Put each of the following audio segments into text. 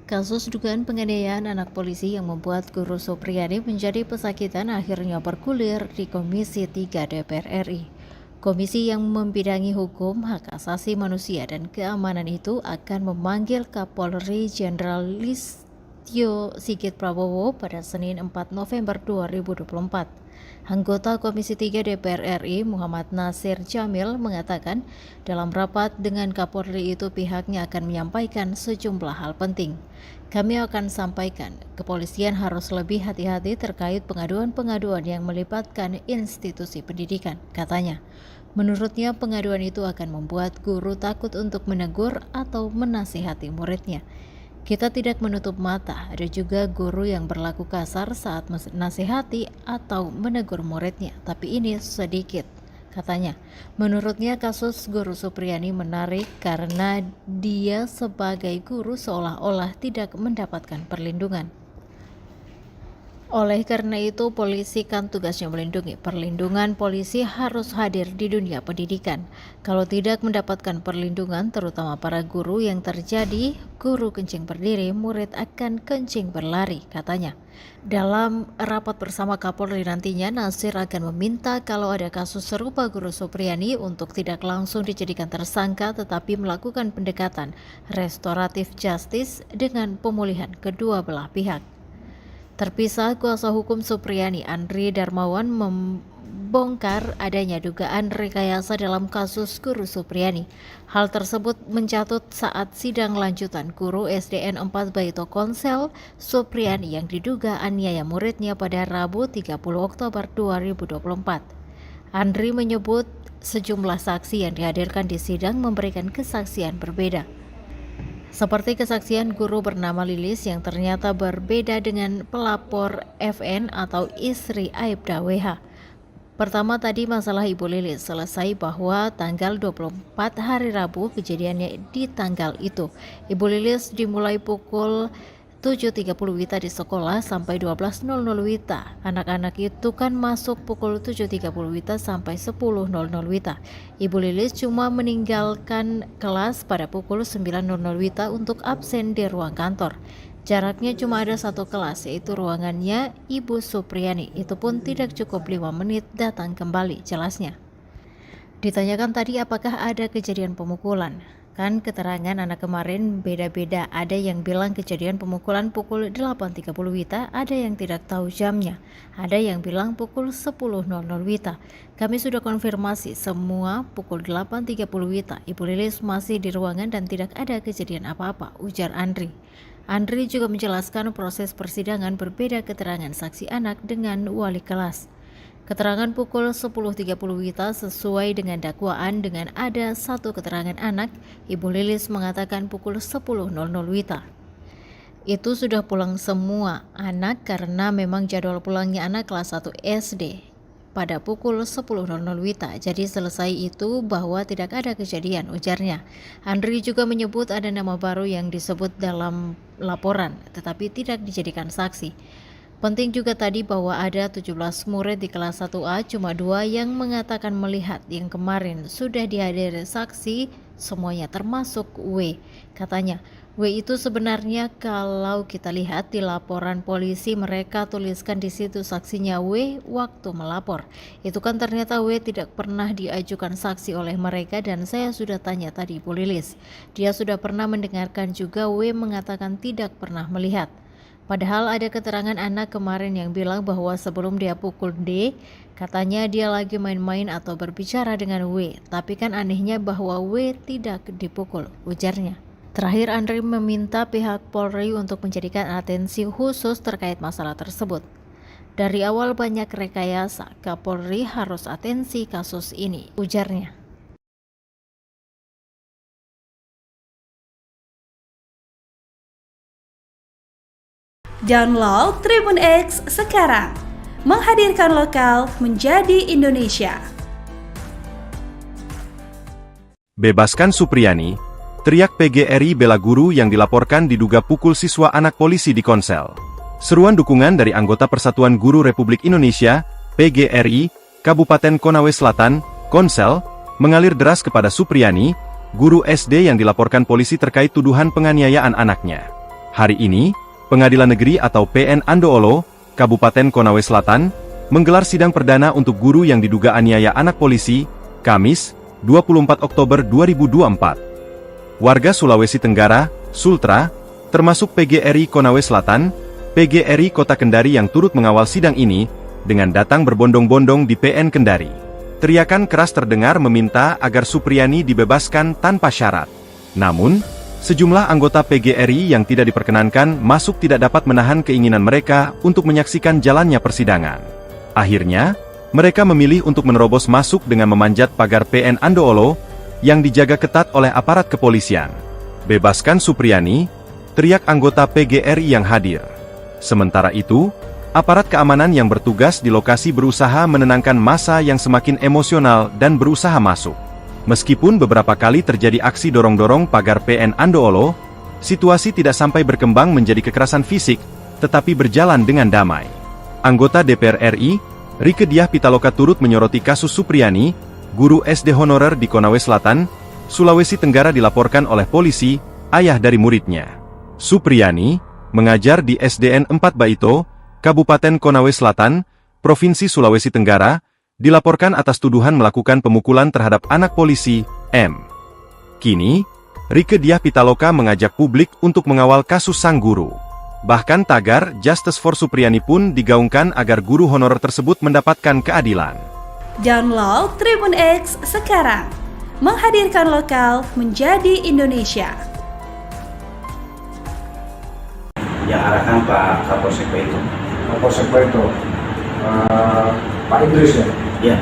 Kasus dugaan penganiayaan anak polisi yang membuat Guru Supriyani menjadi pesakitan akhirnya bergulir di Komisi 3 DPR RI. Komisi yang membidangi hukum, hak asasi manusia, dan keamanan itu akan memanggil Kapolri Jenderal Listio Sigit Prabowo pada Senin 4 November 2024. Anggota Komisi 3 DPR RI Muhammad Nasir Jamil mengatakan dalam rapat dengan Kapolri itu pihaknya akan menyampaikan sejumlah hal penting. Kami akan sampaikan, kepolisian harus lebih hati-hati terkait pengaduan-pengaduan yang melibatkan institusi pendidikan, katanya. Menurutnya pengaduan itu akan membuat guru takut untuk menegur atau menasihati muridnya. Kita tidak menutup mata, ada juga guru yang berlaku kasar saat menasihati atau menegur muridnya, tapi ini sedikit, katanya. Menurutnya kasus Guru Supriyani menarik karena dia sebagai guru seolah-olah tidak mendapatkan perlindungan. Oleh karena itu, polisi kan tugasnya melindungi. Perlindungan polisi harus hadir di dunia pendidikan. Kalau tidak mendapatkan perlindungan, terutama para guru yang terjadi, guru kencing berdiri, murid akan kencing berlari, katanya. Dalam rapat bersama Kapolri nantinya, Nasir akan meminta kalau ada kasus serupa Guru Supriyani untuk tidak langsung dijadikan tersangka tetapi melakukan pendekatan restoratif justice dengan pemulihan kedua belah pihak. Terpisah, kuasa hukum Supriyani Andri Darmawan membongkar adanya dugaan rekayasa dalam kasus Guru Supriyani. Hal tersebut mencatut saat sidang lanjutan guru SDN 4 Baito Konsel Supriyani yang diduga aniaya muridnya pada Rabu 30 Oktober 2024. Andri menyebut sejumlah saksi yang dihadirkan di sidang memberikan kesaksian berbeda. Seperti kesaksian guru bernama Lilis yang ternyata berbeda dengan pelapor FN atau istri Aibda WH. Pertama tadi masalah Ibu Lilis selesai bahwa tanggal 24 hari Rabu kejadiannya di tanggal itu. Ibu Lilis dimulai pukul 7.30 WITA di sekolah sampai 12.00 WITA. Anak-anak itu kan masuk pukul 7.30 WITA sampai 10.00 WITA. Ibu Lilis cuma meninggalkan kelas pada pukul 9.00 WITA untuk absen di ruang kantor. Jaraknya cuma ada satu kelas, yaitu ruangannya Ibu Supriyani. Itu pun tidak cukup 5 menit datang kembali, jelasnya. Ditanyakan tadi apakah ada kejadian pemukulan. Kan keterangan anak kemarin beda-beda, ada yang bilang kejadian pemukulan pukul 8.30 WITA, ada yang tidak tahu jamnya, ada yang bilang pukul 10.00 WITA. Kami sudah konfirmasi semua pukul 8.30 WITA. Ibu Lilis masih di ruangan dan tidak ada kejadian apa-apa, ujar Andri. Andri juga menjelaskan proses persidangan berbeda keterangan saksi anak dengan wali kelas. Keterangan pukul 10.30 WITA sesuai dengan dakwaan dengan ada satu keterangan anak, Ibu Lilis mengatakan pukul 10.00 WITA. Itu sudah pulang semua anak karena memang jadwal pulangnya anak kelas 1 SD pada pukul 10.00 WITA. Jadi selesai itu bahwa tidak ada kejadian, ujarnya. Andri juga menyebut ada nama baru yang disebut dalam laporan tetapi tidak dijadikan saksi. Penting juga tadi bahwa ada 17 murid di kelas 1A, cuma 2 yang mengatakan melihat, yang kemarin sudah dihadiri saksi semuanya termasuk W. Katanya, W itu sebenarnya kalau kita lihat di laporan polisi mereka tuliskan di situ saksinya W waktu melapor. Itu kan ternyata W tidak pernah diajukan saksi oleh mereka dan saya sudah tanya tadi Bu Lilis. Dia sudah pernah mendengarkan juga W mengatakan tidak pernah melihat. Padahal ada keterangan anak kemarin yang bilang bahwa sebelum dia pukul D, katanya dia lagi main-main atau berbicara dengan W. Tapi kan anehnya bahwa W tidak dipukul, ujarnya. Terakhir Andri meminta pihak Polri untuk menjadikan atensi khusus terkait masalah tersebut. Dari awal banyak rekayasa, Kapolri harus atensi kasus ini, ujarnya. Download Tribun X sekarang, menghadirkan lokal menjadi Indonesia. Bebaskan Supriyani, teriak PGRI bela guru yang dilaporkan diduga pukul siswa anak polisi di Konsel. Seruan dukungan dari anggota Persatuan Guru Republik Indonesia, PGRI, Kabupaten Konawe Selatan, Konsel, mengalir deras kepada Supriyani, guru SD yang dilaporkan polisi terkait tuduhan penganiayaan anaknya. Hari ini, Pengadilan Negeri atau PN Andoolo, Kabupaten Konawe Selatan, menggelar sidang perdana untuk guru yang diduga aniaya anak polisi, Kamis, 24 Oktober 2024. Warga Sulawesi Tenggara, Sultra, termasuk PGRI Konawe Selatan, PGRI Kota Kendari yang turut mengawal sidang ini, dengan datang berbondong-bondong di PN Kendari. Teriakan keras terdengar meminta agar Supriyani dibebaskan tanpa syarat. Namun, sejumlah anggota PGRI yang tidak diperkenankan masuk tidak dapat menahan keinginan mereka untuk menyaksikan jalannya persidangan. Akhirnya, mereka memilih untuk menerobos masuk dengan memanjat pagar PN Andoolo, yang dijaga ketat oleh aparat kepolisian. "Bebaskan Supriyani," teriak anggota PGRI yang hadir. Sementara itu, aparat keamanan yang bertugas di lokasi berusaha menenangkan massa yang semakin emosional dan berusaha masuk. Meskipun beberapa kali terjadi aksi dorong-dorong pagar PN Andoolo, situasi tidak sampai berkembang menjadi kekerasan fisik, tetapi berjalan dengan damai. Anggota DPR RI, Rieke Diah Pitaloka turut menyoroti kasus Supriyani, guru SD honorer di Konawe Selatan, Sulawesi Tenggara dilaporkan oleh polisi, ayah dari muridnya. Supriyani, mengajar di SDN 4 Baito, Kabupaten Konawe Selatan, Provinsi Sulawesi Tenggara, dilaporkan atas tuduhan melakukan pemukulan terhadap anak polisi, M. Kini, Rieke Diah Pitaloka mengajak publik untuk mengawal kasus sang guru. Bahkan tagar Justice for Supriyani pun digaungkan agar guru honorer tersebut mendapatkan keadilan. Download Tribun X sekarang, menghadirkan lokal menjadi Indonesia. Yang arahkan Pak Kapolsek Baito. Kapolsek Baito, Pak Idris ya? Ya.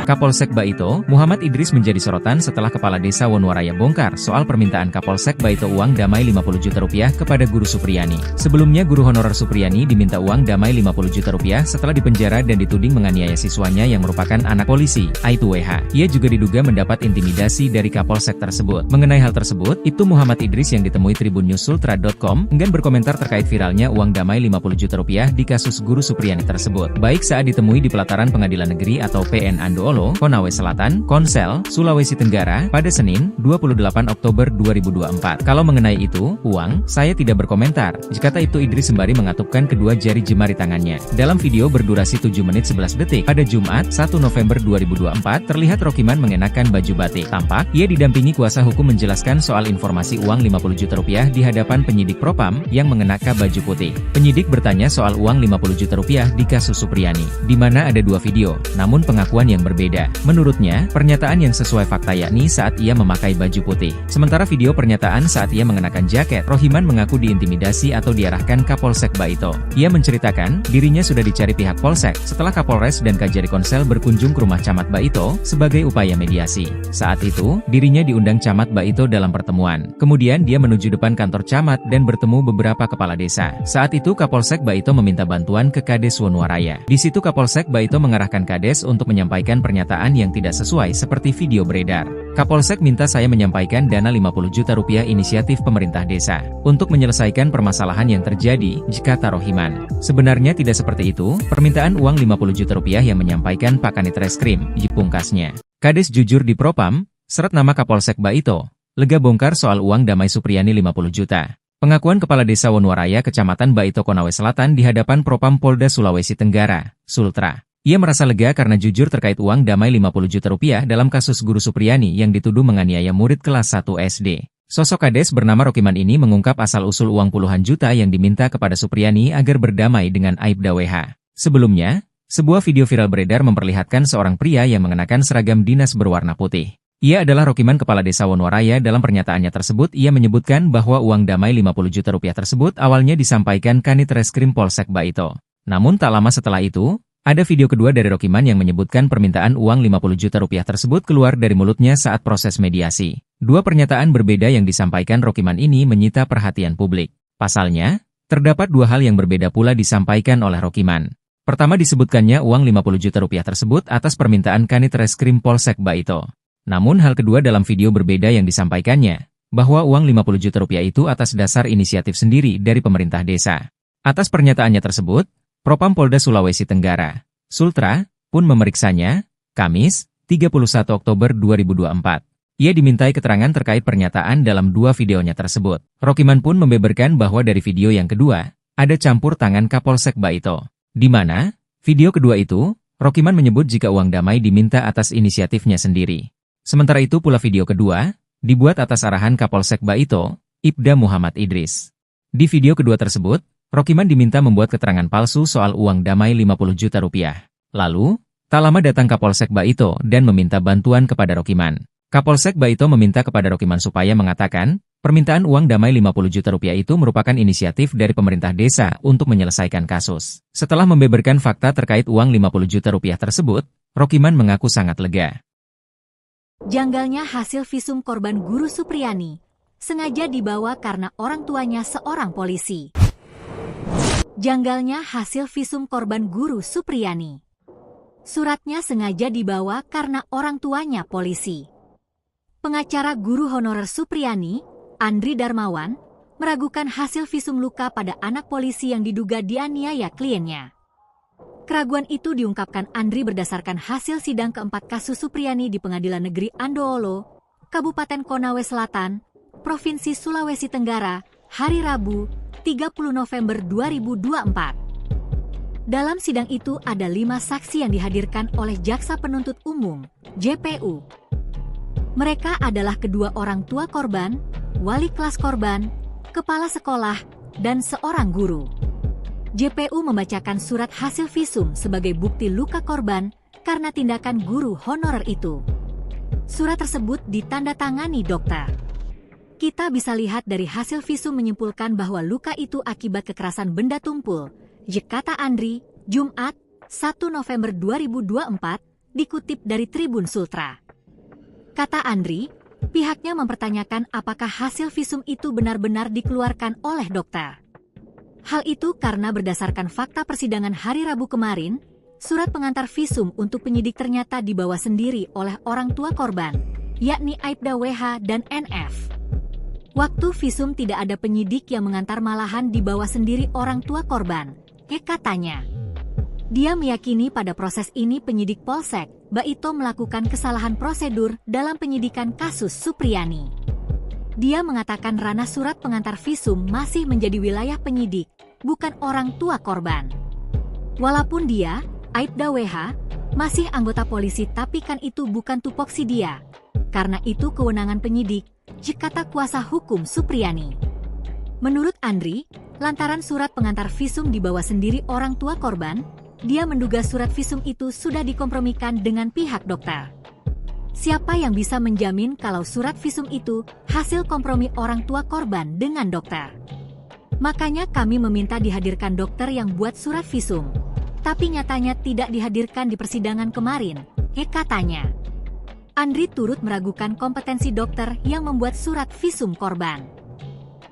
Kapolsek Baito, Muhammad Idris menjadi sorotan setelah Kepala Desa Wonowaraya bongkar soal permintaan Kapolsek Baito uang damai 50 juta rupiah kepada guru Supriyani. Sebelumnya guru honorer Supriyani diminta uang damai 50 juta rupiah setelah dipenjara dan dituding menganiaya siswanya yang merupakan anak polisi, Aibtu WH. Ia juga diduga mendapat intimidasi dari Kapolsek tersebut. Mengenai hal tersebut, Ibtu Muhammad Idris yang ditemui tribunnews.sultra.com enggan berkomentar terkait viralnya uang damai 50 juta rupiah di kasus guru Supriyani tersebut. Baik saat ditemui di pelataran Pengadilan Negeri atau PN Andoolo, Konawe Selatan, Konsel, Sulawesi Tenggara, pada Senin, 28 Oktober 2024. Kalau mengenai itu, uang, saya tidak berkomentar, kata Ibtu Idris sembari mengatupkan kedua jari jemari tangannya. Dalam video berdurasi 7 menit 11 detik, pada Jumat, 1 November 2024, terlihat Rokiman mengenakan baju batik. Tampak, ia didampingi kuasa hukum menjelaskan soal informasi uang 50 juta rupiah di hadapan penyidik Propam, yang mengenakan baju putih. Penyidik bertanya soal uang 50 juta rupiah di kasus Supriyani, di mana ada dua video, namun pengakuan yang berbeda. Menurutnya, pernyataan yang sesuai fakta yakni saat ia memakai baju putih. Sementara video pernyataan saat ia mengenakan jaket, Rohiman mengaku diintimidasi atau diarahkan Kapolsek Baito. Ia menceritakan, dirinya sudah dicari pihak Polsek, setelah Kapolres dan Kajari Konsel berkunjung ke rumah Camat Baito, sebagai upaya mediasi. Saat itu, dirinya diundang Camat Baito dalam pertemuan. Kemudian dia menuju depan kantor Camat dan bertemu beberapa kepala desa. Saat itu Kapolsek Baito meminta bantuan ke Kades Wonowaraya. Di situ Kapolsek Baito mengarahkan Kades untuk menyampaikan pernyataan yang tidak sesuai seperti video beredar. Kapolsek minta saya menyampaikan dana 50 juta rupiah inisiatif pemerintah desa untuk menyelesaikan permasalahan yang terjadi, kata Rohiman. Sebenarnya tidak seperti itu, permintaan uang 50 juta rupiah yang menyampaikan Pak Kanit Reskrim, pungkasnya. Kades jujur di Propam, seret nama Kapolsek Baito, lega bongkar soal uang damai Supriyani 50 juta. Pengakuan Kepala Desa Wonowaraya Kecamatan Baito Konawe Selatan di hadapan Propam Polda Sulawesi Tenggara, Sultra. Ia merasa lega karena jujur terkait uang damai 50 juta rupiah dalam kasus guru Supriyani yang dituduh menganiaya murid kelas 1 SD. Sosok Kades bernama Rokiman ini mengungkap asal-usul uang puluhan juta yang diminta kepada Supriyani agar berdamai dengan Aibda WH. Sebelumnya, sebuah video viral beredar memperlihatkan seorang pria yang mengenakan seragam dinas berwarna putih. Ia adalah Rokiman Kepala Desa Wonowaraya. Dalam pernyataannya tersebut ia menyebutkan bahwa uang damai 50 juta rupiah tersebut awalnya disampaikan Kanit Reskrim Polsek Baito. Namun tak lama setelah itu, ada video kedua dari Rokiman yang menyebutkan permintaan uang 50 juta rupiah tersebut keluar dari mulutnya saat proses mediasi. Dua pernyataan berbeda yang disampaikan Rokiman ini menyita perhatian publik. Pasalnya, terdapat dua hal yang berbeda pula disampaikan oleh Rokiman. Pertama disebutkannya uang 50 juta rupiah tersebut atas permintaan Kanit Reskrim Polsek Baito. Namun hal kedua dalam video berbeda yang disampaikannya, bahwa uang 50 juta rupiah itu atas dasar inisiatif sendiri dari pemerintah desa. Atas pernyataannya tersebut, Propam Polda Sulawesi Tenggara, Sultra, pun memeriksanya, Kamis, 31 Oktober 2024. Ia dimintai keterangan terkait pernyataan dalam 2 videonya tersebut. Rokiman pun membeberkan bahwa dari video yang kedua, ada campur tangan Kapolsek Baito. Di mana, video kedua itu, Rokiman menyebut jika uang damai diminta atas inisiatifnya sendiri. Sementara itu pula video kedua, dibuat atas arahan Kapolsek Baito, Ibda Muhammad Idris. Di video kedua tersebut, Rokiman diminta membuat keterangan palsu soal uang damai 50 juta rupiah. Lalu, tak lama datang Kapolsek Baito dan meminta bantuan kepada Rokiman. Kapolsek Baito meminta kepada Rokiman supaya mengatakan, permintaan uang damai 50 juta rupiah itu merupakan inisiatif dari pemerintah desa untuk menyelesaikan kasus. Setelah membeberkan fakta terkait uang 50 juta rupiah tersebut, Rokiman mengaku sangat lega. Janggalnya hasil visum korban Guru Supriyani, sengaja dibawa karena orang tuanya seorang polisi. Janggalnya hasil visum korban Guru Supriyani. Suratnya sengaja dibawa karena orang tuanya polisi. Pengacara guru honorer Supriyani, Andri Darmawan, meragukan hasil visum luka pada anak polisi yang diduga dianiaya kliennya. Keraguan itu diungkapkan Andri berdasarkan hasil sidang keempat kasus Supriyani di Pengadilan Negeri Andoholo, Kabupaten Konawe Selatan, Provinsi Sulawesi Tenggara, hari Rabu, 30 November 2024. Dalam sidang itu ada 5 saksi yang dihadirkan oleh Jaksa Penuntut Umum, JPU. Mereka adalah kedua orang tua korban, wali kelas korban, kepala sekolah, dan seorang guru. JPU membacakan surat hasil visum sebagai bukti luka korban karena tindakan guru honorer itu. Surat tersebut ditandatangani dokter. Kita bisa lihat dari hasil visum menyimpulkan bahwa luka itu akibat kekerasan benda tumpul, kata Andri, Jumat, 1 November 2024, dikutip dari Tribun Sultra. Kata Andri, pihaknya mempertanyakan apakah hasil visum itu benar-benar dikeluarkan oleh dokter. Hal itu karena berdasarkan fakta persidangan hari Rabu kemarin, surat pengantar visum untuk penyidik ternyata dibawa sendiri oleh orang tua korban, yakni Aibda WH dan NF. Waktu visum tidak ada penyidik yang mengantar, malahan dibawa sendiri orang tua korban, katanya. Dia meyakini pada proses ini penyidik Polsek Baito melakukan kesalahan prosedur dalam penyidikan kasus Supriyani. Dia mengatakan ranah surat pengantar visum masih menjadi wilayah penyidik, bukan orang tua korban. Walaupun dia, Aibda WH, masih anggota polisi, tapi kan itu bukan tupoksi dia. Karena itu kewenangan penyidik, kata kuasa hukum Supriyani. Menurut Andri, lantaran surat pengantar visum dibawa sendiri orang tua korban, dia menduga surat visum itu sudah dikompromikan dengan pihak dokter. Siapa yang bisa menjamin kalau surat visum itu hasil kompromi orang tua korban dengan dokter? Makanya kami meminta dihadirkan dokter yang buat surat visum. Tapi nyatanya tidak dihadirkan di persidangan kemarin, katanya. Andri turut meragukan kompetensi dokter yang membuat surat visum korban.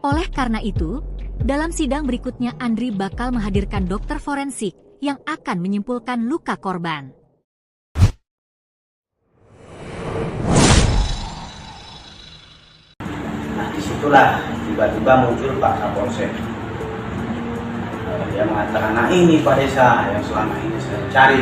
Oleh karena itu, dalam sidang berikutnya Andri bakal menghadirkan dokter forensik yang akan menyimpulkan luka korban. Nah, disitulah tiba-tiba muncul Pak Kapolsek. Dia mengatakan, nah ini Pak Desa yang selama ini saya cari.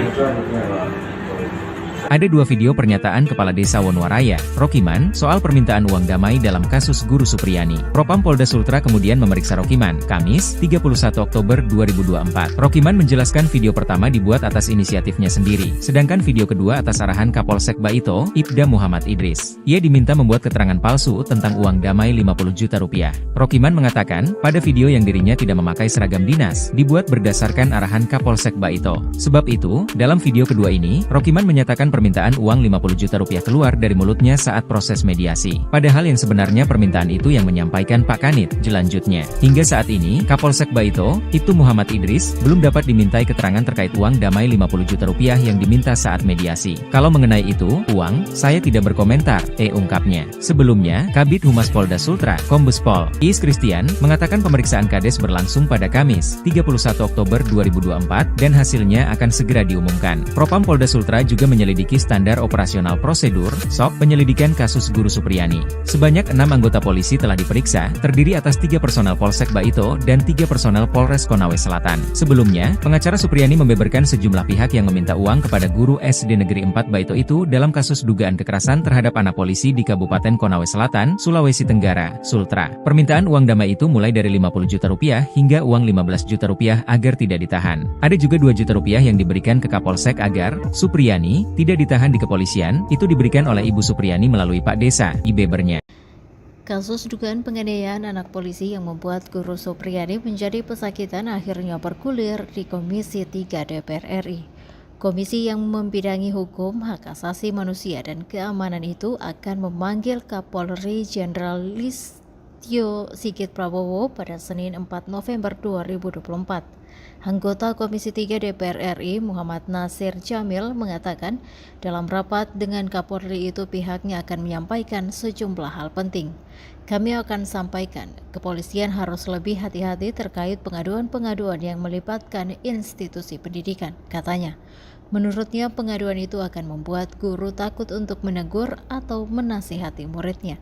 Ada 2 video pernyataan Kepala Desa Wonowaraya, Rokiman, soal permintaan uang damai dalam kasus Guru Supriyani. Propam Polda Sultra kemudian memeriksa Rokiman, Kamis, 31 Oktober 2024. Rokiman menjelaskan video pertama dibuat atas inisiatifnya sendiri, sedangkan video kedua atas arahan Kapolsek Baito, Ibda Muhammad Idris. Ia diminta membuat keterangan palsu tentang uang damai 50 juta rupiah. Rokiman mengatakan, pada video yang dirinya tidak memakai seragam dinas, dibuat berdasarkan arahan Kapolsek Baito. Sebab itu, dalam video kedua ini, Rokiman menyatakan permintaan uang 50 juta rupiah keluar dari mulutnya saat proses mediasi. Padahal yang sebenarnya permintaan itu yang menyampaikan Pak Kanit, jelanjutnya. Hingga saat ini, Kapolsek Baito, Ibtu Muhammad Idris, belum dapat dimintai keterangan terkait uang damai 50 juta rupiah yang diminta saat mediasi. Kalau mengenai itu, uang, saya tidak berkomentar, ungkapnya. Sebelumnya, Kabid Humas Polda Sultra, Kombes Pol Iis Christian, mengatakan pemeriksaan Kades berlangsung pada Kamis, 31 Oktober 2024, dan hasilnya akan segera diumumkan. Propam Polda Sultra juga menyelidiki menyelidiki standar operasional prosedur (SOP) penyelidikan kasus Guru Supriyani. Sebanyak 6 anggota polisi telah diperiksa, terdiri atas 3 personel Polsek Baito dan 3 personel Polres Konawe Selatan. Sebelumnya, pengacara Supriyani membeberkan sejumlah pihak yang meminta uang kepada guru SD Negeri 4 Baito itu dalam kasus dugaan kekerasan terhadap anak polisi di Kabupaten Konawe Selatan, Sulawesi Tenggara, Sultra. Permintaan uang damai itu mulai dari Rp50 juta hingga uang Rp15 juta agar tidak ditahan. Ada juga Rp2 juta yang diberikan ke Kapolsek agar Supriyani tidak ditahan di kepolisian, itu diberikan oleh Ibu Supriyani melalui Pak Desa, Ibebernya. Kasus dugaan penganiayaan anak polisi yang membuat Guru Supriyani menjadi pesakitan akhirnya bergulir di Komisi 3 DPR RI. Komisi yang membidangi hukum, hak asasi manusia, dan keamanan itu akan memanggil Kapolri Jenderal Listio Sigit Prabowo pada Senin 4 November 2024. Anggota Komisi 3 DPR RI Muhammad Nasir Jamil mengatakan dalam rapat dengan Kapolri itu pihaknya akan menyampaikan sejumlah hal penting. Kami akan sampaikan, kepolisian harus lebih hati-hati terkait pengaduan-pengaduan yang melibatkan institusi pendidikan, katanya. Menurutnya pengaduan itu akan membuat guru takut untuk menegur atau menasihati muridnya.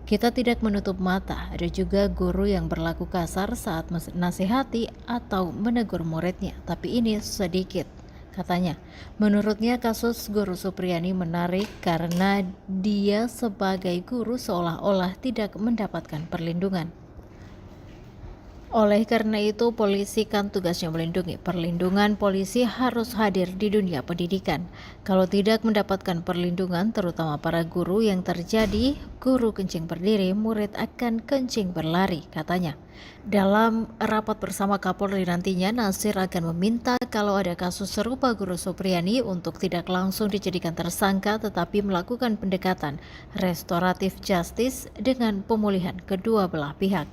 Kita tidak menutup mata, ada juga guru yang berlaku kasar saat menasihati atau menegur muridnya, tapi ini sedikit, katanya. Menurutnya kasus Guru Supriyani menarik karena dia sebagai guru seolah-olah tidak mendapatkan perlindungan. Oleh karena itu, polisi kan tugasnya melindungi. Perlindungan polisi harus hadir di dunia pendidikan. Kalau tidak mendapatkan perlindungan, terutama para guru, yang terjadi guru kencing berdiri, murid akan kencing berlari, katanya. Dalam rapat bersama Kapolri nantinya, Nasir akan meminta kalau ada kasus serupa Guru Supriyani untuk tidak langsung dijadikan tersangka tetapi melakukan pendekatan restoratif justice dengan pemulihan kedua belah pihak.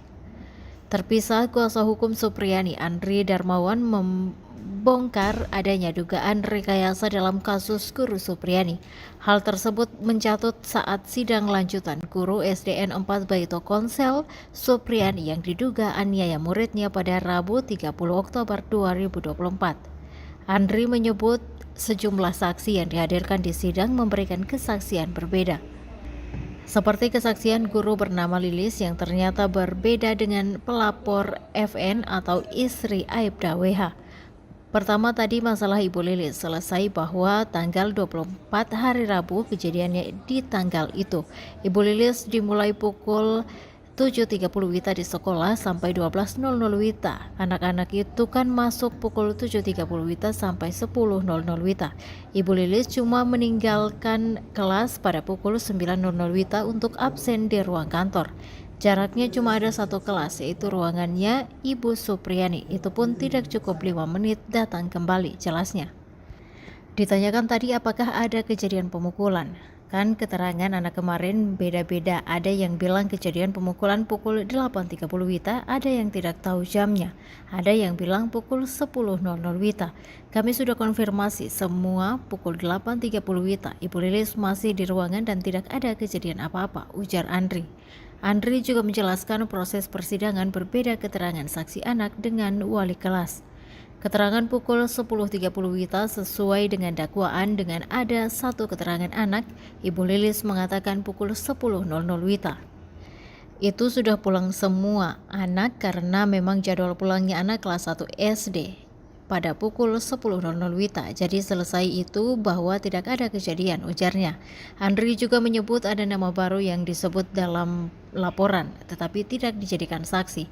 Terpisah, kuasa hukum Supriyani Andri Darmawan membongkar adanya dugaan rekayasa dalam kasus Guru Supriyani. Hal tersebut mencatut saat sidang lanjutan guru SDN 4 Baito Konsel Supriyani yang diduga aniaya muridnya pada Rabu 30 Oktober 2024. Andri menyebut sejumlah saksi yang dihadirkan di sidang memberikan kesaksian berbeda. Seperti kesaksian guru bernama Lilis yang ternyata berbeda dengan pelapor FN atau istri Aibda WH. Pertama tadi masalah Ibu Lilis selesai bahwa tanggal 24 hari Rabu kejadiannya di tanggal itu. Ibu Lilis dimulai pukul 7.30 WITA di sekolah sampai 12.00 WITA. Anak-anak itu kan masuk pukul 7.30 WITA sampai 10.00 WITA. Ibu Lilis cuma meninggalkan kelas pada pukul 9.00 WITA untuk absen di ruang kantor. Jaraknya cuma ada satu kelas, yaitu ruangannya Ibu Supriyani. Itu pun tidak cukup 5 menit datang kembali, jelasnya. Ditanyakan tadi apakah ada kejadian pemukulan. Kan keterangan anak kemarin beda-beda, ada yang bilang kejadian pemukulan pukul 8.30 WITA, ada yang tidak tahu jamnya, ada yang bilang pukul 10.00 WITA. Kami sudah konfirmasi semua pukul 8.30 WITA. Ibu Lilis masih di ruangan dan tidak ada kejadian apa-apa, ujar Andri. Andri juga menjelaskan proses persidangan berbeda keterangan saksi anak dengan wali kelas. Keterangan pukul 10.30 WITA sesuai dengan dakwaan dengan ada satu keterangan anak, Ibu Lilis mengatakan pukul 10.00 WITA. Itu sudah pulang semua anak karena memang jadwal pulangnya anak kelas 1 SD pada pukul 10.00 WITA. Jadi selesai itu bahwa tidak ada kejadian, ujarnya. Andri juga menyebut ada nama baru yang disebut dalam laporan tetapi tidak dijadikan saksi.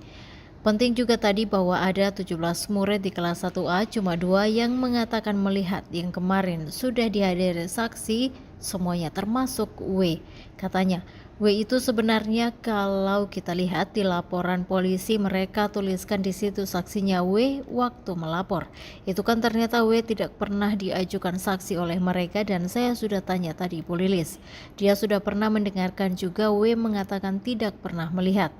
Penting juga tadi bahwa ada 17 murid di kelas 1A, cuma 2 yang mengatakan melihat, yang kemarin sudah dihadiri saksi semuanya termasuk W. Katanya, W itu sebenarnya kalau kita lihat di laporan polisi mereka tuliskan di situ saksinya W waktu melapor. Itu kan ternyata W tidak pernah diajukan saksi oleh mereka dan saya sudah tanya tadi Ibu Lilis. Dia sudah pernah mendengarkan juga W mengatakan tidak pernah melihat.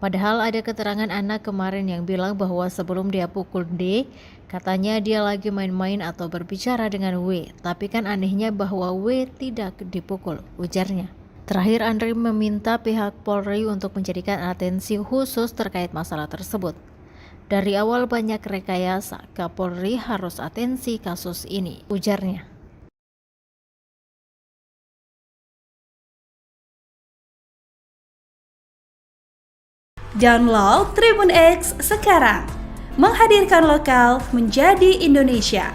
Padahal ada keterangan anak kemarin yang bilang bahwa sebelum dia pukul D, katanya dia lagi main-main atau berbicara dengan W. Tapi kan anehnya bahwa W tidak dipukul, ujarnya. Terakhir Andri meminta pihak Polri untuk menjadikan atensi khusus terkait masalah tersebut. Dari awal banyak rekayasa, Kapolri harus atensi kasus ini, ujarnya. Download Tribun X sekarang. Menghadirkan lokal menjadi Indonesia.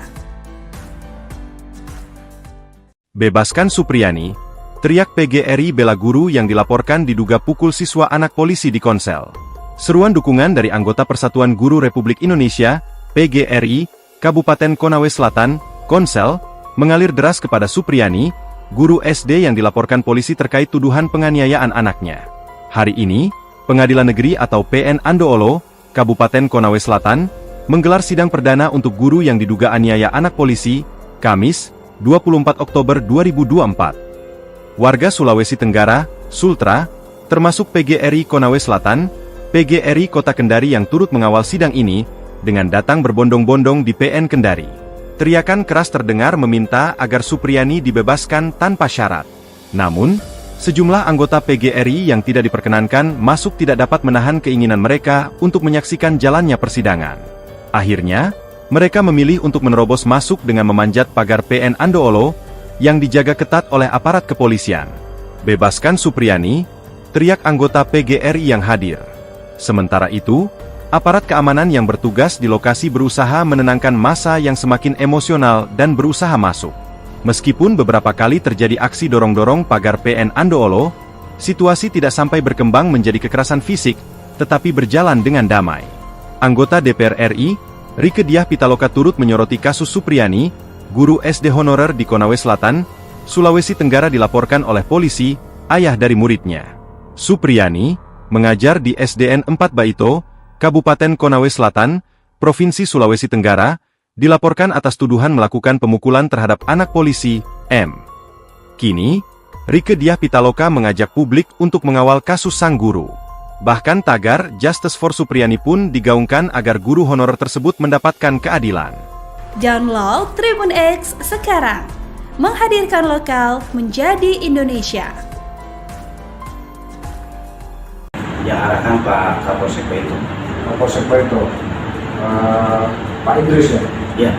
Bebaskan Supriyani, teriak PGRI bela guru yang dilaporkan diduga pukul siswa anak polisi di Konsel. Seruan dukungan dari anggota Persatuan Guru Republik Indonesia, PGRI, Kabupaten Konawe Selatan, Konsel, mengalir deras kepada Supriyani, guru SD yang dilaporkan polisi terkait tuduhan penganiayaan anaknya. Hari ini, Pengadilan Negeri atau PN Andoolo, Kabupaten Konawe Selatan, menggelar sidang perdana untuk guru yang diduga aniaya anak polisi, Kamis, 24 Oktober 2024. Warga Sulawesi Tenggara, Sultra, termasuk PGRI Konawe Selatan, PGRI Kota Kendari yang turut mengawal sidang ini, dengan datang berbondong-bondong di PN Kendari. Teriakan keras terdengar meminta agar Supriyani dibebaskan tanpa syarat. Namun, sejumlah anggota PGRI yang tidak diperkenankan masuk tidak dapat menahan keinginan mereka untuk menyaksikan jalannya persidangan. Akhirnya, mereka memilih untuk menerobos masuk dengan memanjat pagar PN Andoolo, yang dijaga ketat oleh aparat kepolisian. Bebaskan Supriyani, teriak anggota PGRI yang hadir. Sementara itu, aparat keamanan yang bertugas di lokasi berusaha menenangkan massa yang semakin emosional dan berusaha masuk. Meskipun beberapa kali terjadi aksi dorong-dorong pagar PN Andoolo, situasi tidak sampai berkembang menjadi kekerasan fisik, tetapi berjalan dengan damai. Anggota DPR RI, Rieke Diah Pitaloka turut menyoroti kasus Supriyani, guru SD honorer di Konawe Selatan, Sulawesi Tenggara dilaporkan oleh polisi, ayah dari muridnya. Supriyani, mengajar di SDN 4 Baito, Kabupaten Konawe Selatan, Provinsi Sulawesi Tenggara, dilaporkan atas tuduhan melakukan pemukulan terhadap anak polisi, M. Kini, Rieke Diah Pitaloka mengajak publik untuk mengawal kasus sang guru. Bahkan tagar Justice for Supriyani pun digaungkan agar guru honorer tersebut mendapatkan keadilan. Download Tribun X sekarang. Menghadirkan lokal menjadi Indonesia. Yang arahkan Pak Kapolsek Baito. Kapolsek Baito, Pak Idris ya? Ya.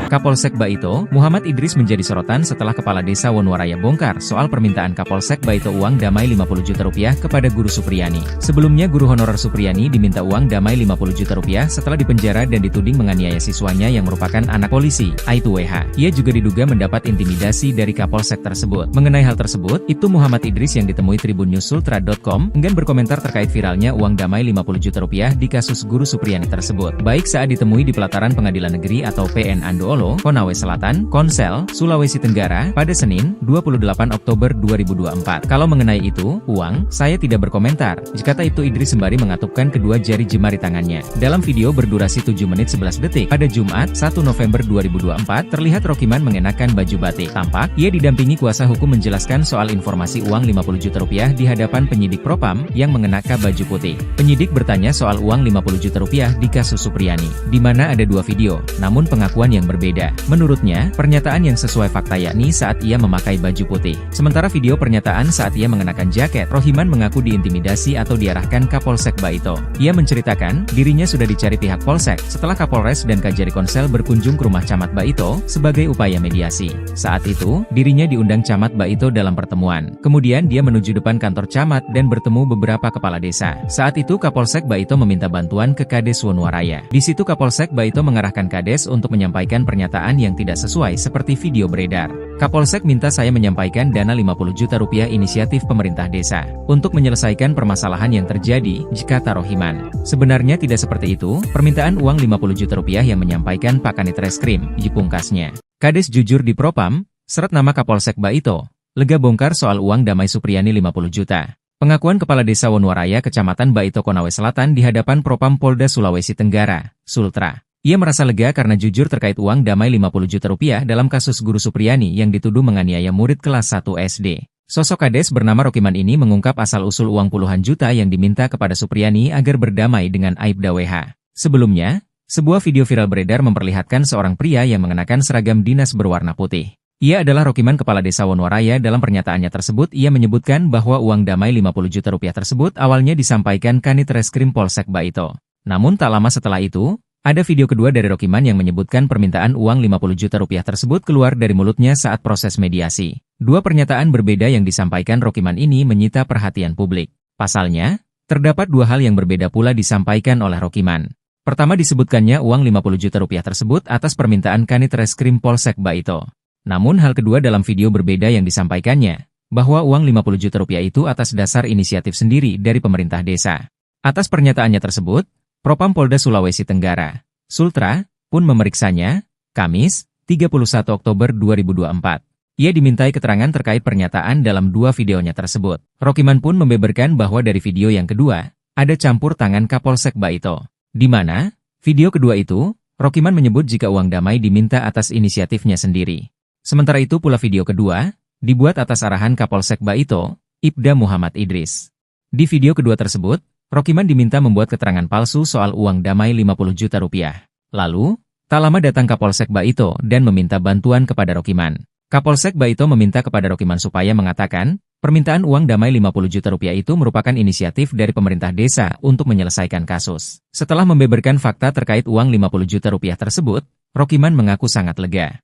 Kapolsek Baito, Muhammad Idris menjadi sorotan setelah Kepala Desa Wonowaraya bongkar soal permintaan Kapolsek Baito uang damai 50 juta rupiah kepada guru Supriyani. Sebelumnya guru honorer Supriyani diminta uang damai 50 juta rupiah setelah dipenjara dan dituding menganiaya siswanya yang merupakan anak polisi, Aibtu WH. Ia juga diduga mendapat intimidasi dari Kapolsek tersebut. Mengenai hal tersebut, itu Muhammad Idris yang ditemui tribunnews.sultra.com enggan berkomentar terkait viralnya uang damai 50 juta rupiah di kasus guru Supriyani tersebut. Baik saat ditemui di pelataran Pengadilan Negeri atau PN Andoolo, Konawe Selatan, Konsel, Sulawesi Tenggara, pada Senin, 28 Oktober 2024. Kalau mengenai itu, uang, saya tidak berkomentar, kata Aibtu Idris sembari mengatupkan kedua jari jemari tangannya. Dalam video berdurasi 7 menit 11 detik, pada Jumat, 1 November 2024, terlihat Rokiman mengenakan baju batik. Tampak, ia didampingi kuasa hukum menjelaskan soal informasi uang 50 juta rupiah di hadapan penyidik Propam, yang mengenakan baju putih. Penyidik bertanya soal uang 50 juta rupiah di kasus Supriyani, di mana ada dua video, namun pengakuan yang berbeda. Menurutnya, pernyataan yang sesuai fakta yakni saat ia memakai baju putih. Sementara video pernyataan saat ia mengenakan jaket, Rohiman mengaku diintimidasi atau diarahkan Kapolsek Baito. Ia menceritakan, dirinya sudah dicari pihak Polsek, setelah Kapolres dan Kajari Konsel berkunjung ke rumah Camat Baito, sebagai upaya mediasi. Saat itu, dirinya diundang Camat Baito dalam pertemuan. Kemudian dia menuju depan kantor Camat dan bertemu beberapa kepala desa. Saat itu Kapolsek Baito meminta bantuan ke Kades Wonowaraya. Di situ Kapolsek Baito mengarahkan Kades untuk menyampaikan pernyataan yang tidak sesuai seperti video beredar. Kapolsek minta saya menyampaikan dana 50 juta rupiah inisiatif pemerintah desa untuk menyelesaikan permasalahan yang terjadi, kata Rohiman. Sebenarnya tidak seperti itu, permintaan uang 50 juta rupiah yang menyampaikan Pak Kanit Reskrim, pungkasnya. Kades jujur di Propam, seret nama Kapolsek Baito, lega bongkar soal uang damai Supriyani 50 juta. Pengakuan Kepala Desa Wonowaraya Kecamatan Baito Konawe Selatan di hadapan Propam Polda Sulawesi Tenggara, Sultra. Ia merasa lega karena jujur terkait uang damai 50 juta rupiah dalam kasus guru Supriyani yang dituduh menganiaya murid kelas 1 SD. Sosok Kades bernama Rokiman ini mengungkap asal-usul uang puluhan juta yang diminta kepada Supriyani agar berdamai dengan Aibda WH. Sebelumnya, sebuah video viral beredar memperlihatkan seorang pria yang mengenakan seragam dinas berwarna putih. Ia adalah Rokiman Kepala Desa Wonowaraya. Dalam pernyataannya tersebut, ia menyebutkan bahwa uang damai 50 juta rupiah tersebut awalnya disampaikan Kanit Reskrim Polsek Baito. Namun tak lama setelah itu, ada video kedua dari Rokiman yang menyebutkan permintaan uang 50 juta rupiah tersebut keluar dari mulutnya saat proses mediasi. Dua pernyataan berbeda yang disampaikan Rokiman ini menyita perhatian publik. Pasalnya, Terdapat dua hal yang berbeda pula disampaikan oleh Rokiman. Pertama disebutkannya uang 50 juta rupiah tersebut atas permintaan Kanit Reskrim Polsek Baito. Namun hal kedua dalam video berbeda yang disampaikannya, bahwa uang 50 juta rupiah itu atas dasar inisiatif sendiri dari pemerintah desa. Atas pernyataannya tersebut, Propam Polda Sulawesi Tenggara, Sultra, pun memeriksanya, Kamis, 31 Oktober 2024. Ia dimintai keterangan terkait pernyataan dalam dua videonya tersebut. Rokiman pun membeberkan bahwa dari video yang kedua, ada campur tangan Kapolsek Baito. Di mana, video kedua itu, Rokiman menyebut jika uang damai diminta atas inisiatifnya sendiri. Sementara itu pula video kedua, dibuat atas arahan Kapolsek Baito, Ibda Muhammad Idris. Di video kedua tersebut, Rokiman diminta membuat keterangan palsu soal uang damai 50 juta rupiah. Lalu, tak lama datang Kapolsek Baito dan meminta bantuan kepada Rokiman. Kapolsek Baito meminta kepada Rokiman supaya mengatakan, permintaan uang damai 50 juta rupiah itu merupakan inisiatif dari pemerintah desa untuk menyelesaikan kasus. Setelah membeberkan fakta terkait uang 50 juta rupiah tersebut, Rokiman mengaku sangat lega.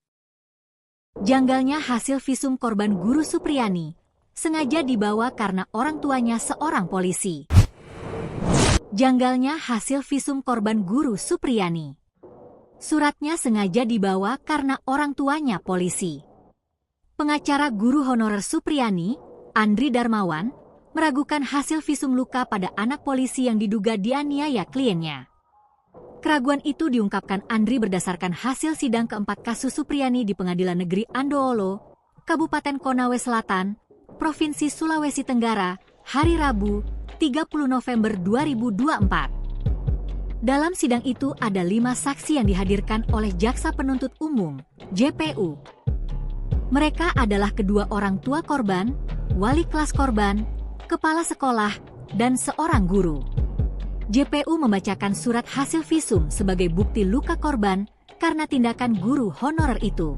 Janggalnya hasil visum korban Guru Supriyani, sengaja dibawa karena orang tuanya seorang polisi. Janggalnya hasil visum korban Guru Supriyani. Suratnya sengaja dibawa karena orang tuanya polisi. Pengacara guru honorer Supriyani, Andri Darmawan, meragukan hasil visum luka pada anak polisi yang diduga dianiaya kliennya. Keraguan itu diungkapkan Andri berdasarkan hasil sidang keempat kasus Supriyani di Pengadilan Negeri Andoolo, Kabupaten Konawe Selatan, Provinsi Sulawesi Tenggara, hari Rabu, 30 November 2024. Dalam sidang itu ada 5 saksi yang dihadirkan oleh Jaksa Penuntut Umum, JPU. Mereka adalah kedua orang tua korban, wali kelas korban, kepala sekolah, dan seorang guru. JPU membacakan surat hasil visum sebagai bukti luka korban karena tindakan guru honorer itu.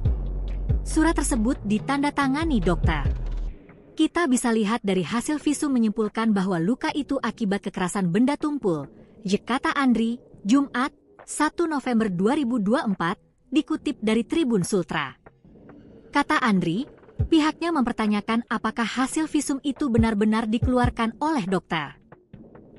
Surat tersebut ditandatangani dokter. Kita bisa lihat dari hasil visum menyimpulkan bahwa luka itu akibat kekerasan benda tumpul, kata Andri, Jumat, 1 November 2024, dikutip dari Tribun Sultra. Kata Andri, pihaknya mempertanyakan apakah hasil visum itu benar-benar dikeluarkan oleh dokter.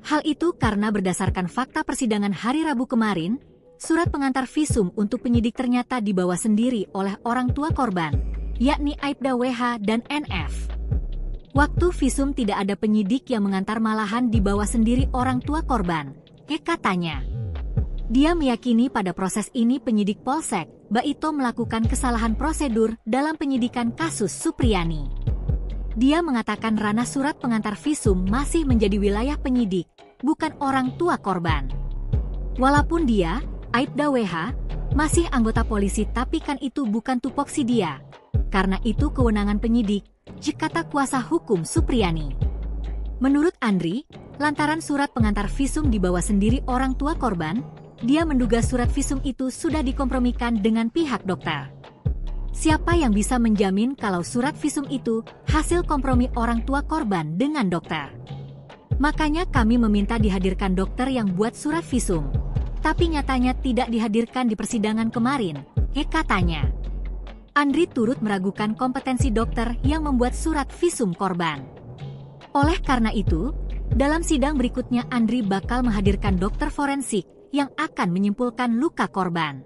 Hal itu karena berdasarkan fakta persidangan hari Rabu kemarin, surat pengantar visum untuk penyidik ternyata dibawa sendiri oleh orang tua korban, yakni Aibda WH dan NF. Waktu visum tidak ada penyidik yang mengantar, malahan dibawa sendiri orang tua korban, katanya. Dia meyakini pada proses ini penyidik Polsek Baito melakukan kesalahan prosedur dalam penyidikan kasus Supriyani. Dia mengatakan ranah surat pengantar visum masih menjadi wilayah penyidik, bukan orang tua korban. Walaupun dia, Aibda WH, masih anggota polisi, tapi kan itu bukan tupoksi dia. Karena itu kewenangan penyidik, kata kuasa hukum Supriyani. Menurut Andri, lantaran surat pengantar visum dibawa sendiri orang tua korban, dia menduga surat visum itu sudah dikompromikan dengan pihak dokter. Siapa yang bisa menjamin kalau surat visum itu hasil kompromi orang tua korban dengan dokter? Makanya kami meminta dihadirkan dokter yang buat surat visum. Tapi nyatanya tidak dihadirkan di persidangan kemarin, katanya. Andri turut meragukan kompetensi dokter yang membuat surat visum korban. Oleh karena itu, dalam sidang berikutnya Andri bakal menghadirkan dokter forensik yang akan menyimpulkan luka korban.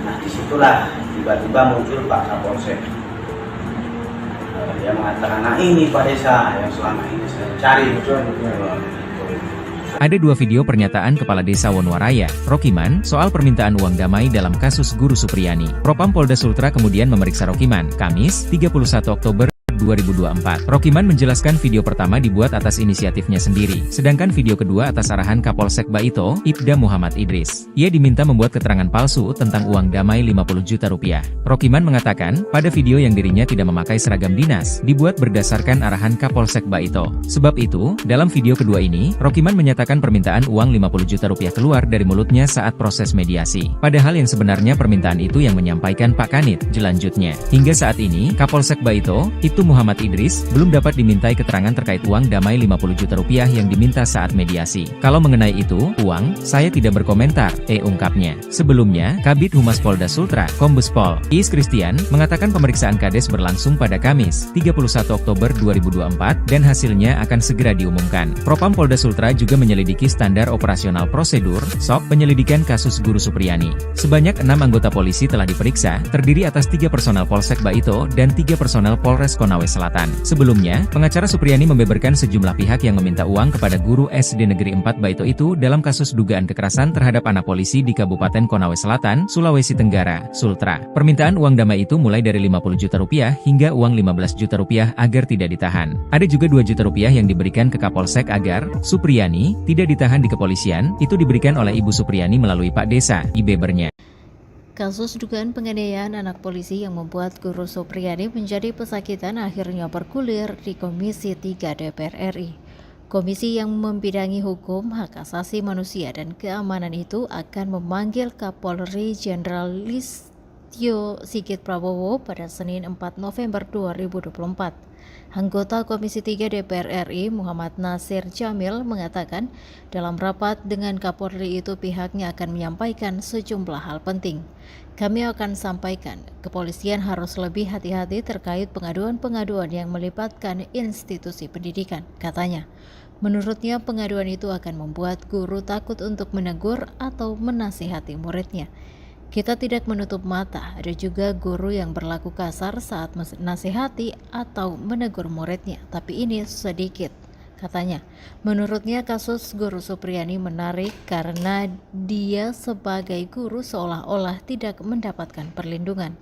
Nah, disitulah tiba-tiba muncul Pak Kapolsek. Dia mengatakan, nah ini Pak Desa yang selama ini saya cari. Ada dua video pernyataan Kepala Desa Wonowaraya, Rokiman, soal permintaan uang damai dalam kasus Guru Supriyani. Propam Polda Sultra kemudian memeriksa Rokiman, Kamis, 31 Oktober 2024. Rokiman menjelaskan video pertama dibuat atas inisiatifnya sendiri, sedangkan video kedua atas arahan Kapolsek Baito, Ibda Muhammad Idris. Ia diminta membuat keterangan palsu tentang uang damai 50 juta rupiah. Rokiman mengatakan, pada video yang dirinya tidak memakai seragam dinas, dibuat berdasarkan arahan Kapolsek Baito. Sebab itu, dalam video kedua ini, Rokiman menyatakan permintaan uang 50 juta rupiah keluar dari mulutnya saat proses mediasi. Padahal yang sebenarnya permintaan itu yang menyampaikan Pak Kanit, jelanjutnya. Hingga saat ini, Kapolsek Baito, itu Muhammad Idris, belum dapat dimintai keterangan terkait uang damai 50 juta rupiah yang diminta saat mediasi. Kalau mengenai itu, uang, saya tidak berkomentar, ungkapnya. Sebelumnya, Kabid Humas Polda Sultra, Kombes Pol Is Christian, mengatakan pemeriksaan Kades berlangsung pada Kamis, 31 Oktober 2024, dan hasilnya akan segera diumumkan. Propam Polda Sultra juga menyelidiki standar operasional prosedur, SOP, penyelidikan kasus Guru Supriyani. Sebanyak 6 anggota polisi telah diperiksa, terdiri atas 3 personel Polsek Baito dan 3 personel Polres Konawe Selatan. Sebelumnya, pengacara Supriyani membeberkan sejumlah pihak yang meminta uang kepada guru SD Negeri 4 Baito itu dalam kasus dugaan kekerasan terhadap anak polisi di Kabupaten Konawe Selatan, Sulawesi Tenggara, Sultra. Permintaan uang damai itu mulai dari 50 juta rupiah hingga uang 15 juta rupiah agar tidak ditahan. Ada juga 2 juta rupiah yang diberikan ke Kapolsek agar Supriyani tidak ditahan di kepolisian, itu diberikan oleh Ibu Supriyani melalui Pak Desa, bebernya. Kasus dugaan penganiayaan anak polisi yang membuat Guru Supriyani menjadi pesakitan akhirnya bergulir di Komisi 3 DPR RI. Komisi yang membidangi hukum, hak asasi manusia, dan keamanan itu akan memanggil Kapolri Jenderal Listio Sigit Prabowo pada Senin 4 November 2024. Anggota Komisi 3 DPR RI Muhammad Nasir Jamil mengatakan dalam rapat dengan Kapolri itu pihaknya akan menyampaikan sejumlah hal penting. Kami akan sampaikan, kepolisian harus lebih hati-hati terkait pengaduan-pengaduan yang melibatkan institusi pendidikan, katanya. Menurutnya pengaduan itu akan membuat guru takut untuk menegur atau menasihati muridnya. Kita tidak menutup mata, ada juga guru yang berlaku kasar saat menasihati atau menegur muridnya, tapi ini sedikit, katanya. Menurutnya kasus Guru Supriyani menarik karena dia sebagai guru seolah-olah tidak mendapatkan perlindungan.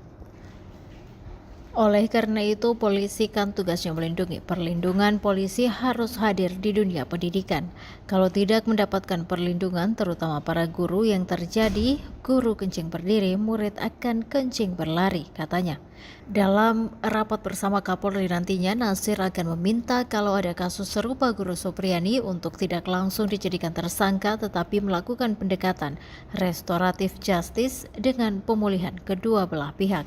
Oleh karena itu, polisi kan tugasnya melindungi. Perlindungan polisi harus hadir di dunia pendidikan. Kalau tidak mendapatkan perlindungan, terutama para guru yang terjadi, guru kencing berdiri, murid akan kencing berlari, katanya. Dalam rapat bersama Kapolri nantinya, Nasir akan meminta kalau ada kasus serupa Guru Supriyani untuk tidak langsung dijadikan tersangka tetapi melakukan pendekatan restoratif justice dengan pemulihan kedua belah pihak.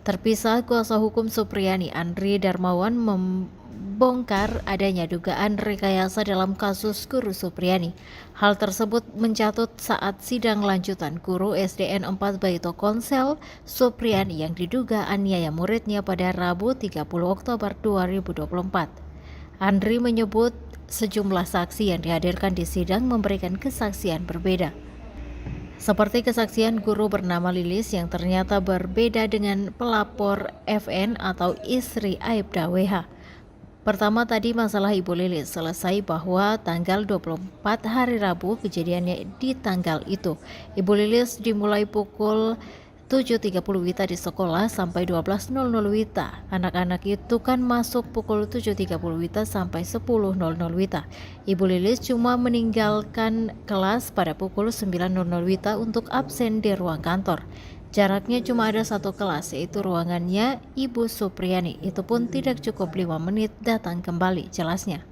Terpisah, kuasa hukum Supriyani Andri Darmawan membongkar adanya dugaan rekayasa dalam kasus Guru Supriyani. Hal tersebut mencatut saat sidang lanjutan guru SDN 4 Baito Konsel Supriyani yang diduga aniaya muridnya pada Rabu 30 Oktober 2024. Andri menyebut sejumlah saksi yang dihadirkan di sidang memberikan kesaksian berbeda. Seperti kesaksian guru bernama Lilis yang ternyata berbeda dengan pelapor FN atau istri Aibda WH. Pertama tadi masalah Ibu Lilis selesai bahwa tanggal 24 hari Rabu kejadiannya di tanggal itu. Ibu Lilis dimulai pukul 7.30 WITA di sekolah sampai 12.00 WITA. Anak-anak itu kan masuk pukul 7.30 WITA sampai 10.00 WITA. Ibu Lilis cuma meninggalkan kelas pada pukul 9.00 WITA untuk absen di ruang kantor. Jaraknya cuma ada satu kelas, yaitu ruangannya Ibu Supriyani. Itu pun tidak cukup 5 menit datang kembali, jelasnya.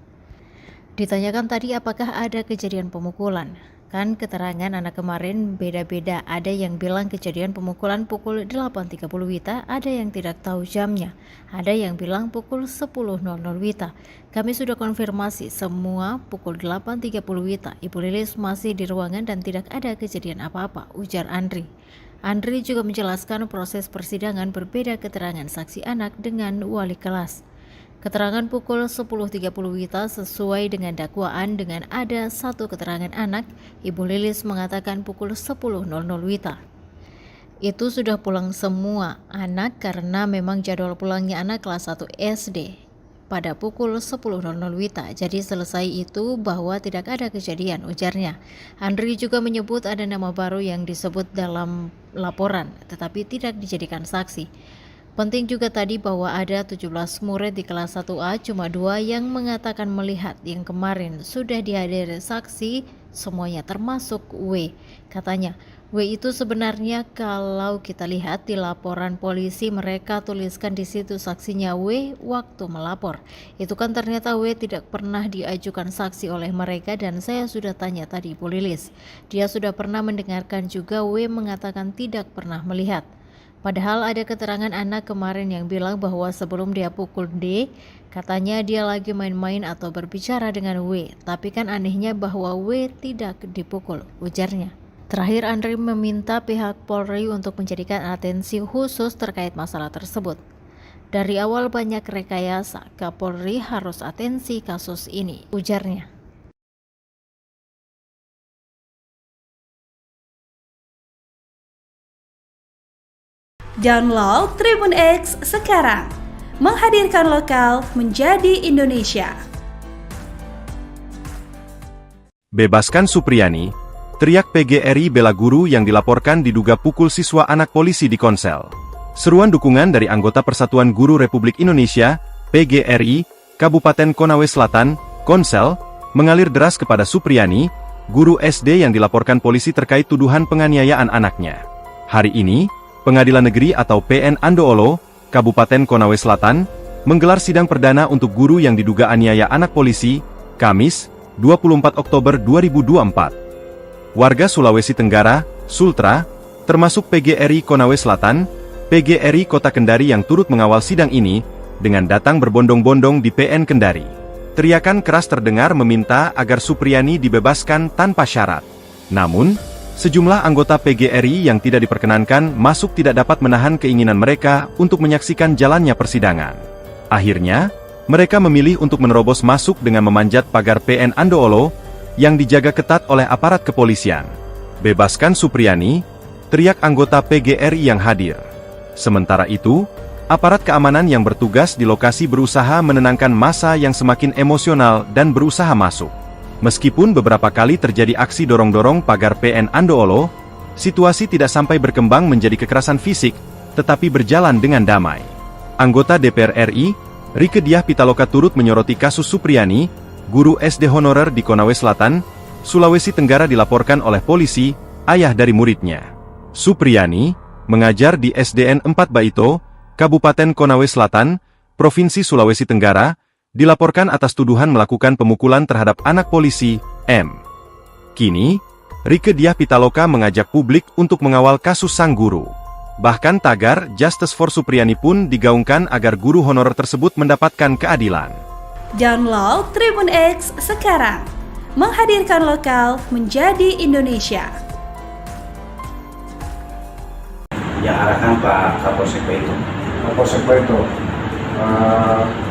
Ditanyakan tadi apakah ada kejadian pemukulan. Kan keterangan anak kemarin beda-beda, ada yang bilang kejadian pemukulan pukul 8.30 WITA, ada yang tidak tahu jamnya, ada yang bilang pukul 10.00 WITA. Kami sudah konfirmasi semua pukul 8.30 WITA. Ibu Lilis masih di ruangan dan tidak ada kejadian apa-apa, ujar Andri. Andri juga menjelaskan proses persidangan berbeda keterangan saksi anak dengan wali kelas. Keterangan pukul 10.30 WITA sesuai dengan dakwaan dengan ada satu keterangan anak, Ibu Lilis mengatakan pukul 10.00 WITA. Itu sudah pulang semua anak karena memang jadwal pulangnya anak kelas 1 SD pada pukul 10.00 WITA. Jadi selesai itu bahwa tidak ada kejadian, ujarnya. Andri juga menyebut ada nama baru yang disebut dalam laporan tetapi tidak dijadikan saksi. Penting juga tadi bahwa ada 17 murid di kelas 1A, cuma 2 yang mengatakan melihat, yang kemarin sudah dihadiri saksi semuanya termasuk W. Katanya, W itu sebenarnya kalau kita lihat di laporan polisi mereka tuliskan di situ saksinya W waktu melapor. Itu kan ternyata W tidak pernah diajukan saksi oleh mereka dan saya sudah tanya tadi Bu Lilis. Dia sudah pernah mendengarkan juga W mengatakan tidak pernah melihat. Padahal ada keterangan anak kemarin yang bilang bahwa sebelum dia pukul D, katanya dia lagi main-main atau berbicara dengan W. Tapi kan anehnya bahwa W tidak dipukul, ujarnya. Terakhir, Andre meminta pihak Polri untuk menjadikan atensi khusus terkait masalah tersebut. Dari awal banyak rekayasa, Kapolri harus atensi kasus ini, ujarnya. Download Tribun X sekarang, menghadirkan lokal menjadi Indonesia. Bebaskan Supriyani, teriak PGRI bela guru yang dilaporkan diduga pukul siswa anak polisi di Konsel. Seruan dukungan dari anggota Persatuan Guru Republik Indonesia, PGRI, Kabupaten Konawe Selatan, Konsel, mengalir deras kepada Supriyani, guru SD yang dilaporkan polisi terkait tuduhan penganiayaan anaknya. Hari ini, Pengadilan Negeri atau PN Andoolo, Kabupaten Konawe Selatan, menggelar sidang perdana untuk guru yang diduga aniaya anak polisi, Kamis, 24 Oktober 2024. Warga Sulawesi Tenggara, Sultra, termasuk PGRI Konawe Selatan, PGRI Kota Kendari yang turut mengawal sidang ini, dengan datang berbondong-bondong di PN Kendari. Teriakan keras terdengar meminta agar Supriyani dibebaskan tanpa syarat. Namun, sejumlah anggota PGRI yang tidak diperkenankan masuk tidak dapat menahan keinginan mereka untuk menyaksikan jalannya persidangan. Akhirnya, mereka memilih untuk menerobos masuk dengan memanjat pagar PN Andoolo yang dijaga ketat oleh aparat kepolisian. Bebaskan Supriyani, teriak anggota PGRI yang hadir. Sementara itu, aparat keamanan yang bertugas di lokasi berusaha menenangkan massa yang semakin emosional dan berusaha masuk. Meskipun beberapa kali terjadi aksi dorong-dorong pagar PN Andoolo, situasi tidak sampai berkembang menjadi kekerasan fisik, tetapi berjalan dengan damai. Anggota DPR RI, Rieke Diah Pitaloka turut menyoroti kasus Supriyani, guru SD honorer di Konawe Selatan, Sulawesi Tenggara dilaporkan oleh polisi, ayah dari muridnya. Supriyani, mengajar di SDN 4 Baito, Kabupaten Konawe Selatan, Provinsi Sulawesi Tenggara, dilaporkan atas tuduhan melakukan pemukulan terhadap anak polisi, M. Kini, Rieke Diah Pitaloka mengajak publik untuk mengawal kasus sang guru. Bahkan tagar Justice for Supriyani pun digaungkan agar guru honorer tersebut mendapatkan keadilan. Download Tribun X sekarang, menghadirkan lokal menjadi Indonesia. Yang arahkan Pak Kapolsek Baito. Kapolsek Baito,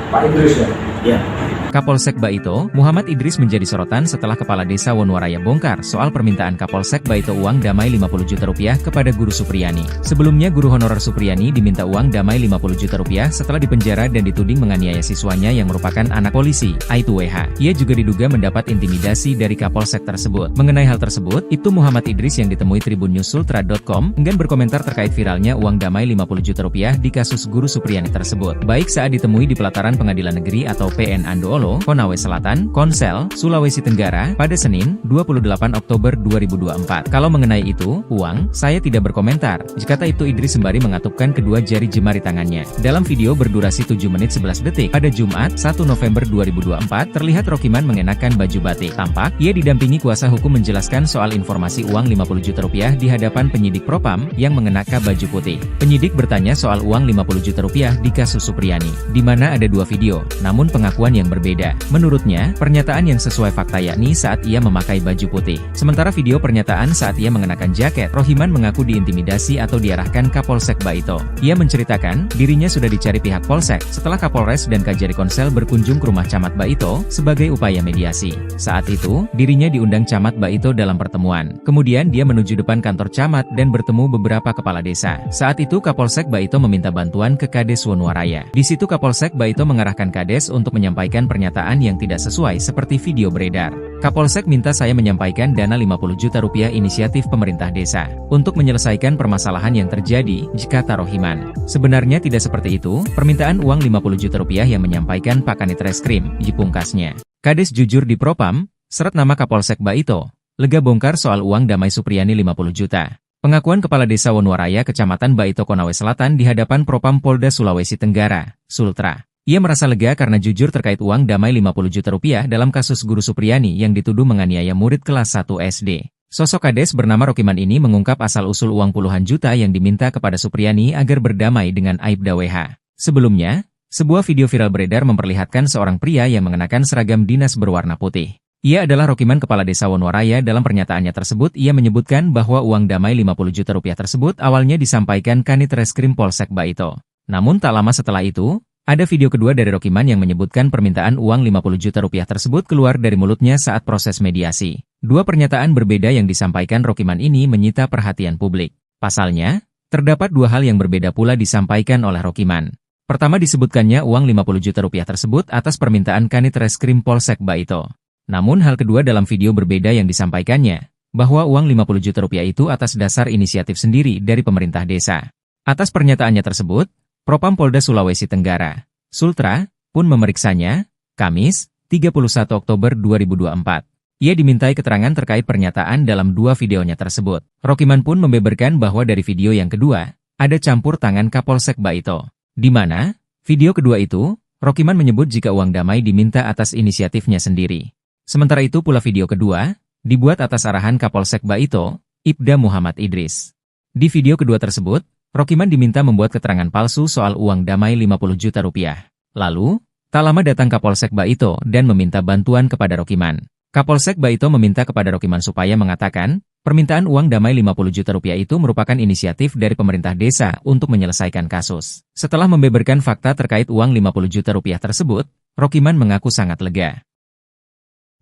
Pak Idris ya? Ya. Kapolsek Baito, Muhammad Idris menjadi sorotan setelah Kepala Desa Wonwaraya bongkar soal permintaan Kapolsek Baito uang damai 50 juta rupiah kepada guru Supriyani. Sebelumnya guru honorer Supriyani diminta uang damai 50 juta rupiah setelah dipenjara dan dituding menganiaya siswanya yang merupakan anak polisi, Aibtu WH. Ia juga diduga mendapat intimidasi dari Kapolsek tersebut. Mengenai hal tersebut, Ibtu Muhammad Idris yang ditemui tribunnews.sultra.com enggan berkomentar terkait viralnya uang damai 50 juta rupiah di kasus guru Supriyani tersebut. Baik saat ditemui di pelataran Pengadilan Negeri atau PN Andoolo, Konawe Selatan, Konsel, Sulawesi Tenggara, pada Senin, 28 Oktober 2024. Kalau mengenai itu, uang, saya tidak berkomentar, kata Ibtu Idris sembari mengatupkan kedua jari jemari tangannya. Dalam video berdurasi 7 menit 11 detik, pada Jumat, 1 November 2024, terlihat Rokiman mengenakan baju batik. Tampak, ia didampingi kuasa hukum menjelaskan soal informasi uang 50 juta rupiah di hadapan penyidik Propam yang mengenakan baju putih. Penyidik bertanya soal uang 50 juta rupiah di kasus Supriyani, di mana ada dua video, namun pengakuan yang berbeda. Menurutnya, pernyataan yang sesuai fakta yakni saat ia memakai baju putih. Sementara video pernyataan saat ia mengenakan jaket, Rohiman mengaku diintimidasi atau diarahkan Kapolsek Baito. Ia menceritakan, dirinya sudah dicari pihak Polsek setelah Kapolres dan Kajari Konsel berkunjung ke rumah Camat Baito sebagai upaya mediasi. Saat itu, dirinya diundang Camat Baito dalam pertemuan. Kemudian dia menuju depan kantor Camat dan bertemu beberapa kepala desa. Saat itu Kapolsek Baito meminta bantuan ke Kades Wonwaraya. Di situ Kapolsek Baito mengarahkan Kades untuk menyampaikan pernyataan yang tidak sesuai seperti video beredar. Kapolsek minta saya menyampaikan dana 50 juta rupiah inisiatif pemerintah desa untuk menyelesaikan permasalahan yang terjadi, kata Rohiman. Sebenarnya tidak seperti itu, permintaan uang 50 juta rupiah yang menyampaikan Pak Kanit Reskrim, pungkasnya. Kades jujur di Propam, seret nama Kapolsek Baito, lega bongkar soal uang damai Supriyani 50 juta. Pengakuan Kepala Desa Wonwaraya Kecamatan Baito Konawe Selatan di hadapan Propam Polda Sulawesi Tenggara, Sultra. Ia merasa lega karena jujur terkait uang damai 50 juta rupiah dalam kasus guru Supriyani yang dituduh menganiaya murid kelas 1 SD. Sosok kades bernama Rokiman ini mengungkap asal-usul uang puluhan juta yang diminta kepada Supriyani agar berdamai dengan Aibda WH. Sebelumnya, sebuah video viral beredar memperlihatkan seorang pria yang mengenakan seragam dinas berwarna putih. Ia adalah Rokiman Kepala Desa Wonowaraya. Dalam pernyataannya tersebut, ia menyebutkan bahwa uang damai 50 juta rupiah tersebut awalnya disampaikan Kanit Reskrim Polsek Baito. Namun tak lama setelah itu, ada video kedua dari Rokiman yang menyebutkan permintaan uang 50 juta rupiah tersebut keluar dari mulutnya saat proses mediasi. Dua pernyataan berbeda yang disampaikan Rokiman ini menyita perhatian publik. Pasalnya, terdapat dua hal yang berbeda pula disampaikan oleh Rokiman. Pertama, disebutkannya uang 50 juta rupiah tersebut atas permintaan Kanit Reskrim Polsek Baito. Namun hal kedua dalam video berbeda yang disampaikannya, bahwa uang 50 juta rupiah itu atas dasar inisiatif sendiri dari pemerintah desa. Atas pernyataannya tersebut, Propam Polda Sulawesi Tenggara, Sultra, pun memeriksanya, Kamis, 31 Oktober 2024. Ia dimintai keterangan terkait pernyataan dalam dua videonya tersebut. Rokiman pun membeberkan bahwa dari video yang kedua, ada campur tangan Kapolsek Baito. Di mana, video kedua itu, Rokiman menyebut jika uang damai diminta atas inisiatifnya sendiri. Sementara itu pula video kedua, dibuat atas arahan Kapolsek Baito, Ibda Muhammad Idris. Di video kedua tersebut, Rokiman diminta membuat keterangan palsu soal uang damai 50 juta rupiah. Lalu, tak lama datang Kapolsek Baito dan meminta bantuan kepada Rokiman. Kapolsek Baito meminta kepada Rokiman supaya mengatakan, permintaan uang damai 50 juta rupiah itu merupakan inisiatif dari pemerintah desa untuk menyelesaikan kasus. Setelah membeberkan fakta terkait uang 50 juta rupiah tersebut, Rokiman mengaku sangat lega.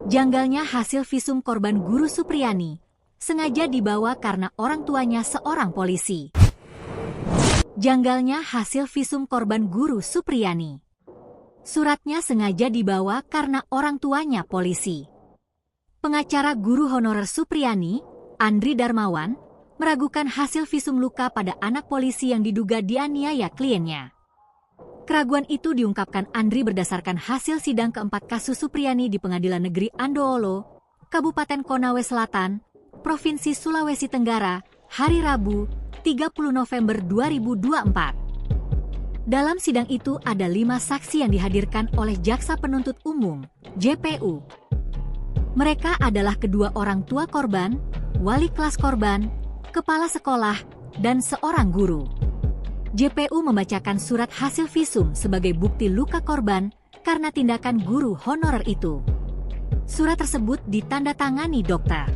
Janggalnya hasil visum korban guru Supriyani sengaja dibawa karena orang tuanya seorang polisi. Janggalnya hasil visum korban guru Supriyani. Suratnya sengaja dibawa karena orang tuanya polisi. Pengacara guru honorer Supriyani, Andri Darmawan, meragukan hasil visum luka pada anak polisi yang diduga dianiaya kliennya. Keraguan itu diungkapkan Andri berdasarkan hasil sidang keempat kasus Supriyani di Pengadilan Negeri Andoolo, Kabupaten Konawe Selatan, Provinsi Sulawesi Tenggara, hari Rabu, 30 November 2024. Dalam sidang itu ada 5 saksi yang dihadirkan oleh Jaksa Penuntut Umum, JPU. Mereka adalah kedua orang tua korban, wali kelas korban, kepala sekolah, dan seorang guru. JPU membacakan surat hasil visum sebagai bukti luka korban karena tindakan guru honorer itu. Surat tersebut ditandatangani dokter.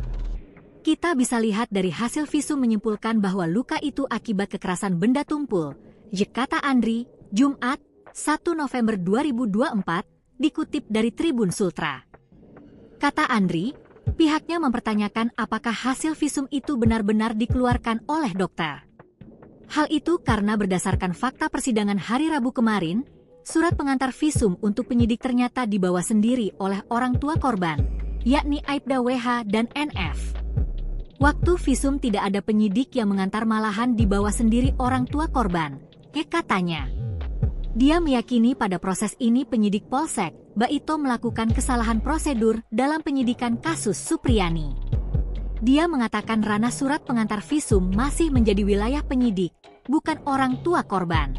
Kita bisa lihat dari hasil visum menyimpulkan bahwa luka itu akibat kekerasan benda tumpul, kata Andri, Jumat, 1 November 2024, dikutip dari Tribun Sultra. Kata Andri, pihaknya mempertanyakan apakah hasil visum itu benar-benar dikeluarkan oleh dokter. Hal itu karena berdasarkan fakta persidangan hari Rabu kemarin, surat pengantar visum untuk penyidik ternyata dibawa sendiri oleh orang tua korban, yakni Aibda WH dan NF. Waktu visum tidak ada penyidik yang mengantar, malahan dibawa sendiri orang tua korban, katanya. Dia meyakini pada proses ini penyidik Polsek Baito melakukan kesalahan prosedur dalam penyidikan kasus Supriyani. Dia mengatakan ranah surat pengantar visum masih menjadi wilayah penyidik, bukan orang tua korban.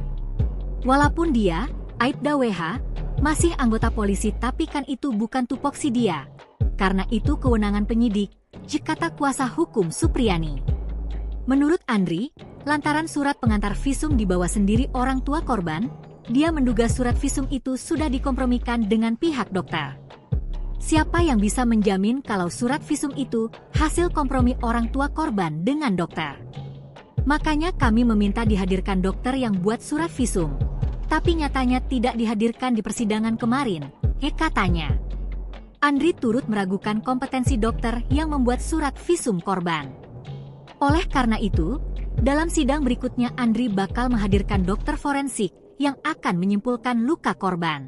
Walaupun dia, Aibda WH, masih anggota polisi, tapi kan itu bukan tupoksi dia. Karena itu kewenangan penyidik, kata kuasa hukum Supriyani. Menurut Andri, lantaran surat pengantar visum dibawa sendiri orang tua korban, dia menduga surat visum itu sudah dikompromikan dengan pihak dokter. Siapa yang bisa menjamin kalau surat visum itu hasil kompromi orang tua korban dengan dokter? Makanya kami meminta dihadirkan dokter yang buat surat visum. Tapi nyatanya tidak dihadirkan di persidangan kemarin, katanya. Andri turut meragukan kompetensi dokter yang membuat surat visum korban. Oleh karena itu, dalam sidang berikutnya Andri bakal menghadirkan dokter forensik yang akan menyimpulkan luka korban.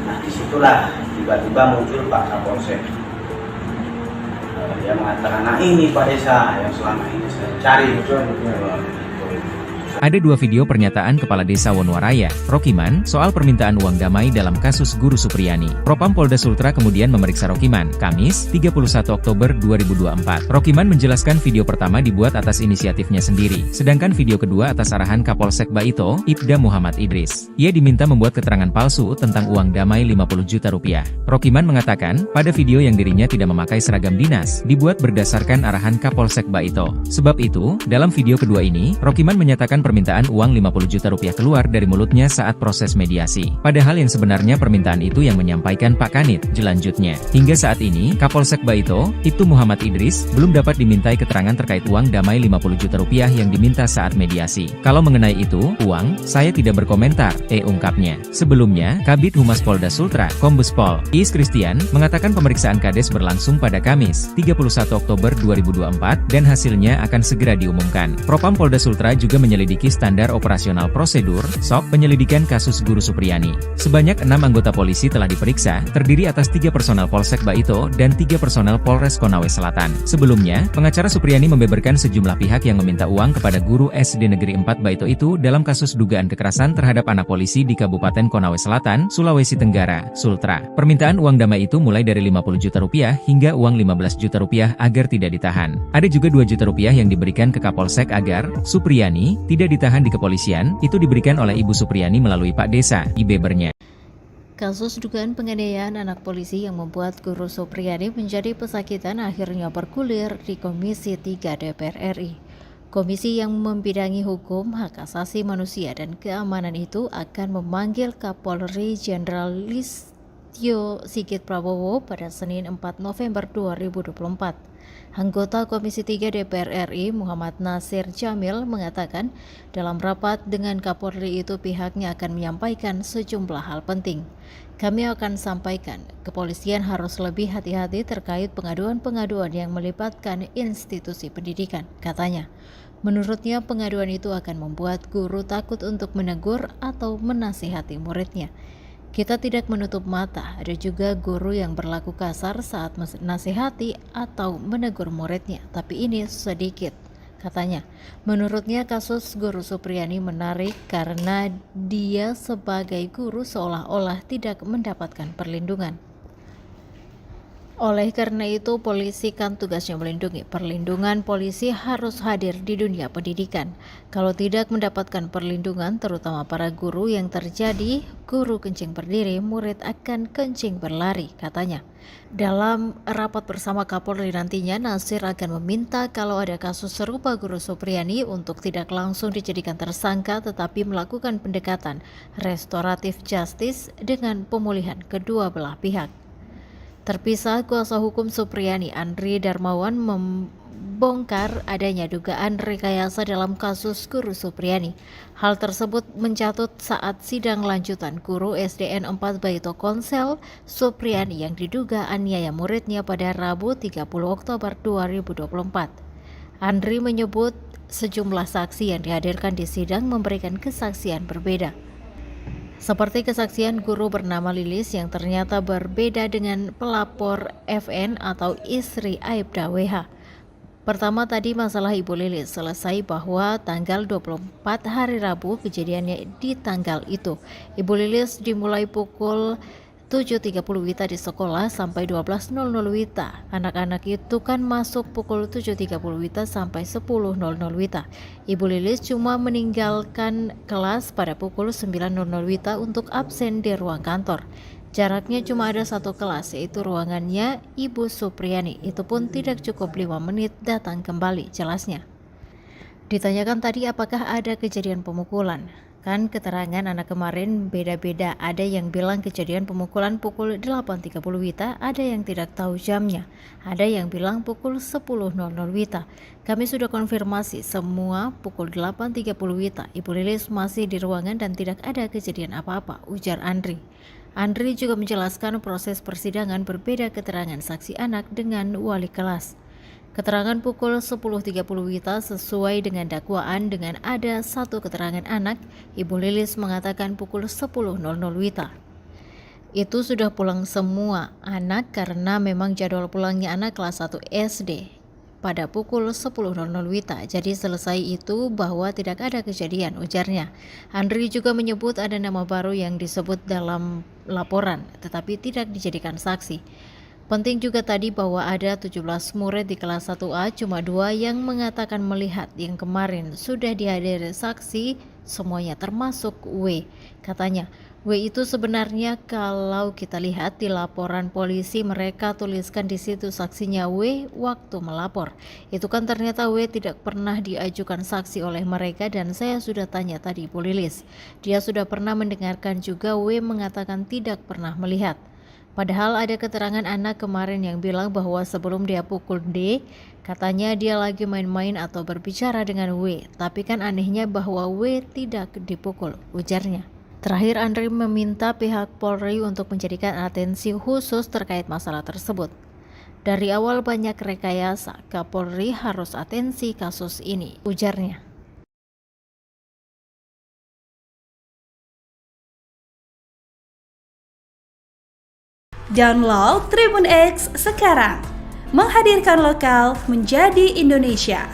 Nah, disitulah tiba-tiba muncul Pak Kapolsek. Dia mengatakan, nah ini Pak Desa yang selama ini saya cari. Saya Ada dua video pernyataan Kepala Desa Wonowaraya, Rokiman, soal permintaan uang damai dalam kasus Guru Supriyani. Propam Polda Sultra kemudian memeriksa Rokiman, Kamis, 31 Oktober 2024. Rokiman menjelaskan video pertama dibuat atas inisiatifnya sendiri, sedangkan video kedua atas arahan Kapolsek Baito, Ibda Muhammad Idris. Ia diminta membuat keterangan palsu tentang uang damai 50 juta rupiah. Rokiman mengatakan, pada video yang dirinya tidak memakai seragam dinas, dibuat berdasarkan arahan Kapolsek Baito. Sebab itu, dalam video kedua ini, Rokiman menyatakan permintaan uang 50 juta rupiah keluar dari mulutnya saat proses mediasi. Padahal yang sebenarnya permintaan itu yang menyampaikan Pak Kanit, jelanjutnya. Hingga saat ini, Kapolsek Baito, Ibtu Muhammad Idris, belum dapat dimintai keterangan terkait uang damai 50 juta rupiah yang diminta saat mediasi. Kalau mengenai itu, uang, saya tidak berkomentar, ungkapnya. Sebelumnya, Kabid Humas Polda Sultra, Kombes Pol Is Christian, mengatakan pemeriksaan Kades berlangsung pada Kamis, 31 Oktober 2024, dan hasilnya akan segera diumumkan. Propam Polda Sultra juga menyelidiki standar operasional prosedur, SOP, penyelidikan kasus Guru Supriyani. Sebanyak 6 anggota polisi telah diperiksa, terdiri atas 3 personel Polsek Baito dan 3 personel Polres Konawe Selatan. Sebelumnya, pengacara Supriyani membeberkan sejumlah pihak yang meminta uang kepada guru SD Negeri 4 Baito itu dalam kasus dugaan kekerasan terhadap anak polisi di Kabupaten Konawe Selatan, Sulawesi Tenggara, Sultra. Permintaan uang damai itu mulai dari 50 juta rupiah hingga uang 15 juta rupiah agar tidak ditahan. Ada juga 2 juta rupiah yang diberikan ke Kapolsek agar Supriyani tidak ditahan di kepolisian, itu diberikan oleh Ibu Supriyani melalui Pak Desa, Ibebernya. Kasus dugaan penganiayaan anak polisi yang membuat Guru Supriyani menjadi pesakitan akhirnya bergulir di Komisi 3 DPR RI. Komisi yang membidangi hukum, hak asasi manusia, dan keamanan itu akan memanggil Kapolri Jenderal Listio Sigit Prabowo pada Senin 4 November 2024. Anggota Komisi 3 DPR RI Muhammad Nasir Jamil mengatakan dalam rapat dengan Kapolri itu pihaknya akan menyampaikan sejumlah hal penting. Kami akan sampaikan, kepolisian harus lebih hati-hati terkait pengaduan-pengaduan yang melibatkan institusi pendidikan, katanya. Menurutnya pengaduan itu akan membuat guru takut untuk menegur atau menasihati muridnya. Kita tidak menutup mata, ada juga guru yang berlaku kasar saat menasihati atau menegur muridnya, tapi ini sedikit, katanya. Menurutnya kasus Guru Supriyani menarik karena dia sebagai guru seolah-olah tidak mendapatkan perlindungan. Oleh karena itu, polisi kan tugasnya melindungi. Perlindungan polisi harus hadir di dunia pendidikan. Kalau tidak mendapatkan perlindungan, terutama para guru yang terjadi, guru kencing berdiri, murid akan kencing berlari, katanya. Dalam rapat bersama Kapolri nantinya, Nasir akan meminta kalau ada kasus serupa Guru Supriyani untuk tidak langsung dijadikan tersangka tetapi melakukan pendekatan restoratif justice dengan pemulihan kedua belah pihak. Terpisah, kuasa hukum Supriyani Andri Darmawan membongkar adanya dugaan rekayasa dalam kasus Guru Supriyani. Hal tersebut mencatut saat sidang lanjutan guru SDN 4 Baito Konsel Supriyani yang diduga aniaya muridnya pada Rabu 30 Oktober 2024. Andri menyebut sejumlah saksi yang dihadirkan di sidang memberikan kesaksian berbeda. Seperti kesaksian guru bernama Lilis yang ternyata berbeda dengan pelapor FN atau istri Aibda WH. Pertama tadi masalah Ibu Lilis selesai bahwa tanggal 24 hari Rabu kejadiannya di tanggal itu. Ibu Lilis dimulai pukul 7.30 WITA di sekolah sampai 12.00 WITA. Anak-anak itu kan masuk pukul 7.30 WITA sampai 10.00 WITA. Ibu Lilis cuma meninggalkan kelas pada pukul 9.00 WITA untuk absen di ruang kantor. Jaraknya cuma ada satu kelas, yaitu ruangannya Ibu Supriyani. Itu pun tidak cukup 5 menit datang kembali, jelasnya. Ditanyakan tadi apakah ada kejadian pemukulan. Kan keterangan anak kemarin beda-beda, ada yang bilang kejadian pemukulan pukul 8.30 WITA, ada yang tidak tahu jamnya, ada yang bilang pukul 10.00 WITA. Kami sudah konfirmasi semua pukul 8.30 WITA. Ibu Lilis masih di ruangan dan tidak ada kejadian apa-apa, ujar Andri. Andri juga menjelaskan proses persidangan berbeda keterangan saksi anak dengan wali kelas. Keterangan pukul 10.30 WITA sesuai dengan dakwaan dengan ada satu keterangan anak, Ibu Lilis mengatakan pukul 10.00 WITA. Itu sudah pulang semua anak karena memang jadwal pulangnya anak kelas 1 SD. pada pukul 10.00 WITA. Jadi selesai itu bahwa tidak ada kejadian, ujarnya. Andri juga menyebut ada nama baru yang disebut dalam laporan, tetapi tidak dijadikan saksi. Penting juga tadi bahwa ada 17 murid di kelas 1A, cuma 2 yang mengatakan melihat yang kemarin sudah dihadiri saksi, semuanya termasuk W. Katanya, W itu sebenarnya kalau kita lihat di laporan polisi mereka tuliskan di situ saksinya W waktu melapor. Itu kan ternyata W tidak pernah diajukan saksi oleh mereka dan saya sudah tanya tadi Bu Lilis. Dia sudah pernah mendengarkan juga W mengatakan tidak pernah melihat. Padahal ada keterangan anak kemarin yang bilang bahwa sebelum dia pukul D, katanya dia lagi main-main atau berbicara dengan W. Tapi kan anehnya bahwa W tidak dipukul, ujarnya. Terakhir, Andri meminta pihak Polri untuk menjadikan atensi khusus terkait masalah tersebut. Dari awal banyak rekayasa, Kapolri harus atensi kasus ini, ujarnya. Download Tribun X sekarang, menghadirkan lokal menjadi Indonesia.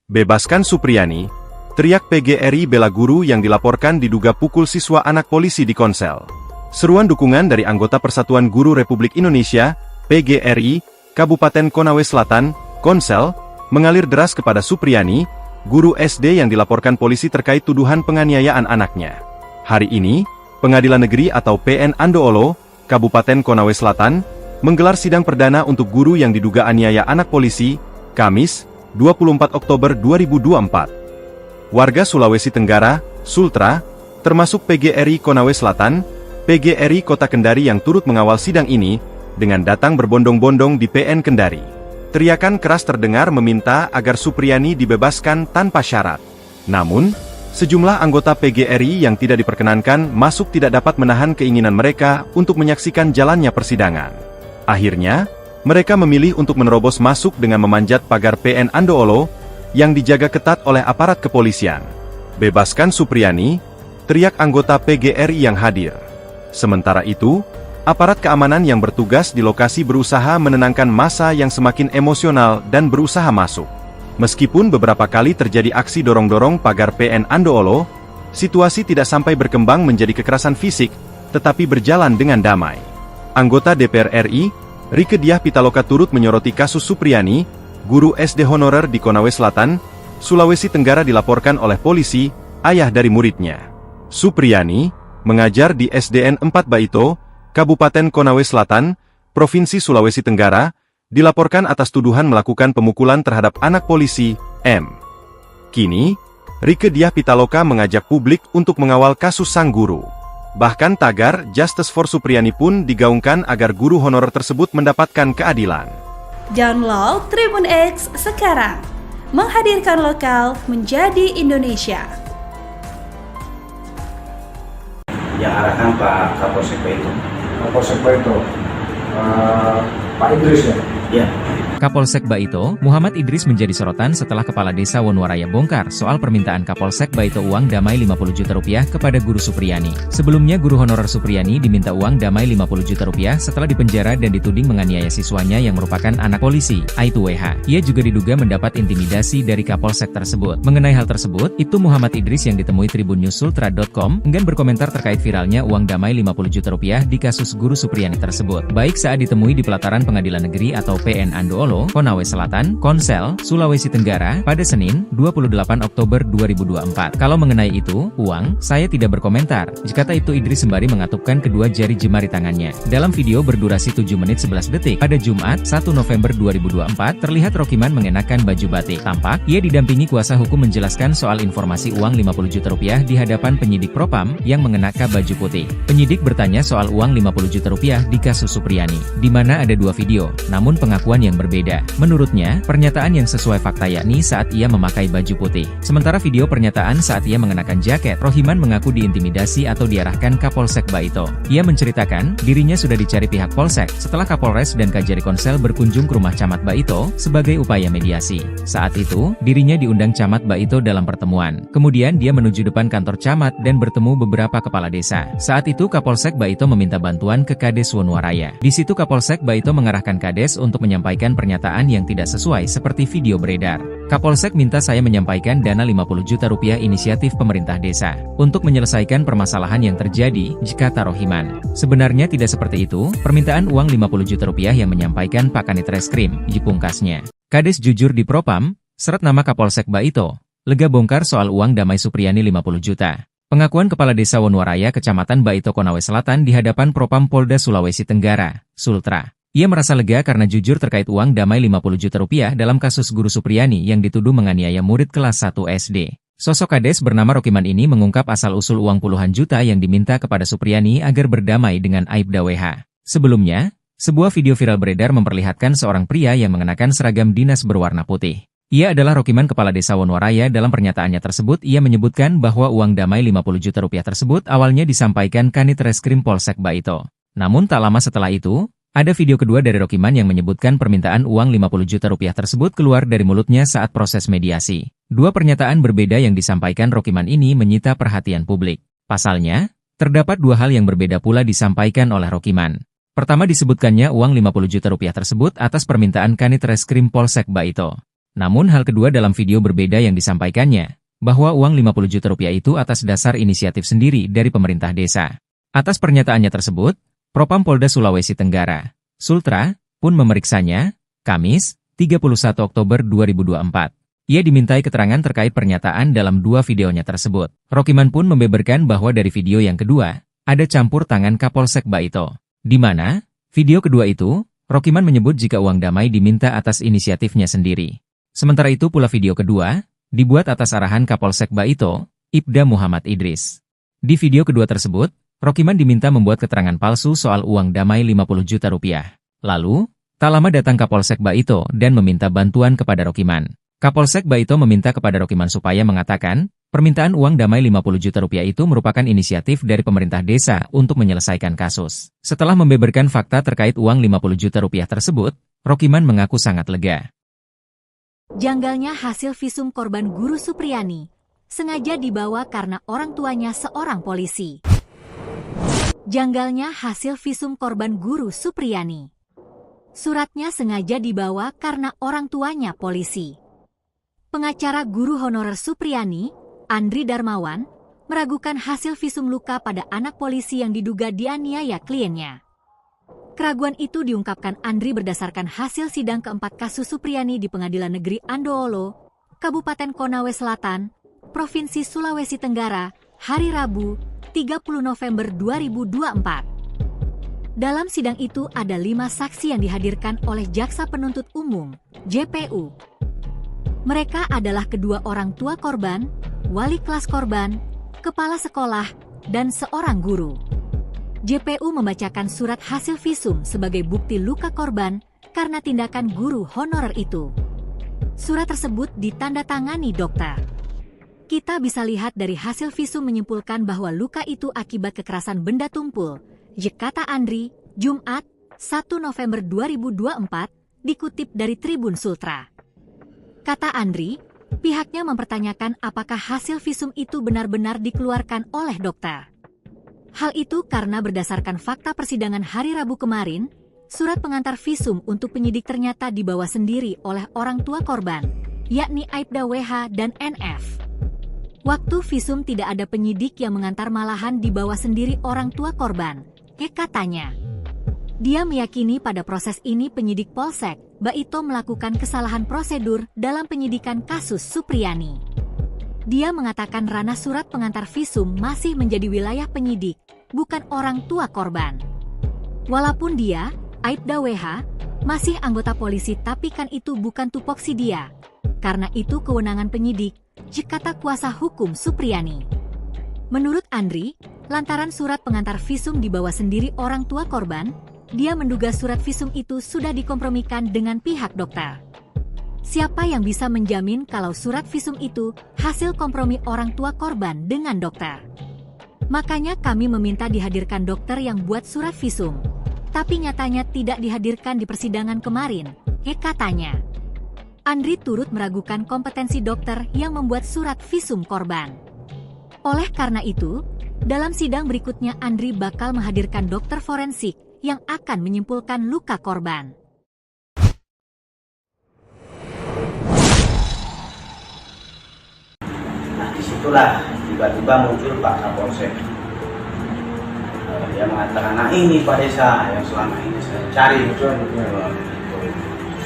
Bebaskan Supriyani, teriak PGRI bela guru yang dilaporkan diduga pukul siswa anak polisi di Konsel. Seruan dukungan dari anggota Persatuan Guru Republik Indonesia, PGRI, Kabupaten Konawe Selatan, Konsel, mengalir deras kepada Supriyani, guru SD yang dilaporkan polisi terkait tuduhan penganiayaan anaknya. Hari ini, Pengadilan Negeri atau PN Andoolo, Kabupaten Konawe Selatan, menggelar sidang perdana untuk guru yang diduga aniaya anak polisi, Kamis, 24 Oktober 2024. Warga Sulawesi Tenggara, Sultra, termasuk PGRI Konawe Selatan, PGRI Kota Kendari yang turut mengawal sidang ini, dengan datang berbondong-bondong di PN Kendari. Teriakan keras terdengar meminta agar Supriyani dibebaskan tanpa syarat. Namun, sejumlah anggota PGRI yang tidak diperkenankan masuk tidak dapat menahan keinginan mereka untuk menyaksikan jalannya persidangan. Akhirnya, mereka memilih untuk menerobos masuk dengan memanjat pagar PN Andoolo yang dijaga ketat oleh aparat kepolisian. Bebaskan Supriyani, teriak anggota PGRI yang hadir. Sementara itu, aparat keamanan yang bertugas di lokasi berusaha menenangkan massa yang semakin emosional dan berusaha masuk. Meskipun beberapa kali terjadi aksi dorong-dorong pagar PN Andoolo, situasi tidak sampai berkembang menjadi kekerasan fisik, tetapi berjalan dengan damai. Anggota DPR RI, Rieke Diah Pitaloka turut menyoroti kasus Supriyani, guru SD honorer di Konawe Selatan, Sulawesi Tenggara dilaporkan oleh polisi, ayah dari muridnya. Supriyani, mengajar di SDN 4 Baito, Kabupaten Konawe Selatan, Provinsi Sulawesi Tenggara, dilaporkan atas tuduhan melakukan pemukulan terhadap anak polisi, M. Kini, Rieke Diah Pitaloka mengajak publik untuk mengawal kasus sang guru. Bahkan tagar Justice for Supriyani pun digaungkan agar guru honorer tersebut mendapatkan keadilan. Download Tribun X sekarang, menghadirkan lokal menjadi Indonesia. Yang arahan Pak Kapolsek Baito. Kapolsek Baito, Pak Idris ya? Ya. Kapolsek Baito, Muhammad Idris menjadi sorotan setelah Kepala Desa Wonowaraya bongkar soal permintaan Kapolsek Baito uang damai 50 juta rupiah kepada guru Supriyani. Sebelumnya guru honorer Supriyani diminta uang damai 50 juta rupiah setelah dipenjara dan dituding menganiaya siswanya yang merupakan anak polisi, Aibtu WH. Ia juga diduga mendapat intimidasi dari Kapolsek tersebut. Mengenai hal tersebut, itu Muhammad Idris yang ditemui tribunnews-sultra.com enggan berkomentar terkait viralnya uang damai 50 juta rupiah di kasus guru Supriyani tersebut. Baik saat ditemui di pelataran Pengadilan Negeri atau PN Andoolo, Konawe Selatan, Konsel, Sulawesi Tenggara, pada Senin, 28 Oktober 2024. Kalau mengenai itu, uang, saya tidak berkomentar, kata Aibtu Idris sembari mengatupkan kedua jari jemari tangannya. Dalam video berdurasi 7 menit 11 detik, pada Jumat, 1 November 2024, terlihat Rokiman mengenakan baju batik. Tampak, ia didampingi kuasa hukum menjelaskan soal informasi uang 50 juta rupiah di hadapan penyidik Propam yang mengenakan baju putih. Penyidik bertanya soal uang 50 juta rupiah di kasus Supriyani, di mana ada dua video, namun pengakuan yang berbeda berbeda. Menurutnya, pernyataan yang sesuai fakta yakni saat ia memakai baju putih. Sementara video pernyataan saat ia mengenakan jaket, Rohiman mengaku diintimidasi atau diarahkan Kapolsek Baito. Ia menceritakan, dirinya sudah dicari pihak Polsek setelah Kapolres dan Kajari Konsel berkunjung ke rumah Camat Baito sebagai upaya mediasi. Saat itu, dirinya diundang Camat Baito dalam pertemuan. Kemudian dia menuju depan kantor camat dan bertemu beberapa kepala desa. Saat itu Kapolsek Baito meminta bantuan ke Kades Wonowaraya. Di situ Kapolsek Baito mengarahkan Kades untuk menyampaikan pernyataan yang tidak sesuai seperti video beredar. Kapolsek minta saya menyampaikan dana 50 juta rupiah inisiatif pemerintah desa untuk menyelesaikan permasalahan yang terjadi, kata Rohiman. Sebenarnya tidak seperti itu, permintaan uang 50 juta rupiah yang menyampaikan Pak Kanit Reskrim, dipungkasnya. Kades jujur di Propam, seret nama Kapolsek Baito, lega bongkar soal uang Damai Supriyani 50 juta. Pengakuan Kepala Desa Wonowaraya Kecamatan Baito Konawe Selatan di hadapan Propam Polda Sulawesi Tenggara, Sultra. Ia merasa lega karena jujur terkait uang damai 50 juta rupiah dalam kasus Guru Supriyani yang dituduh menganiaya murid kelas 1 SD. Sosok Kades bernama Rokiman ini mengungkap asal-usul uang puluhan juta yang diminta kepada Supriyani agar berdamai dengan Aibda WH. Sebelumnya, sebuah video viral beredar memperlihatkan seorang pria yang mengenakan seragam dinas berwarna putih. Ia adalah Rokiman Kepala Desa Wonowaraya. Dalam pernyataannya tersebut ia menyebutkan bahwa uang damai 50 juta rupiah tersebut awalnya disampaikan Kanit Reskrim Polsek Baito. Namun tak lama setelah itu, ada video kedua dari Rokiman yang menyebutkan permintaan uang 50 juta rupiah tersebut keluar dari mulutnya saat proses mediasi. Dua pernyataan berbeda yang disampaikan Rokiman ini menyita perhatian publik. Pasalnya, terdapat dua hal yang berbeda pula disampaikan oleh Rokiman. Pertama disebutkannya uang 50 juta rupiah tersebut atas permintaan Kanit Reskrim Polsek Baito. Namun hal kedua dalam video berbeda yang disampaikannya, bahwa uang 50 juta rupiah itu atas dasar inisiatif sendiri dari pemerintah desa. Atas pernyataannya tersebut, Propam Polda Sulawesi Tenggara, Sultra, pun memeriksanya, Kamis, 31 Oktober 2024. Ia dimintai keterangan terkait pernyataan dalam dua videonya tersebut. Rokiman pun membeberkan bahwa dari video yang kedua, ada campur tangan Kapolsek Baito. Di mana, video kedua itu, Rokiman menyebut jika uang damai diminta atas inisiatifnya sendiri. Sementara itu pula video kedua, dibuat atas arahan Kapolsek Baito, Ibda Muhammad Idris. Di video kedua tersebut, Rokiman diminta membuat keterangan palsu soal uang damai 50 juta rupiah. Lalu, tak lama datang Kapolsek Baito dan meminta bantuan kepada Rokiman. Kapolsek Baito meminta kepada Rokiman supaya mengatakan, permintaan uang damai 50 juta rupiah itu merupakan inisiatif dari pemerintah desa untuk menyelesaikan kasus. Setelah membeberkan fakta terkait uang 50 juta rupiah tersebut, Rokiman mengaku sangat lega. Janggalnya hasil visum korban Guru Supriyani sengaja dibawa karena orang tuanya seorang polisi. Janggalnya hasil visum korban Guru Supriyani. Suratnya sengaja dibawa karena orang tuanya polisi. Pengacara guru honorer Supriyani, Andri Darmawan, meragukan hasil visum luka pada anak polisi yang diduga dianiaya kliennya. Keraguan itu diungkapkan Andri berdasarkan hasil sidang keempat kasus Supriyani di Pengadilan Negeri Andoolo, Kabupaten Konawe Selatan, Provinsi Sulawesi Tenggara, hari Rabu, 30 November 2024. Dalam sidang itu ada 5 saksi yang dihadirkan oleh Jaksa Penuntut Umum, JPU. Mereka adalah kedua orang tua korban, wali kelas korban, kepala sekolah, dan seorang guru. JPU membacakan surat hasil visum sebagai bukti luka korban karena tindakan guru honorer itu. Surat tersebut ditandatangani dokter. Kita bisa lihat dari hasil visum menyimpulkan bahwa luka itu akibat kekerasan benda tumpul, kata Andri, Jumat, 1 November 2024, dikutip dari Tribun Sultra. Kata Andri, pihaknya mempertanyakan apakah hasil visum itu benar-benar dikeluarkan oleh dokter. Hal itu karena berdasarkan fakta persidangan hari Rabu kemarin, surat pengantar visum untuk penyidik ternyata dibawa sendiri oleh orang tua korban, yakni Aibda WH dan NF. Waktu visum tidak ada penyidik yang mengantar, malahan dibawa sendiri orang tua korban, katanya. Dia meyakini pada proses ini penyidik Polsek Baito melakukan kesalahan prosedur dalam penyidikan kasus Supriyani. Dia mengatakan ranah surat pengantar visum masih menjadi wilayah penyidik, bukan orang tua korban. Walaupun dia, Aibda WH, masih anggota polisi tapi kan itu bukan tupoksi dia. Karena itu kewenangan penyidik, kata kuasa hukum Supriyani. Menurut Andri, lantaran surat pengantar visum dibawa sendiri orang tua korban, dia menduga surat visum itu sudah dikompromikan dengan pihak dokter. Siapa yang bisa menjamin kalau surat visum itu hasil kompromi orang tua korban dengan dokter? Makanya kami meminta dihadirkan dokter yang buat surat visum. Tapi nyatanya tidak dihadirkan di persidangan kemarin, katanya. Andri turut meragukan kompetensi dokter yang membuat surat visum korban. Oleh karena itu, dalam sidang berikutnya Andri bakal menghadirkan dokter forensik yang akan menyimpulkan luka korban. Nah disitulah tiba-tiba muncul Pak Kapolsek. Dia mengatakan, nah ini Pak Desa yang selama ini saya cari.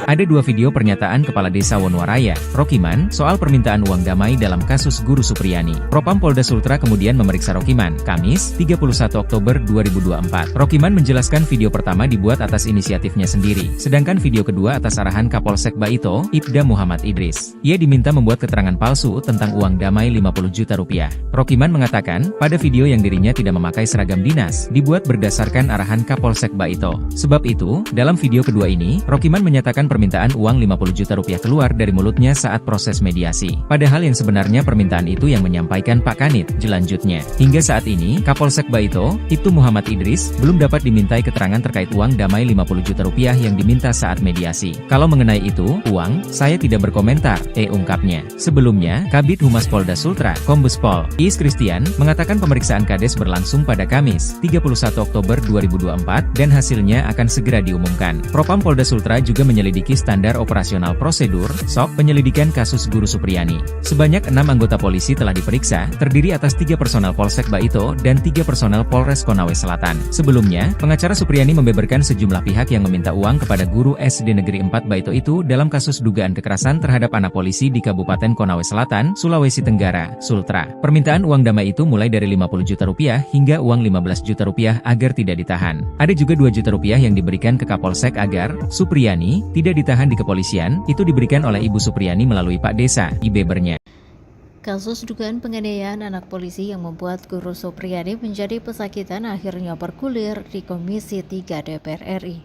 Ada dua video pernyataan Kepala Desa Wonwaraya, Rokiman, soal permintaan uang damai dalam kasus Guru Supriyani. Propam Polda Sultra kemudian memeriksa Rokiman, Kamis, 31 Oktober 2024. Rokiman menjelaskan video pertama dibuat atas inisiatifnya sendiri, sedangkan video kedua atas arahan Kapolsek Baito, Ibda Muhammad Idris. Ia diminta membuat keterangan palsu tentang uang damai 50 juta rupiah. Rokiman mengatakan, pada video yang dirinya tidak memakai seragam dinas, dibuat berdasarkan arahan Kapolsek Baito. Sebab itu, dalam video kedua ini, Rokiman menyatakan permintaan uang 50 juta rupiah keluar dari mulutnya saat proses mediasi. Padahal yang sebenarnya permintaan itu yang menyampaikan Pak Kanit, jelanjutnya. Hingga saat ini, Kapolsek Baito, Ibtu Muhammad Idris, belum dapat dimintai keterangan terkait uang damai 50 juta rupiah yang diminta saat mediasi. Kalau mengenai itu, uang, saya tidak berkomentar, ungkapnya. Sebelumnya, Kabid Humas Polda Sultra, Kombes Pol Iis Kristian, mengatakan pemeriksaan Kades berlangsung pada Kamis, 31 Oktober 2024, dan hasilnya akan segera diumumkan. Propam Polda Sultra juga menyelidiki standar operasional prosedur, SOP, penyelidikan kasus Guru Supriyani. Sebanyak 6 anggota polisi telah diperiksa, terdiri atas 3 personel Polsek Baito dan 3 personel Polres Konawe Selatan. Sebelumnya, pengacara Supriyani membeberkan sejumlah pihak yang meminta uang kepada guru SD Negeri 4 Baito itu dalam kasus dugaan kekerasan terhadap anak polisi di Kabupaten Konawe Selatan, Sulawesi Tenggara, Sultra. Permintaan uang damai itu mulai dari 50 juta rupiah hingga uang 15 juta rupiah agar tidak ditahan. Ada juga 2 juta rupiah yang diberikan ke Kapolsek agar Supriyani tidak ditahan di kepolisian, itu diberikan oleh Ibu Supriyani melalui Pak Desa, bebernya. Kasus dugaan penganiayaan anak polisi yang membuat Guru Supriyani menjadi pesakitan akhirnya bergulir di Komisi 3 DPR RI.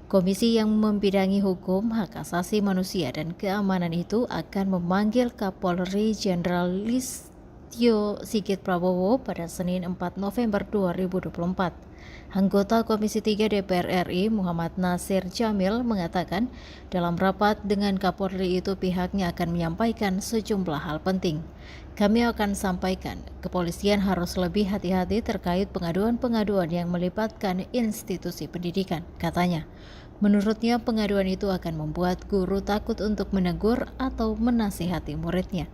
Komisi yang membidangi hukum, hak asasi manusia, dan keamanan itu akan memanggil Kapolri Jenderal Listio Sigit Prabowo pada Senin 4 November 2024. Anggota Komisi 3 DPR RI Muhammad Nasir Jamil mengatakan dalam rapat dengan Kapolri itu pihaknya akan menyampaikan sejumlah hal penting. Kami akan sampaikan, kepolisian harus lebih hati-hati terkait pengaduan-pengaduan yang melibatkan institusi pendidikan, katanya. Menurutnya pengaduan itu akan membuat guru takut untuk menegur atau menasihati muridnya.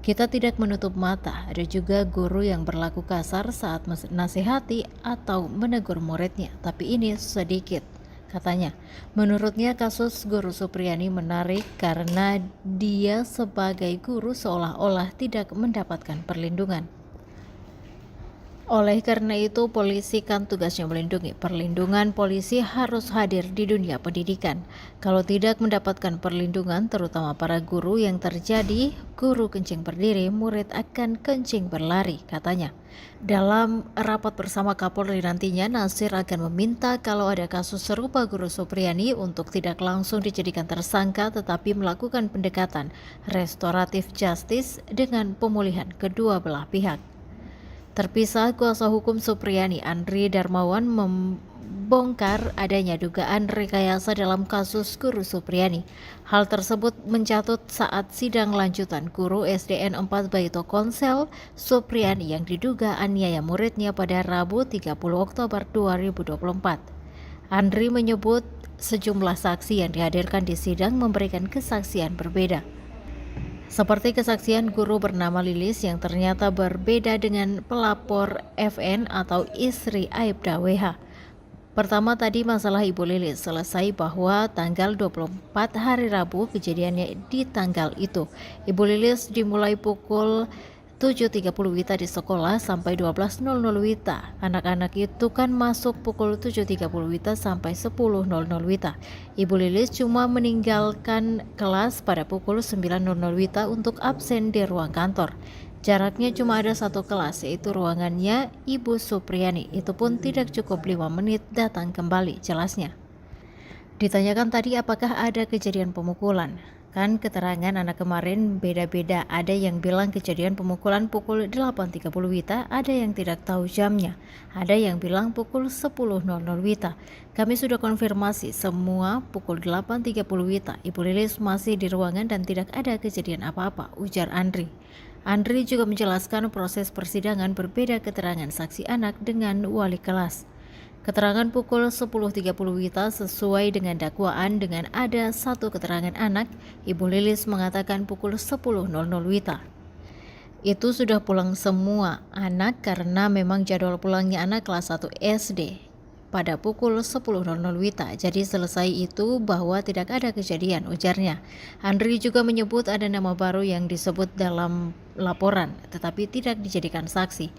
Kita tidak menutup mata, ada juga guru yang berlaku kasar saat menasihati atau menegur muridnya, tapi ini sedikit, katanya. Menurutnya kasus Guru Supriyani menarik karena dia sebagai guru seolah-olah tidak mendapatkan perlindungan. Oleh karena itu, polisi kan tugasnya melindungi. Perlindungan polisi harus hadir di dunia pendidikan. Kalau tidak mendapatkan perlindungan, terutama para guru yang terjadi, guru kencing berdiri, murid akan kencing berlari, katanya. Dalam rapat bersama Kapolri nantinya, Nasir akan meminta kalau ada kasus serupa Guru Supriyani untuk tidak langsung dijadikan tersangka tetapi melakukan pendekatan restoratif justice dengan pemulihan kedua belah pihak. Terpisah, kuasa hukum Supriyani Andri Darmawan membongkar adanya dugaan rekayasa dalam kasus Guru Supriyani. Hal tersebut mencatut saat sidang lanjutan guru SDN 4 Baito Konsel Supriyani yang diduga aniaya muridnya pada Rabu 30 Oktober 2024. Andri menyebut sejumlah saksi yang dihadirkan di sidang memberikan kesaksian berbeda. Seperti kesaksian guru bernama Lilis yang ternyata berbeda dengan pelapor FN atau istri Aibda WH. Pertama tadi masalah Ibu Lilis selesai bahwa tanggal 24 hari Rabu kejadiannya di tanggal itu. Ibu Lilis dimulai pukul 7.30 WITA di sekolah sampai 12.00 WITA. Anak-anak itu kan masuk pukul 7.30 WITA sampai 10.00 WITA. Ibu Lilis cuma meninggalkan kelas pada pukul 9.00 WITA untuk absen di ruang kantor. Jaraknya cuma ada satu kelas, yaitu ruangannya Ibu Supriyani. Itu pun tidak cukup 5 menit datang kembali, jelasnya. Ditanyakan tadi apakah ada kejadian pemukulan. Kan keterangan anak kemarin beda-beda. Ada yang bilang kejadian pemukulan pukul 8.30 WITA, ada yang tidak tahu jamnya. Ada yang bilang pukul 10.00 WITA. Kami sudah konfirmasi semua pukul 8.30 WITA. Ibu Lilis masih di ruangan dan tidak ada kejadian apa-apa, ujar Andri. Andri juga menjelaskan proses persidangan berbeda keterangan saksi anak dengan wali kelas. Keterangan pukul 10.30 WITA sesuai dengan dakwaan dengan ada satu keterangan anak, Ibu Lilis mengatakan pukul 10.00 WITA. Itu sudah pulang semua anak karena memang jadwal pulangnya anak kelas 1 SD pada pukul 10.00 WITA. Jadi selesai itu bahwa tidak ada kejadian, ujarnya. Andri juga menyebut ada nama baru yang disebut dalam laporan, tetapi tidak dijadikan saksi.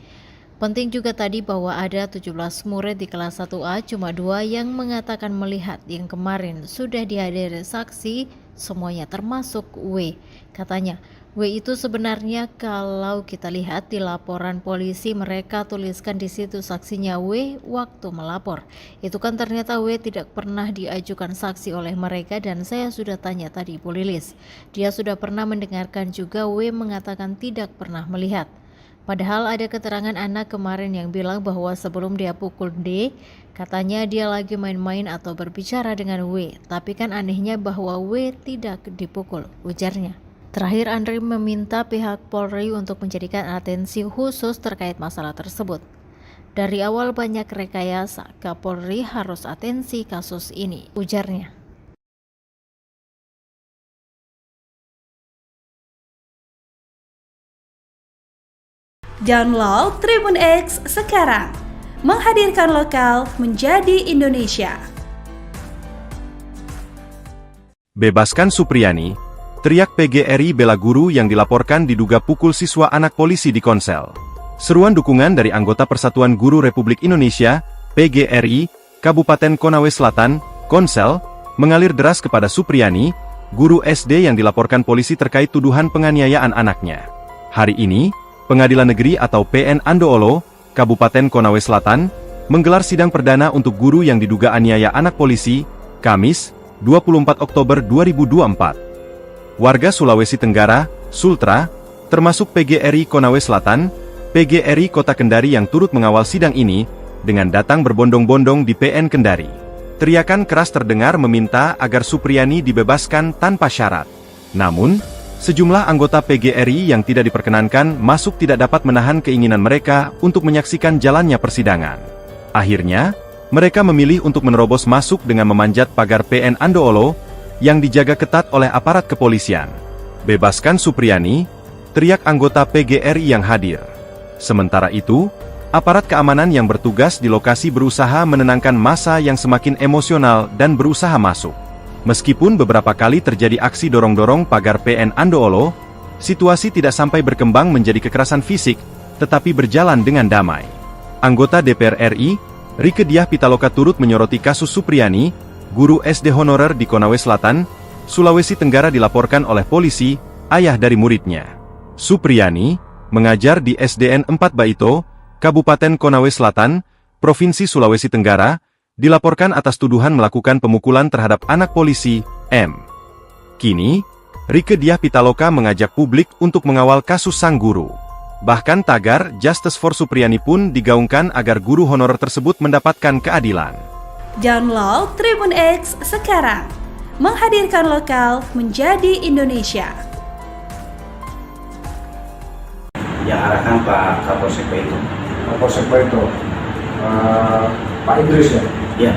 Penting juga tadi bahwa ada 17 murid di kelas 1A, cuma 2 yang mengatakan melihat. Yang kemarin sudah dihadiri saksi, semuanya termasuk W. Katanya, W itu sebenarnya kalau kita lihat di laporan polisi mereka tuliskan di situ saksinya W waktu melapor. Itu kan ternyata W tidak pernah diajukan saksi oleh mereka dan saya sudah tanya tadi Bu Lilis. Dia sudah pernah mendengarkan juga W mengatakan tidak pernah melihat. Padahal ada keterangan anak kemarin yang bilang bahwa sebelum dia pukul D, katanya dia lagi main-main atau berbicara dengan W. Tapi kan anehnya bahwa W tidak dipukul, ujarnya. Terakhir, Andri meminta pihak Polri untuk menjadikan atensi khusus terkait masalah tersebut. Dari awal banyak rekayasa, Kapolri harus atensi kasus ini, ujarnya. Download Tribun X sekarang, menghadirkan lokal menjadi Indonesia. Bebaskan Supriyani, teriak PGRI bela guru yang dilaporkan diduga pukul siswa anak polisi di Konsel. Seruan dukungan dari anggota Persatuan Guru Republik Indonesia, PGRI, Kabupaten Konawe Selatan, Konsel, mengalir deras kepada Supriyani, guru SD yang dilaporkan polisi terkait tuduhan penganiayaan anaknya. Hari ini, Pengadilan Negeri atau PN Andoolo, Kabupaten Konawe Selatan, menggelar sidang perdana untuk guru yang diduga aniaya anak polisi, Kamis, 24 Oktober 2024. Warga Sulawesi Tenggara, Sultra, termasuk PGRI Konawe Selatan, PGRI Kota Kendari yang turut mengawal sidang ini, dengan datang berbondong-bondong di PN Kendari. Teriakan keras terdengar meminta agar Supriyani dibebaskan tanpa syarat. Namun, sejumlah anggota PGRI yang tidak diperkenankan masuk tidak dapat menahan keinginan mereka untuk menyaksikan jalannya persidangan. Akhirnya, mereka memilih untuk menerobos masuk dengan memanjat pagar PN Andoolo, yang dijaga ketat oleh aparat kepolisian. Bebaskan Supriyani, teriak anggota PGRI yang hadir. Sementara itu, aparat keamanan yang bertugas di lokasi berusaha menenangkan massa yang semakin emosional dan berusaha masuk. Meskipun beberapa kali terjadi aksi dorong-dorong pagar PN Andoolo, situasi tidak sampai berkembang menjadi kekerasan fisik, tetapi berjalan dengan damai. Anggota DPR RI, Rieke Diah Pitaloka turut menyoroti kasus Supriyani, guru SD honorer di Konawe Selatan, Sulawesi Tenggara dilaporkan oleh polisi, ayah dari muridnya. Supriyani, mengajar di SDN 4 Baito, Kabupaten Konawe Selatan, Provinsi Sulawesi Tenggara, dilaporkan atas tuduhan melakukan pemukulan terhadap anak polisi, M. Kini, Rieke Diah Pitaloka mengajak publik untuk mengawal kasus sang guru. Bahkan tagar Justice for Supriyani pun digaungkan agar guru honorer tersebut mendapatkan keadilan. Download Tribun X sekarang, menghadirkan lokal menjadi Indonesia. Yang arahkan Pak Kapolsek Baito. Kapolsek Baito, Pak Idris ya? Ya.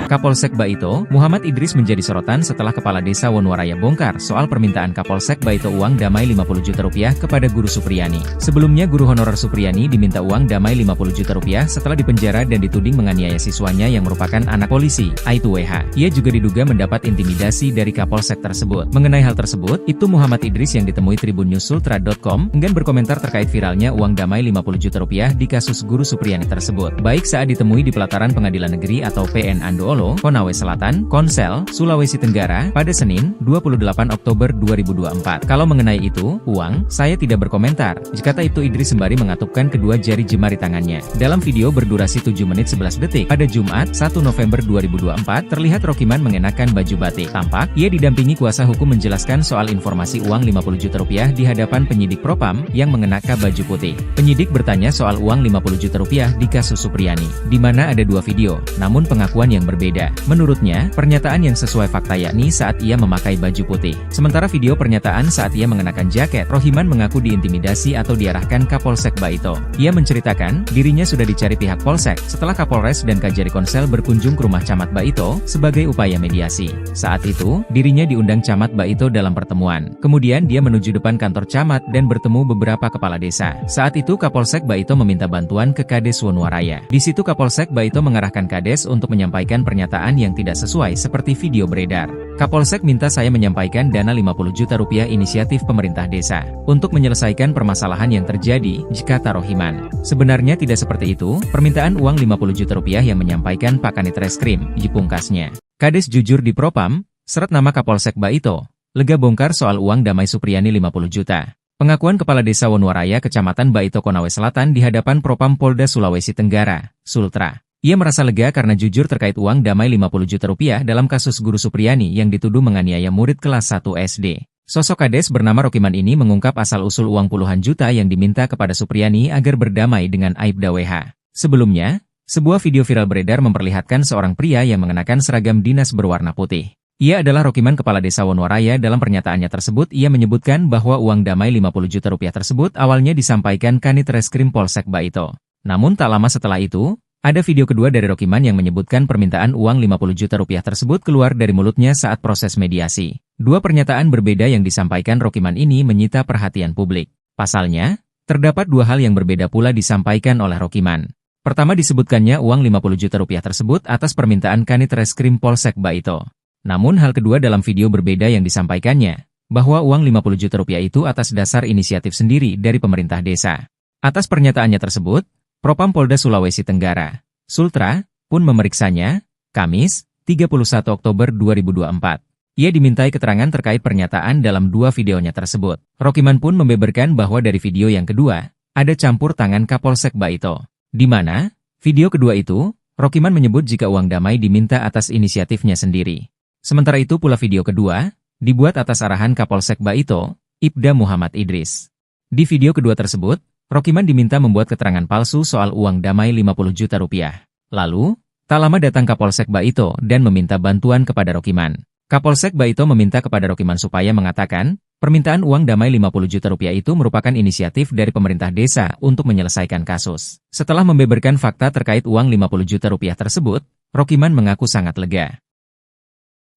Kapolsek Baito, Muhammad Idris menjadi sorotan setelah Kepala Desa Wonowaraya bongkar soal permintaan Kapolsek Baito uang damai 50 juta rupiah kepada guru Supriyani. Sebelumnya guru honorer Supriyani diminta uang damai 50 juta rupiah setelah dipenjara dan dituding menganiaya siswanya yang merupakan anak polisi, Aibtu WH. Ia juga diduga mendapat intimidasi dari Kapolsek tersebut. Mengenai hal tersebut, itu Muhammad Idris yang ditemui tribunnews.sultra.com enggan berkomentar terkait viralnya uang damai 50 juta rupiah di kasus guru Supriyani tersebut. Baik saat ditemui di pelataran Pengadilan Negeri atau PN Andoolo Andoolo, Konawe Selatan, Konsel, Sulawesi Tenggara, pada Senin, 28 Oktober 2024. Kalau mengenai itu, uang, saya tidak berkomentar, kata Ibtu Idris sembari mengatupkan kedua jari jemari tangannya. Dalam video berdurasi 7 menit 11 detik, pada Jumat, 1 November 2024, terlihat Rokiman mengenakan baju batik. Tampak, ia didampingi kuasa hukum menjelaskan soal informasi uang 50 juta rupiah di hadapan penyidik Propam, yang mengenakan baju putih. Penyidik bertanya soal uang 50 juta rupiah di kasus Supriyani, di mana ada dua video, namun pengakuan yang berbeda. Menurutnya, pernyataan yang sesuai fakta yakni saat ia memakai baju putih. Sementara video pernyataan saat ia mengenakan jaket, Rohiman mengaku diintimidasi atau diarahkan Kapolsek Baito. Ia menceritakan, dirinya sudah dicari pihak Polsek, setelah Kapolres dan Kajari Konsel berkunjung ke rumah Camat Baito, sebagai upaya mediasi. Saat itu, dirinya diundang Camat Baito dalam pertemuan. Kemudian dia menuju depan kantor Camat dan bertemu beberapa kepala desa. Saat itu Kapolsek Baito meminta bantuan ke Kades Wonoaraya. Di situ Kapolsek Baito mengarahkan Kades untuk menyampaikan pernyataan yang tidak sesuai seperti video beredar. Kapolsek minta saya menyampaikan dana 50 juta rupiah inisiatif pemerintah desa untuk menyelesaikan permasalahan yang terjadi, kata Rohiman. Sebenarnya tidak seperti itu, permintaan uang 50 juta rupiah yang menyampaikan Pak Kanit Reskrim, pungkasnya. Kades jujur di Propam, seret nama Kapolsek Baito, lega bongkar soal uang Damai Supriyani 50 juta. Pengakuan Kepala Desa Wonoaraya Kecamatan Baito Konawe Selatan di hadapan Propam Polda Sulawesi Tenggara, Sultra. Ia merasa lega karena jujur terkait uang damai 50 juta rupiah dalam kasus Guru Supriyani yang dituduh menganiaya murid kelas 1 SD. Sosok Kades bernama Rokiman ini mengungkap asal-usul uang puluhan juta yang diminta kepada Supriyani agar berdamai dengan Aibda WH. Sebelumnya, sebuah video viral beredar memperlihatkan seorang pria yang mengenakan seragam dinas berwarna putih. Ia adalah Rokiman Kepala Desa Wonoaraya. Dalam pernyataannya tersebut ia menyebutkan bahwa uang damai 50 juta rupiah tersebut awalnya disampaikan Kanit Reskrim Polsek Baito. Namun tak lama setelah itu, ada video kedua dari Rokiman yang menyebutkan permintaan uang 50 juta rupiah tersebut keluar dari mulutnya saat proses mediasi. Dua pernyataan berbeda yang disampaikan Rokiman ini menyita perhatian publik. Pasalnya, terdapat dua hal yang berbeda pula disampaikan oleh Rokiman. Pertama disebutkannya uang 50 juta rupiah tersebut atas permintaan Kanit Reskrim Polsek Baito. Namun hal kedua dalam video berbeda yang disampaikannya, bahwa uang 50 juta rupiah itu atas dasar inisiatif sendiri dari pemerintah desa. Atas pernyataannya tersebut, Propam Polda Sulawesi Tenggara, Sultra, pun memeriksanya, Kamis, 31 Oktober 2024. Ia dimintai keterangan terkait pernyataan dalam dua videonya tersebut. Rokiman pun membeberkan bahwa dari video yang kedua, ada campur tangan Kapolsek Baito. Di mana, video kedua itu, Rokiman menyebut jika uang damai diminta atas inisiatifnya sendiri. Sementara itu pula video kedua, dibuat atas arahan Kapolsek Baito, Ibda Muhammad Idris. Di video kedua tersebut, Rokiman diminta membuat keterangan palsu soal uang damai 50 juta rupiah. Lalu, tak lama datang Kapolsek Baito dan meminta bantuan kepada Rokiman. Kapolsek Baito meminta kepada Rokiman supaya mengatakan, permintaan uang damai 50 juta rupiah itu merupakan inisiatif dari pemerintah desa untuk menyelesaikan kasus. Setelah membeberkan fakta terkait uang 50 juta rupiah tersebut, Rokiman mengaku sangat lega.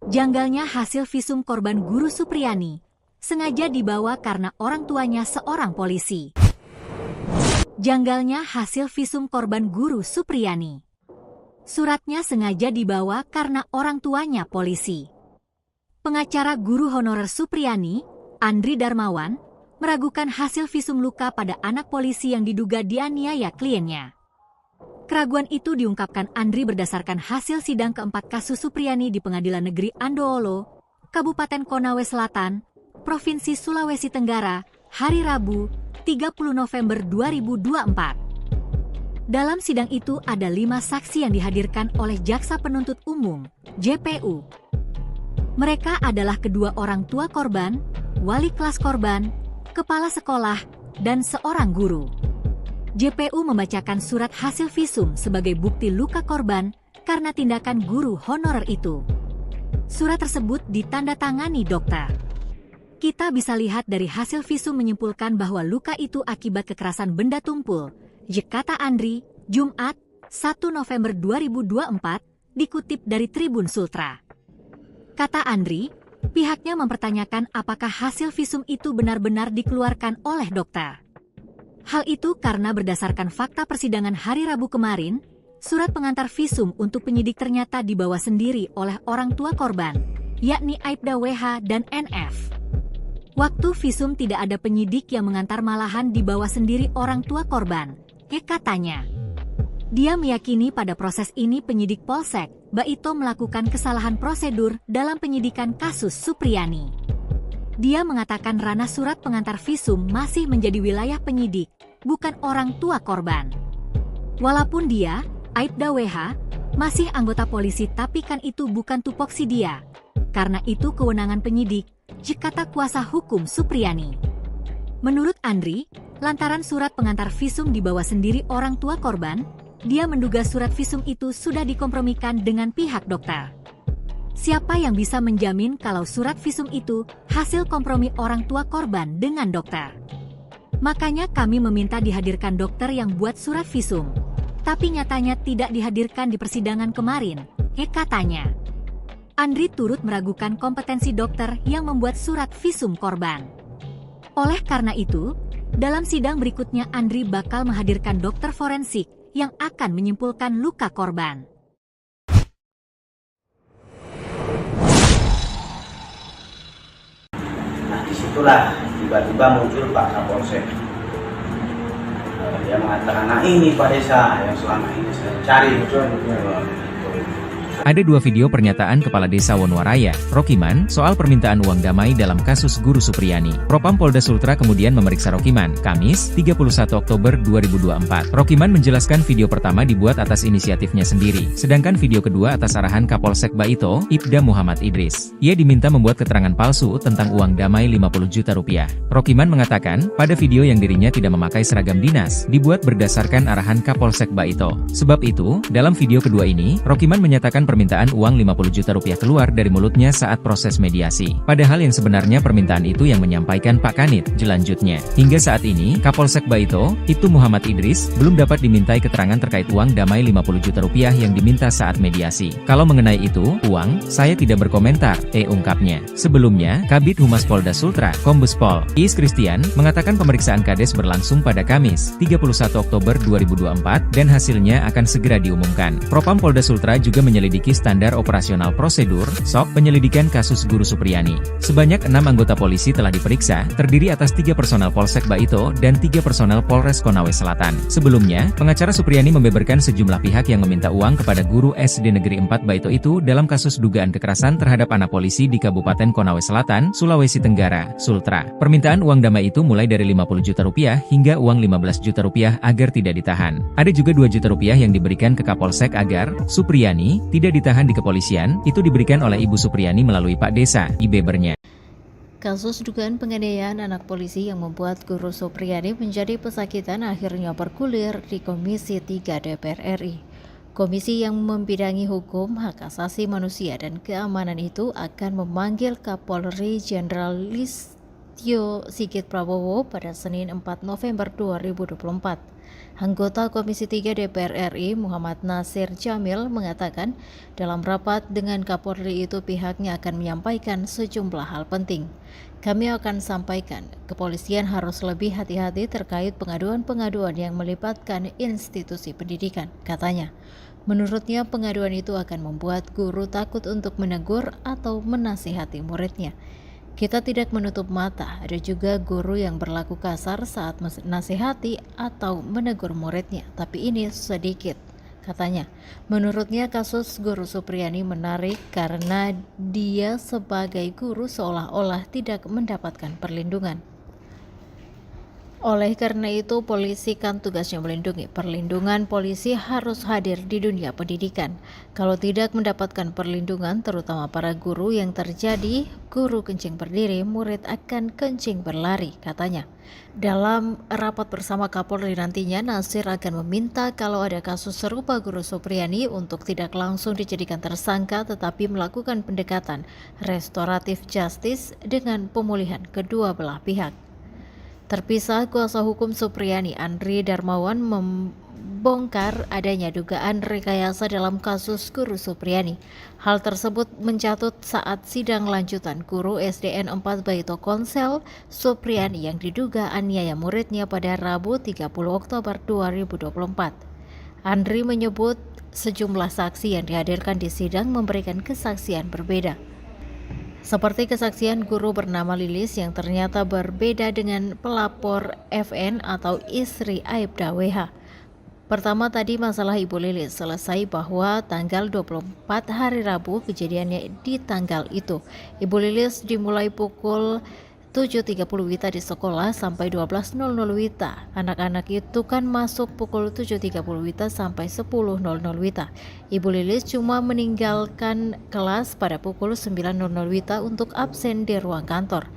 Janggalnya hasil visum korban Guru Supriyani sengaja dibawa karena orang tuanya seorang polisi. Janggalnya hasil visum korban Guru Supriyani. Suratnya sengaja dibawa karena orang tuanya polisi. Pengacara guru honorer Supriyani, Andri Darmawan, meragukan hasil visum luka pada anak polisi yang diduga dianiaya kliennya. Keraguan itu diungkapkan Andri berdasarkan hasil sidang keempat kasus Supriyani di Pengadilan Negeri Andoolo, Kabupaten Konawe Selatan, Provinsi Sulawesi Tenggara, hari Rabu, 30 November 2024. Dalam sidang itu ada 5 saksi yang dihadirkan oleh Jaksa Penuntut Umum, JPU. Mereka adalah kedua orang tua korban, wali kelas korban, kepala sekolah, dan seorang guru. JPU membacakan surat hasil visum sebagai bukti luka korban karena tindakan guru honorer itu. Surat tersebut ditandatangani dokter. Kita bisa lihat dari hasil visum menyimpulkan bahwa luka itu akibat kekerasan benda tumpul, kata Andri, Jumat, 1 November 2024, dikutip dari Tribun Sultra. Kata Andri, pihaknya mempertanyakan apakah hasil visum itu benar-benar dikeluarkan oleh dokter. Hal itu karena berdasarkan fakta persidangan hari Rabu kemarin, surat pengantar visum untuk penyidik ternyata dibawa sendiri oleh orang tua korban, yakni Aibda WH dan NF. Waktu visum tidak ada penyidik yang mengantar, malahan dibawa sendiri orang tua korban, katanya. Dia meyakini pada proses ini penyidik Polsek Baito melakukan kesalahan prosedur dalam penyidikan kasus Supriyani. Dia mengatakan ranah surat pengantar visum masih menjadi wilayah penyidik, bukan orang tua korban. Walaupun dia, Aibda WH, masih anggota polisi tapi kan itu bukan tupoksi dia. Karena itu kewenangan penyidik, kata kuasa hukum Supriyani. Menurut Andri, lantaran surat pengantar visum dibawa sendiri orang tua korban, dia menduga surat visum itu sudah dikompromikan dengan pihak dokter. Siapa yang bisa menjamin kalau surat visum itu hasil kompromi orang tua korban dengan dokter? Makanya kami meminta dihadirkan dokter yang buat surat visum. Tapi nyatanya tidak dihadirkan di persidangan kemarin, katanya. Andri turut meragukan kompetensi dokter yang membuat surat visum korban. Oleh karena itu, dalam sidang berikutnya Andri bakal menghadirkan dokter forensik yang akan menyimpulkan luka korban. Nah, disitulah tiba-tiba muncul Pak Kapolsek. Dia mengatakan, nah ini Pak Desa yang selama ini saya cari. Ada dua video pernyataan Kepala Desa Wonuwaraya, Rokiman, soal permintaan uang damai dalam kasus Guru Supriyani. Propam Polda Sultra kemudian memeriksa Rokiman, Kamis, 31 Oktober 2024. Rokiman menjelaskan video pertama dibuat atas inisiatifnya sendiri, sedangkan video kedua atas arahan Kapolsek Baito, Ibda Muhammad Idris. Ia diminta membuat keterangan palsu tentang uang damai 50 juta rupiah. Rokiman mengatakan, pada video yang dirinya tidak memakai seragam dinas, dibuat berdasarkan arahan Kapolsek Baito. Sebab itu, dalam video kedua ini, Rokiman menyatakan permintaan uang 50 juta rupiah keluar dari mulutnya saat proses mediasi. Padahal yang sebenarnya permintaan itu yang menyampaikan Pak Kanit, jelanjutnya. Hingga saat ini, Kapolsek Baito, Ibtu Muhammad Idris, belum dapat dimintai keterangan terkait uang damai 50 juta rupiah yang diminta saat mediasi. Kalau mengenai itu, uang, saya tidak berkomentar, ungkapnya. Sebelumnya, Kabid Humas Polda Sultra, Kombes Pol Iis Kristian, mengatakan pemeriksaan Kades berlangsung pada Kamis, 31 Oktober 2024, dan hasilnya akan segera diumumkan. Propam Polda Sultra juga menyelidiki standar operasional prosedur, SOP, penyelidikan kasus Guru Supriyani. Sebanyak 6 anggota polisi telah diperiksa, terdiri atas 3 personel Polsek Baito dan 3 personel Polres Konawe Selatan. Sebelumnya, pengacara Supriyani membeberkan sejumlah pihak yang meminta uang kepada guru SD Negeri 4 Baito itu dalam kasus dugaan kekerasan terhadap anak polisi di Kabupaten Konawe Selatan, Sulawesi Tenggara, Sultra. Permintaan uang damai itu mulai dari 50 juta rupiah hingga uang 15 juta rupiah agar tidak ditahan. Ada juga 2 juta rupiah yang diberikan ke Kapolsek agar Supriyani tidak ditahan di kepolisian, itu diberikan oleh Ibu Supriyani melalui Pak Desa, Ibebernya. Kasus dugaan penganiayaan anak polisi yang membuat Guru Supriyani menjadi pesakitan akhirnya bergulir di Komisi 3 DPR RI. Komisi yang membidangi hukum, hak asasi manusia, dan keamanan itu akan memanggil Kapolri Jenderal Listio Sigit Prabowo pada Senin 4 November 2024. Anggota Komisi 3 DPR RI Muhammad Nasir Jamil mengatakan dalam rapat dengan Kapolri itu pihaknya akan menyampaikan sejumlah hal penting. Kami akan sampaikan, kepolisian harus lebih hati-hati terkait pengaduan-pengaduan yang melibatkan institusi pendidikan, katanya. Menurutnya pengaduan itu akan membuat guru takut untuk menegur atau menasihati muridnya. Kita tidak menutup mata, ada juga guru yang berlaku kasar saat menasihati atau menegur muridnya, tapi ini sedikit, katanya. Menurutnya kasus Guru Supriyani menarik karena dia sebagai guru seolah-olah tidak mendapatkan perlindungan. Oleh karena itu, polisi kan tugasnya melindungi. Perlindungan polisi harus hadir di dunia pendidikan. Kalau tidak mendapatkan perlindungan, terutama para guru yang terjadi, guru kencing berdiri, murid akan kencing berlari, katanya. Dalam rapat bersama Kapolri nantinya, Nasir akan meminta kalau ada kasus serupa Guru Supriyani untuk tidak langsung dijadikan tersangka tetapi melakukan pendekatan restoratif justice dengan pemulihan kedua belah pihak. Terpisah, kuasa hukum Supriyani Andri Darmawan membongkar adanya dugaan rekayasa dalam kasus Guru Supriyani. Hal tersebut mencatut saat sidang lanjutan guru SDN 4 Baito Konsel Supriyani yang diduga aniaya muridnya pada Rabu 30 Oktober 2024. Andri menyebut sejumlah saksi yang dihadirkan di sidang memberikan kesaksian berbeda. Seperti kesaksian guru bernama Lilis yang ternyata berbeda dengan pelapor FN atau istri Aibda WH. Pertama tadi masalah Ibu Lilis selesai bahwa tanggal 24 hari Rabu kejadiannya di tanggal itu. Ibu Lilis dimulai pukul 7.30 WITA di sekolah sampai 12.00 WITA. Anak-anak itu kan masuk pukul 7.30 WITA sampai 10.00 WITA. Ibu Lilis cuma meninggalkan kelas pada pukul 9.00 WITA untuk absen di ruang kantor.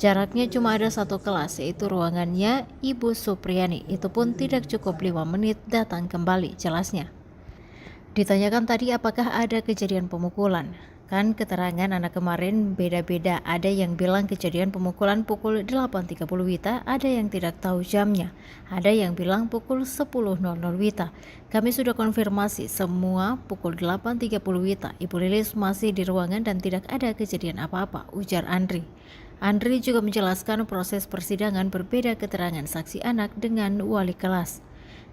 Jaraknya cuma ada satu kelas, yaitu ruangannya Ibu Supriyani. Itu pun tidak cukup 5 menit datang kembali, jelasnya. Ditanyakan tadi apakah ada kejadian pemukulan. Kan keterangan anak kemarin beda-beda. Ada yang bilang kejadian pemukulan pukul 8.30 WITA, ada yang tidak tahu jamnya. Ada yang bilang pukul 10.00 WITA. Kami sudah konfirmasi semua pukul 8.30 WITA. Ibu Lilis masih di ruangan dan tidak ada kejadian apa-apa, ujar Andri. Andri juga menjelaskan proses persidangan berbeda keterangan saksi anak dengan wali kelas.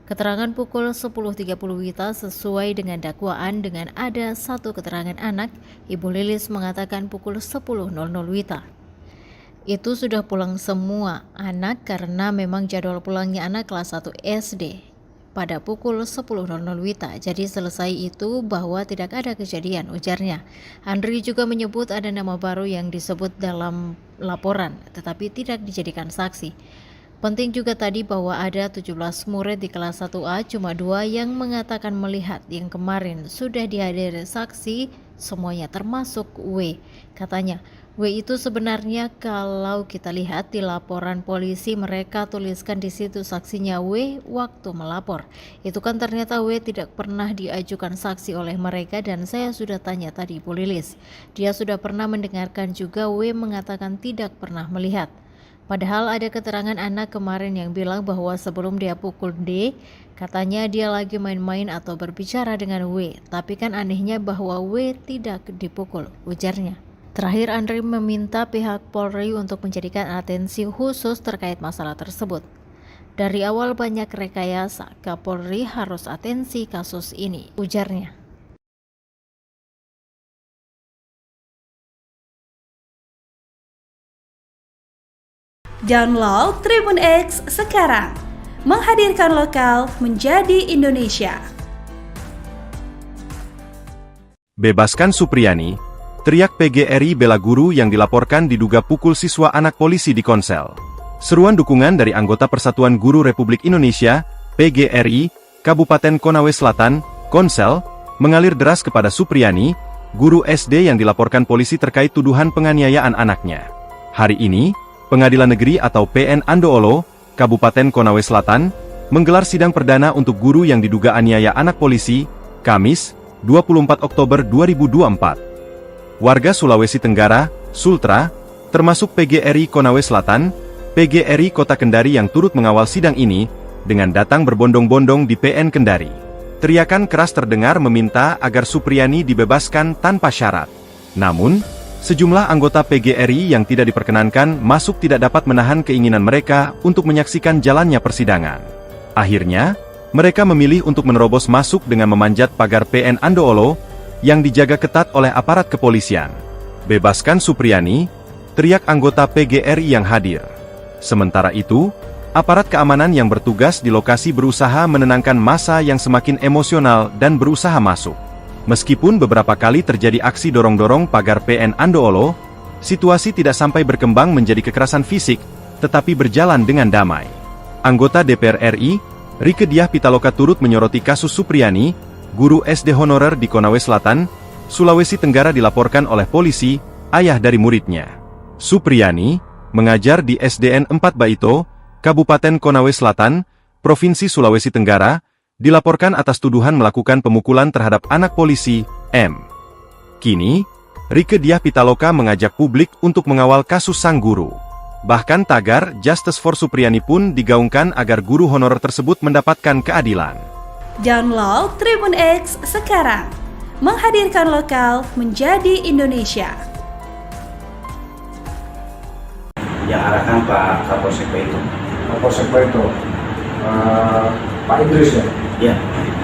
Keterangan pukul 10.30 WITA sesuai dengan dakwaan dengan ada satu keterangan anak, Ibu Lilis mengatakan pukul 10.00 WITA. Itu sudah pulang semua anak karena memang jadwal pulangnya anak kelas 1 SD pada pukul 10.00 WITA. Jadi selesai itu bahwa tidak ada kejadian, ujarnya. Andri juga menyebut ada nama baru yang disebut dalam laporan tetapi tidak dijadikan saksi. Penting juga tadi bahwa ada 17 murid di kelas 1A, cuma 2 yang mengatakan melihat, yang kemarin sudah dihadiri saksi semuanya termasuk W. Katanya, W itu sebenarnya kalau kita lihat di laporan polisi mereka tuliskan di situ saksinya W waktu melapor. Itu kan ternyata W tidak pernah diajukan saksi oleh mereka dan saya sudah tanya tadi Bu Lilis. Dia sudah pernah mendengarkan juga W mengatakan tidak pernah melihat. Padahal ada keterangan anak kemarin yang bilang bahwa sebelum dia pukul D, katanya dia lagi main-main atau berbicara dengan W. Tapi kan anehnya bahwa W tidak dipukul, ujarnya. Terakhir Andri meminta pihak Polri untuk menjadikan atensi khusus terkait masalah tersebut. Dari awal banyak rekayasa, Kapolri harus atensi kasus ini, ujarnya. Download Tribun X sekarang, menghadirkan lokal menjadi Indonesia. Bebaskan Supriyani, teriak PGRI bela guru yang dilaporkan diduga pukul siswa anak polisi di Konsel. Seruan dukungan dari anggota Persatuan Guru Republik Indonesia, PGRI, Kabupaten Konawe Selatan, Konsel, mengalir deras kepada Supriyani, guru SD yang dilaporkan polisi terkait tuduhan penganiayaan anaknya. Hari ini, Pengadilan Negeri atau PN Andoolo, Kabupaten Konawe Selatan, menggelar sidang perdana untuk guru yang diduga aniaya anak polisi, Kamis, 24 Oktober 2024. Warga Sulawesi Tenggara, Sultra, termasuk PGRI Konawe Selatan, PGRI Kota Kendari yang turut mengawal sidang ini, dengan datang berbondong-bondong di PN Kendari. Teriakan keras terdengar meminta agar Supriyani dibebaskan tanpa syarat. Namun, sejumlah anggota PGRI yang tidak diperkenankan masuk tidak dapat menahan keinginan mereka untuk menyaksikan jalannya persidangan. Akhirnya, mereka memilih untuk menerobos masuk dengan memanjat pagar PN Andoolo yang dijaga ketat oleh aparat kepolisian. Bebaskan Supriyani, teriak anggota PGRI yang hadir. Sementara itu, aparat keamanan yang bertugas di lokasi berusaha menenangkan massa yang semakin emosional dan berusaha masuk. Meskipun beberapa kali terjadi aksi dorong-dorong pagar PN Andoolo, situasi tidak sampai berkembang menjadi kekerasan fisik, tetapi berjalan dengan damai. Anggota DPR RI, Rieke Diah Pitaloka turut menyoroti kasus Supriyani, guru SD honorer di Konawe Selatan, Sulawesi Tenggara dilaporkan oleh polisi, ayah dari muridnya. Supriyani, mengajar di SDN 4 Baito, Kabupaten Konawe Selatan, Provinsi Sulawesi Tenggara, dilaporkan atas tuduhan melakukan pemukulan terhadap anak polisi, M. Kini, Rieke Diah Pitaloka mengajak publik untuk mengawal kasus sang guru. Bahkan tagar Justice for Supriyani pun digaungkan agar guru honorer tersebut mendapatkan keadilan. Download Tribun X sekarang, menghadirkan lokal menjadi Indonesia. Yang arahkan Pak Kapolsek itu. Kapolsek itu Pak Idris ya? Ya.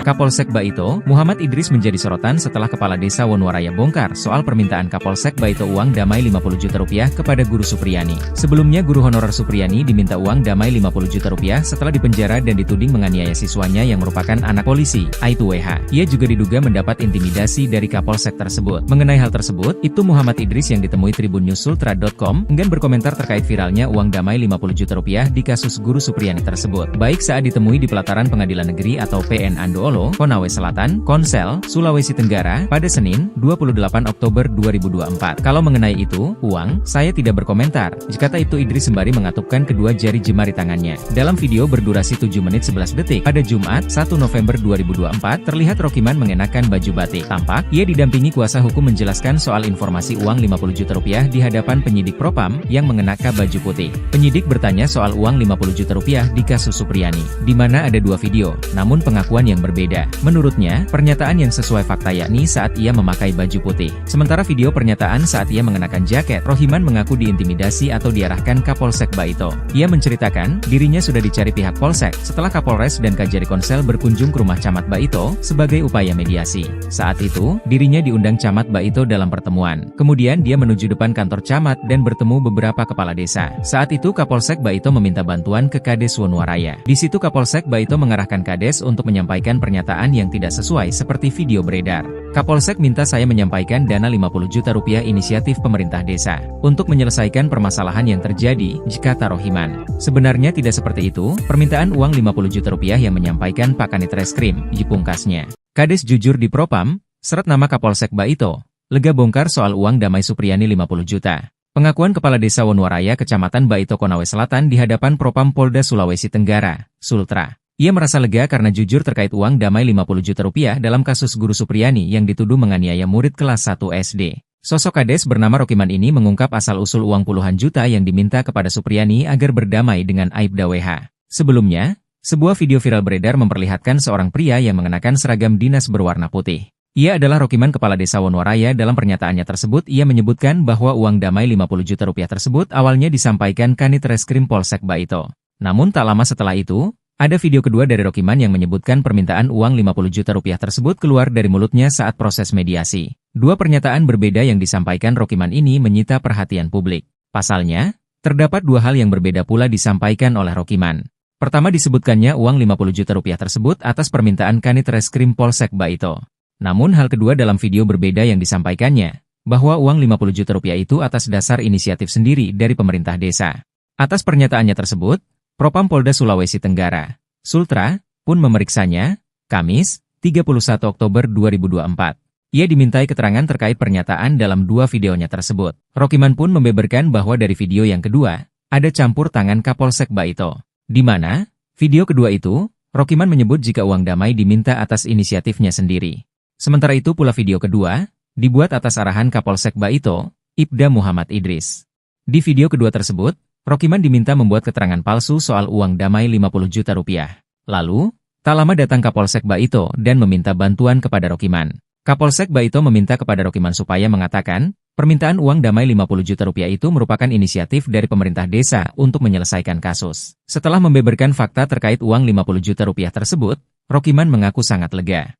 Kapolsek Baito, Muhammad Idris menjadi sorotan setelah Kepala Desa Wonowaraya bongkar soal permintaan Kapolsek Baito uang damai 50 juta rupiah kepada Guru Supriyani. Sebelumnya guru honorer Supriyani diminta uang damai 50 juta rupiah setelah dipenjara dan dituding menganiaya siswanya yang merupakan anak polisi, Aibtu WH. Ia juga diduga mendapat intimidasi dari Kapolsek tersebut. Mengenai hal tersebut, Ibtu Muhammad Idris yang ditemui tribunnews.sultra.com enggan berkomentar terkait viralnya uang damai 50 juta rupiah di kasus Guru Supriyani tersebut. Baik saat ditemui di pelataran Pengadilan Negeri atau PN Andoolo, Konawe Selatan, Konsel, Sulawesi Tenggara, pada Senin, 28 Oktober 2024. Kalau mengenai itu, uang, saya tidak berkomentar, kata Ibtu Idris sembari mengatupkan kedua jari jemari tangannya. Dalam video berdurasi 7 menit 11 detik, pada Jumat, 1 November 2024, terlihat Rokiman mengenakan baju batik. Tampak, ia didampingi kuasa hukum menjelaskan soal informasi uang 50 juta rupiah di hadapan penyidik Propam yang mengenakan baju putih. Penyidik bertanya soal uang 50 juta rupiah di kasus Supriyani, di mana ada dua video, namun pengakuan yang berbeda. Menurutnya, pernyataan yang sesuai fakta yakni saat ia memakai baju putih. Sementara video pernyataan saat ia mengenakan jaket, Rohiman mengaku diintimidasi atau diarahkan Kapolsek Baito. Ia menceritakan, dirinya sudah dicari pihak Polsek setelah Kapolres dan Kajari Konsel berkunjung ke rumah Camat Baito sebagai upaya mediasi. Saat itu, dirinya diundang Camat Baito dalam pertemuan. Kemudian dia menuju depan kantor Camat dan bertemu beberapa kepala desa. Saat itu Kapolsek Baito meminta bantuan ke Kades Wonowaraya. Di situ Kapolsek Baito mengarahkan Kades untuk menyampaikan pernyataan yang tidak sesuai seperti video beredar. Kapolsek minta saya menyampaikan dana 50 juta rupiah inisiatif pemerintah desa untuk menyelesaikan permasalahan yang terjadi, kata Rohiman. Sebenarnya tidak seperti itu, permintaan uang 50 juta rupiah yang menyampaikan Pak Kanit Reskrim, pungkasnya. Kades jujur di Propam, seret nama Kapolsek Baito, lega bongkar soal uang damai Supriyani 50 juta. Pengakuan Kepala Desa Wonowaraya Kecamatan Baito Konawe Selatan di hadapan Propam Polda Sulawesi Tenggara, Sultra. Ia merasa lega karena jujur terkait uang damai 50 juta rupiah dalam kasus Guru Supriyani yang dituduh menganiaya murid kelas 1 SD. Sosok Kades bernama Rokiman ini mengungkap asal-usul uang puluhan juta yang diminta kepada Supriyani agar berdamai dengan Aibda WH. Sebelumnya, sebuah video viral beredar memperlihatkan seorang pria yang mengenakan seragam dinas berwarna putih. Ia adalah Rokiman Kepala Desa Wonowaraya. Dalam pernyataannya tersebut ia menyebutkan bahwa uang damai 50 juta rupiah tersebut awalnya disampaikan Kanit Reskrim Polsek Baito. Namun tak lama setelah itu, ada video kedua dari Rokiman yang menyebutkan permintaan uang 50 juta rupiah tersebut keluar dari mulutnya saat proses mediasi. Dua pernyataan berbeda yang disampaikan Rokiman ini menyita perhatian publik. Pasalnya, terdapat dua hal yang berbeda pula disampaikan oleh Rokiman. Pertama disebutkannya uang 50 juta rupiah tersebut atas permintaan Kanit Reskrim Polsek Baito. Namun hal kedua dalam video berbeda yang disampaikannya, bahwa uang 50 juta rupiah itu atas dasar inisiatif sendiri dari pemerintah desa. Atas pernyataannya tersebut, Propam Polda Sulawesi Tenggara, Sultra, pun memeriksanya, Kamis, 31 Oktober 2024. Ia dimintai keterangan terkait pernyataan dalam dua videonya tersebut. Rokiman pun membeberkan bahwa dari video yang kedua, ada campur tangan Kapolsek Baito. Di mana, video kedua itu, Rokiman menyebut jika uang damai diminta atas inisiatifnya sendiri. Sementara itu pula video kedua, dibuat atas arahan Kapolsek Baito, Ibda Muhammad Idris. Di video kedua tersebut, Rokiman diminta membuat keterangan palsu soal uang damai 50 juta rupiah. Lalu, tak lama datang Kapolsek Baito dan meminta bantuan kepada Rokiman. Kapolsek Baito meminta kepada Rokiman supaya mengatakan, permintaan uang damai 50 juta rupiah itu merupakan inisiatif dari pemerintah desa untuk menyelesaikan kasus. Setelah membeberkan fakta terkait uang 50 juta rupiah tersebut, Rokiman mengaku sangat lega.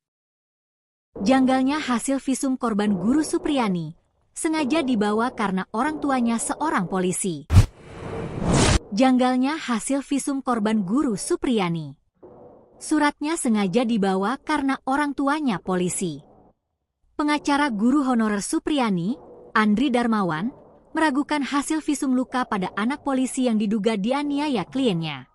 Janggalnya hasil visum korban Guru Supriyani sengaja dibawa karena orang tuanya seorang polisi. Janggalnya hasil visum korban Guru Supriyani. Suratnya sengaja dibawa karena orang tuanya polisi. Pengacara guru honorer Supriyani, Andri Darmawan, meragukan hasil visum luka pada anak polisi yang diduga dianiaya kliennya.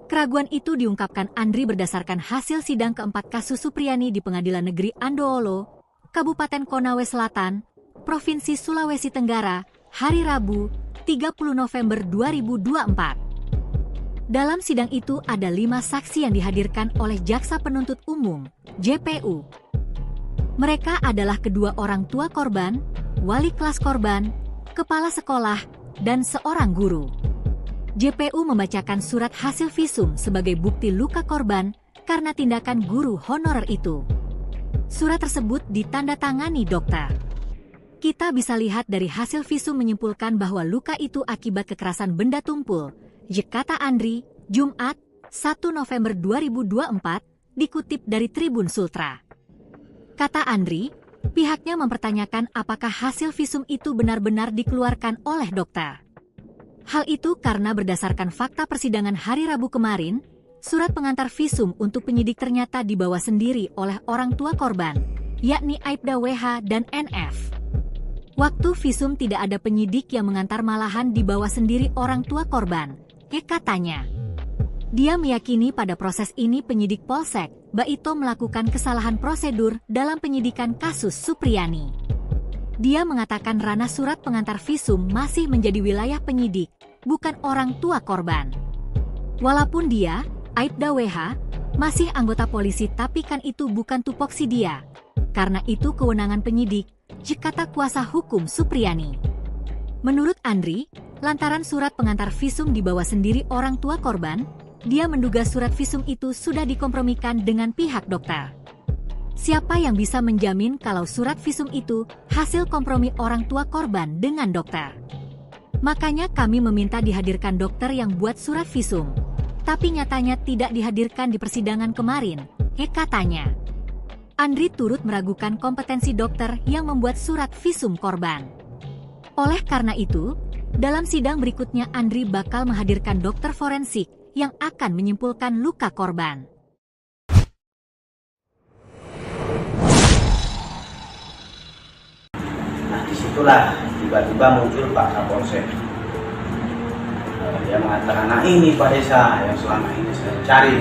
Keraguan itu diungkapkan Andri berdasarkan hasil sidang keempat kasus Supriyani di Pengadilan Negeri Andoolo, Kabupaten Konawe Selatan, Provinsi Sulawesi Tenggara, hari Rabu, 30 November 2024. Dalam sidang itu ada 5 saksi yang dihadirkan oleh Jaksa Penuntut Umum, JPU. Mereka adalah kedua orang tua korban, wali kelas korban, kepala sekolah, dan seorang guru. JPU membacakan surat hasil visum sebagai bukti luka korban karena tindakan guru honorer itu. Surat tersebut ditandatangani dokter. Kita bisa lihat dari hasil visum menyimpulkan bahwa luka itu akibat kekerasan benda tumpul, kata Andri, Jumat, 1 November 2024, dikutip dari Tribun Sultra. Kata Andri, pihaknya mempertanyakan apakah hasil visum itu benar-benar dikeluarkan oleh dokter. Hal itu karena berdasarkan fakta persidangan hari Rabu kemarin, surat pengantar visum untuk penyidik ternyata dibawa sendiri oleh orang tua korban, yakni Aibda WH dan NF. Waktu visum tidak ada penyidik yang mengantar, malahan dibawa sendiri orang tua korban, katanya. Dia meyakini pada proses ini penyidik Polsek Baito melakukan kesalahan prosedur dalam penyidikan kasus Supriyani. Dia mengatakan ranah surat pengantar visum masih menjadi wilayah penyidik, bukan orang tua korban. Walaupun dia, Aibda WH, masih anggota polisi, tapi kan itu bukan tupoksi dia. Karena itu kewenangan penyidik, kata kuasa hukum Supriyani. Menurut Andri, lantaran surat pengantar visum dibawa sendiri orang tua korban, dia menduga surat visum itu sudah dikompromikan dengan pihak dokter. Siapa yang bisa menjamin kalau surat visum itu hasil kompromi orang tua korban dengan dokter? Makanya kami meminta dihadirkan dokter yang buat surat visum. Tapi nyatanya tidak dihadirkan di persidangan kemarin, katanya. Andri turut meragukan kompetensi dokter yang membuat surat visum korban. Oleh karena itu, dalam sidang berikutnya Andri bakal menghadirkan dokter forensik yang akan menyimpulkan luka korban. Nah, disitulah tiba-tiba muncul Pak Kapolsek. Dia mengatakan, nah ini Pak Desa yang selama ini saya cari.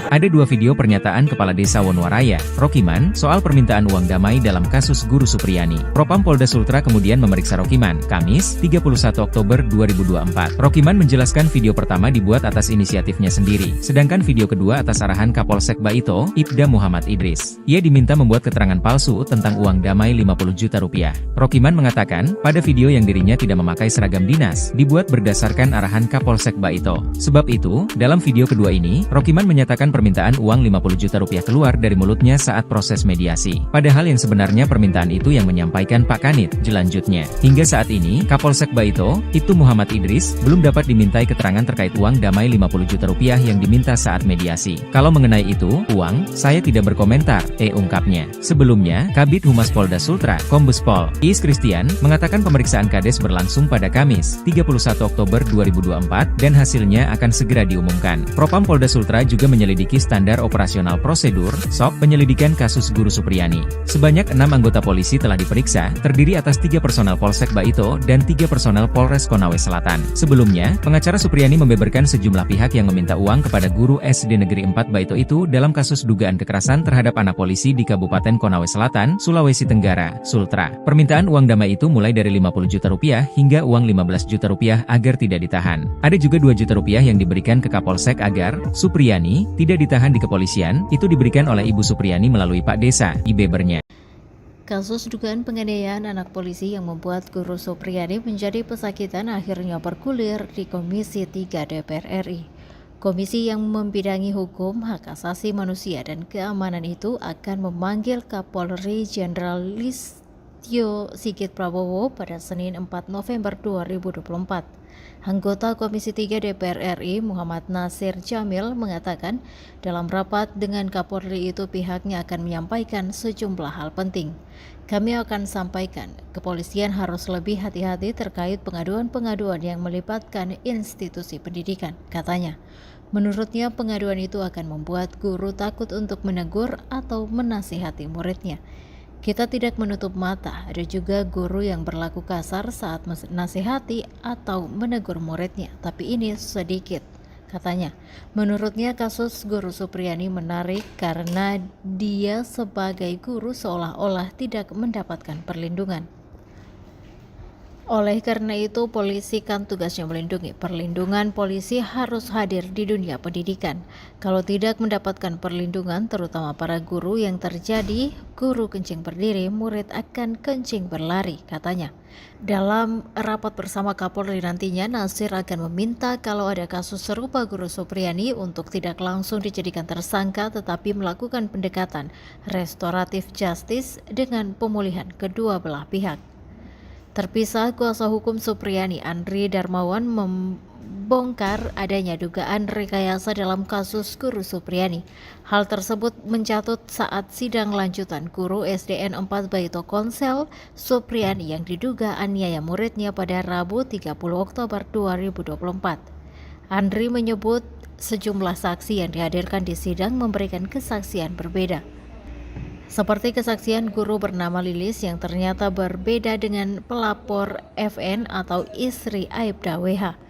Ada dua video pernyataan Kepala Desa Wonuwaraya, Rokiman, soal permintaan uang damai dalam kasus Guru Supriyani. Propam Polda Sultra kemudian memeriksa Rokiman, Kamis, 31 Oktober 2024. Rokiman menjelaskan video pertama dibuat atas inisiatifnya sendiri, sedangkan video kedua atas arahan Kapolsek Baito, Ibda Muhammad Idris. Ia diminta membuat keterangan palsu tentang uang damai 50 juta rupiah. Rokiman mengatakan, pada video yang dirinya tidak memakai seragam dinas, dibuat berdasarkan arahan Kapolsek Baito. Sebab itu, dalam video kedua ini, Rokiman menyatakan permintaan uang 50 juta rupiah keluar dari mulutnya saat proses mediasi. Padahal yang sebenarnya permintaan itu yang menyampaikan Pak Kanit, jelanjutnya. Hingga saat ini, Kapolsek Baito, Ibtu Muhammad Idris, belum dapat dimintai keterangan terkait uang damai 50 juta rupiah yang diminta saat mediasi. Kalau mengenai itu, uang, saya tidak berkomentar, ungkapnya. Sebelumnya, Kabid Humas Polda Sultra, Kombes Pol Iis Kristian, mengatakan pemeriksaan Kades berlangsung pada Kamis, 31 Oktober 2024, dan hasilnya akan segera diumumkan. Propam Polda Sultra juga menyelidiki standar operasional prosedur (SOP) penyelidikan kasus Guru Supriyani. Sebanyak 6 anggota polisi telah diperiksa, terdiri atas 3 personel Polsek Baito dan 3 personel Polres Konawe Selatan. Sebelumnya, pengacara Supriyani membeberkan sejumlah pihak yang meminta uang kepada guru SD Negeri 4 Baito itu dalam kasus dugaan kekerasan terhadap anak polisi di Kabupaten Konawe Selatan, Sulawesi Tenggara, Sultra. Permintaan uang damai itu mulai dari 50 juta rupiah hingga uang 15 juta rupiah agar tidak ditahan. Ada juga 2 juta rupiah yang diberikan ke Kapolsek agar Supriyani tidak ditahan di kepolisian, itu diberikan oleh Ibu Supriyani melalui Pak Desa, Ibebernya. Kasus dugaan penganiayaan anak polisi yang membuat Guru Supriyani menjadi pesakitan akhirnya bergulir di Komisi 3 DPR RI. Komisi yang membidangi hukum, hak asasi manusia, dan keamanan itu akan memanggil Kapolri Jenderal Listio Sigit Prabowo pada Senin 4 November 2024. Anggota Komisi 3 DPR RI Muhammad Nasir Jamil mengatakan dalam rapat dengan Kapolri itu pihaknya akan menyampaikan sejumlah hal penting. Kami akan sampaikan, kepolisian harus lebih hati-hati terkait pengaduan-pengaduan yang melibatkan institusi pendidikan, katanya. Menurutnya pengaduan itu akan membuat guru takut untuk menegur atau menasihati muridnya. Kita tidak menutup mata, ada juga guru yang berlaku kasar saat menasihati atau menegur muridnya, tapi ini sedikit, katanya. Menurutnya kasus Guru Supriyani menarik karena dia sebagai guru seolah-olah tidak mendapatkan perlindungan. Oleh karena itu, polisi kan tugasnya melindungi. Perlindungan polisi harus hadir di dunia pendidikan. Kalau tidak mendapatkan perlindungan, terutama para guru yang terjadi, guru kencing berdiri, murid akan kencing berlari, katanya. Dalam rapat bersama Kapolri nantinya, Nasir akan meminta kalau ada kasus serupa Guru Supriyani untuk tidak langsung dijadikan tersangka tetapi melakukan pendekatan restoratif justice dengan pemulihan kedua belah pihak. Terpisah, kuasa hukum Supriyani Andri Darmawan membongkar adanya dugaan rekayasa dalam kasus Guru Supriyani. Hal tersebut mencatut saat sidang lanjutan guru SDN 4 Baito Konsel Supriyani yang diduga aniaya muridnya pada Rabu 30 Oktober 2024. Andri menyebut sejumlah saksi yang dihadirkan di sidang memberikan kesaksian berbeda. Seperti kesaksian guru bernama Lilis yang ternyata berbeda dengan pelapor FN atau istri Aibda WH.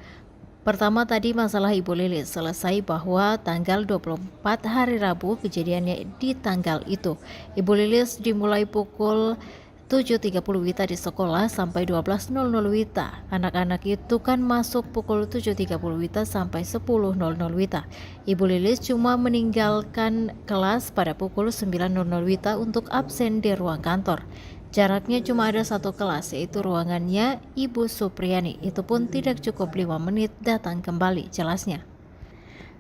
Pertama tadi masalah Ibu Lilis selesai bahwa tanggal 24 hari Rabu kejadiannya di tanggal itu. Ibu Lilis dimulai pukul 7.30 WITA di sekolah sampai 12.00 WITA. Anak-anak itu kan masuk pukul 7.30 WITA sampai 10.00 WITA. Ibu Lilis cuma meninggalkan kelas pada pukul 9.00 WITA untuk absen di ruang kantor. Jaraknya cuma ada satu kelas, yaitu ruangannya Ibu Supriyani. Itu pun tidak cukup 5 menit datang kembali, jelasnya.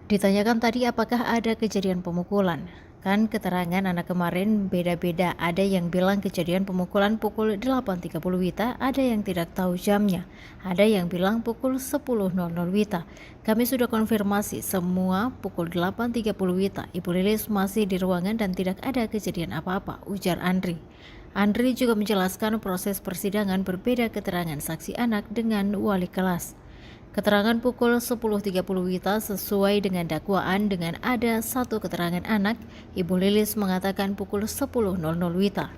Ditanyakan tadi apakah ada kejadian pemukulan. Kan keterangan anak kemarin beda-beda, ada yang bilang kejadian pemukulan pukul 8.30 WITA, ada yang tidak tahu jamnya, ada yang bilang pukul 10.00 WITA. Kami sudah konfirmasi semua pukul 8.30 WITA. Ibu Lilis masih di ruangan dan tidak ada kejadian apa-apa, ujar Andri. Andri juga menjelaskan proses persidangan berbeda keterangan saksi anak dengan wali kelas. Keterangan pukul 10.30 WITA sesuai dengan dakwaan dengan ada satu keterangan anak, Ibu Lilis mengatakan pukul 10.00 WITA.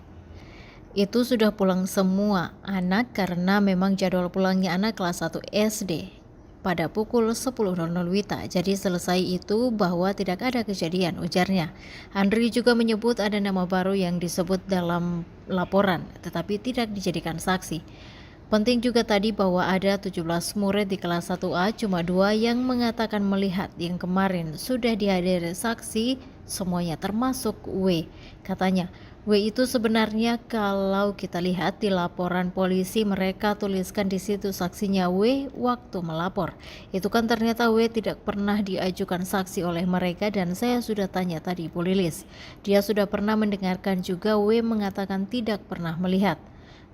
Itu sudah pulang semua anak karena memang jadwal pulangnya anak kelas 1 SD pada pukul 10.00 WITA. Jadi selesai itu bahwa tidak ada kejadian, ujarnya. Andri juga menyebut ada nama baru yang disebut dalam laporan tetapi tidak dijadikan saksi. Penting juga tadi bahwa ada 17 murid di kelas 1A, cuma 2 yang mengatakan melihat, yang kemarin sudah dihadiri saksi semuanya termasuk W. Katanya, W itu sebenarnya kalau kita lihat di laporan polisi mereka tuliskan di situ saksinya W waktu melapor. Itu kan ternyata W tidak pernah diajukan saksi oleh mereka dan saya sudah tanya tadi Bu Lilis. Dia sudah pernah mendengarkan juga W mengatakan tidak pernah melihat.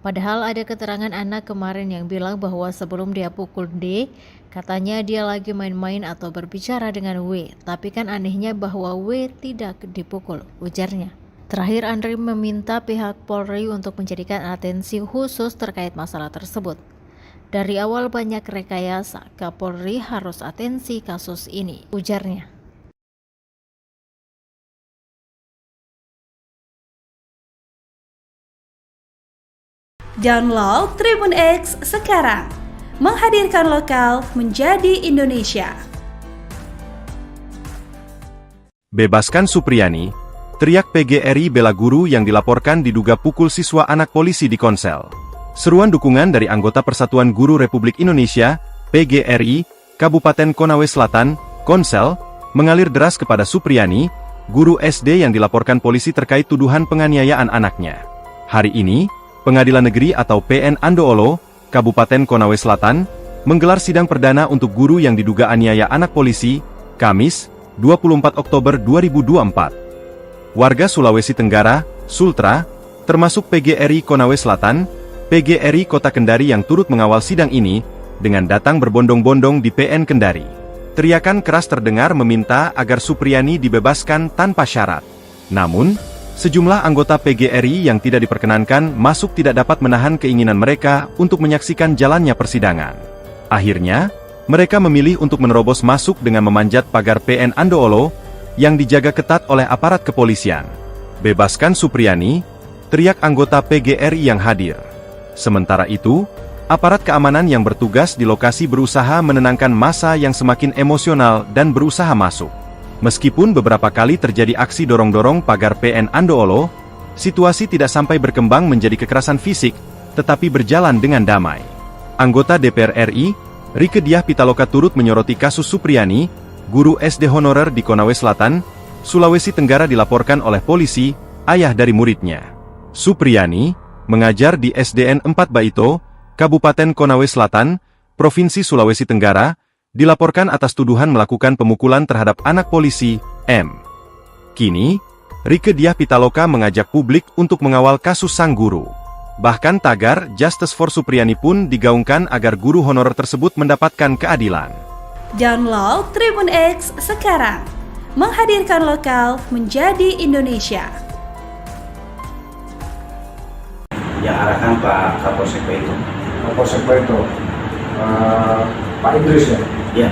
Padahal ada keterangan anak kemarin yang bilang bahwa sebelum dia pukul D, katanya dia lagi main-main atau berbicara dengan W. Tapi kan anehnya bahwa W tidak dipukul, ujarnya. Terakhir Andri meminta pihak Polri untuk menjadikan atensi khusus terkait masalah tersebut. Dari awal banyak rekayasa, Kapolri harus atensi kasus ini, ujarnya. Download Tribun X sekarang, menghadirkan lokal menjadi Indonesia. Bebaskan Supriyani, teriak PGRI bela guru yang dilaporkan diduga pukul siswa anak polisi di Konsel. Seruan dukungan dari anggota Persatuan Guru Republik Indonesia, PGRI, Kabupaten Konawe Selatan, Konsel, mengalir deras kepada Supriyani, guru SD yang dilaporkan polisi terkait tuduhan penganiayaan anaknya. Hari ini, Pengadilan Negeri atau PN Andoolo, Kabupaten Konawe Selatan, menggelar sidang perdana untuk guru yang diduga aniaya anak polisi, Kamis, 24 Oktober 2024. Warga Sulawesi Tenggara, Sultra, termasuk PGRI Konawe Selatan, PGRI Kota Kendari yang turut mengawal sidang ini, dengan datang berbondong-bondong di PN Kendari. Teriakan keras terdengar meminta agar Supriyani dibebaskan tanpa syarat. Namun, sejumlah anggota PGRI yang tidak diperkenankan masuk tidak dapat menahan keinginan mereka untuk menyaksikan jalannya persidangan. Akhirnya, mereka memilih untuk menerobos masuk dengan memanjat pagar PN Andoolo yang dijaga ketat oleh aparat kepolisian. Bebaskan Supriyani, teriak anggota PGRI yang hadir. Sementara itu, aparat keamanan yang bertugas di lokasi berusaha menenangkan massa yang semakin emosional dan berusaha masuk. Meskipun beberapa kali terjadi aksi dorong-dorong pagar PN Andoolo, situasi tidak sampai berkembang menjadi kekerasan fisik, tetapi berjalan dengan damai. Anggota DPR RI, Rieke Diah Pitaloka turut menyoroti kasus Supriyani, guru SD honorer di Konawe Selatan, Sulawesi Tenggara dilaporkan oleh polisi, ayah dari muridnya. Supriyani, mengajar di SDN 4 Baito, Kabupaten Konawe Selatan, Provinsi Sulawesi Tenggara, dilaporkan atas tuduhan melakukan pemukulan terhadap anak polisi, M. Kini, Rieke Diah Pitaloka mengajak publik untuk mengawal kasus sang guru. Bahkan tagar Justice for Supriyani pun digaungkan agar guru honorer tersebut mendapatkan keadilan. Download Tribun X sekarang. Menghadirkan lokal menjadi Indonesia. Yang arahkan Pak Kapolsek itu. Kapolsek itu Pak Idris ya? Ya.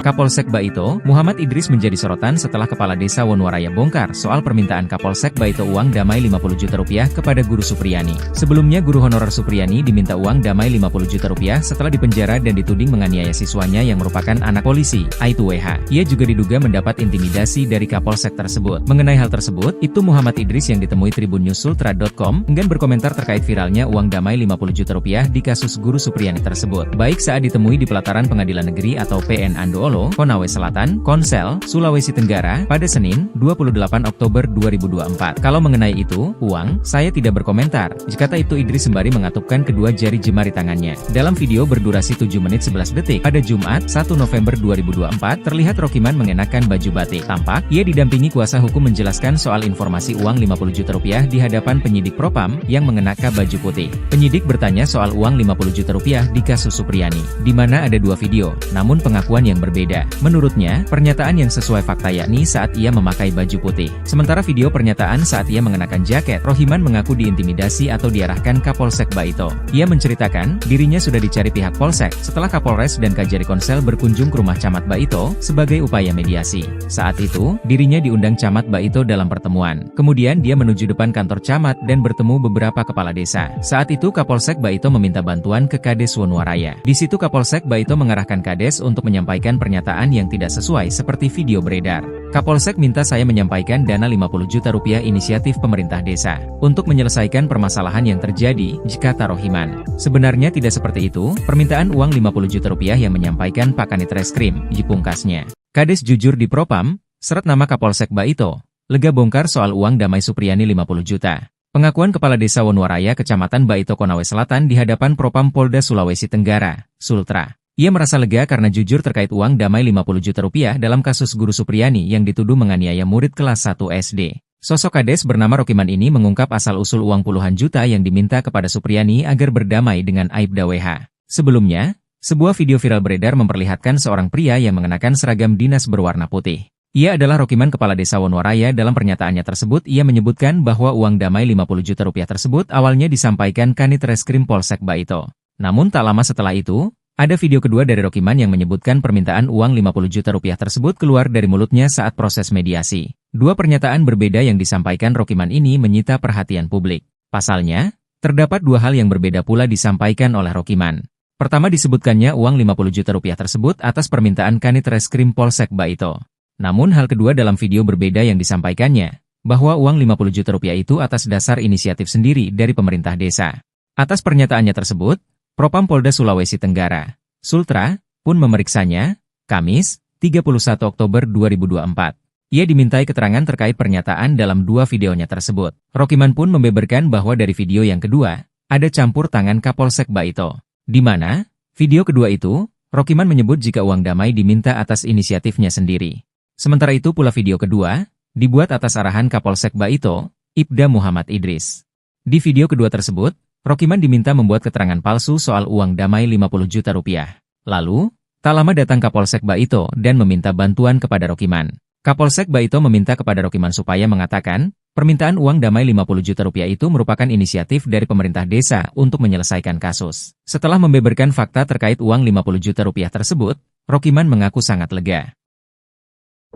Kapolsek Baito, Muhammad Idris menjadi sorotan setelah Kepala Desa Wonowaraya bongkar soal permintaan Kapolsek Baito uang damai 50 juta rupiah kepada Guru Supriyani. Sebelumnya Guru Honorer Supriyani diminta uang damai 50 juta rupiah setelah dipenjara dan dituding menganiaya siswanya yang merupakan anak polisi, Aibtu WH. Ia juga diduga mendapat intimidasi dari Kapolsek tersebut. Mengenai hal tersebut, Ibtu Muhammad Idris yang ditemui Tribun Newsultra.com enggan berkomentar terkait viralnya uang damai 50 juta rupiah di kasus Guru Supriyani tersebut. Baik saat ditemui di pelataran Pengadilan Negeri atau PN Andoolo, Konawe Selatan, Konsel, Sulawesi Tenggara, pada Senin, 28 Oktober 2024. Kalau mengenai itu, uang, saya tidak berkomentar, kata Ibtu Idris sembari mengatupkan kedua jari jemari tangannya. Dalam video berdurasi 7 menit 11 detik, pada Jumat, 1 November 2024, terlihat Rokiman mengenakan baju batik. Tampak, ia didampingi kuasa hukum menjelaskan soal informasi uang 50 juta rupiah di hadapan penyidik Propam yang mengenakan baju putih. Penyidik bertanya soal uang 50 juta rupiah di kasus Supriyani, di mana ada dua video, namun pengakuan yang berbeda. Menurutnya, pernyataan yang sesuai fakta yakni saat ia memakai baju putih. Sementara video pernyataan saat ia mengenakan jaket, Rohiman mengaku diintimidasi atau diarahkan Kapolsek Baito. Ia menceritakan, dirinya sudah dicari pihak Polsek setelah Kapolres dan Kajari Konsel berkunjung ke rumah Camat Baito sebagai upaya mediasi. Saat itu, dirinya diundang Camat Baito dalam pertemuan. Kemudian dia menuju depan kantor Camat dan bertemu beberapa kepala desa. Saat itu Kapolsek Baito meminta bantuan ke Kades Wonowaraya. Di situ Kapolsek Baito mengarahkan Kades untuk menyampaikan pernyataan yang tidak sesuai seperti video beredar. Kapolsek minta saya menyampaikan dana 50 juta rupiah inisiatif pemerintah desa untuk menyelesaikan permasalahan yang terjadi, kata Rohiman. Sebenarnya tidak seperti itu, permintaan uang 50 juta rupiah yang menyampaikan Pak Kanit Reskrim, pungkasnya. Kades jujur di Propam, seret nama Kapolsek Baito, lega bongkar soal uang damai Supriyani 50 juta. Pengakuan Kepala Desa Wonowaraya Kecamatan Baito Konawe Selatan di hadapan Propam Polda Sulawesi Tenggara, Sultra. Ia merasa lega karena jujur terkait uang damai 50 juta rupiah dalam kasus Guru Supriyani yang dituduh menganiaya murid kelas 1 SD. Sosok Kades bernama Rokiman ini mengungkap asal-usul uang puluhan juta yang diminta kepada Supriyani agar berdamai dengan Aibda WH. Sebelumnya, sebuah video viral beredar memperlihatkan seorang pria yang mengenakan seragam dinas berwarna putih. Ia adalah Rokiman Kepala Desa Wonowaraya. Dalam pernyataannya tersebut, ia menyebutkan bahwa uang damai 50 juta rupiah tersebut awalnya disampaikan Kanit Reskrim Polsek Baito. Namun tak lama setelah itu, ada video kedua dari Rokiman yang menyebutkan permintaan uang 50 juta rupiah tersebut keluar dari mulutnya saat proses mediasi. Dua pernyataan berbeda yang disampaikan Rokiman ini menyita perhatian publik. Pasalnya, terdapat dua hal yang berbeda pula disampaikan oleh Rokiman. Pertama disebutkannya uang 50 juta rupiah tersebut atas permintaan Kanit Reskrim Polsek Baito. Namun hal kedua dalam video berbeda yang disampaikannya, bahwa uang 50 juta rupiah itu atas dasar inisiatif sendiri dari pemerintah desa. Atas pernyataannya tersebut, Propam Polda Sulawesi Tenggara, Sultra, pun memeriksanya, Kamis, 31 Oktober 2024. Ia dimintai keterangan terkait pernyataan dalam dua videonya tersebut. Rokiman pun membeberkan bahwa dari video yang kedua, ada campur tangan Kapolsek Baito. Di mana, video kedua itu, Rokiman menyebut jika uang damai diminta atas inisiatifnya sendiri. Sementara itu pula video kedua, dibuat atas arahan Kapolsek Baito, Ibda Muhammad Idris. Di video kedua tersebut, Rokiman diminta membuat keterangan palsu soal uang damai 50 juta rupiah. Lalu, tak lama datang Kapolsek Baito dan meminta bantuan kepada Rokiman. Kapolsek Baito meminta kepada Rokiman supaya mengatakan, permintaan uang damai 50 juta rupiah itu merupakan inisiatif dari pemerintah desa untuk menyelesaikan kasus. Setelah membeberkan fakta terkait uang 50 juta rupiah tersebut, Rokiman mengaku sangat lega.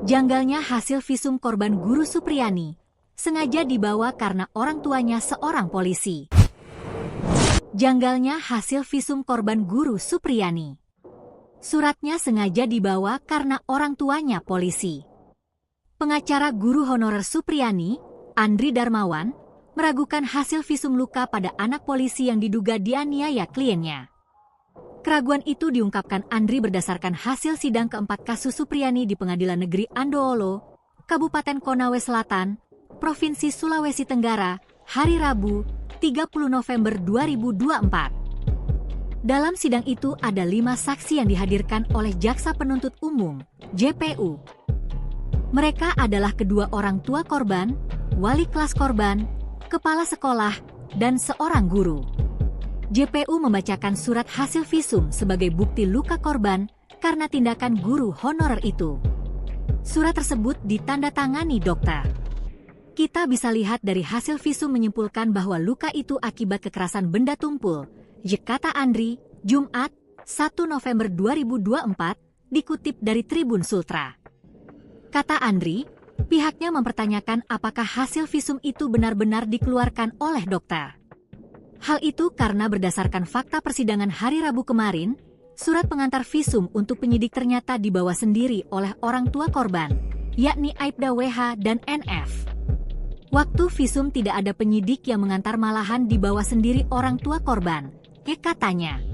Janggalnya hasil visum korban Guru Supriyani sengaja dibawa karena orang tuanya seorang polisi. Janggalnya hasil visum korban Guru Supriyani. Suratnya sengaja dibawa karena orang tuanya polisi. Pengacara Guru Honorer Supriyani, Andri Darmawan, meragukan hasil visum luka pada anak polisi yang diduga dianiaya kliennya. Keraguan itu diungkapkan Andri berdasarkan hasil sidang keempat kasus Supriyani di Pengadilan Negeri Andoolo, Kabupaten Konawe Selatan, Provinsi Sulawesi Tenggara, hari Rabu, 30 November 2024. Dalam sidang itu ada 5 saksi yang dihadirkan oleh Jaksa Penuntut Umum, JPU. Mereka adalah kedua orang tua korban, wali kelas korban, kepala sekolah, dan seorang guru. JPU membacakan surat hasil visum sebagai bukti luka korban karena tindakan guru honorer itu. Surat tersebut ditandatangani dokter. Kita bisa lihat dari hasil visum menyimpulkan bahwa luka itu akibat kekerasan benda tumpul, kata Andri, Jumat, 1 November 2024, dikutip dari Tribun Sultra. Kata Andri, pihaknya mempertanyakan apakah hasil visum itu benar-benar dikeluarkan oleh dokter. Hal itu karena berdasarkan fakta persidangan hari Rabu kemarin, surat pengantar visum untuk penyidik ternyata dibawa sendiri oleh orang tua korban, yakni Aibda WH dan NF. Waktu visum tidak ada penyidik yang mengantar, malahan dibawa sendiri orang tua korban, katanya.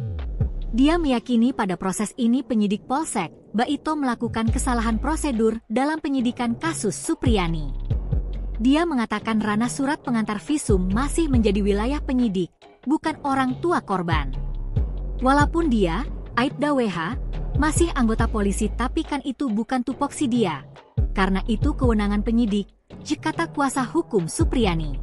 Dia meyakini pada proses ini penyidik Polsek Baito melakukan kesalahan prosedur dalam penyidikan kasus Supriyani. Dia mengatakan ranah surat pengantar visum masih menjadi wilayah penyidik, bukan orang tua korban. Walaupun dia, Aibda WH, masih anggota polisi, tapi kan itu bukan tupoksi dia. Karena itu kewenangan penyidik, kata kuasa hukum Supriyani.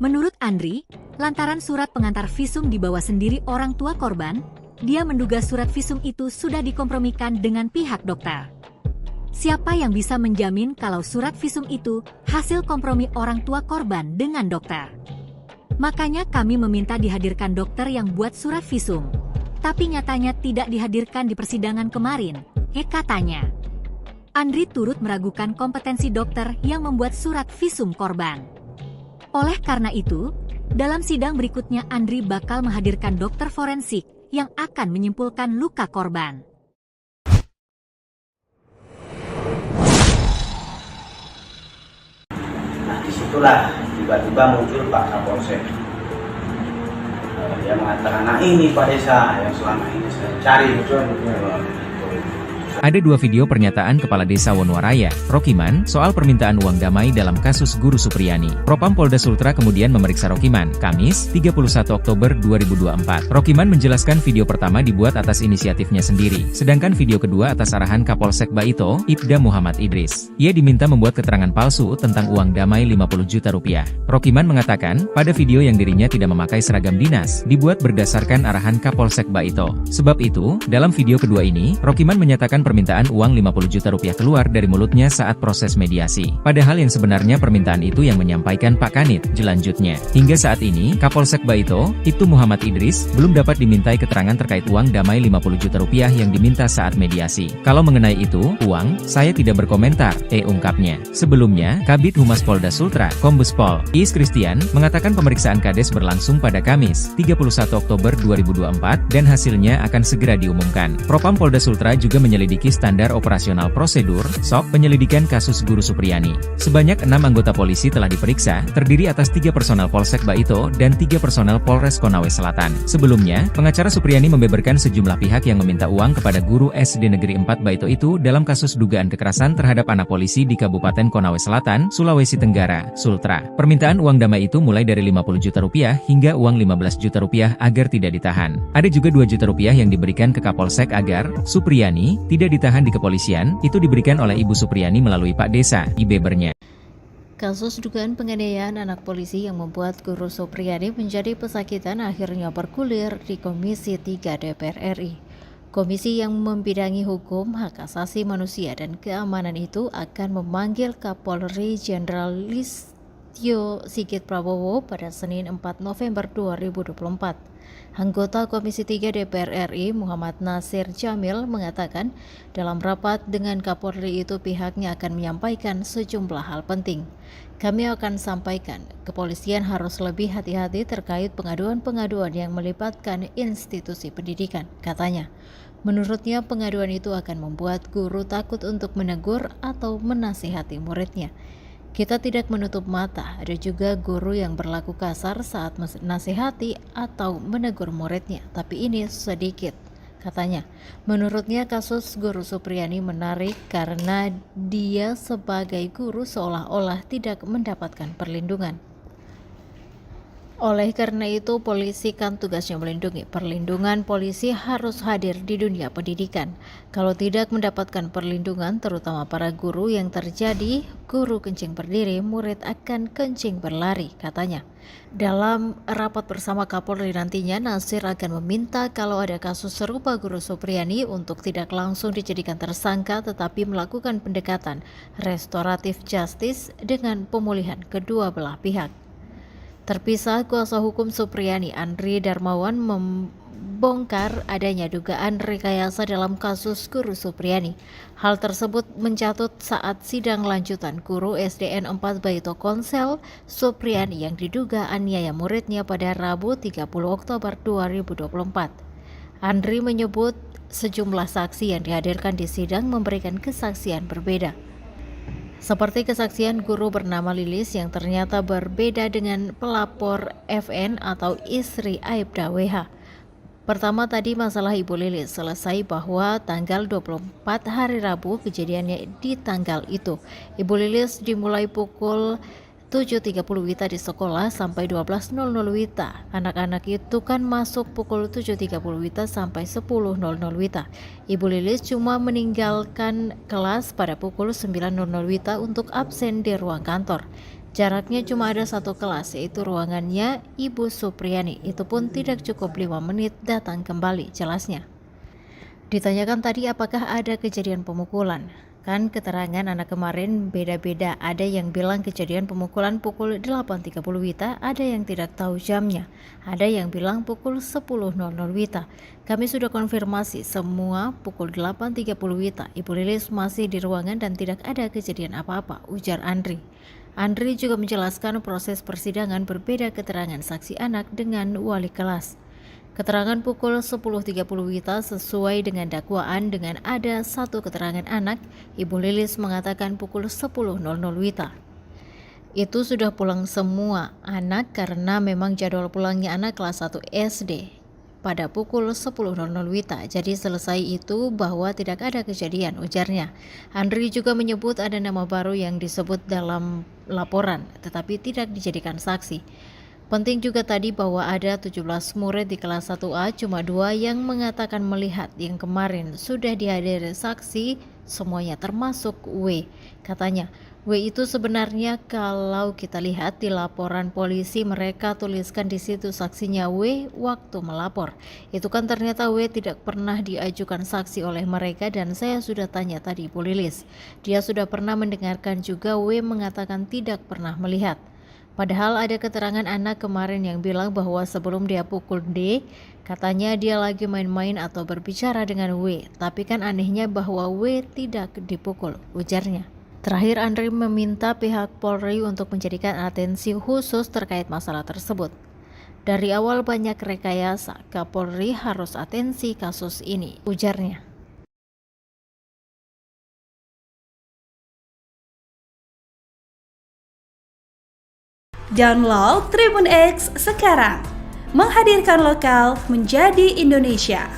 Menurut Andri, lantaran surat pengantar visum dibawa sendiri orang tua korban, dia menduga surat visum itu sudah dikompromikan dengan pihak dokter. Siapa yang bisa menjamin kalau surat visum itu hasil kompromi orang tua korban dengan dokter? Makanya kami meminta dihadirkan dokter yang buat surat visum. Tapi nyatanya tidak dihadirkan di persidangan kemarin, katanya. Andri turut meragukan kompetensi dokter yang membuat surat visum korban. Oleh karena itu, dalam sidang berikutnya Andri bakal menghadirkan dokter forensik yang akan menyimpulkan luka korban. Nah, disitulah tiba-tiba muncul Pak Kapolsek. Dia mengatakan, nah ini Pak Desa yang selama ini saya cari. Ada dua video pernyataan Kepala Desa Wonowaraya, Rokiman, soal permintaan uang damai dalam kasus Guru Supriyani. Propam Polda Sultra kemudian memeriksa Rokiman, Kamis, 31 Oktober 2024. Rokiman menjelaskan video pertama dibuat atas inisiatifnya sendiri, sedangkan video kedua atas arahan Kapolsek Baito, Ibda Muhammad Idris. Ia diminta membuat keterangan palsu tentang uang damai 50 juta rupiah. Rokiman mengatakan, pada video yang dirinya tidak memakai seragam dinas, dibuat berdasarkan arahan Kapolsek Baito. Sebab itu, dalam video kedua ini, Rokiman menyatakan permintaan uang 50 juta rupiah keluar dari mulutnya saat proses mediasi. Padahal yang sebenarnya permintaan itu yang menyampaikan Pak Kanit, jelanjutnya. Hingga saat ini, Kapolsek Baito, Ibtu Muhammad Idris, belum dapat dimintai keterangan terkait uang damai 50 juta rupiah yang diminta saat mediasi. Kalau mengenai itu, uang, saya tidak berkomentar, ungkapnya. Sebelumnya, Kabid Humas Polda Sultra, Kombes Pol Iis Kristian, mengatakan pemeriksaan Kades berlangsung pada Kamis, 31 Oktober 2024, dan hasilnya akan segera diumumkan. Propam Polda Sultra juga menyelidiki standar operasional prosedur (SOP) penyelidikan kasus Guru Supriyani. Sebanyak 6 anggota polisi telah diperiksa, terdiri atas 3 personel Polsek Baito dan 3 personel Polres Konawe Selatan. Sebelumnya, pengacara Supriyani membeberkan sejumlah pihak yang meminta uang kepada guru SD Negeri 4 Baito itu dalam kasus dugaan kekerasan terhadap anak polisi di Kabupaten Konawe Selatan, Sulawesi Tenggara, Sultra. Permintaan uang damai itu mulai dari 50 juta rupiah hingga uang 15 juta rupiah agar tidak ditahan. Ada juga 2 juta rupiah yang diberikan ke Kapolsek agar Supriyani tidak ditahan di kepolisian, itu diberikan oleh Ibu Supriyani melalui Pak Desa, bebernya. Kasus dugaan penganiayaan anak polisi yang membuat Guru Supriyani menjadi pesakitan akhirnya bergulir di Komisi 3 DPR RI. Komisi yang membidangi hukum, hak asasi manusia dan keamanan itu akan memanggil Kapolri Jenderal Listio Sigit Prabowo pada Senin 4 November 2024. Anggota Komisi 3 DPR RI Muhammad Nasir Jamil mengatakan dalam rapat dengan Kapolri itu pihaknya akan menyampaikan sejumlah hal penting. Kami akan sampaikan, kepolisian harus lebih hati-hati terkait pengaduan-pengaduan yang melibatkan institusi pendidikan, katanya. Menurutnya pengaduan itu akan membuat guru takut untuk menegur atau menasihati muridnya. Kita tidak menutup mata, ada juga guru yang berlaku kasar saat menasihati atau menegur muridnya, tapi ini sedikit, katanya. Menurutnya kasus Guru Supriyani menarik karena dia sebagai guru seolah-olah tidak mendapatkan perlindungan. Oleh karena itu, polisi kan tugasnya melindungi. Perlindungan polisi harus hadir di dunia pendidikan. Kalau tidak mendapatkan perlindungan, terutama para guru, yang terjadi guru kencing berdiri, murid akan kencing berlari, katanya. Dalam rapat bersama Kapolri nantinya, Nasir akan meminta kalau ada kasus serupa Guru Supriyani untuk tidak langsung dijadikan tersangka, tetapi melakukan pendekatan restoratif justice dengan pemulihan kedua belah pihak. Terpisah, kuasa hukum Supriyani, Andri Darmawan, membongkar adanya dugaan rekayasa dalam kasus Guru Supriyani. Hal tersebut mencatut saat sidang lanjutan guru SDN 4 Baito Konsel Supriyani yang diduga aniaya muridnya pada Rabu 30 Oktober 2024. Andri menyebut sejumlah saksi yang dihadirkan di sidang memberikan kesaksian berbeda. Seperti kesaksian guru bernama Lilis yang ternyata berbeda dengan pelapor FN atau istri Aibda WH. Pertama tadi masalah Ibu Lilis selesai bahwa tanggal 24 hari Rabu kejadiannya di tanggal itu. Ibu Lilis dimulai pukul 7.30 WITA di sekolah sampai 12.00 WITA. Anak-anak itu kan masuk pukul 7.30 WITA sampai 10.00 WITA. Ibu Lilis cuma meninggalkan kelas pada pukul 9.00 WITA untuk absen di ruang kantor. Jaraknya cuma ada satu kelas, yaitu ruangannya Ibu Supriyani. Itu pun tidak cukup 5 menit datang kembali, jelasnya. Ditanyakan tadi apakah ada kejadian pemukulan. Kan keterangan anak kemarin beda-beda, ada yang bilang kejadian pemukulan pukul 8.30 WITA, ada yang tidak tahu jamnya, ada yang bilang pukul 10.00 WITA. Kami sudah konfirmasi semua pukul 8.30 WITA. Ibu Lilis masih di ruangan dan tidak ada kejadian apa-apa, ujar Andri. Andri juga menjelaskan proses persidangan berbeda keterangan saksi anak dengan wali kelas. Keterangan pukul 10.30 WITA sesuai dengan dakwaan dengan ada satu keterangan anak. Ibu Lilis mengatakan pukul 10.00 WITA. Itu sudah pulang semua anak karena memang jadwal pulangnya anak kelas 1 SD pada pukul 10.00 WITA. Jadi selesai itu bahwa tidak ada kejadian, ujarnya. Andri juga menyebut ada nama baru yang disebut dalam laporan tetapi tidak dijadikan saksi. Penting juga tadi bahwa ada 17 murid di kelas 1A, cuma 2 yang mengatakan melihat, yang kemarin sudah dihadiri saksi semuanya termasuk W. Katanya, W itu sebenarnya kalau kita lihat di laporan polisi mereka tuliskan di situ saksinya W waktu melapor. Itu kan ternyata W tidak pernah diajukan saksi oleh mereka dan saya sudah tanya tadi Bu Lilis. Dia sudah pernah mendengarkan juga W mengatakan tidak pernah melihat. Padahal ada keterangan anak kemarin yang bilang bahwa sebelum dia pukul D, katanya dia lagi main-main atau berbicara dengan W. Tapi kan anehnya bahwa W tidak dipukul, ujarnya. Terakhir, Andri meminta pihak Polri untuk menjadikan atensi khusus terkait masalah tersebut. Dari awal banyak rekayasa, Kapolri harus atensi kasus ini, ujarnya. Download Tribun X sekarang, menghadirkan lokal menjadi Indonesia.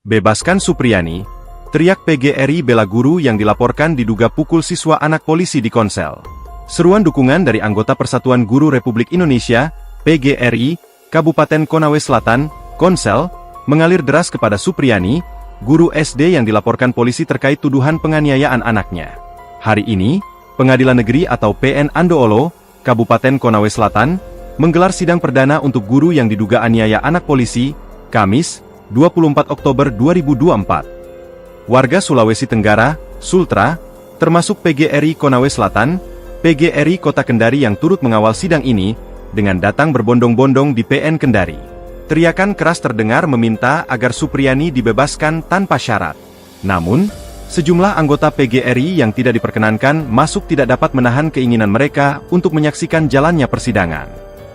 Bebaskan Supriyani, teriak PGRI bela guru yang dilaporkan diduga pukul siswa anak polisi di Konsel. Seruan dukungan dari anggota Persatuan Guru Republik Indonesia, PGRI, Kabupaten Konawe Selatan, Konsel, mengalir deras kepada Supriyani, guru SD yang dilaporkan polisi terkait tuduhan penganiayaan anaknya. Hari ini, Pengadilan Negeri atau PN Andoolo, Kabupaten Konawe Selatan, menggelar sidang perdana untuk guru yang diduga aniaya anak polisi, Kamis, 24 Oktober 2024. Warga Sulawesi Tenggara, Sultra, termasuk PGRI Konawe Selatan, PGRI Kota Kendari yang turut mengawal sidang ini, dengan datang berbondong-bondong di PN Kendari. Teriakan keras terdengar meminta agar Supriyani dibebaskan tanpa syarat. Namun, sejumlah anggota PGRI yang tidak diperkenankan masuk tidak dapat menahan keinginan mereka untuk menyaksikan jalannya persidangan.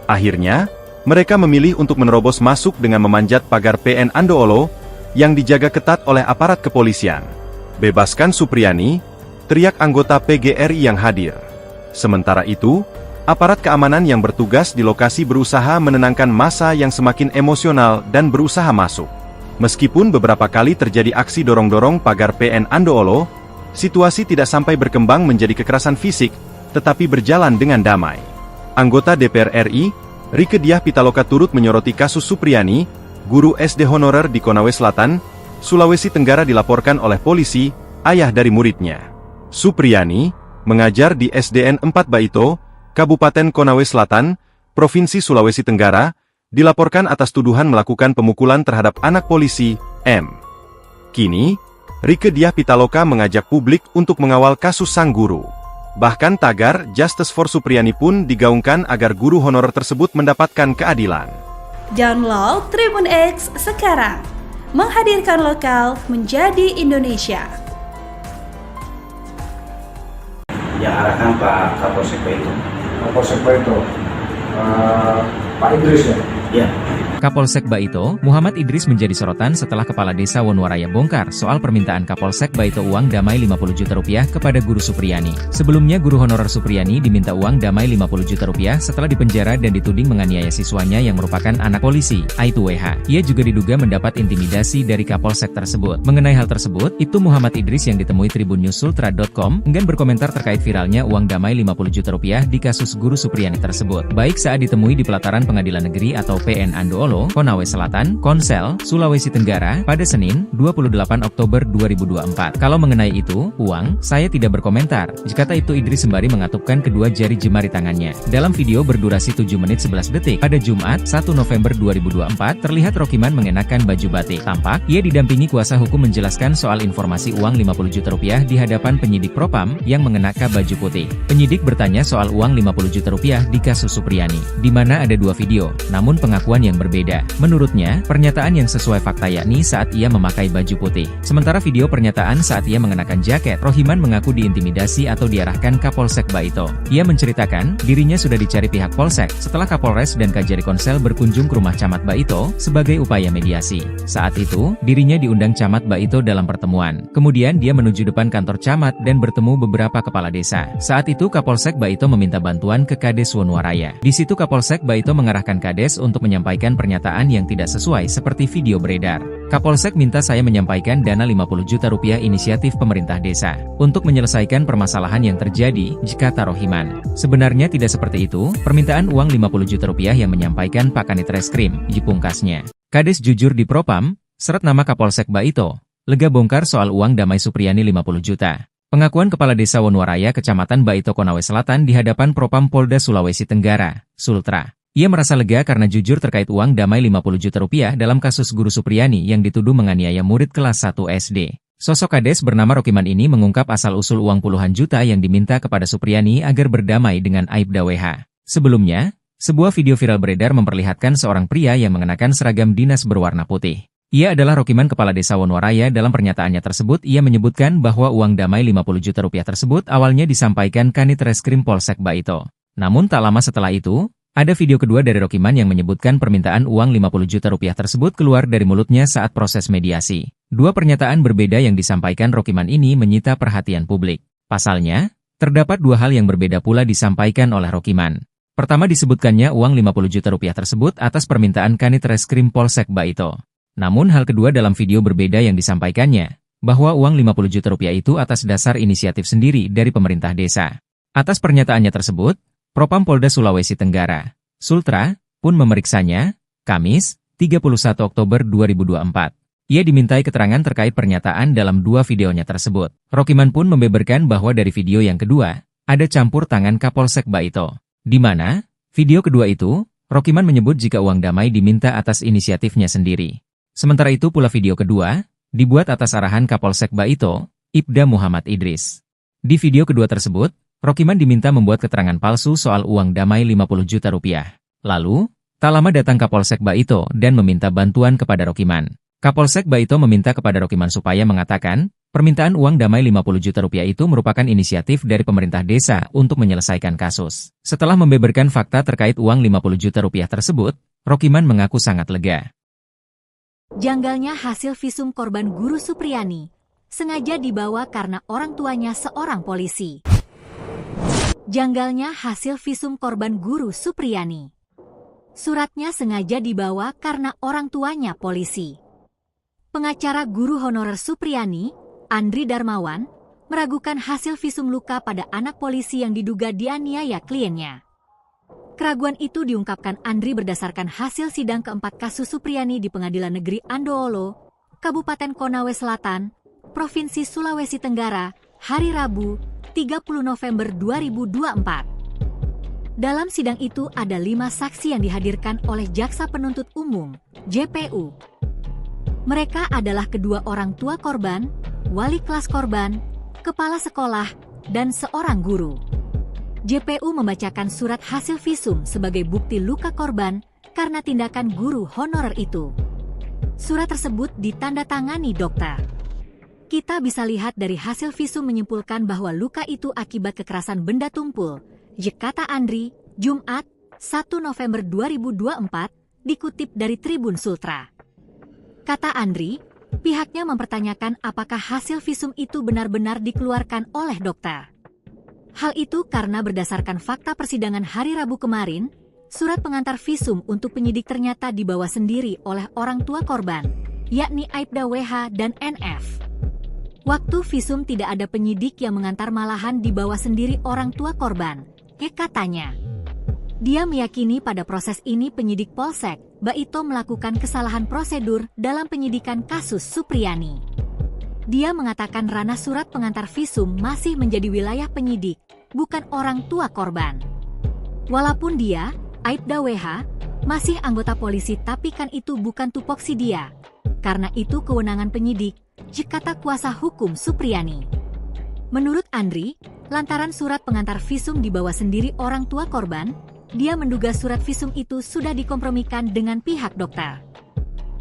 Akhirnya, mereka memilih untuk menerobos masuk dengan memanjat pagar PN Andoolo yang dijaga ketat oleh aparat kepolisian. Bebaskan Supriyani, teriak anggota PGRI yang hadir. Sementara itu, aparat keamanan yang bertugas di lokasi berusaha menenangkan massa yang semakin emosional dan berusaha masuk. Meskipun beberapa kali terjadi aksi dorong-dorong pagar PN Andoolo, situasi tidak sampai berkembang menjadi kekerasan fisik, tetapi berjalan dengan damai. Anggota DPR RI, Rieke Diah Pitaloka turut menyoroti kasus Supriyani, guru SD honorer di Konawe Selatan, Sulawesi Tenggara dilaporkan oleh polisi, ayah dari muridnya. Supriyani mengajar di SDN 4 Baito, Kabupaten Konawe Selatan, Provinsi Sulawesi Tenggara, dilaporkan atas tuduhan melakukan pemukulan terhadap anak polisi, M. Kini, Rieke Diah Pitaloka mengajak publik untuk mengawal kasus sang guru. Bahkan tagar Justice for Supriyani pun digaungkan agar guru honorer tersebut mendapatkan keadilan. Download Tribun X sekarang, menghadirkan lokal menjadi Indonesia. Yang arahkan Pak Kapolsek Baito. Kapolsek Baito, Pak Idris ya? Ya. Kapolsek Baito, Muhammad Idris menjadi sorotan setelah Kepala Desa Wonowaraya bongkar soal permintaan Kapolsek Baito uang damai 50 juta rupiah kepada guru Supriyani. Sebelumnya guru honorer Supriyani diminta uang damai 50 juta rupiah setelah dipenjara dan dituding menganiaya siswanya yang merupakan anak polisi, Aibtu WH. Ia juga diduga mendapat intimidasi dari Kapolsek tersebut. Mengenai hal tersebut, Ibtu Muhammad Idris yang ditemui tribunnews.sultra.com enggan berkomentar terkait viralnya uang damai 50 juta rupiah di kasus guru Supriyani tersebut. Baik saat ditemui di pelataran Pengadilan Negeri atau PN Andoolo, Konawe Selatan, Konsel, Sulawesi Tenggara, pada Senin, 28 Oktober 2024. Kalau mengenai itu, uang, saya tidak berkomentar, kata Ibtu Idris sembari mengatupkan kedua jari jemari tangannya. Dalam video berdurasi 7 menit 11 detik, pada Jumat, 1 November 2024, terlihat Rokiman mengenakan baju batik. Tampak, ia didampingi kuasa hukum menjelaskan soal informasi uang 50 juta rupiah di hadapan penyidik Propam yang mengenakan baju putih. Penyidik bertanya soal uang 50 juta rupiah di kasus Supriyani, di mana ada dua video, namun pengakuan yang berbeda. Menurutnya, pernyataan yang sesuai fakta yakni saat ia memakai baju putih. Sementara video pernyataan saat ia mengenakan jaket, Rohiman mengaku diintimidasi atau diarahkan Kapolsek Baito. Ia menceritakan, dirinya sudah dicari pihak Polsek setelah Kapolres dan Kajari Konsel berkunjung ke rumah Camat Baito sebagai upaya mediasi. Saat itu, dirinya diundang Camat Baito dalam pertemuan. Kemudian dia menuju depan kantor Camat dan bertemu beberapa kepala desa. Saat itu Kapolsek Baito meminta bantuan ke Kades Wonowaraya. Di situ Kapolsek Baito mengarahkan Kades untuk menyampaikan pernyataan yang tidak sesuai seperti video beredar. Kapolsek minta saya menyampaikan dana 50 juta rupiah inisiatif pemerintah desa untuk menyelesaikan permasalahan yang terjadi, kata Rohiman. Sebenarnya tidak seperti itu, permintaan uang 50 juta rupiah yang menyampaikan Pak Kanit Reskrim, pungkasnya. Kades jujur di Propam, seret nama Kapolsek Baito, lega bongkar soal uang damai Supriyani 50 juta. Pengakuan Kepala Desa Wonowaraya Kecamatan Baito Konawe Selatan di hadapan Propam Polda Sulawesi Tenggara, Sultra. Ia merasa lega karena jujur terkait uang damai 50 juta rupiah dalam kasus guru Supriyani yang dituduh menganiaya murid kelas 1 SD. Sosok Kades bernama Rokiman ini mengungkap asal-usul uang puluhan juta yang diminta kepada Supriyani agar berdamai dengan Aibda WH. Sebelumnya, sebuah video viral beredar memperlihatkan seorang pria yang mengenakan seragam dinas berwarna putih. Ia adalah Rokiman Kepala Desa Wonowaraya. Dalam pernyataannya tersebut ia menyebutkan bahwa uang damai 50 juta rupiah tersebut awalnya disampaikan Kanit Reskrim Polsek Baito. Namun tak lama setelah itu, ada video kedua dari Rokiman yang menyebutkan permintaan uang 50 juta rupiah tersebut keluar dari mulutnya saat proses mediasi. Dua pernyataan berbeda yang disampaikan Rokiman ini menyita perhatian publik. Pasalnya, terdapat dua hal yang berbeda pula disampaikan oleh Rokiman. Pertama disebutkannya uang 50 juta rupiah tersebut atas permintaan Kanit Reskrim Polsek Baito. Namun hal kedua dalam video berbeda yang disampaikannya, bahwa uang 50 juta rupiah itu atas dasar inisiatif sendiri dari pemerintah desa. Atas pernyataannya tersebut, Propam Polda Sulawesi Tenggara, Sultra, pun memeriksanya, Kamis, 31 Oktober 2024. Ia dimintai keterangan terkait pernyataan dalam dua videonya tersebut. Rokiman pun membeberkan bahwa dari video yang kedua, ada campur tangan Kapolsek Baito. Di mana, video kedua itu, Rokiman menyebut jika uang damai diminta atas inisiatifnya sendiri. Sementara itu pula video kedua, dibuat atas arahan Kapolsek Baito, Ibda Muhammad Idris. Di video kedua tersebut, Rokiman diminta membuat keterangan palsu soal uang damai 50 juta rupiah. Lalu, tak lama datang Kapolsek Baito dan meminta bantuan kepada Rokiman. Kapolsek Baito meminta kepada Rokiman supaya mengatakan, permintaan uang damai 50 juta rupiah itu merupakan inisiatif dari pemerintah desa untuk menyelesaikan kasus. Setelah membeberkan fakta terkait uang 50 juta rupiah tersebut, Rokiman mengaku sangat lega. Janggalnya hasil visum korban guru Supriyani sengaja dibawa karena orang tuanya seorang polisi. Janggalnya hasil visum korban guru Supriyani. Suratnya sengaja dibawa karena orang tuanya polisi. Pengacara guru honorer Supriyani, Andri Darmawan, meragukan hasil visum luka pada anak polisi yang diduga dianiaya kliennya. Keraguan itu diungkapkan Andri berdasarkan hasil sidang keempat kasus Supriyani di Pengadilan Negeri Andoholo, Kabupaten Konawe Selatan, Provinsi Sulawesi Tenggara, hari Rabu, 30 November 2024. Dalam sidang itu ada 5 saksi yang dihadirkan oleh Jaksa Penuntut Umum, JPU. Mereka adalah kedua orang tua korban, wali kelas korban, kepala sekolah, dan seorang guru. JPU membacakan surat hasil visum sebagai bukti luka korban karena tindakan guru honorer itu. Surat tersebut ditandatangani dokter. Kita bisa lihat dari hasil visum menyimpulkan bahwa luka itu akibat kekerasan benda tumpul, kata Andri, Jumat, 1 November 2024, dikutip dari Tribun Sultra. Kata Andri, pihaknya mempertanyakan apakah hasil visum itu benar-benar dikeluarkan oleh dokter. Hal itu karena berdasarkan fakta persidangan hari Rabu kemarin, surat pengantar visum untuk penyidik ternyata dibawa sendiri oleh orang tua korban, yakni Aibda WH dan NF. Waktu visum tidak ada penyidik yang mengantar, malahan dibawa sendiri orang tua korban, katanya. Dia meyakini pada proses ini penyidik Polsek Baito melakukan kesalahan prosedur dalam penyidikan kasus Supriyani. Dia mengatakan ranah surat pengantar visum masih menjadi wilayah penyidik, bukan orang tua korban. Walaupun dia, Aibda WH, masih anggota polisi, tapi kan itu bukan tupoksi dia. Karena itu kewenangan penyidik, kata kuasa hukum Supriyani. Menurut Andri, lantaran surat pengantar visum dibawa sendiri orang tua korban, dia menduga surat visum itu sudah dikompromikan dengan pihak dokter.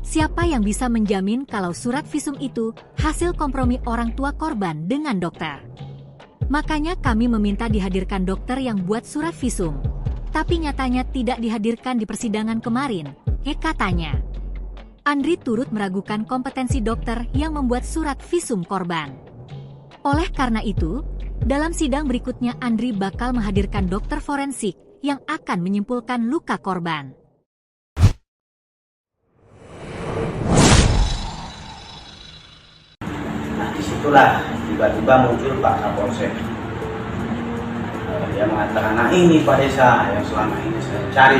Siapa yang bisa menjamin kalau surat visum itu hasil kompromi orang tua korban dengan dokter? Makanya kami meminta dihadirkan dokter yang buat surat visum. Tapi nyatanya tidak dihadirkan di persidangan kemarin, katanya. Andri turut meragukan kompetensi dokter yang membuat surat visum korban. Oleh karena itu, dalam sidang berikutnya Andri bakal menghadirkan dokter forensik yang akan menyimpulkan luka korban. Disitulah tiba-tiba muncul Pak Kapolsek. Dia mengatakan, nah ini Pak Desa yang selama ini saya cari.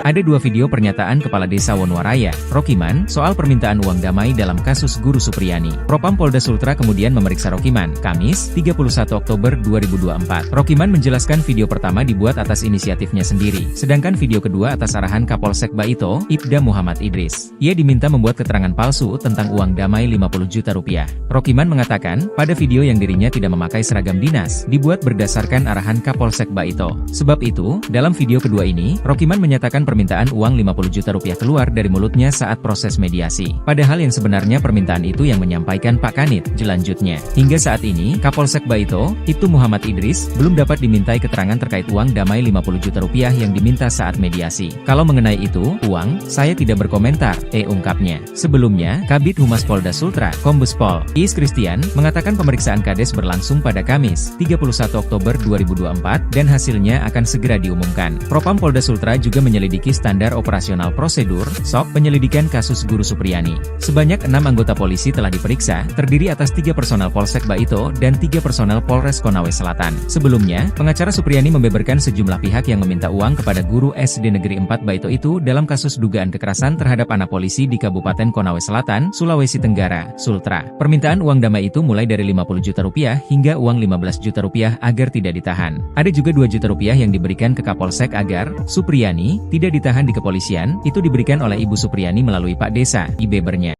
Ada 2 video pernyataan Kepala Desa Wonwaraya, Rokiman, soal permintaan uang damai dalam kasus Guru Supriyani. Propam Polda Sultra kemudian memeriksa Rokiman, Kamis, 31 Oktober 2024. Rokiman menjelaskan video pertama dibuat atas inisiatifnya sendiri, sedangkan video kedua atas arahan Kapolsek Baito, Ibda Muhammad Idris. Ia diminta membuat keterangan palsu tentang uang damai 50 juta rupiah. Rokiman mengatakan, pada video yang dirinya tidak memakai seragam dinas, dibuat berdasarkan arahan Kapolsek Baito. Sebab itu, dalam video kedua ini, Rokiman menyatakan permintaan uang 50 juta rupiah keluar dari mulutnya saat proses mediasi. Padahal yang sebenarnya permintaan itu yang menyampaikan Pak Kanit, jelanjutnya. Hingga saat ini, Kapolsek Baito, Ibtu Muhammad Idris, belum dapat dimintai keterangan terkait uang damai 50 juta rupiah yang diminta saat mediasi. Kalau mengenai itu, uang, saya tidak berkomentar, ungkapnya. Sebelumnya, Kabid Humas Polda Sultra, Kombes Pol Iis Christian, mengatakan pemeriksaan Kades berlangsung pada Kamis, 31 Oktober 2024, dan hasilnya akan segera diumumkan. Propam Polda Sultra juga menyelidiki standar operasional prosedur, SOP, penyelidikan kasus Guru Supriyani. Sebanyak 6 anggota polisi telah diperiksa, terdiri atas 3 personel Polsek Baito dan 3 personel Polres Konawe Selatan. Sebelumnya, pengacara Supriyani membeberkan sejumlah pihak yang meminta uang kepada guru SD Negeri 4 Baito itu dalam kasus dugaan kekerasan terhadap anak polisi di Kabupaten Konawe Selatan, Sulawesi Tenggara, Sultra. Permintaan uang damai itu mulai dari 50 juta rupiah hingga uang 15 juta rupiah agar tidak ditahan. Ada juga 2 juta rupiah yang diberikan ke Kapolsek agar Supriyani tidak ditahan di kepolisian, itu diberikan oleh Ibu Supriyani melalui Pak Desa, Ibebernya.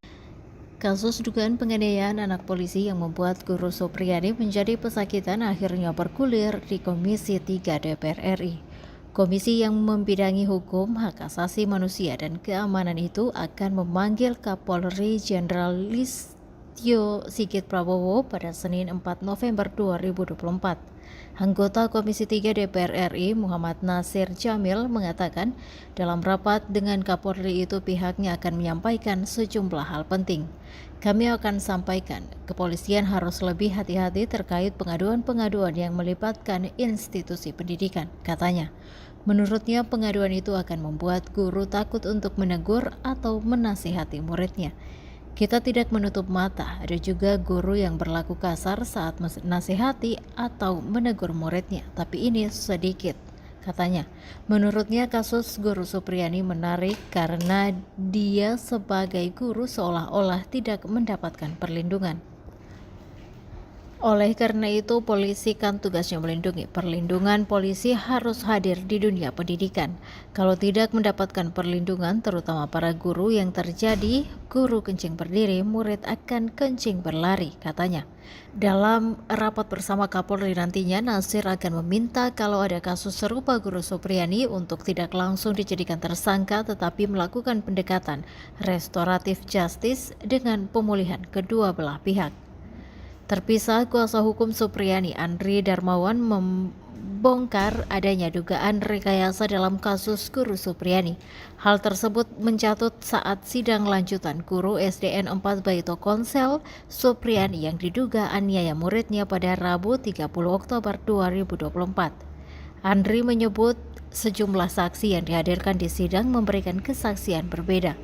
Kasus dugaan penganiayaan anak polisi yang membuat Guru Supriyani menjadi pesakitan akhirnya bergulir di Komisi 3 DPR RI. Komisi yang membidangi hukum, hak asasi manusia, dan keamanan itu akan memanggil Kapolri Jenderal Listio Sigit Prabowo pada Senin 4 November 2024. Anggota Komisi 3 DPR RI Muhammad Nasir Jamil mengatakan dalam rapat dengan Kapolri itu pihaknya akan menyampaikan sejumlah hal penting. Kami akan sampaikan, kepolisian harus lebih hati-hati terkait pengaduan-pengaduan yang melibatkan institusi pendidikan, katanya. Menurutnya pengaduan itu akan membuat guru takut untuk menegur atau menasihati muridnya. Kita tidak menutup mata, ada juga guru yang berlaku kasar saat menasihati atau menegur muridnya, tapi ini sedikit. Katanya, menurutnya kasus Guru Supriyani menarik karena dia sebagai guru seolah-olah tidak mendapatkan perlindungan. Oleh karena itu, polisi kan tugasnya melindungi. Perlindungan polisi harus hadir di dunia pendidikan. Kalau tidak mendapatkan perlindungan, terutama para guru, yang terjadi guru kencing berdiri, murid akan kencing berlari, katanya. Dalam rapat bersama Kapolri nantinya, Nasir akan meminta kalau ada kasus serupa Guru Supriyani untuk tidak langsung dijadikan tersangka tetapi melakukan pendekatan restoratif justice dengan pemulihan kedua belah pihak. Terpisah, kuasa hukum Supriyani Andri Darmawan membongkar adanya dugaan rekayasa dalam kasus Guru Supriyani. Hal tersebut mencatut saat sidang lanjutan guru SDN 4 Baito Konsel Supriyani yang diduga aniaya muridnya pada Rabu 30 Oktober 2024. Andri menyebut sejumlah saksi yang dihadirkan di sidang memberikan kesaksian berbeda.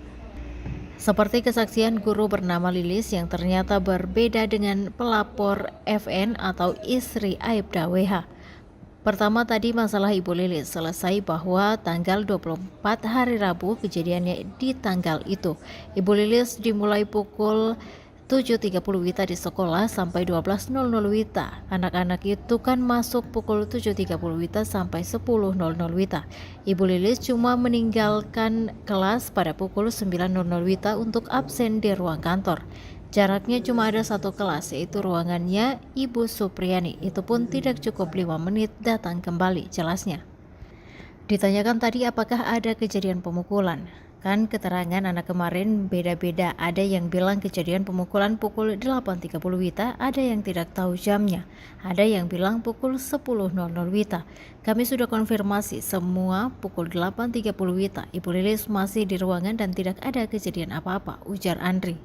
Seperti kesaksian guru bernama Lilis yang ternyata berbeda dengan pelapor FN atau istri Aibda WH. Pertama tadi masalah Ibu Lilis selesai bahwa tanggal 24 hari Rabu kejadiannya di tanggal itu. Ibu Lilis dimulai pukul 7.30 WITA di sekolah sampai 12.00 WITA. Anak-anak itu kan masuk pukul 7.30 WITA sampai 10.00 WITA. Ibu Lilis cuma meninggalkan kelas pada pukul 9.00 WITA untuk absen di ruang kantor. Jaraknya cuma ada satu kelas, yaitu ruangannya Ibu Supriyani. Itu pun tidak cukup 5 menit datang kembali, jelasnya. Ditanyakan tadi apakah ada kejadian pemukulan. Kan keterangan anak kemarin beda-beda, ada yang bilang kejadian pemukulan pukul 8.30 WITA, ada yang tidak tahu jamnya, ada yang bilang pukul 10.00 WITA. Kami sudah konfirmasi semua pukul 8.30 WITA. Ibu Lilis masih di ruangan dan tidak ada kejadian apa-apa, ujar Andri.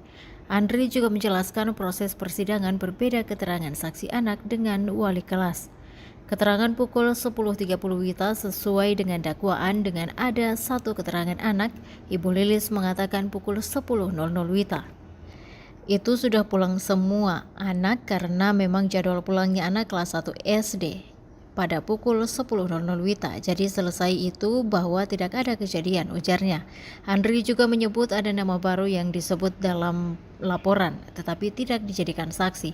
Andri juga menjelaskan proses persidangan berbeda keterangan saksi anak dengan wali kelas. Keterangan pukul 10.30 WITA sesuai dengan dakwaan dengan ada satu keterangan anak, Ibu Lilis mengatakan pukul 10.00 WITA. Itu sudah pulang semua anak karena memang jadwal pulangnya anak kelas 1 SD pada pukul 10.00 WITA. Jadi selesai itu bahwa tidak ada kejadian, ujarnya. Andri juga menyebut ada nama baru yang disebut dalam laporan tetapi tidak dijadikan saksi.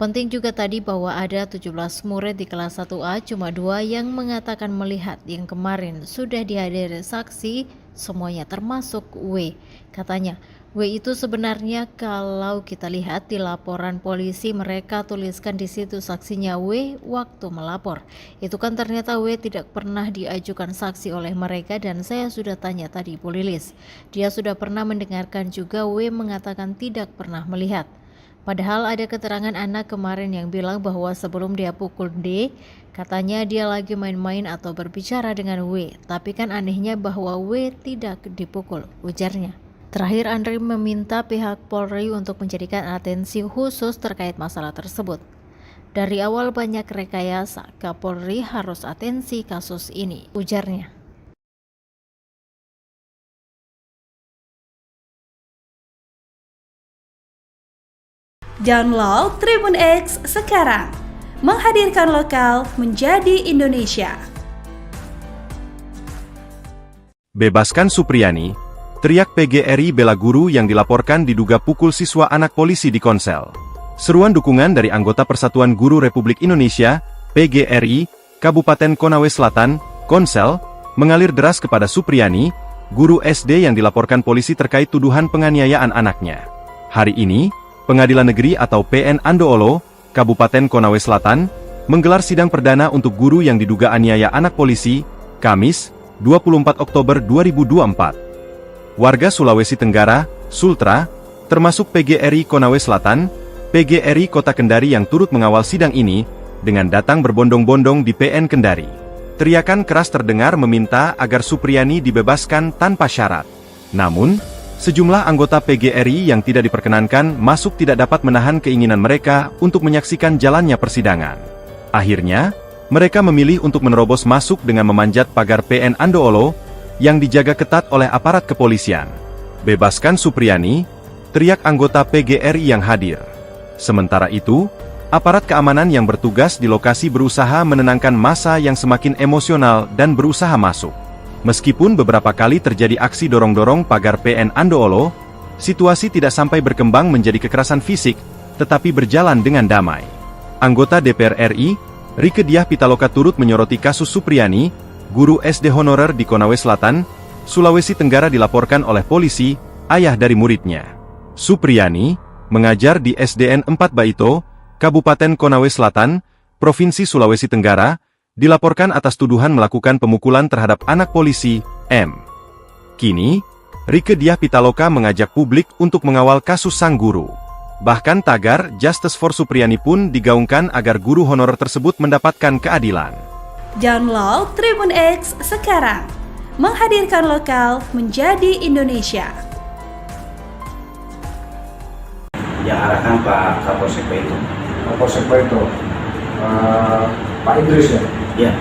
Penting juga tadi bahwa ada 17 murid di kelas 1A, cuma 2 yang mengatakan melihat, yang kemarin sudah dihadiri saksi semuanya termasuk W. Katanya, W itu sebenarnya kalau kita lihat di laporan polisi mereka tuliskan di situ saksinya W waktu melapor. Itu kan ternyata W tidak pernah diajukan saksi oleh mereka dan saya sudah tanya tadi Bu Lilis. Dia sudah pernah mendengarkan juga W mengatakan tidak pernah melihat. Padahal ada keterangan anak kemarin yang bilang bahwa sebelum dia pukul D, katanya dia lagi main-main atau berbicara dengan W. Tapi kan anehnya bahwa W tidak dipukul, ujarnya. Terakhir, Andri meminta pihak Polri untuk menjadikan atensi khusus terkait masalah tersebut. Dari awal banyak rekayasa, Kapolri harus atensi kasus ini, ujarnya. Download Tribun X sekarang, menghadirkan lokal menjadi Indonesia. Bebaskan Supriyani, teriak PGRI bela guru yang dilaporkan diduga pukul siswa anak polisi di Konsel. Seruan dukungan dari anggota Persatuan Guru Republik Indonesia, PGRI, Kabupaten Konawe Selatan, Konsel, mengalir deras kepada Supriyani, guru SD yang dilaporkan polisi terkait tuduhan penganiayaan anaknya. Hari ini, Pengadilan Negeri atau PN Andoolo, Kabupaten Konawe Selatan, menggelar sidang perdana untuk guru yang diduga aniaya anak polisi, Kamis, 24 Oktober 2024. Warga Sulawesi Tenggara, Sultra, termasuk PGRI Konawe Selatan, PGRI Kota Kendari yang turut mengawal sidang ini, dengan datang berbondong-bondong di PN Kendari. Teriakan keras terdengar meminta agar Supriyani dibebaskan tanpa syarat. Namun, sejumlah anggota PGRI yang tidak diperkenankan masuk tidak dapat menahan keinginan mereka untuk menyaksikan jalannya persidangan. Akhirnya, mereka memilih untuk menerobos masuk dengan memanjat pagar PN Andoolo yang dijaga ketat oleh aparat kepolisian. Bebaskan Supriyani, teriak anggota PGRI yang hadir. Sementara itu, Aparat keamanan yang bertugas di lokasi berusaha menenangkan massa yang semakin emosional dan berusaha masuk. Meskipun beberapa kali terjadi aksi dorong-dorong pagar PN Andoolo, situasi tidak sampai berkembang menjadi kekerasan fisik, tetapi berjalan dengan damai. Anggota DPR RI, Rieke Diah Pitaloka turut menyoroti kasus Supriyani, guru SD honorer di Konawe Selatan, Sulawesi Tenggara dilaporkan oleh polisi, ayah dari muridnya. Supriyani mengajar di SDN 4 Baito, Kabupaten Konawe Selatan, Provinsi Sulawesi Tenggara, dilaporkan atas tuduhan melakukan pemukulan terhadap anak polisi, M. Kini, Rieke Diah Pitaloka mengajak publik untuk mengawal kasus sang guru. Bahkan tagar Justice for Supriyani pun digaungkan agar guru honorer tersebut mendapatkan keadilan. Download Tribun X sekarang, menghadirkan lokal menjadi Indonesia. Yang arahkan Pak Kapolsek Baito. Kapolsek Baito, Pak Idris ya? Ya.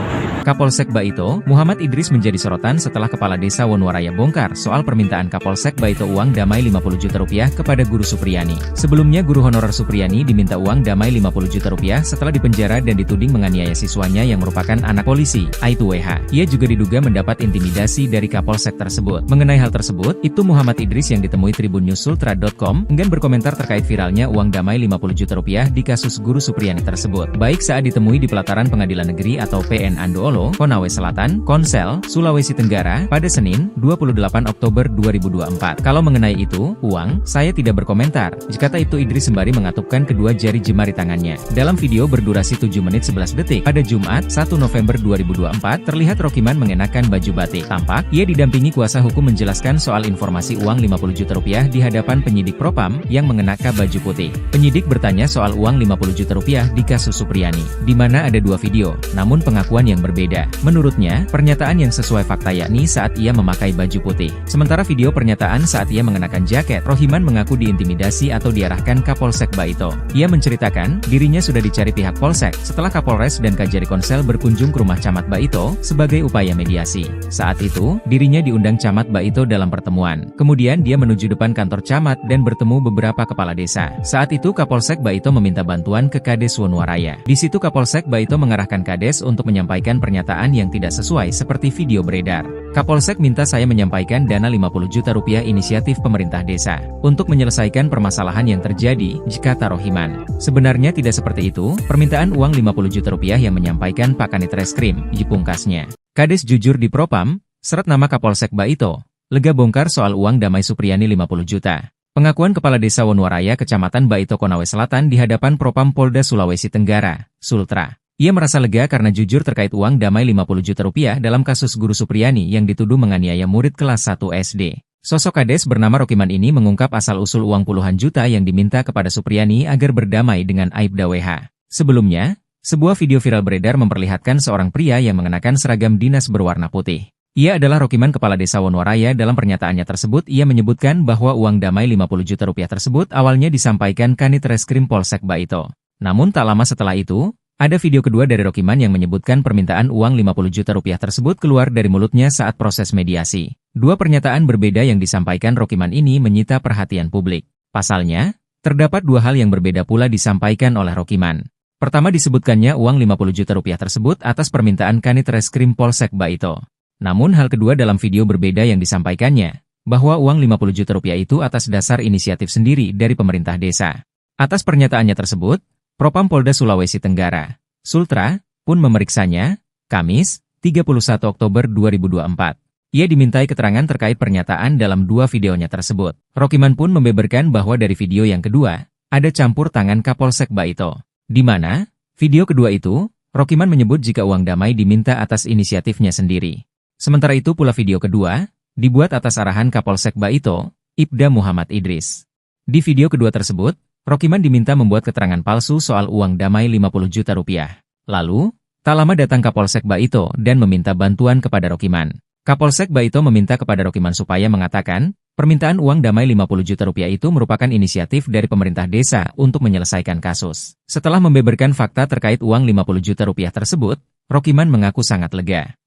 Kapolsek Baito, Muhammad Idris menjadi sorotan setelah Kepala Desa Wonowaraya bongkar soal permintaan Kapolsek Baito uang damai 50 juta rupiah kepada guru Supriyani. Sebelumnya guru honorer Supriyani diminta uang damai 50 juta rupiah setelah dipenjara dan dituding menganiaya siswanya yang merupakan anak polisi, Aibtu WH. Ia juga diduga mendapat intimidasi dari Kapolsek tersebut. Mengenai hal tersebut, itu Muhammad Idris yang ditemui tribunnews.sultra.com enggan berkomentar terkait viralnya uang damai 50 juta rupiah di kasus guru Supriyani tersebut. Baik saat ditemui di pelataran Pengadilan Negeri atau PN Andoolo, Konawe Selatan, Konsel, Sulawesi Tenggara, pada Senin, 28 Oktober 2024. Kalau mengenai itu, uang, saya tidak berkomentar, kata Aibtu Idris sembari mengatupkan kedua jari jemari tangannya. Dalam video berdurasi 7 menit 11 detik, pada Jumat, 1 November 2024, terlihat Rokiman mengenakan baju batik. Tampak, ia didampingi kuasa hukum menjelaskan soal informasi uang 50 juta rupiah di hadapan penyidik Propam yang mengenakan baju putih. Penyidik bertanya soal uang 50 juta rupiah di kasus Supriyani, di mana ada dua video, namun pengakuan yang berbeda. Menurutnya, pernyataan yang sesuai fakta yakni saat ia memakai baju putih. Sementara video pernyataan saat ia mengenakan jaket, Rohiman mengaku diintimidasi atau diarahkan Kapolsek Baito. Ia menceritakan, dirinya sudah dicari pihak Polsek, setelah Kapolres dan Kajari Konsel berkunjung ke rumah Camat Baito, sebagai upaya mediasi. Saat itu, dirinya diundang Camat Baito dalam pertemuan. Kemudian dia menuju depan kantor Camat dan bertemu beberapa kepala desa. Saat itu Kapolsek Baito meminta bantuan ke Kades Wonowaraya. Di situ Kapolsek Baito mengarahkan Kades untuk menyampaikan pernyataan yang tidak sesuai seperti video beredar. Kapolsek minta saya menyampaikan dana 50 juta rupiah inisiatif pemerintah desa untuk menyelesaikan permasalahan yang terjadi, kata Rohiman. Sebenarnya tidak seperti itu, permintaan uang 50 juta rupiah yang menyampaikan Pak Kanit Reskrim, pungkasnya. Kades jujur di Propam, seret nama Kapolsek Baito, lega bongkar soal uang damai Supriyani 50 juta. Pengakuan Kepala Desa Wonowaraya Kecamatan Baito Konawe Selatan di hadapan Propam Polda Sulawesi Tenggara, Sultra. Ia merasa lega karena jujur terkait uang damai 50 juta rupiah dalam kasus guru Supriyani yang dituduh menganiaya murid kelas 1 SD. Sosok Kades bernama Rokiman ini mengungkap asal-usul uang puluhan juta yang diminta kepada Supriyani agar berdamai dengan Aibda WH. Sebelumnya, sebuah video viral beredar memperlihatkan seorang pria yang mengenakan seragam dinas berwarna putih. Ia adalah Rokiman Kepala Desa Wonowaraya. Dalam pernyataannya tersebut ia menyebutkan bahwa uang damai 50 juta rupiah tersebut awalnya disampaikan Kanit Reskrim Polsek Baito. Namun tak lama setelah itu, ada video kedua dari Rokiman yang menyebutkan permintaan uang 50 juta rupiah tersebut keluar dari mulutnya saat proses mediasi. Dua pernyataan berbeda yang disampaikan Rokiman ini menyita perhatian publik. Pasalnya, terdapat dua hal yang berbeda pula disampaikan oleh Rokiman. Pertama disebutkannya uang 50 juta rupiah tersebut atas permintaan Kanit Reskrim Polsek Baito. Namun hal kedua dalam video berbeda yang disampaikannya, bahwa uang 50 juta rupiah itu atas dasar inisiatif sendiri dari pemerintah desa. Atas pernyataannya tersebut, Propam Polda Sulawesi Tenggara, Sultra, pun memeriksanya, Kamis, 31 Oktober 2024. Ia dimintai keterangan terkait pernyataan dalam dua videonya tersebut. Rokiman pun membeberkan bahwa dari video yang kedua, ada campur tangan Kapolsek Baito. Di mana, video kedua itu, Rokiman menyebut jika uang damai diminta atas inisiatifnya sendiri. Sementara itu pula video kedua, dibuat atas arahan Kapolsek Baito, Ibda Muhammad Idris. Di video kedua tersebut, Rokiman diminta membuat keterangan palsu soal uang damai 50 juta rupiah. Lalu, tak lama datang Kapolsek Baito dan meminta bantuan kepada Rokiman. Kapolsek Baito meminta kepada Rokiman supaya mengatakan, permintaan uang damai 50 juta rupiah itu merupakan inisiatif dari pemerintah desa untuk menyelesaikan kasus. Setelah membeberkan fakta terkait uang 50 juta rupiah tersebut, Rokiman mengaku sangat lega.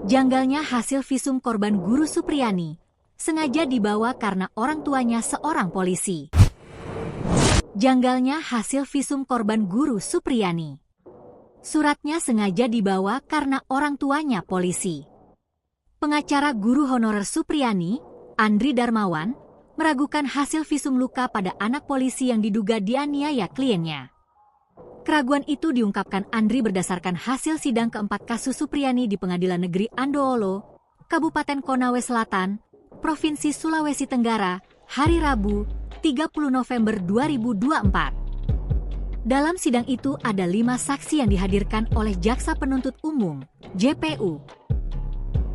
Janggalnya hasil visum korban guru Supriyani sengaja dibawa karena orang tuanya seorang polisi. Janggalnya hasil visum korban guru Supriyani. Suratnya sengaja dibawa karena orang tuanya polisi. Pengacara guru honorer Supriyani, Andri Darmawan, meragukan hasil visum luka pada anak polisi yang diduga dianiaya kliennya. Keraguan itu diungkapkan Andri berdasarkan hasil sidang keempat kasus Supriyani di Pengadilan Negeri Andoholo, Kabupaten Konawe Selatan, Provinsi Sulawesi Tenggara, hari Rabu, 30 November 2024. Dalam sidang itu ada 5 saksi yang dihadirkan oleh Jaksa Penuntut Umum, JPU.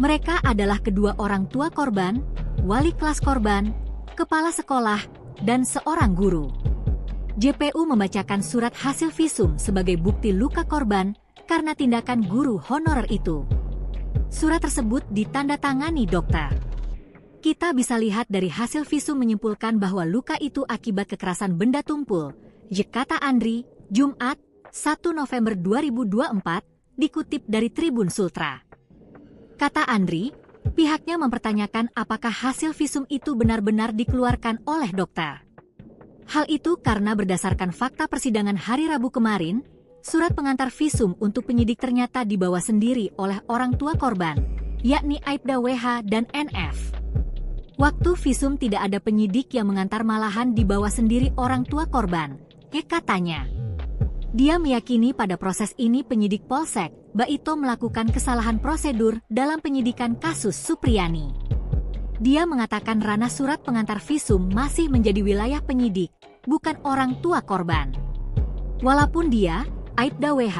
Mereka adalah kedua orang tua korban, wali kelas korban, kepala sekolah, dan seorang guru. JPU membacakan surat hasil visum sebagai bukti luka korban karena tindakan guru honorer itu. Surat tersebut ditandatangani dokter. Kita bisa lihat dari hasil visum menyimpulkan bahwa luka itu akibat kekerasan benda tumpul, kata Andri, Jumat, 1 November 2024, dikutip dari Tribun Sultra. Kata Andri, pihaknya mempertanyakan apakah hasil visum itu benar-benar dikeluarkan oleh dokter. Hal itu karena berdasarkan fakta persidangan hari Rabu kemarin, surat pengantar visum untuk penyidik ternyata dibawa sendiri oleh orang tua korban, yakni Aibda WH dan NF. Waktu visum tidak ada penyidik yang mengantar, malahan dibawa sendiri orang tua korban, katanya. Dia meyakini pada proses ini penyidik Polsek Baito melakukan kesalahan prosedur dalam penyidikan kasus Supriyani. Dia mengatakan ranah surat pengantar visum masih menjadi wilayah penyidik, bukan orang tua korban. Walaupun dia, Aibda WH,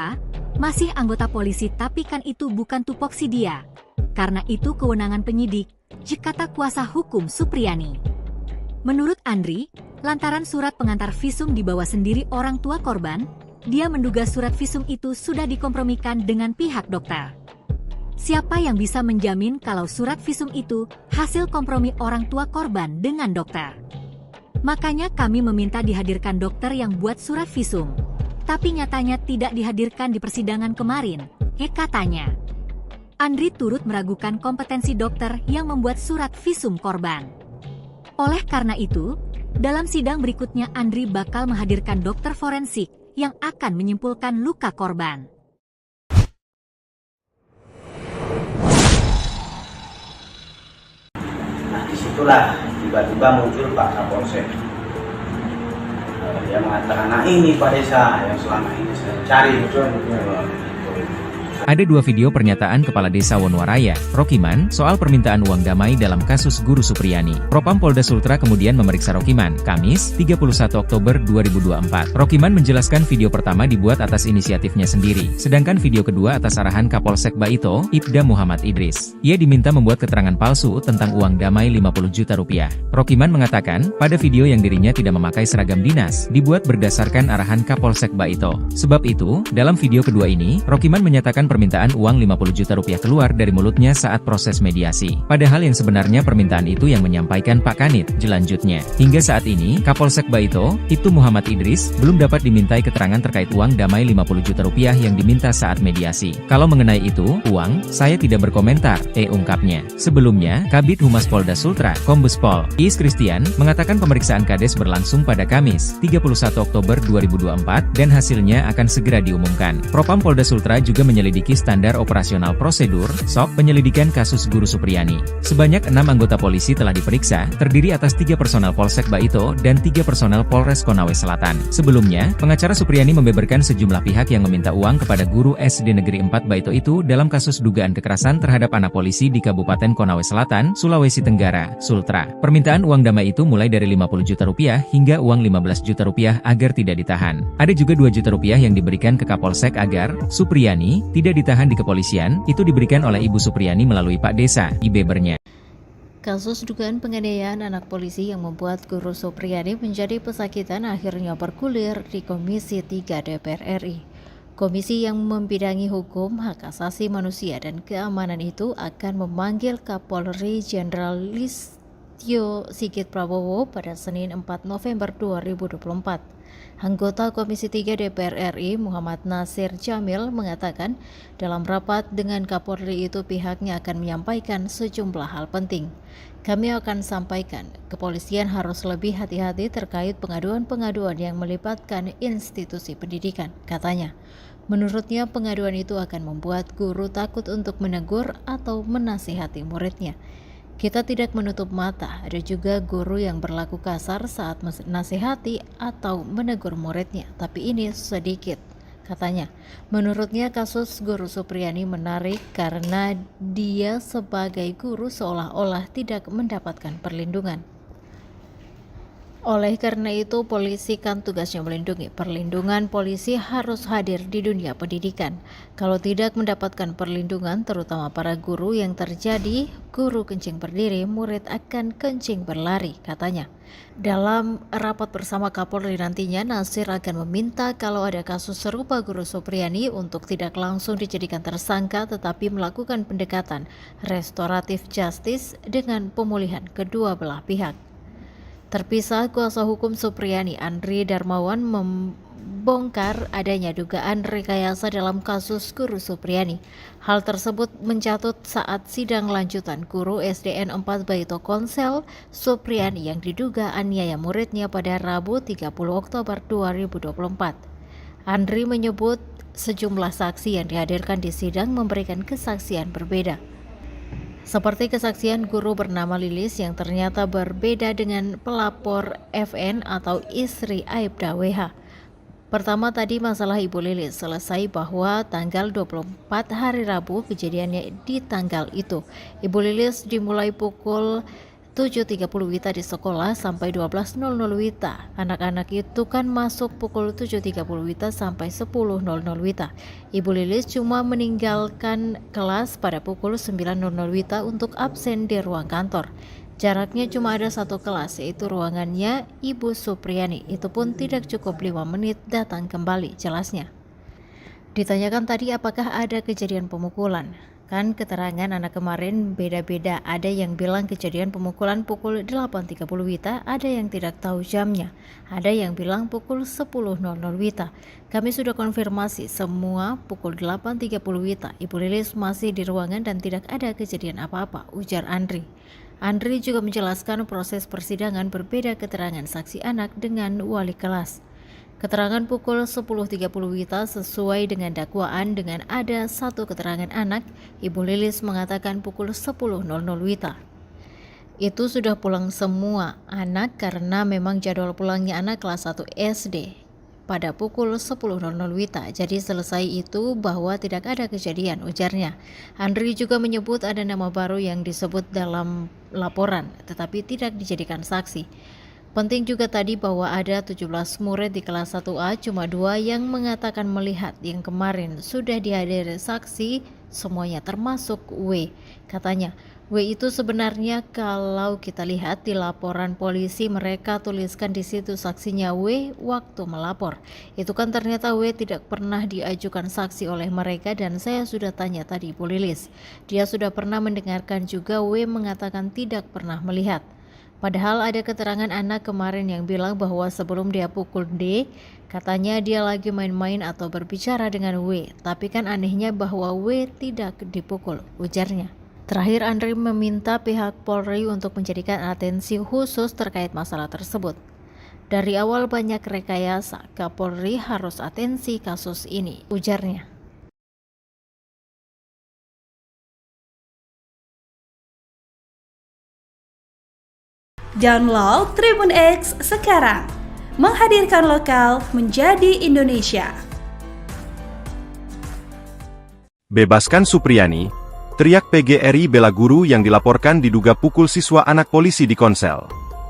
masih anggota polisi, tapi kan itu bukan tupoksi dia. Karena itu kewenangan penyidik, kata kuasa hukum Supriyani. Menurut Andri, lantaran surat pengantar visum dibawa sendiri orang tua korban, dia menduga surat visum itu sudah dikompromikan dengan pihak dokter. Siapa yang bisa menjamin kalau surat visum itu hasil kompromi orang tua korban dengan dokter? Makanya kami meminta dihadirkan dokter yang buat surat visum. Tapi nyatanya tidak dihadirkan di persidangan kemarin, katanya. Andri turut meragukan kompetensi dokter yang membuat surat visum korban. Oleh karena itu, dalam sidang berikutnya Andri bakal menghadirkan dokter forensik yang akan menyimpulkan luka korban. Nah, disitulah tiba-tiba muncul Pak Kapolsek. Dia mengatakan, nah ini Pak Desa yang selama ini saya cari. Ada 2 video pernyataan Kepala Desa Wonowaraya, Rokiman, soal permintaan uang damai dalam kasus guru Supriyani. Propam Polda Sultra kemudian memeriksa Rokiman, Kamis, 31 Oktober 2024. Rokiman menjelaskan video pertama dibuat atas inisiatifnya sendiri, sedangkan video kedua atas arahan Kapolsek Baito, Ibda Muhammad Idris. Ia diminta membuat keterangan palsu tentang uang damai 50 juta rupiah. Rokiman mengatakan, pada video yang dirinya tidak memakai seragam dinas, dibuat berdasarkan arahan Kapolsek Baito. Sebab itu, dalam video kedua ini, Rokiman menyatakan permintaan uang 50 juta rupiah keluar dari mulutnya saat proses mediasi. Padahal yang sebenarnya permintaan itu yang menyampaikan Pak Kanit, jelanjutnya. Hingga saat ini, Kapolsek Baito, Ibtu Muhammad Idris, belum dapat dimintai keterangan terkait uang damai 50 juta rupiah yang diminta saat mediasi. Kalau mengenai itu, uang, saya tidak berkomentar, ungkapnya. Sebelumnya, Kabid Humas Polda Sultra, Kombes Pol Iis Kristian, mengatakan pemeriksaan Kades berlangsung pada Kamis, 31 Oktober 2024, dan hasilnya akan segera diumumkan. Propam Polda Sultra juga menyelidiki standar operasional prosedur (SOP) penyelidikan kasus guru Supriyani. Sebanyak 6 anggota polisi telah diperiksa, terdiri atas 3 personel Polsek Baito dan 3 personel Polres Konawe Selatan. Sebelumnya, pengacara Supriyani membeberkan sejumlah pihak yang meminta uang kepada guru SD Negeri 4 Baito itu dalam kasus dugaan kekerasan terhadap anak polisi di Kabupaten Konawe Selatan, Sulawesi Tenggara, Sultra. Permintaan uang damai itu mulai dari 50 juta rupiah hingga uang 15 juta rupiah agar tidak ditahan. Ada juga 2 juta rupiah yang diberikan ke Kapolsek agar Supriyani tidak ditahan di kepolisian, itu diberikan oleh Ibu Supriyani melalui Pak Desa, Ibebernya. Kasus dugaan penganiayaan anak polisi yang membuat guru Supriyani menjadi pesakitan akhirnya bergulir di Komisi 3 DPR RI. Komisi yang membidangi hukum, hak asasi manusia, dan keamanan itu akan memanggil Kapolri Jenderal Listio Sigit Prabowo pada Senin 4 November 2024. Anggota Komisi 3 DPR RI Muhammad Nasir Jamil mengatakan dalam rapat dengan Kapolri itu pihaknya akan menyampaikan sejumlah hal penting. Kami akan sampaikan, kepolisian harus lebih hati-hati terkait pengaduan-pengaduan yang melibatkan institusi pendidikan, katanya. Menurutnya pengaduan itu akan membuat guru takut untuk menegur atau menasihati muridnya. Kita tidak menutup mata, ada juga guru yang berlaku kasar saat menasihati atau menegur muridnya, tapi ini sedikit, katanya. Menurutnya kasus Guru Supriyani menarik karena dia sebagai guru seolah-olah tidak mendapatkan perlindungan. Oleh karena itu, polisi kan tugasnya melindungi. Perlindungan polisi harus hadir di dunia pendidikan. Kalau tidak mendapatkan perlindungan, terutama para guru yang terjadi, guru kencing berdiri, murid akan kencing berlari, katanya. Dalam rapat bersama Kapolri nantinya, Nasir akan meminta kalau ada kasus serupa Guru Supriyani untuk tidak langsung dijadikan tersangka tetapi melakukan pendekatan restoratif justice dengan pemulihan kedua belah pihak. Terpisah, kuasa hukum Supriyani Andri Darmawan membongkar adanya dugaan rekayasa dalam kasus Guru Supriyani. Hal tersebut mencatut saat sidang lanjutan guru SDN 4 Baito Konsel Supriyani yang diduga aniaya muridnya pada Rabu 30 Oktober 2024. Andri menyebut sejumlah saksi yang dihadirkan di sidang memberikan kesaksian berbeda. Seperti kesaksian guru bernama Lilis yang ternyata berbeda dengan pelapor FN atau istri Aibda WH. Pertama tadi masalah Ibu Lilis selesai bahwa tanggal 24 hari Rabu kejadiannya di tanggal itu. Ibu Lilis dimulai pukul 7.30 WITA di sekolah sampai 12.00 WITA. Anak-anak itu kan masuk pukul 7.30 WITA sampai 10.00 WITA. Ibu Lilis cuma meninggalkan kelas pada pukul 9.00 WITA untuk absen di ruang kantor. Jaraknya cuma ada satu kelas, yaitu ruangannya Ibu Supriyani. Itu pun tidak cukup 5 menit datang kembali, jelasnya. Ditanyakan tadi apakah ada kejadian pemukulan. Kan keterangan anak kemarin beda-beda, ada yang bilang kejadian pemukulan pukul 8.30 WITA, ada yang tidak tahu jamnya, ada yang bilang pukul 10.00 WITA. Kami sudah konfirmasi semua pukul 8.30 WITA. Ibu Lilis masih di ruangan dan tidak ada kejadian apa-apa, ujar Andri. Andri juga menjelaskan proses persidangan berbeda keterangan saksi anak dengan wali kelas. Keterangan pukul 10.30 WITA sesuai dengan dakwaan dengan ada satu keterangan anak, Ibu Lilis mengatakan pukul 10.00 WITA. Itu sudah pulang semua anak karena memang jadwal pulangnya anak kelas 1 SD pada pukul 10.00 WITA. Jadi selesai itu bahwa tidak ada kejadian, ujarnya. Andri juga menyebut ada nama baru yang disebut dalam laporan tetapi tidak dijadikan saksi. Penting juga tadi bahwa ada 17 murid di kelas 1A, cuma 2 yang mengatakan melihat, yang kemarin sudah dihadiri saksi semuanya termasuk W. Katanya, W itu sebenarnya kalau kita lihat di laporan polisi mereka tuliskan di situ saksinya W waktu melapor. Itu kan ternyata W tidak pernah diajukan saksi oleh mereka dan saya sudah tanya tadi Bu Lilis. Dia sudah pernah mendengarkan juga W mengatakan tidak pernah melihat. Padahal ada keterangan anak kemarin yang bilang bahwa sebelum dia pukul D, katanya dia lagi main-main atau berbicara dengan W. Tapi kan anehnya bahwa W tidak dipukul, ujarnya. Terakhir Andri meminta pihak Polri untuk menjadikan atensi khusus terkait masalah tersebut. Dari awal banyak rekayasa, Kapolri harus atensi kasus ini, ujarnya. Download Tribun X sekarang, menghadirkan lokal menjadi Indonesia. Bebaskan Supriyani, teriak PGRI bela guru yang dilaporkan diduga pukul siswa anak polisi di Konsel.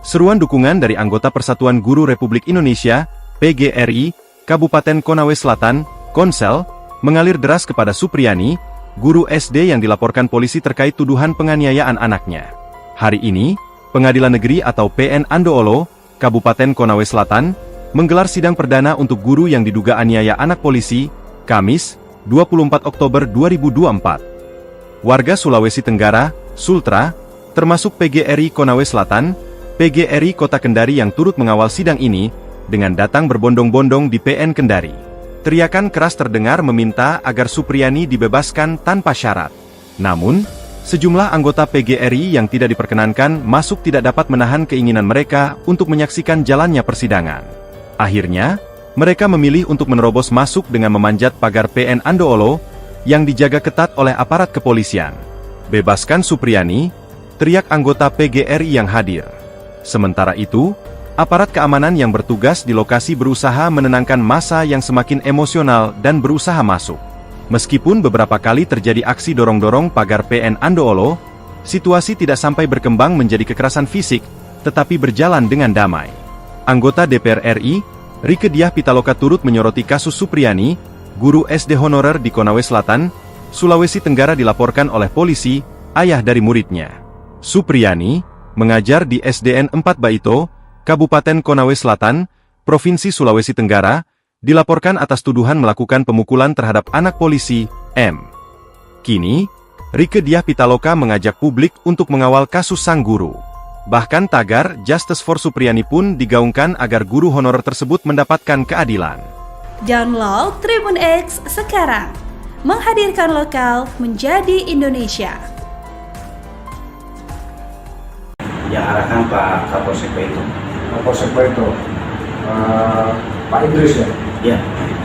Seruan dukungan dari anggota Persatuan Guru Republik Indonesia, PGRI, Kabupaten Konawe Selatan, Konsel, mengalir deras kepada Supriyani, guru SD yang dilaporkan polisi terkait tuduhan penganiayaan anaknya. Hari ini, Pengadilan Negeri atau PN Andoolo, Kabupaten Konawe Selatan, menggelar sidang perdana untuk guru yang diduga aniaya anak polisi, Kamis, 24 Oktober 2024. Warga Sulawesi Tenggara, Sultra, termasuk PGRI Konawe Selatan, PGRI Kota Kendari yang turut mengawal sidang ini, dengan datang berbondong-bondong di PN Kendari. Teriakan keras terdengar meminta agar Supriyani dibebaskan tanpa syarat. Namun, sejumlah anggota PGRI yang tidak diperkenankan masuk tidak dapat menahan keinginan mereka untuk menyaksikan jalannya persidangan. Akhirnya, mereka memilih untuk menerobos masuk dengan memanjat pagar PN Andoolo yang dijaga ketat oleh aparat kepolisian. "Bebaskan Supriyani!" teriak anggota PGRI yang hadir. Sementara itu, aparat keamanan yang bertugas di lokasi berusaha menenangkan massa yang semakin emosional dan berusaha masuk. Meskipun beberapa kali terjadi aksi dorong-dorong pagar PN Andoolo, situasi tidak sampai berkembang menjadi kekerasan fisik, tetapi berjalan dengan damai. Anggota DPR RI, Rieke Diah Pitaloka turut menyoroti kasus Supriyani, guru SD honorer di Konawe Selatan, Sulawesi Tenggara dilaporkan oleh polisi, ayah dari muridnya. Supriyani mengajar di SDN 4 Baito, Kabupaten Konawe Selatan, Provinsi Sulawesi Tenggara, dilaporkan atas tuduhan melakukan pemukulan terhadap anak polisi, M. Kini, Rieke Diah Pitaloka mengajak publik untuk mengawal kasus sang guru. Bahkan tagar Justice for Supriyani pun digaungkan agar guru honorer tersebut mendapatkan keadilan. Download Tribun X sekarang. Menghadirkan lokal menjadi Indonesia. Yang arahkan Pak Kapolsek Baito. Kapolsek Baito, Pak Idris ya? Ya.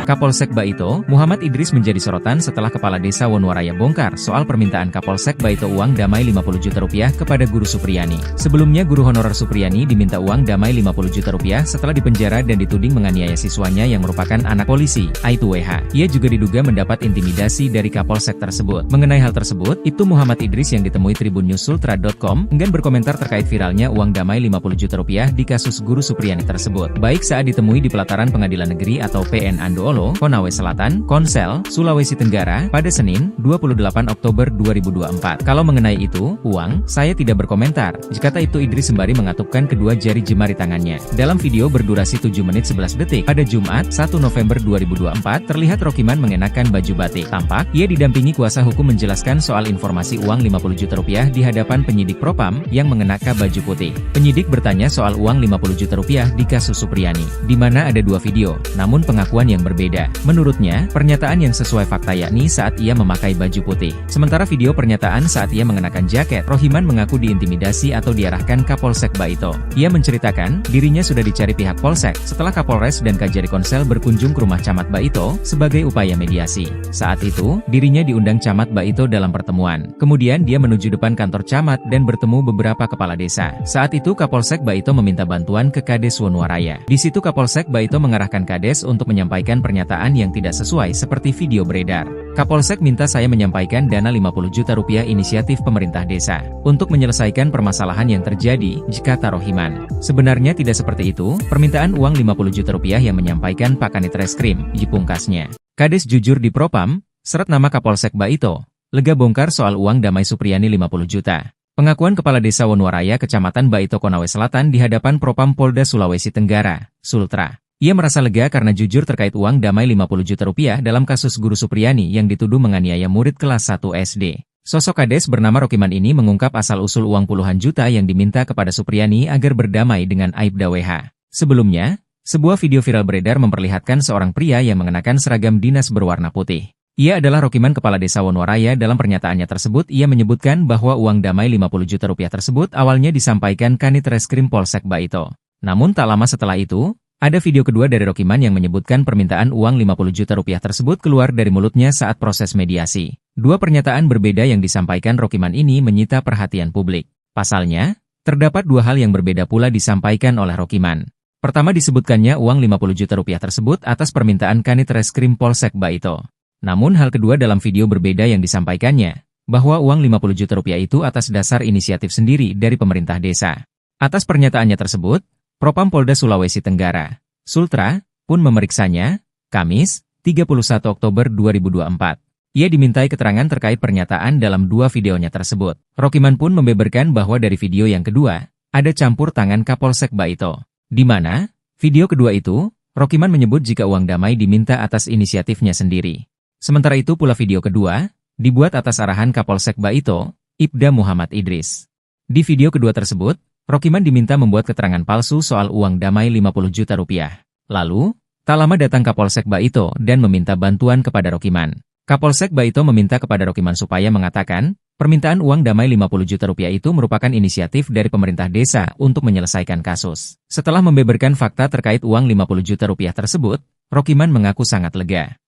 Kapolsek Baito, Muhammad Idris menjadi sorotan setelah Kepala Desa Wonowaraya bongkar soal permintaan Kapolsek Baito uang damai 50 juta rupiah kepada guru Supriyani. Sebelumnya guru honorer Supriyani diminta uang damai 50 juta rupiah setelah dipenjara dan dituding menganiaya siswanya yang merupakan anak polisi, Aibtu WH. Ia juga diduga mendapat intimidasi dari Kapolsek tersebut. Mengenai hal tersebut, Ibtu Muhammad Idris yang ditemui tribunnews.sultra.com enggan berkomentar terkait viralnya uang damai 50 juta rupiah di kasus guru Supriyani tersebut. Baik saat ditemui di pelataran Pengadilan Negeri atau PN Andoolo, Konawe Selatan, Konsel, Sulawesi Tenggara, pada Senin, 28 Oktober 2024. Kalau mengenai itu, uang, saya tidak berkomentar, kata Ibtu Idris sembari mengatupkan kedua jari jemari tangannya. Dalam video berdurasi 7 menit 11 detik, pada Jumat, 1 November 2024, terlihat Rokiman mengenakan baju batik. Tampak, ia didampingi kuasa hukum menjelaskan soal informasi uang 50 juta rupiah di hadapan penyidik Propam yang mengenakan baju putih. Penyidik bertanya soal uang 50 juta rupiah di kasus Supriyani, di mana ada dua video, namun pengakuan yang berbeda. Menurutnya, pernyataan yang sesuai fakta yakni saat ia memakai baju putih. Sementara video pernyataan saat ia mengenakan jaket, Rohiman mengaku diintimidasi atau diarahkan Kapolsek Baito. Ia menceritakan, dirinya sudah dicari pihak Polsek setelah Kapolres dan Kajari Konsel berkunjung ke rumah Camat Baito sebagai upaya mediasi. Saat itu, dirinya diundang Camat Baito dalam pertemuan. Kemudian dia menuju depan kantor Camat dan bertemu beberapa kepala desa. Saat itu Kapolsek Baito meminta bantuan ke Kades Wonowaraya. Di situ Kapolsek Baito mengarahkan Kades untuk menyampaikan pernyataan yang tidak sesuai seperti video beredar. Kapolsek minta saya menyampaikan dana 50 juta rupiah inisiatif pemerintah desa untuk menyelesaikan permasalahan yang terjadi, kata Rohiman. Sebenarnya tidak seperti itu, permintaan uang 50 juta rupiah yang menyampaikan Pak Kanit Reskrim, pungkasnya. Kades jujur di Propam, seret nama Kapolsek Baito, lega bongkar soal uang damai Supriyani 50 juta. Pengakuan Kepala Desa Wonowaraya Kecamatan Baito Konawe Selatan di hadapan Propam Polda Sulawesi Tenggara, Sultra. Ia merasa lega karena jujur terkait uang damai 50 juta rupiah dalam kasus guru Supriyani yang dituduh menganiaya murid kelas 1 SD. Sosok Kades bernama Rokiman ini mengungkap asal-usul uang puluhan juta yang diminta kepada Supriyani agar berdamai dengan Aibda WH. Sebelumnya, sebuah video viral beredar memperlihatkan seorang pria yang mengenakan seragam dinas berwarna putih. Ia adalah Rokiman Kepala Desa Wonowaraya. Dalam pernyataannya tersebut ia menyebutkan bahwa uang damai 50 juta rupiah tersebut awalnya disampaikan Kanit Reskrim Polsek Baito. Namun tak lama setelah itu, ada video kedua dari Rokiman yang menyebutkan permintaan uang 50 juta rupiah tersebut keluar dari mulutnya saat proses mediasi. Dua pernyataan berbeda yang disampaikan Rokiman ini menyita perhatian publik. Pasalnya, terdapat dua hal yang berbeda pula disampaikan oleh Rokiman. Pertama disebutkannya uang 50 juta rupiah tersebut atas permintaan Kanit Reskrim Polsek Baito. Namun hal kedua dalam video berbeda yang disampaikannya, bahwa uang 50 juta rupiah itu atas dasar inisiatif sendiri dari pemerintah desa. Atas pernyataannya tersebut, Propam Polda Sulawesi Tenggara, Sultra, pun memeriksanya, Kamis, 31 Oktober 2024. Ia dimintai keterangan terkait pernyataan dalam dua videonya tersebut. Rokiman pun membeberkan bahwa dari video yang kedua, ada campur tangan Kapolsek Baito. Di mana, video kedua itu, Rokiman menyebut jika uang damai diminta atas inisiatifnya sendiri. Sementara itu pula video kedua, dibuat atas arahan Kapolsek Baito, Ibda Muhammad Idris. Di video kedua tersebut, Rokiman diminta membuat keterangan palsu soal uang damai 50 juta rupiah. Lalu, tak lama datang Kapolsek Baito dan meminta bantuan kepada Rokiman. Kapolsek Baito meminta kepada Rokiman supaya mengatakan, permintaan uang damai 50 juta rupiah itu merupakan inisiatif dari pemerintah desa untuk menyelesaikan kasus. Setelah membeberkan fakta terkait uang 50 juta rupiah tersebut, Rokiman mengaku sangat lega.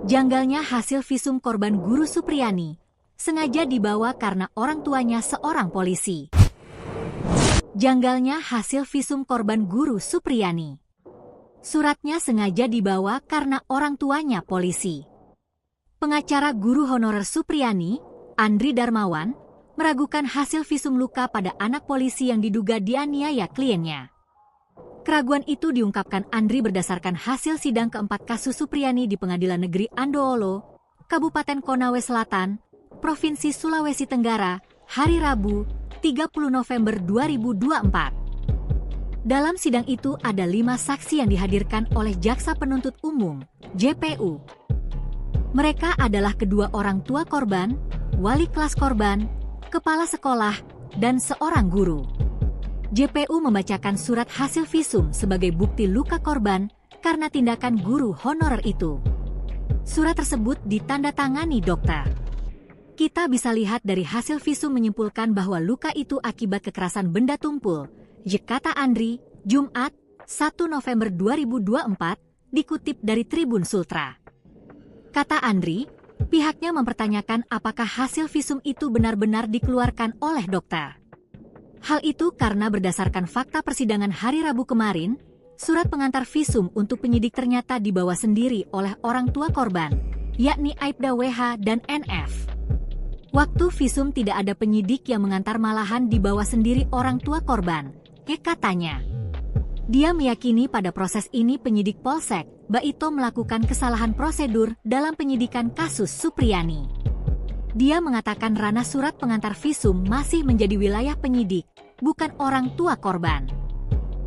Janggalnya hasil visum korban Guru Supriyani sengaja dibawa karena orang tuanya seorang polisi. Janggalnya hasil visum korban Guru Supriyani. Suratnya sengaja dibawa karena orang tuanya polisi. Pengacara guru honorer Supriyani, Andri Darmawan, meragukan hasil visum luka pada anak polisi yang diduga dianiaya kliennya. Keraguan itu diungkapkan Andri berdasarkan hasil sidang keempat kasus Supriyani di Pengadilan Negeri Andoholo, Kabupaten Konawe Selatan, Provinsi Sulawesi Tenggara, hari Rabu, 30 November 2024. Dalam sidang itu ada 5 saksi yang dihadirkan oleh Jaksa Penuntut Umum, JPU. Mereka adalah kedua orang tua korban, wali kelas korban, kepala sekolah, dan seorang guru. JPU membacakan surat hasil visum sebagai bukti luka korban karena tindakan guru honorer itu. Surat tersebut ditandatangani dokter. Kita bisa lihat dari hasil visum menyimpulkan bahwa luka itu akibat kekerasan benda tumpul, kata Andri, Jumat, 1 November 2024, dikutip dari Tribun Sultra. Kata Andri, pihaknya mempertanyakan apakah hasil visum itu benar-benar dikeluarkan oleh dokter. Hal itu karena berdasarkan fakta persidangan hari Rabu kemarin, surat pengantar visum untuk penyidik ternyata dibawa sendiri oleh orang tua korban, yakni Aibda WH dan NF. Waktu visum tidak ada penyidik yang mengantar, malahan dibawa sendiri orang tua korban, katanya. Dia meyakini pada proses ini penyidik Polsek Baito melakukan kesalahan prosedur dalam penyidikan kasus Supriyani. Dia mengatakan ranah surat pengantar visum masih menjadi wilayah penyidik, bukan orang tua korban.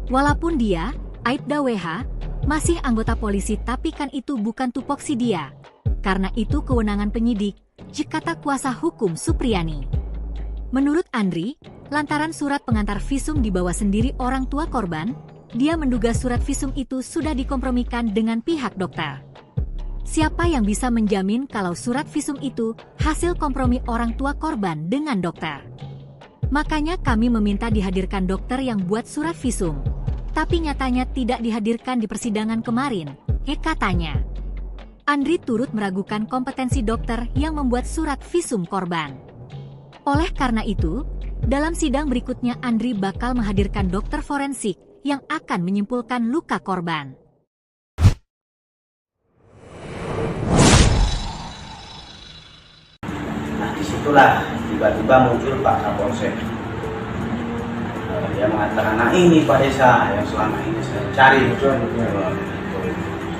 Walaupun dia, Aibda WH, masih anggota polisi, tapi kan itu bukan tupoksi dia. Karena itu kewenangan penyidik, kata kuasa hukum Supriyani. Menurut Andri, lantaran surat pengantar visum dibawa sendiri orang tua korban, dia menduga surat visum itu sudah dikompromikan dengan pihak dokter. Siapa yang bisa menjamin kalau surat visum itu hasil kompromi orang tua korban dengan dokter? Makanya kami meminta dihadirkan dokter yang buat surat visum. Tapi nyatanya tidak dihadirkan di persidangan kemarin, katanya. Andri turut meragukan kompetensi dokter yang membuat surat visum korban. Oleh karena itu, dalam sidang berikutnya Andri bakal menghadirkan dokter forensik yang akan menyimpulkan luka korban. Nah, disitulah tiba-tiba muncul Pak Kapolsek. Dia mengatakan, nah ini Pak Desa yang selama ini saya cari.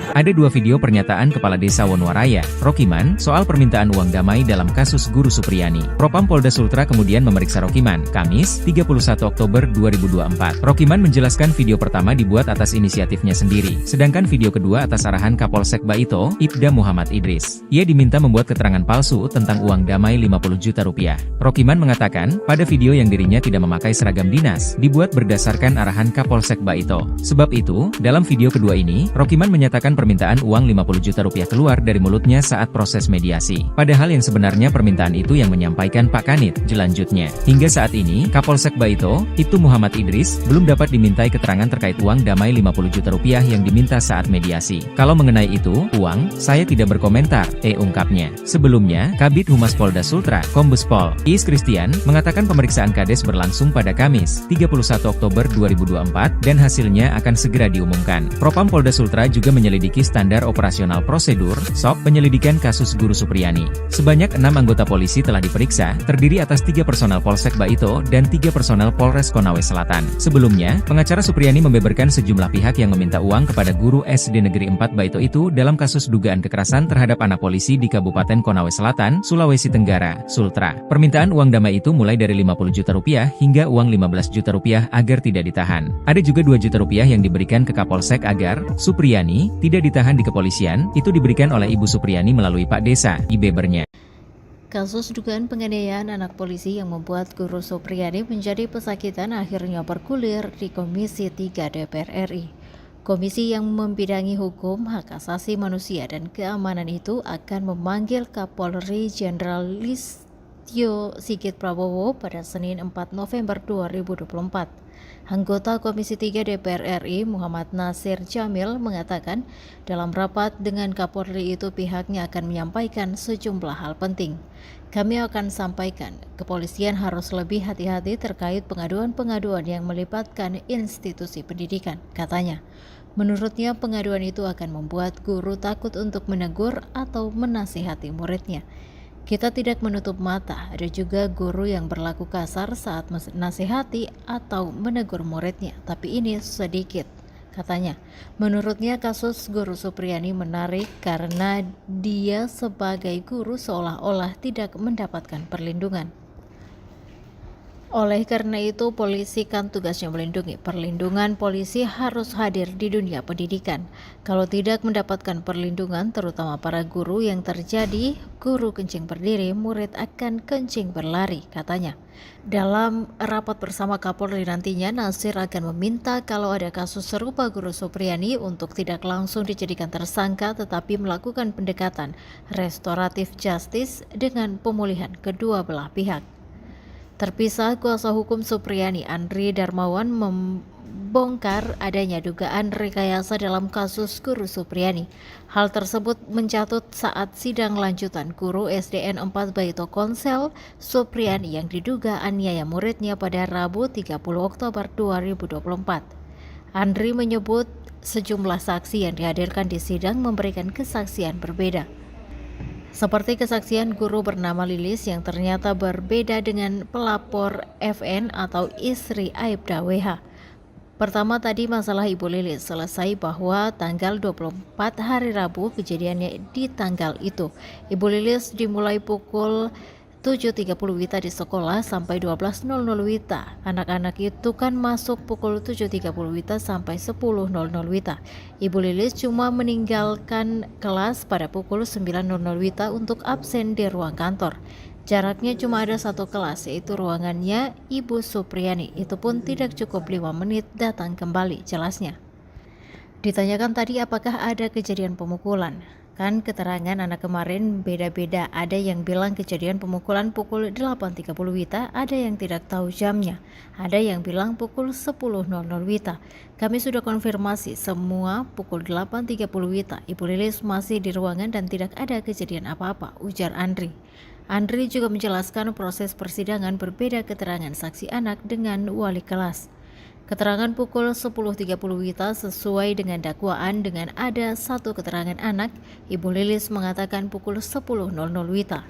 Ada 2 video pernyataan Kepala Desa Wonuwaraya, Rokiman, soal permintaan uang damai dalam kasus Guru Supriyani. Propam Polda Sultra kemudian memeriksa Rokiman, Kamis, 31 Oktober 2024. Rokiman menjelaskan video pertama dibuat atas inisiatifnya sendiri, sedangkan video kedua atas arahan Kapolsek Baito, Ibda Muhammad Idris. Ia diminta membuat keterangan palsu tentang uang damai 50 juta rupiah. Rokiman mengatakan, pada video yang dirinya tidak memakai seragam dinas, dibuat berdasarkan arahan Kapolsek Baito. Sebab itu, dalam video kedua ini, Rokiman menyatakan permintaan uang 50 juta rupiah keluar dari mulutnya saat proses mediasi. Padahal yang sebenarnya permintaan itu yang menyampaikan Pak Kanit, jelanjutnya. Hingga saat ini, Kapolsek Baito, Ibtu Muhammad Idris, belum dapat dimintai keterangan terkait uang damai 50 juta rupiah yang diminta saat mediasi. Kalau mengenai itu, uang, saya tidak berkomentar, ungkapnya. Sebelumnya, Kabid Humas Polda Sultra, Kombes Pol Iis Kristian, mengatakan pemeriksaan Kades berlangsung pada Kamis, 31 Oktober 2024, dan hasilnya akan segera diumumkan. Propam Polda Sultra juga menyelidiki standar operasional prosedur (SOP) penyelidikan kasus Guru Supriyani. Sebanyak 6 anggota polisi telah diperiksa, terdiri atas 3 personel Polsek Baito dan 3 personel Polres Konawe Selatan. Sebelumnya, pengacara Supriyani membeberkan sejumlah pihak yang meminta uang kepada guru SD Negeri 4 Baito itu dalam kasus dugaan kekerasan terhadap anak polisi di Kabupaten Konawe Selatan, Sulawesi Tenggara, Sultra. Permintaan uang damai itu mulai dari 50 juta rupiah hingga uang 15 juta rupiah agar tidak ditahan. Ada juga 2 juta rupiah yang diberikan ke Kapolsek agar Supriyani tidak ditahan di kepolisian, itu diberikan oleh Ibu Supriyani melalui Pak Desa, Ibebernya. Kasus dugaan penganiayaan anak polisi yang membuat Guru Supriyani menjadi pesakitan akhirnya bergulir di Komisi 3 DPR RI. Komisi yang membidangi hukum, hak asasi manusia, dan keamanan itu akan memanggil Kapolri Jenderal Listio Sigit Prabowo pada Senin 4 November 2024. Anggota Komisi 3 DPR RI Muhammad Nasir Jamil mengatakan dalam rapat dengan Kapolri itu pihaknya akan menyampaikan sejumlah hal penting. Kami akan sampaikan, kepolisian harus lebih hati-hati terkait pengaduan-pengaduan yang melibatkan institusi pendidikan, katanya. Menurutnya pengaduan itu akan membuat guru takut untuk menegur atau menasihati muridnya. Kita tidak menutup mata, ada juga guru yang berlaku kasar saat menasihati atau menegur muridnya, tapi ini sedikit, katanya. Menurutnya kasus Guru Supriyani menarik karena dia sebagai guru seolah-olah tidak mendapatkan perlindungan. Oleh karena itu, polisi kan tugasnya melindungi. Perlindungan polisi harus hadir di dunia pendidikan. Kalau tidak mendapatkan perlindungan, terutama para guru yang terjadi, guru kencing berdiri, murid akan kencing berlari, katanya. Dalam rapat bersama Kapolri nantinya, Nasir akan meminta kalau ada kasus serupa Guru Supriyani untuk tidak langsung dijadikan tersangka tetapi melakukan pendekatan restoratif justice dengan pemulihan kedua belah pihak. Terpisah, kuasa hukum Supriyani Andri Darmawan membongkar adanya dugaan rekayasa dalam kasus Guru Supriyani. Hal tersebut mencatut saat sidang lanjutan guru SDN 4 Baito Konsel Supriyani yang diduga aniaya muridnya pada Rabu 30 Oktober 2024. Andri menyebut sejumlah saksi yang dihadirkan di sidang memberikan kesaksian berbeda. Seperti kesaksian guru bernama Lilis yang ternyata berbeda dengan pelapor FN atau istri Aibda WH. Pertama tadi masalah Ibu Lilis selesai bahwa tanggal 24 hari Rabu kejadiannya di tanggal itu. Ibu Lilis dimulai pukul 7.30 WITA di sekolah sampai 12.00 WITA. Anak-anak itu kan masuk pukul 7.30 WITA sampai 10.00 WITA. Ibu Lilis cuma meninggalkan kelas pada pukul 9.00 WITA untuk absen di ruang kantor. Jaraknya cuma ada satu kelas, yaitu ruangannya Ibu Supriyani. Itu pun tidak cukup 5 menit datang kembali, jelasnya. Ditanyakan tadi apakah ada kejadian pemukulan. Kan keterangan anak kemarin beda-beda, ada yang bilang kejadian pemukulan pukul 8.30 WITA, ada yang tidak tahu jamnya, ada yang bilang pukul 10.00 WITA. Kami sudah konfirmasi semua pukul 8.30 WITA. Ibu Lilis masih di ruangan dan tidak ada kejadian apa-apa, ujar Andri. Andri juga menjelaskan proses persidangan berbeda keterangan saksi anak dengan wali kelas. Keterangan pukul 10.30 WITA sesuai dengan dakwaan dengan ada satu keterangan anak, Ibu Lilis mengatakan pukul 10.00 WITA.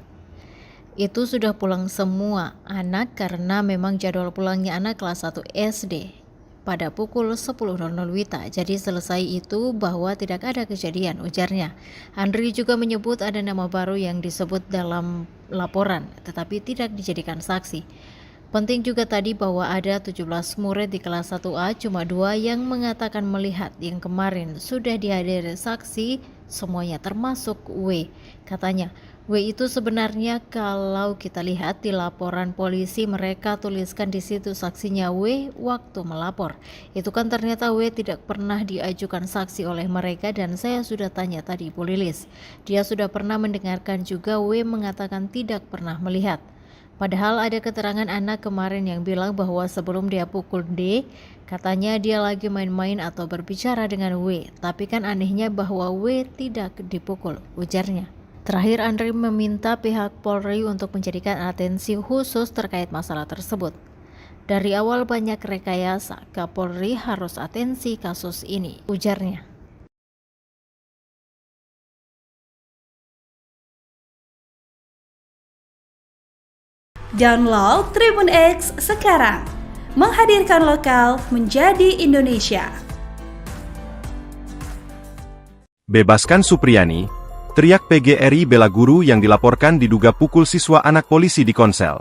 Itu sudah pulang semua anak karena memang jadwal pulangnya anak kelas 1 SD pada pukul 10.00 WITA. Jadi selesai itu bahwa tidak ada kejadian, ujarnya. Andri juga menyebut ada nama baru yang disebut dalam laporan tetapi tidak dijadikan saksi. Penting juga tadi bahwa ada 17 murid di kelas 1A, cuma 2 yang mengatakan melihat, yang kemarin sudah dihadiri saksi semuanya termasuk W. Katanya, W itu sebenarnya kalau kita lihat di laporan polisi mereka tuliskan di situ saksinya W waktu melapor. Itu kan ternyata W tidak pernah diajukan saksi oleh mereka dan saya sudah tanya tadi Ibu Lilis. Dia sudah pernah mendengarkan juga W mengatakan tidak pernah melihat. Padahal ada keterangan anak kemarin yang bilang bahwa sebelum dia pukul D, katanya dia lagi main-main atau berbicara dengan W. Tapi kan anehnya bahwa W tidak dipukul, ujarnya. Terakhir, Andri meminta pihak Polri untuk menjadikan atensi khusus terkait masalah tersebut. Dari awal banyak rekayasa, Kapolri harus atensi kasus ini, ujarnya. Download Tribun X sekarang, menghadirkan lokal menjadi Indonesia. Bebaskan Supriyani, teriak PGRI bela guru yang dilaporkan diduga pukul siswa anak polisi di Konsel.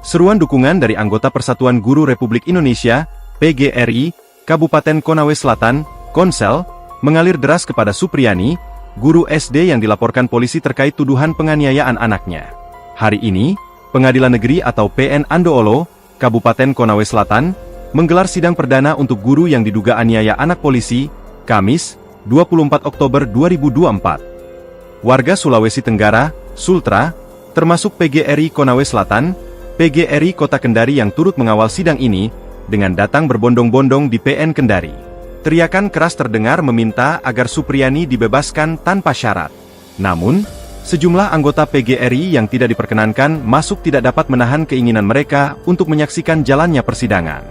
Seruan dukungan dari anggota Persatuan Guru Republik Indonesia, PGRI, Kabupaten Konawe Selatan, Konsel, mengalir deras kepada Supriyani, guru SD yang dilaporkan polisi terkait tuduhan penganiayaan anaknya. Hari ini, Pengadilan Negeri atau PN Andoolo, Kabupaten Konawe Selatan, menggelar sidang perdana untuk guru yang diduga aniaya anak polisi, Kamis, 24 Oktober 2024. Warga Sulawesi Tenggara, Sultra, termasuk PGRI Konawe Selatan, PGRI Kota Kendari yang turut mengawal sidang ini, dengan datang berbondong-bondong di PN Kendari. Teriakan keras terdengar meminta agar Supriyani dibebaskan tanpa syarat. Namun, sejumlah anggota PGRI yang tidak diperkenankan masuk tidak dapat menahan keinginan mereka untuk menyaksikan jalannya persidangan.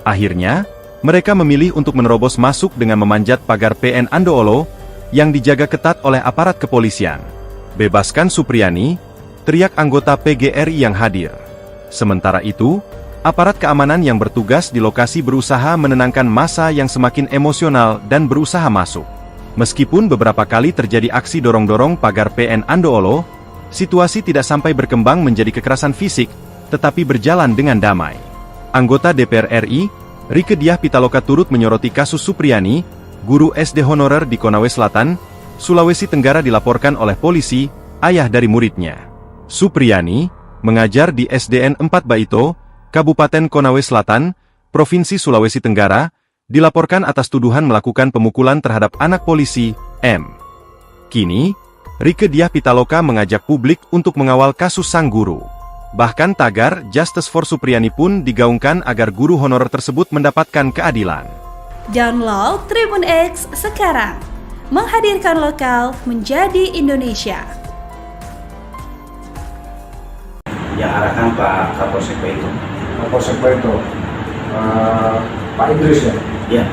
Akhirnya, mereka memilih untuk menerobos masuk dengan memanjat pagar PN Andoolo, yang dijaga ketat oleh aparat kepolisian. "Bebaskan Supriyani," teriak anggota PGRI yang hadir. Sementara itu, aparat keamanan yang bertugas di lokasi berusaha menenangkan massa yang semakin emosional dan berusaha masuk. Meskipun beberapa kali terjadi aksi dorong-dorong pagar PN Andoolo, situasi tidak sampai berkembang menjadi kekerasan fisik, tetapi berjalan dengan damai. Anggota DPR RI, Rieke Diah Pitaloka turut menyoroti kasus Supriyani, guru SD honorer di Konawe Selatan, Sulawesi Tenggara dilaporkan oleh polisi, ayah dari muridnya. Supriyani, mengajar di SDN 4 Baito, Kabupaten Konawe Selatan, Provinsi Sulawesi Tenggara, dilaporkan atas tuduhan melakukan pemukulan terhadap anak polisi, M. Kini, Rieke Diah Pitaloka mengajak publik untuk mengawal kasus sang guru. Bahkan tagar Justice for Supriyani pun digaungkan agar guru honorer tersebut mendapatkan keadilan. Download Tribun X sekarang, menghadirkan lokal menjadi Indonesia. Yang arahkan Pak Kapolsek Baito. Kapolsek Baito, Pak Idris ya? Ya.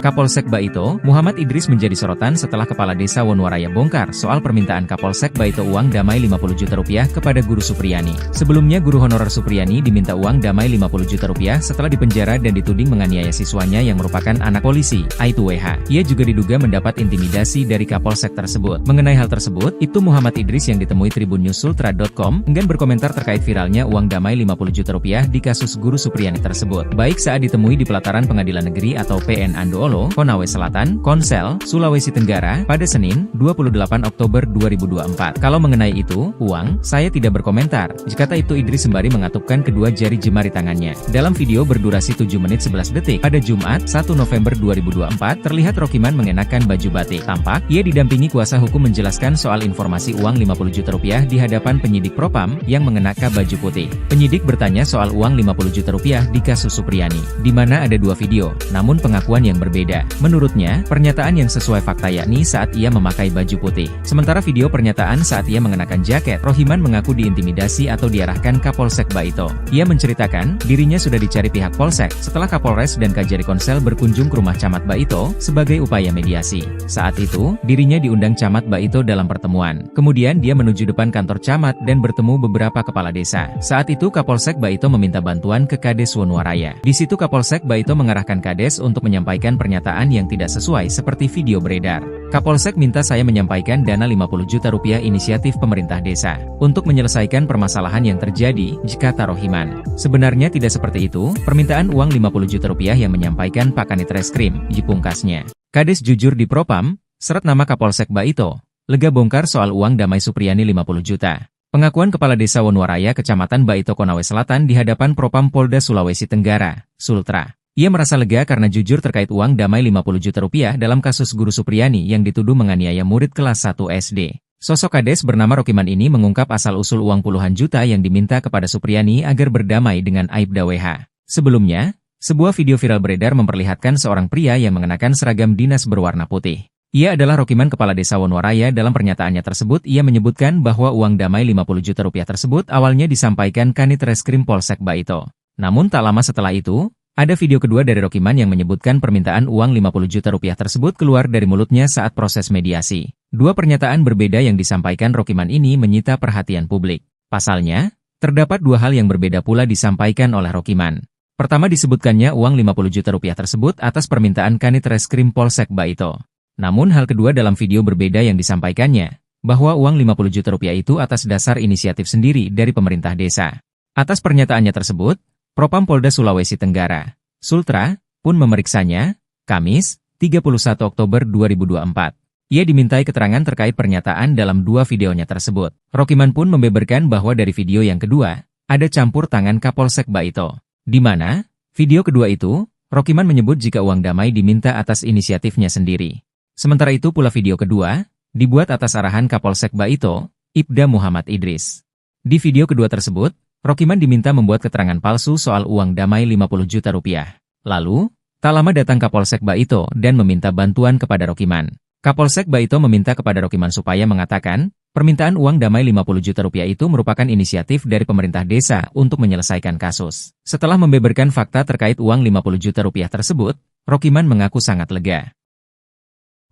Kapolsek Baito, Muhammad Idris menjadi sorotan setelah Kepala Desa Wonowaraya bongkar soal permintaan Kapolsek Baito uang damai 50 juta rupiah kepada guru Supriyani. Sebelumnya guru honorer Supriyani diminta uang damai 50 juta rupiah setelah dipenjara dan dituding menganiaya siswanya yang merupakan anak polisi, Aibtu WH. Ia juga diduga mendapat intimidasi dari Kapolsek tersebut. Mengenai hal tersebut, itu Muhammad Idris yang ditemui tribunnews.sultra.com enggan berkomentar terkait viralnya uang damai 50 juta rupiah di kasus guru Supriyani tersebut. Baik saat ditemui di pelataran Pengadilan Negeri atau PN Andoolo, Konawe Selatan, Konsel, Sulawesi Tenggara, pada Senin, 28 Oktober 2024. Kalau mengenai itu, uang, saya tidak berkomentar, kata Aibtu Idris sembari mengatupkan kedua jari jemari tangannya. Dalam video berdurasi 7 menit 11 detik, pada Jumat, 1 November 2024, terlihat Rokiman mengenakan baju batik. Tampak, ia didampingi kuasa hukum menjelaskan soal informasi uang 50 juta rupiah di hadapan penyidik Propam yang mengenakan baju putih. Penyidik bertanya soal uang 50 juta rupiah di kasus Supriyani, di mana ada dua video, namun pengakuan yang berbeda. Menurutnya, pernyataan yang sesuai fakta yakni saat ia memakai baju putih. Sementara video pernyataan saat ia mengenakan jaket, Rohiman mengaku diintimidasi atau diarahkan Kapolsek Baito. Ia menceritakan, dirinya sudah dicari pihak Polsek, setelah Kapolres dan Kajari Konsel berkunjung ke rumah Camat Baito, sebagai upaya mediasi. Saat itu, dirinya diundang Camat Baito dalam pertemuan. Kemudian dia menuju depan kantor Camat dan bertemu beberapa kepala desa. Saat itu Kapolsek Baito meminta bantuan ke Kades Wonowaraya. Di situ Kapolsek Baito mengarahkan Kades untuk menyampaikan pernyataan yang tidak sesuai seperti video beredar. Kapolsek minta saya menyampaikan dana 50 juta rupiah inisiatif pemerintah desa untuk menyelesaikan permasalahan yang terjadi, kata Rohiman. Sebenarnya tidak seperti itu, permintaan uang 50 juta rupiah yang menyampaikan Pak Kanit Reskrim, pungkasnya. Kades jujur di Propam, seret nama Kapolsek Baito, lega bongkar soal uang damai Supriyani 50 juta. Pengakuan Kepala Desa Wonowaraya Kecamatan Baito Konawe Selatan di hadapan Propam Polda Sulawesi Tenggara, Sultra. Ia merasa lega karena jujur terkait uang damai 50 juta rupiah dalam kasus guru Supriyani yang dituduh menganiaya murid kelas 1 SD. Sosok Kades bernama Rokiman ini mengungkap asal-usul uang puluhan juta yang diminta kepada Supriyani agar berdamai dengan Aibda WH. Sebelumnya, sebuah video viral beredar memperlihatkan seorang pria yang mengenakan seragam dinas berwarna putih. Ia adalah Rokiman Kepala Desa Wonowaraya. Dalam pernyataannya tersebut, ia menyebutkan bahwa uang damai 50 juta rupiah tersebut awalnya disampaikan Kanit Reskrim Polsek Baito. Namun tak lama setelah itu, ada video kedua dari Rokiman yang menyebutkan permintaan uang 50 juta rupiah tersebut keluar dari mulutnya saat proses mediasi. Dua pernyataan berbeda yang disampaikan Rokiman ini menyita perhatian publik. Pasalnya, terdapat dua hal yang berbeda pula disampaikan oleh Rokiman. Pertama, disebutkannya uang 50 juta rupiah tersebut atas permintaan Kanit Reskrim Polsek Baito. Namun hal kedua dalam video berbeda yang disampaikannya, bahwa uang 50 juta rupiah itu atas dasar inisiatif sendiri dari pemerintah desa. Atas pernyataannya tersebut, Propam Polda Sulawesi Tenggara, Sultra, pun memeriksanya, Kamis, 31 Oktober 2024. Ia dimintai keterangan terkait pernyataan dalam dua videonya tersebut. Rokiman pun membeberkan bahwa dari video yang kedua, ada campur tangan Kapolsek Baito. Di mana, video kedua itu, Rokiman menyebut jika uang damai diminta atas inisiatifnya sendiri. Sementara itu pula video kedua, dibuat atas arahan Kapolsek Baito, Ibda Muhammad Idris. Di video kedua tersebut, Rokiman diminta membuat keterangan palsu soal uang damai 50 juta rupiah. Lalu, tak lama datang Kapolsek Baito dan meminta bantuan kepada Rokiman. Kapolsek Baito meminta kepada Rokiman supaya mengatakan, permintaan uang damai 50 juta rupiah itu merupakan inisiatif dari pemerintah desa untuk menyelesaikan kasus. Setelah membeberkan fakta terkait uang 50 juta rupiah tersebut, Rokiman mengaku sangat lega.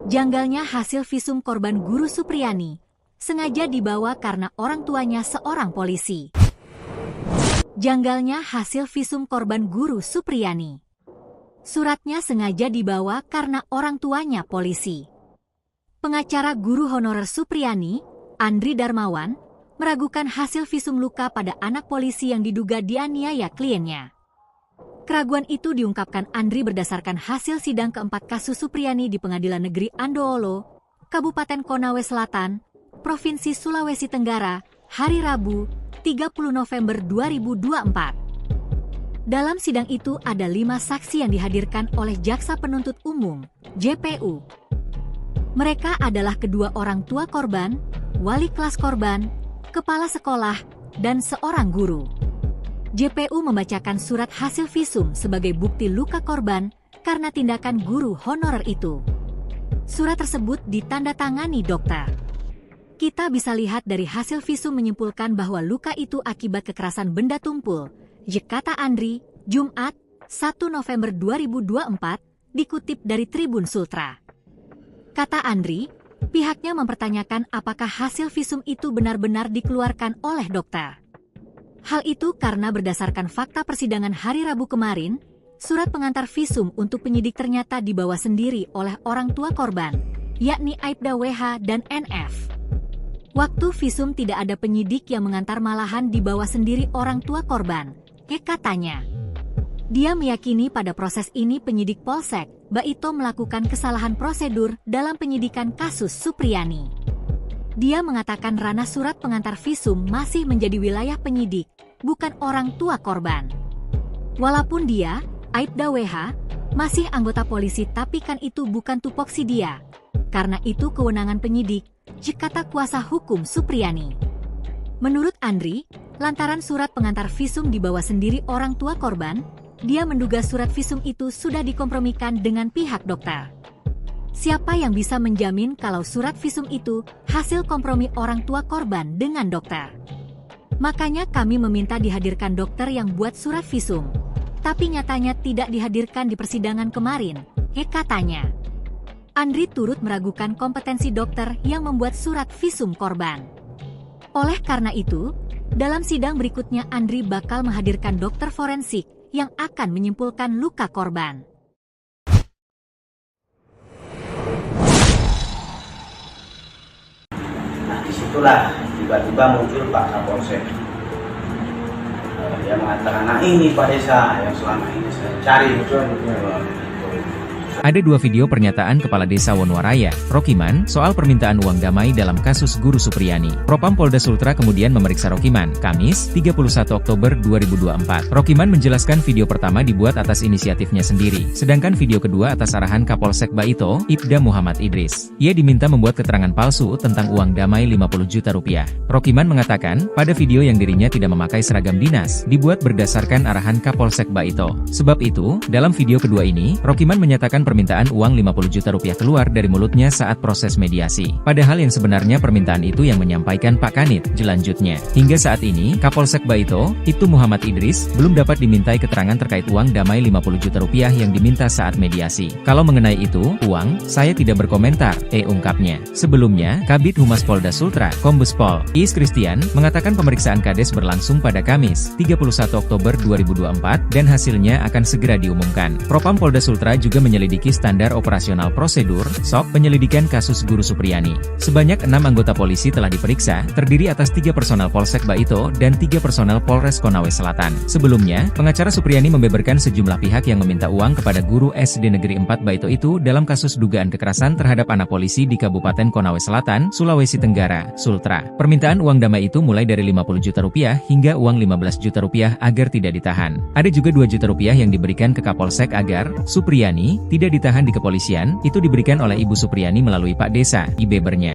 Janggalnya hasil visum korban Guru Supriyani sengaja dibawa karena orang tuanya seorang polisi. Janggalnya hasil visum korban Guru Supriyani. Suratnya sengaja dibawa karena orang tuanya polisi. Pengacara guru honorer Supriyani, Andri Darmawan, meragukan hasil visum luka pada anak polisi yang diduga dianiaya kliennya. Keraguan itu diungkapkan Andri berdasarkan hasil sidang keempat kasus Supriyani di Pengadilan Negeri Andoolo, Kabupaten Konawe Selatan, Provinsi Sulawesi Tenggara, hari Rabu, 30 November 2024. Dalam sidang itu ada 5 saksi yang dihadirkan oleh Jaksa Penuntut Umum, JPU. Mereka adalah kedua orang tua korban, wali kelas korban, kepala sekolah, dan seorang guru. JPU membacakan surat hasil visum sebagai bukti luka korban karena tindakan guru honorer itu. Surat tersebut ditandatangani dokter. Kita bisa lihat dari hasil visum menyimpulkan bahwa luka itu akibat kekerasan benda tumpul, kata Andri, Jumat, 1 November 2024, dikutip dari Tribun Sultra. Kata Andri, pihaknya mempertanyakan apakah hasil visum itu benar-benar dikeluarkan oleh dokter. Hal itu karena berdasarkan fakta persidangan hari Rabu kemarin, surat pengantar visum untuk penyidik ternyata dibawa sendiri oleh orang tua korban, yakni Aibda WH dan NF. Waktu visum tidak ada penyidik yang mengantar, malahan dibawa sendiri orang tua korban, katanya. Dia meyakini pada proses ini penyidik Polsek Baito melakukan kesalahan prosedur dalam penyidikan kasus Supriyani. Dia mengatakan ranah surat pengantar visum masih menjadi wilayah penyidik, bukan orang tua korban. Walaupun dia, Aibda WH, masih anggota polisi tapi kan itu bukan tupoksi dia. Karena itu kewenangan penyidik, kata kuasa hukum Supriyani. Menurut Andri, lantaran surat pengantar visum dibawa sendiri orang tua korban, dia menduga surat visum itu sudah dikompromikan dengan pihak dokter. Siapa yang bisa menjamin kalau surat visum itu hasil kompromi orang tua korban dengan dokter? Makanya kami meminta dihadirkan dokter yang buat surat visum. Tapi nyatanya tidak dihadirkan di persidangan kemarin, katanya. Andri turut meragukan kompetensi dokter yang membuat surat visum korban. Oleh karena itu, dalam sidang berikutnya Andri bakal menghadirkan dokter forensik yang akan menyimpulkan luka korban. Nah, disitulah tiba-tiba muncul Pak Kapolsek. Dia mengatakan, nah ini Pak Desa yang selama ini saya cari. Ada 2 video pernyataan Kepala Desa Wonowaraya, Rokiman, soal permintaan uang damai dalam kasus Guru Supriyani. Propam Polda Sultra kemudian memeriksa Rokiman, Kamis, 31 Oktober 2024. Rokiman menjelaskan video pertama dibuat atas inisiatifnya sendiri, sedangkan video kedua atas arahan Kapolsek Baito, Ibda Muhammad Idris. Ia diminta membuat keterangan palsu tentang uang damai 50 juta rupiah. Rokiman mengatakan, pada video yang dirinya tidak memakai seragam dinas, dibuat berdasarkan arahan Kapolsek Baito. Sebab itu, dalam video kedua ini, Rokiman menyatakan permintaan uang 50 juta rupiah keluar dari mulutnya saat proses mediasi. Padahal yang sebenarnya permintaan itu yang menyampaikan Pak Kanit, jelanjutnya. Hingga saat ini, Kapolsek Baito, Ibtu Muhammad Idris, belum dapat dimintai keterangan terkait uang damai 50 juta rupiah yang diminta saat mediasi. Kalau mengenai itu, uang, saya tidak berkomentar, ungkapnya. Sebelumnya, Kabid Humas Polda Sultra, Kombes Pol Iis Kristian, mengatakan pemeriksaan Kades berlangsung pada Kamis, 31 Oktober 2024, dan hasilnya akan segera diumumkan. Propam Polda Sultra juga menyelidiki memiliki standar operasional prosedur (SOP) penyelidikan kasus Guru Supriyani. Sebanyak 6 anggota polisi telah diperiksa, terdiri atas 3 personel Polsek Baito dan 3 personel Polres Konawe Selatan. Sebelumnya, pengacara Supriyani membeberkan sejumlah pihak yang meminta uang kepada guru SD Negeri 4 Baito itu dalam kasus dugaan kekerasan terhadap anak polisi di Kabupaten Konawe Selatan, Sulawesi Tenggara, Sultra. Permintaan uang damai itu mulai dari 50 juta rupiah hingga uang 15 juta rupiah agar tidak ditahan. Ada juga 2 juta rupiah yang diberikan ke Kapolsek agar Supriyani tidak ditahan di kepolisian, itu diberikan oleh Ibu Supriyani melalui Pak Desa, Ibebernya.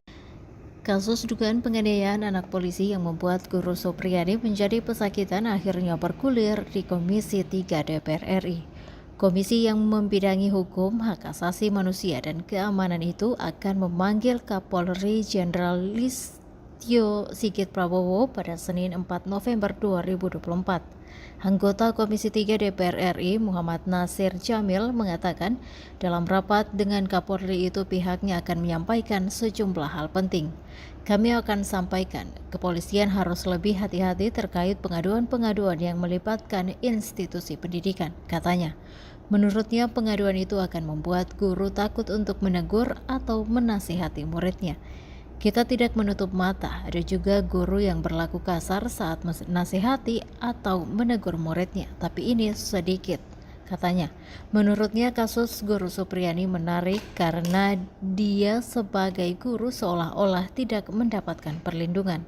Kasus dugaan penganiayaan anak polisi yang membuat Guru Supriyani menjadi pesakitan akhirnya bergulir di Komisi 3 DPR RI. Komisi yang membidangi hukum, hak asasi manusia, dan keamanan itu akan memanggil Kapolri Jenderal Listio Sigit Prabowo pada Senin 4 November 2024. Anggota Komisi 3 DPR RI Muhammad Nasir Jamil mengatakan dalam rapat dengan Kapolri itu pihaknya akan menyampaikan sejumlah hal penting. Kami akan sampaikan, kepolisian harus lebih hati-hati terkait pengaduan-pengaduan yang melibatkan institusi pendidikan, katanya. Menurutnya pengaduan itu akan membuat guru takut untuk menegur atau menasihati muridnya. Kita tidak menutup mata, ada juga guru yang berlaku kasar saat menasihati atau menegur muridnya, tapi ini sedikit, katanya. Menurutnya kasus Guru Supriyani menarik karena dia sebagai guru seolah-olah tidak mendapatkan perlindungan.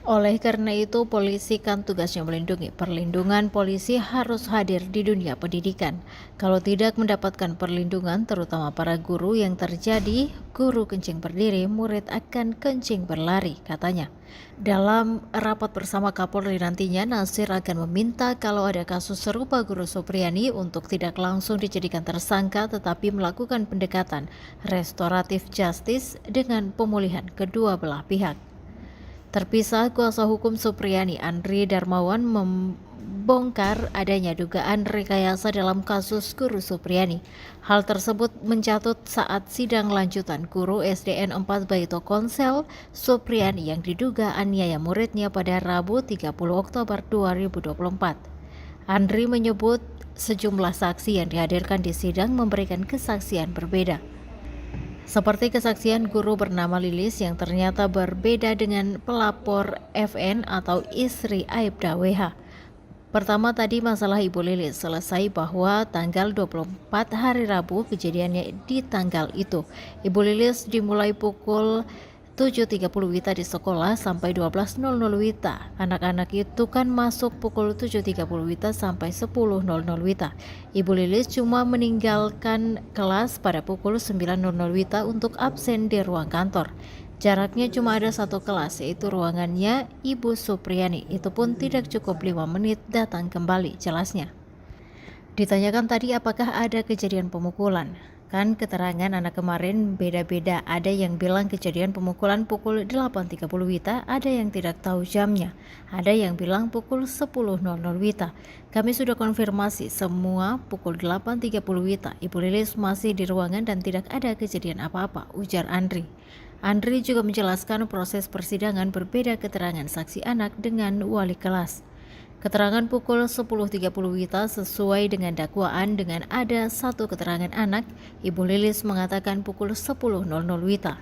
Oleh karena itu, polisi kan tugasnya melindungi. Perlindungan polisi harus hadir di dunia pendidikan. Kalau tidak mendapatkan perlindungan, terutama para guru yang terjadi, guru kencing berdiri, murid akan kencing berlari, katanya. Dalam rapat bersama Kapolri nantinya, Nasir akan meminta kalau ada kasus serupa Guru Supriyani untuk tidak langsung dijadikan tersangka tetapi melakukan pendekatan restoratif justice dengan pemulihan kedua belah pihak. Terpisah, kuasa hukum Supriyani Andri Darmawan membongkar adanya dugaan rekayasa dalam kasus Guru Supriyani. Hal tersebut mencatut saat sidang lanjutan guru SDN 4 Baito Konsel Supriyani yang diduga aniaya muridnya pada Rabu 30 Oktober 2024. Andri menyebut sejumlah saksi yang dihadirkan di sidang memberikan kesaksian berbeda. Seperti kesaksian guru bernama Lilis yang ternyata berbeda dengan pelapor FN atau istri Aibda WH. Pertama tadi masalah Ibu Lilis selesai bahwa tanggal 24 hari Rabu kejadiannya di tanggal itu. Ibu Lilis dimulai pukul 7.30 WITA di sekolah sampai 12.00 WITA. Anak-anak itu kan masuk pukul 7.30 WITA sampai 10.00 WITA. Ibu Lilis cuma meninggalkan kelas pada pukul 9.00 WITA untuk absen di ruang kantor. Jaraknya cuma ada satu kelas, yaitu ruangannya Ibu Supriyani. Itu pun tidak cukup 5 menit datang kembali, jelasnya. Ditanyakan tadi apakah ada kejadian pemukulan. Kan keterangan anak kemarin beda-beda, ada yang bilang kejadian pemukulan pukul 8.30 WITA, ada yang tidak tahu jamnya, ada yang bilang pukul 10.00 WITA. Kami sudah konfirmasi semua pukul 8.30 WITA. Ibu Lilis masih di ruangan dan tidak ada kejadian apa-apa, ujar Andri. Andri juga menjelaskan proses persidangan berbeda keterangan saksi anak dengan wali kelas. Keterangan pukul 10.30 WITA sesuai dengan dakwaan dengan ada satu keterangan anak, Ibu Lilis mengatakan pukul 10.00 WITA.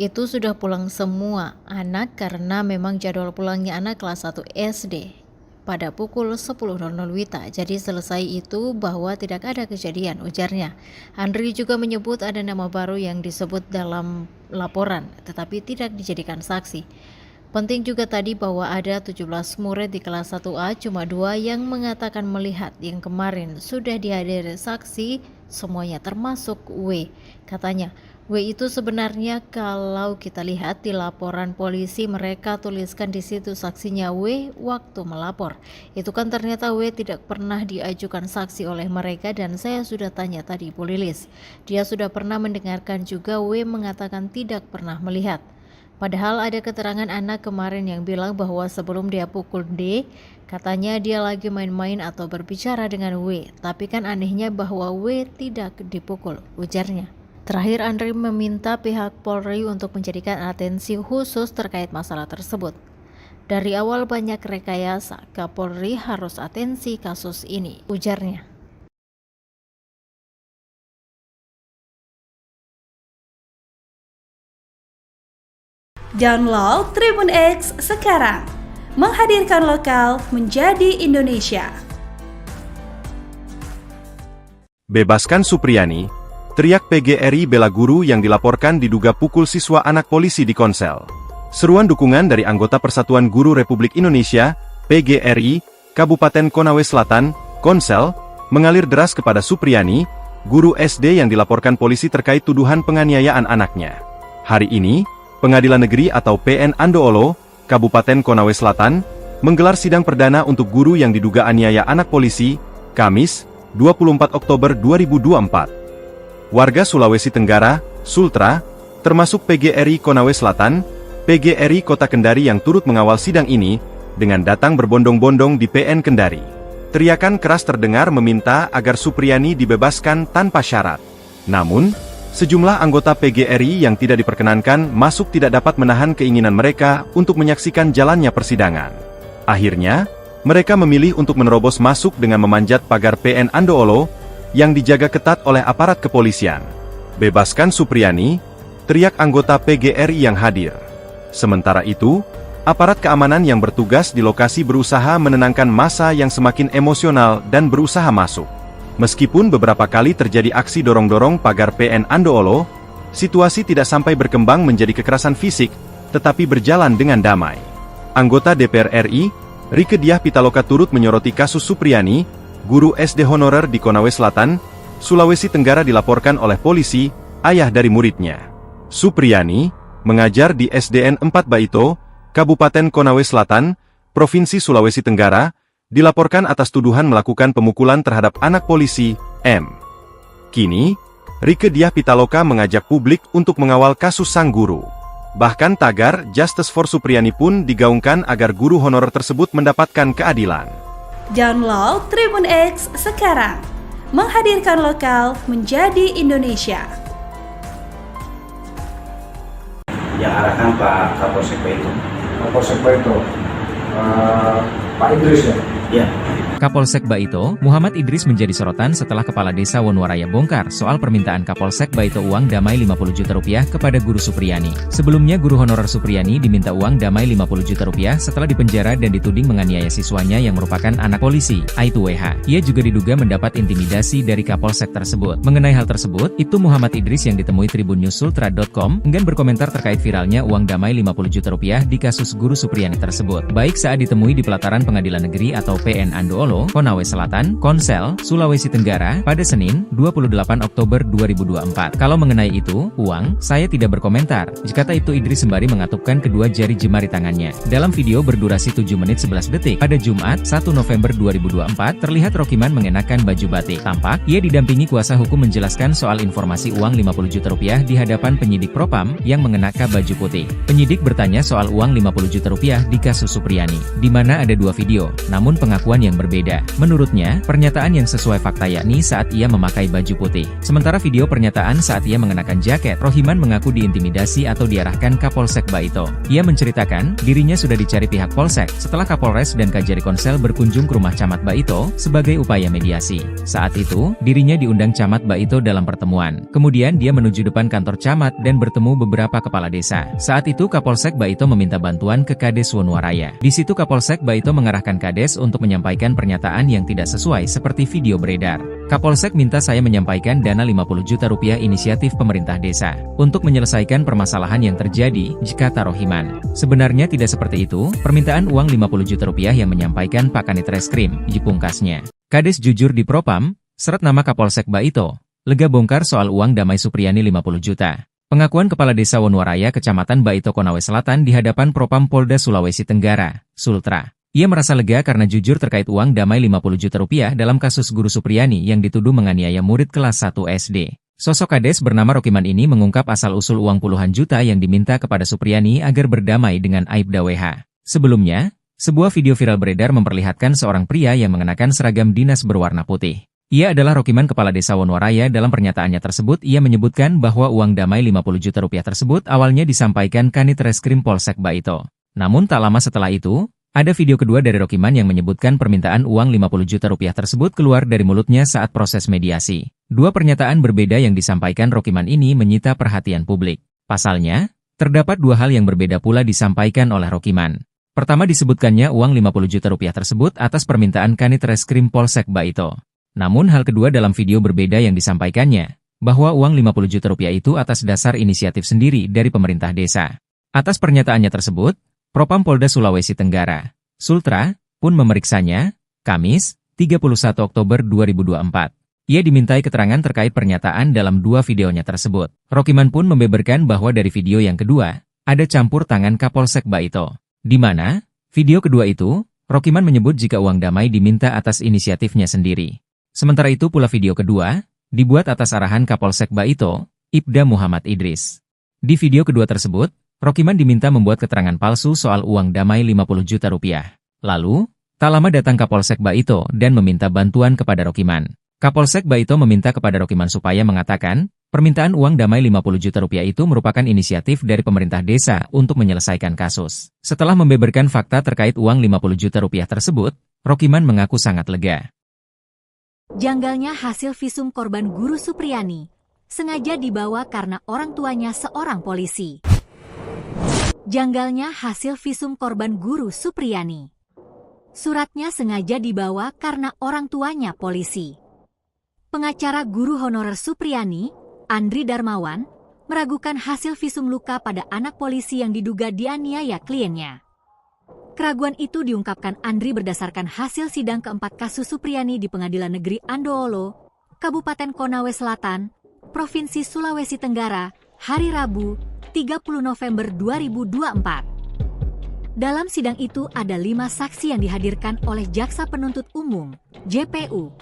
Itu sudah pulang semua anak karena memang jadwal pulangnya anak kelas 1 SD pada pukul 10.00 WITA. Jadi selesai itu bahwa tidak ada kejadian, ujarnya. Andri juga menyebut ada nama baru yang disebut dalam laporan tetapi tidak dijadikan saksi. Penting juga tadi bahwa ada 17 murid di kelas 1A, cuma 2 yang mengatakan melihat, yang kemarin sudah dihadiri saksi semuanya termasuk W. Katanya, W itu sebenarnya kalau kita lihat di laporan polisi mereka tuliskan di situ saksinya W waktu melapor. Itu kan ternyata W tidak pernah diajukan saksi oleh mereka dan saya sudah tanya tadi Bu Lilis. Dia sudah pernah mendengarkan juga W mengatakan tidak pernah melihat. Padahal ada keterangan anak kemarin yang bilang bahwa sebelum dia pukul D, katanya dia lagi main-main atau berbicara dengan W. Tapi kan anehnya bahwa W tidak dipukul, ujarnya. Terakhir Andri meminta pihak Polri untuk menjadikan atensi khusus terkait masalah tersebut. Dari awal banyak rekayasa, Kapolri harus atensi kasus ini, ujarnya. Download Tribun X sekarang. Menghadirkan lokal menjadi Indonesia. Bebaskan Supriyani, teriak PGRI bela guru yang dilaporkan diduga pukul siswa anak polisi di Konsel. Seruan dukungan dari anggota Persatuan Guru Republik Indonesia, PGRI, Kabupaten Konawe Selatan, Konsel, mengalir deras kepada Supriyani, guru SD yang dilaporkan polisi terkait tuduhan penganiayaan anaknya. Hari ini, Pengadilan Negeri atau PN Andoolo, Kabupaten Konawe Selatan, menggelar sidang perdana untuk guru yang diduga aniaya anak polisi, Kamis, 24 Oktober 2024. Warga Sulawesi Tenggara, Sultra, termasuk PGRI Konawe Selatan, PGRI Kota Kendari yang turut mengawal sidang ini, dengan datang berbondong-bondong di PN Kendari. Teriakan keras terdengar meminta agar Supriyani dibebaskan tanpa syarat. Namun, sejumlah anggota PGRI yang tidak diperkenankan masuk tidak dapat menahan keinginan mereka untuk menyaksikan jalannya persidangan. Akhirnya, mereka memilih untuk menerobos masuk dengan memanjat pagar PN Andoolo, yang dijaga ketat oleh aparat kepolisian. Bebaskan Supriyani, teriak anggota PGRI yang hadir. Sementara itu, aparat keamanan yang bertugas di lokasi berusaha menenangkan massa yang semakin emosional dan berusaha masuk. Meskipun beberapa kali terjadi aksi dorong-dorong pagar PN Andoolo, situasi tidak sampai berkembang menjadi kekerasan fisik, tetapi berjalan dengan damai. Anggota DPR RI, Rieke Diah Pitaloka turut menyoroti kasus Supriyani, guru SD honorer di Konawe Selatan, Sulawesi Tenggara dilaporkan oleh polisi, ayah dari muridnya. Supriyani mengajar di SDN 4 Baito, Kabupaten Konawe Selatan, Provinsi Sulawesi Tenggara, dilaporkan atas tuduhan melakukan pemukulan terhadap anak polisi, M. Kini, Rieke Diah Pitaloka mengajak publik untuk mengawal kasus sang guru. Bahkan tagar Justice for Supriyani pun digaungkan agar guru honorer tersebut mendapatkan keadilan. Download Tribun X sekarang. Menghadirkan lokal menjadi Indonesia. Yang arahkan Pak Kapolsek Baito. Kapolsek Baito, Pak Idris ya? Ya. Kapolsek Baito, Muhammad Idris menjadi sorotan setelah Kepala Desa Wonowaraya bongkar soal permintaan Kapolsek Baito uang damai 50 juta rupiah kepada guru Supriyani. Sebelumnya guru honorer Supriyani diminta uang damai 50 juta rupiah setelah dipenjara dan dituding menganiaya siswanya yang merupakan anak polisi, Aibtu WH. Ia juga diduga mendapat intimidasi dari Kapolsek tersebut. Mengenai hal tersebut, itu Muhammad Idris yang ditemui tribunnews.sultra.com enggan berkomentar terkait viralnya uang damai 50 juta rupiah di kasus guru Supriyani tersebut. Baik saat ditemui di pelataran Pengadilan Negeri atau PN Andoolo, Konawe Selatan, Konsel, Sulawesi Tenggara, pada Senin, 28 Oktober 2024. Kalau mengenai itu, uang, saya tidak berkomentar, kata Aibtu Idris sembari mengatupkan kedua jari jemari tangannya. Dalam video berdurasi 7 menit 11 detik, pada Jumat, 1 November 2024, terlihat Rokiman mengenakan baju batik. Tampak, ia didampingi kuasa hukum menjelaskan soal informasi uang 50 juta rupiah di hadapan penyidik Propam, yang mengenakan baju putih. Penyidik bertanya soal uang 50 juta rupiah di kasus Supriyani, di mana ada dua video, namun pengakuan yang berbeda. Menurutnya, pernyataan yang sesuai fakta yakni saat ia memakai baju putih. Sementara video pernyataan saat ia mengenakan jaket, Rohiman mengaku diintimidasi atau diarahkan Kapolsek Baito. Ia menceritakan, dirinya sudah dicari pihak Polsek, setelah Kapolres dan Kajari Konsel berkunjung ke rumah Camat Baito, sebagai upaya mediasi. Saat itu, dirinya diundang Camat Baito dalam pertemuan. Kemudian dia menuju depan kantor Camat dan bertemu beberapa kepala desa. Saat itu Kapolsek Baito meminta bantuan ke Kades Wonowaraya. Di situ Kapolsek Baito mengarahkan Kades untuk menyampaikan pernyataan yang tidak sesuai seperti video beredar. Kapolsek minta saya menyampaikan dana 50 juta rupiah inisiatif pemerintah desa untuk menyelesaikan permasalahan yang terjadi, kata Rohiman. Sebenarnya tidak seperti itu, permintaan uang 50 juta rupiah yang menyampaikan Pak Kanit Reskrim, pungkasnya. Kades jujur di Propam, seret nama Kapolsek Baito, lega bongkar soal uang damai Supriyani 50 juta. Pengakuan Kepala Desa Wonowaraya Kecamatan Baito Konawe Selatan di hadapan Propam Polda Sulawesi Tenggara, Sultra. Ia merasa lega karena jujur terkait uang damai 50 juta rupiah dalam kasus guru Supriyani yang dituduh menganiaya murid kelas 1 SD. Sosok Kades bernama Rokiman ini mengungkap asal-usul uang puluhan juta yang diminta kepada Supriyani agar berdamai dengan Aibda WH. Sebelumnya, sebuah video viral beredar memperlihatkan seorang pria yang mengenakan seragam dinas berwarna putih. Ia adalah Rokiman Kepala Desa Wonowaraya. Dalam pernyataannya tersebut ia menyebutkan bahwa uang damai 50 juta rupiah tersebut awalnya disampaikan Kanit Reskrim Polsek Baito. Namun tak lama setelah itu, ada video kedua dari Rokiman yang menyebutkan permintaan uang 50 juta rupiah tersebut keluar dari mulutnya saat proses mediasi. Dua pernyataan berbeda yang disampaikan Rokiman ini menyita perhatian publik. Pasalnya, Terdapat dua hal yang berbeda pula disampaikan oleh Rokiman. Pertama, disebutkannya uang 50 juta rupiah tersebut atas permintaan Kanit Reskrim Polsek Baito. Namun hal kedua dalam video berbeda yang disampaikannya, bahwa uang 50 juta rupiah itu atas dasar inisiatif sendiri dari pemerintah desa. Atas pernyataannya tersebut, Propam Polda Sulawesi Tenggara, Sultra, pun memeriksanya, Kamis, 31 Oktober 2024. Ia dimintai keterangan terkait pernyataan dalam dua videonya tersebut. Rokiman pun membeberkan bahwa dari video yang kedua, ada campur tangan Kapolsek Baito. Di mana, video kedua itu, Rokiman menyebut jika uang damai diminta atas inisiatifnya sendiri. Sementara itu pula video kedua, dibuat atas arahan Kapolsek Baito, Ibda Muhammad Idris. Di video kedua tersebut, Rokiman diminta membuat keterangan palsu soal uang damai 50 juta rupiah. Lalu, tak lama datang Kapolsek Baito dan meminta bantuan kepada Rokiman. Kapolsek Baito meminta kepada Rokiman supaya mengatakan, permintaan uang damai 50 juta rupiah itu merupakan inisiatif dari pemerintah desa untuk menyelesaikan kasus. Setelah membeberkan fakta terkait uang 50 juta rupiah tersebut, Rokiman mengaku sangat lega. Janggalnya hasil visum korban Guru Supriyani sengaja dibawa karena orang tuanya seorang polisi. Janggalnya hasil visum korban Guru Supriyani. Suratnya sengaja dibawa karena orang tuanya polisi. Pengacara guru honorer Supriyani, Andri Darmawan, meragukan hasil visum luka pada anak polisi yang diduga dianiaya kliennya. Keraguan itu diungkapkan Andri berdasarkan hasil sidang keempat kasus Supriyani di Pengadilan Negeri Andoolo, Kabupaten Konawe Selatan, Provinsi Sulawesi Tenggara, hari Rabu, 30 November 2024. Dalam sidang itu ada 5 saksi yang dihadirkan oleh Jaksa Penuntut Umum, JPU.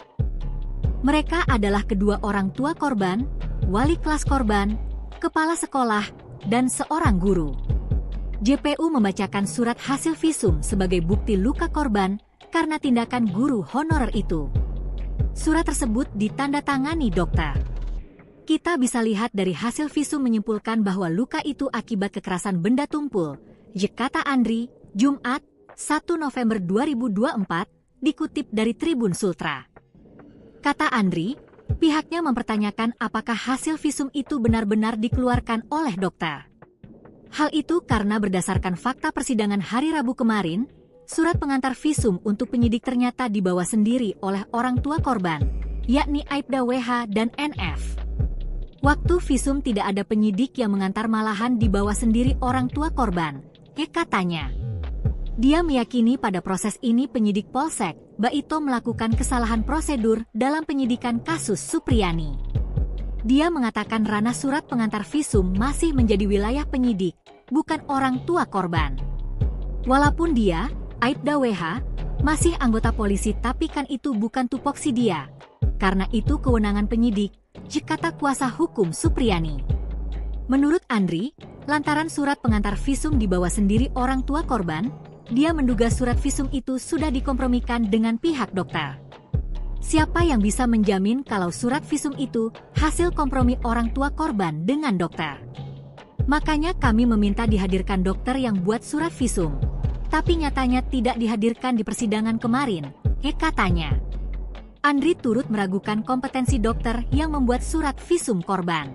Mereka adalah kedua orang tua korban, wali kelas korban, kepala sekolah, dan seorang guru. JPU membacakan surat hasil visum sebagai bukti luka korban karena tindakan guru honorer itu. Surat tersebut ditandatangani dokter. Kita bisa lihat dari hasil visum menyimpulkan bahwa luka itu akibat kekerasan benda tumpul, kata Andri, Jumat, 1 November 2024, dikutip dari Tribun Sultra. Kata Andri, pihaknya mempertanyakan apakah hasil visum itu benar-benar dikeluarkan oleh dokter. Hal itu karena berdasarkan fakta persidangan hari Rabu kemarin, surat pengantar visum untuk penyidik ternyata dibawa sendiri oleh orang tua korban, yakni Aibda WH dan NF. Waktu visum tidak ada penyidik yang mengantar, malahan dibawa sendiri orang tua korban, katanya. Dia meyakini pada proses ini penyidik Polsek Baito melakukan kesalahan prosedur dalam penyidikan kasus Supriyani. Dia mengatakan ranah surat pengantar visum masih menjadi wilayah penyidik, bukan orang tua korban. Walaupun dia, Aibda WH, masih anggota polisi, tapi kan itu bukan tupoksi dia. Karena itu kewenangan penyidik, kata kuasa hukum Supriyani. Menurut Andri, lantaran surat pengantar visum dibawa sendiri orang tua korban, dia menduga surat visum itu sudah dikompromikan dengan pihak dokter. Siapa yang bisa menjamin kalau surat visum itu hasil kompromi orang tua korban dengan dokter? Makanya kami meminta dihadirkan dokter yang buat surat visum. Tapi nyatanya tidak dihadirkan di persidangan kemarin, katanya. Andri turut meragukan kompetensi dokter yang membuat surat visum korban.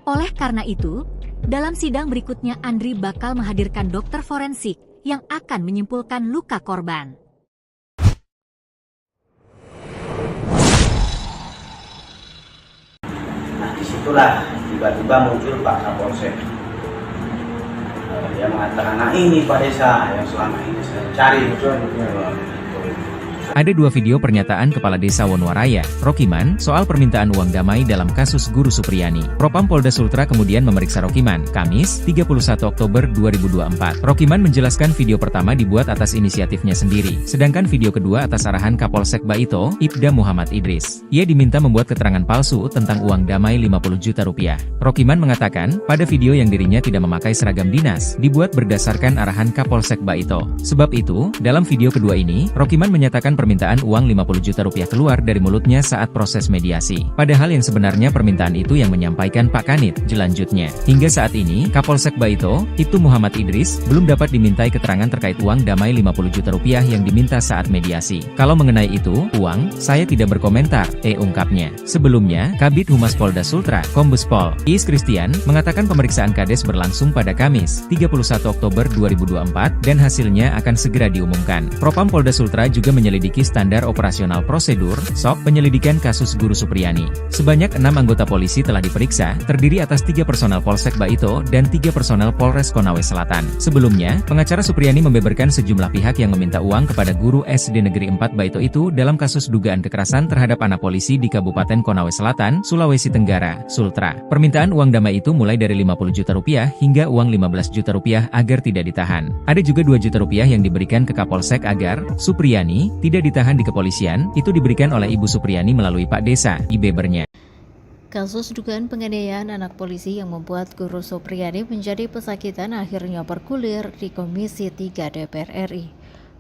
Oleh karena itu, dalam sidang berikutnya Andri bakal menghadirkan dokter forensik yang akan menyimpulkan luka korban. Nah, disitulah tiba-tiba muncul Pak Kapolsek. Dia mengatakan, nah ini Pak Desa yang selama ini saya cari. Ada dua video pernyataan Kepala Desa Wonowaraya, Rokiman, soal permintaan uang damai dalam kasus Guru Supriyani. Propam Polda Sultra kemudian memeriksa Rokiman, Kamis, 31 Oktober 2024. Rokiman menjelaskan video pertama dibuat atas inisiatifnya sendiri, sedangkan video kedua atas arahan Kapolsek Baito, Ibda Muhammad Idris. Ia diminta membuat keterangan palsu tentang uang damai 50 juta rupiah. Rokiman mengatakan, pada video yang dirinya tidak memakai seragam dinas, dibuat berdasarkan arahan Kapolsek Baito. Sebab itu, dalam video kedua ini, Rokiman menyatakan permintaan uang 50 juta rupiah keluar dari mulutnya saat proses mediasi. Padahal yang sebenarnya permintaan itu yang menyampaikan Pak Kanit. Jelanjutnya, hingga saat ini, Kapolsek Baito, Ibtu Muhammad Idris, belum dapat dimintai keterangan terkait uang damai 50 juta rupiah yang diminta saat mediasi. Kalau mengenai itu, uang, saya tidak berkomentar, ungkapnya. Sebelumnya, Kabid Humas Polda Sultra, Kombes Pol Is Christian, mengatakan pemeriksaan Kades berlangsung pada Kamis, 31 Oktober 2024, dan hasilnya akan segera diumumkan. Propam Polda Sultra juga menyelidiki standar operasional prosedur, SOP, penyelidikan kasus Guru Supriyani. Sebanyak 6 anggota polisi telah diperiksa, terdiri atas 3 personel Polsek Baito dan 3 personel Polres Konawe Selatan. Sebelumnya, pengacara Supriyani membeberkan sejumlah pihak yang meminta uang kepada guru SD Negeri 4 Baito itu dalam kasus dugaan kekerasan terhadap anak polisi di Kabupaten Konawe Selatan, Sulawesi Tenggara, Sultra. Permintaan uang damai itu mulai dari 50 juta rupiah hingga uang 15 juta rupiah agar tidak ditahan. Ada juga 2 juta rupiah yang diberikan ke Kapolsek agar Supriyani tidak ditahan di kepolisian, itu diberikan oleh Ibu Supriyani melalui Pak Desa, bebernya. Kasus dugaan penganiayaan anak polisi yang membuat Guru Supriyani menjadi pesakitan akhirnya bergulir di Komisi 3 DPR RI.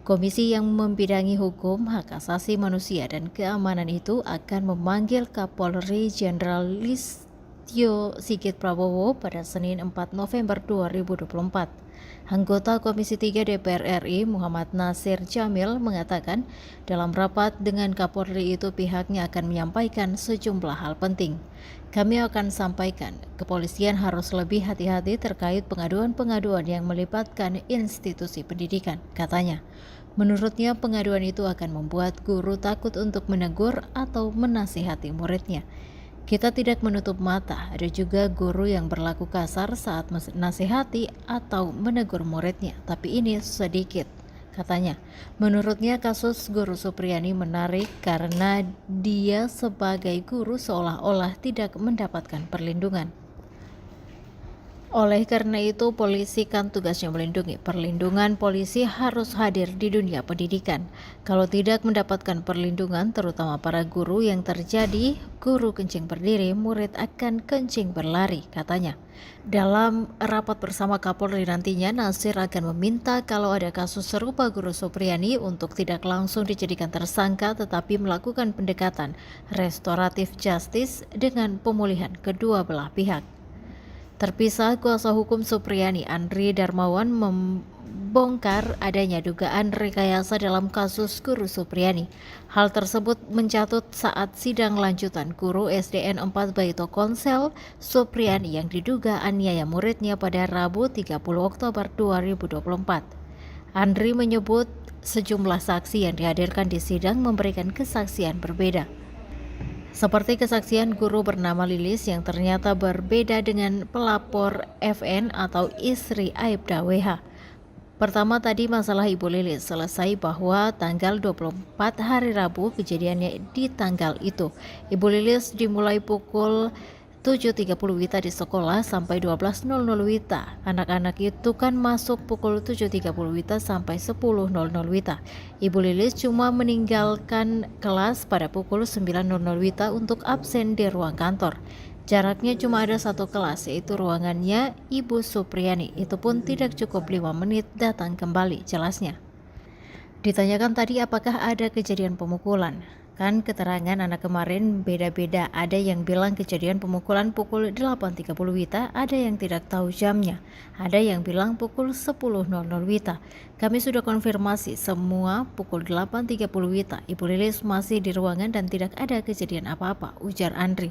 Komisi yang membidangi hukum, hak asasi manusia, dan keamanan itu akan memanggil Kapolri Jenderal Listio Sigit Prabowo pada Senin 4 November 2024. Anggota Komisi 3 DPR RI Muhammad Nasir Jamil mengatakan dalam rapat dengan Kapolri itu pihaknya akan menyampaikan sejumlah hal penting. Kami akan sampaikan, kepolisian harus lebih hati-hati terkait pengaduan-pengaduan yang melibatkan institusi pendidikan, katanya. Menurutnya pengaduan itu akan membuat guru takut untuk menegur atau menasihati muridnya. Kita tidak menutup mata, ada juga guru yang berlaku kasar saat menasihati atau menegur muridnya, tapi ini sedikit, katanya. Menurutnya kasus Guru Supriyani menarik karena dia sebagai guru seolah-olah tidak mendapatkan perlindungan. Oleh karena itu, polisi kan tugasnya melindungi. Perlindungan polisi harus hadir di dunia pendidikan. Kalau tidak mendapatkan perlindungan, terutama para guru yang terjadi, guru kencing berdiri, murid akan kencing berlari, katanya. Dalam rapat bersama Kapolri nantinya, Nasir akan meminta kalau ada kasus serupa Guru Supriyani untuk tidak langsung dijadikan tersangka tetapi melakukan pendekatan restoratif justice dengan pemulihan kedua belah pihak. Terpisah, kuasa hukum Supriyani Andri Darmawan membongkar adanya dugaan rekayasa dalam kasus Guru Supriyani. Hal tersebut mencatut saat sidang lanjutan guru SDN 4 Baito Konsel Supriyani yang diduga aniaya muridnya pada Rabu 30 Oktober 2024. Andri menyebut sejumlah saksi yang dihadirkan di sidang memberikan kesaksian berbeda. Seperti kesaksian guru bernama Lilis yang ternyata berbeda dengan pelapor FN atau istri Aibda WH. Pertama tadi masalah Ibu Lilis selesai bahwa tanggal 24 hari Rabu kejadiannya di tanggal itu. Ibu Lilis dimulai pukul 7.30 WITA di sekolah sampai 12.00 WITA. Anak-anak itu kan masuk pukul 7.30 WITA sampai 10.00 WITA. Ibu Lilis cuma meninggalkan kelas pada pukul 9.00 WITA untuk absen di ruang kantor. Jaraknya cuma ada satu kelas, yaitu ruangannya Ibu Supriyani. Itu pun tidak cukup 5 menit datang kembali, jelasnya. Ditanyakan tadi apakah ada kejadian pemukulan. Kan keterangan anak kemarin beda-beda, ada yang bilang kejadian pemukulan pukul 8.30 WITA, ada yang tidak tahu jamnya, ada yang bilang pukul 10.00 WITA. Kami sudah konfirmasi semua pukul 8.30 WITA. Ibu Lilis masih di ruangan dan tidak ada kejadian apa-apa, ujar Andri.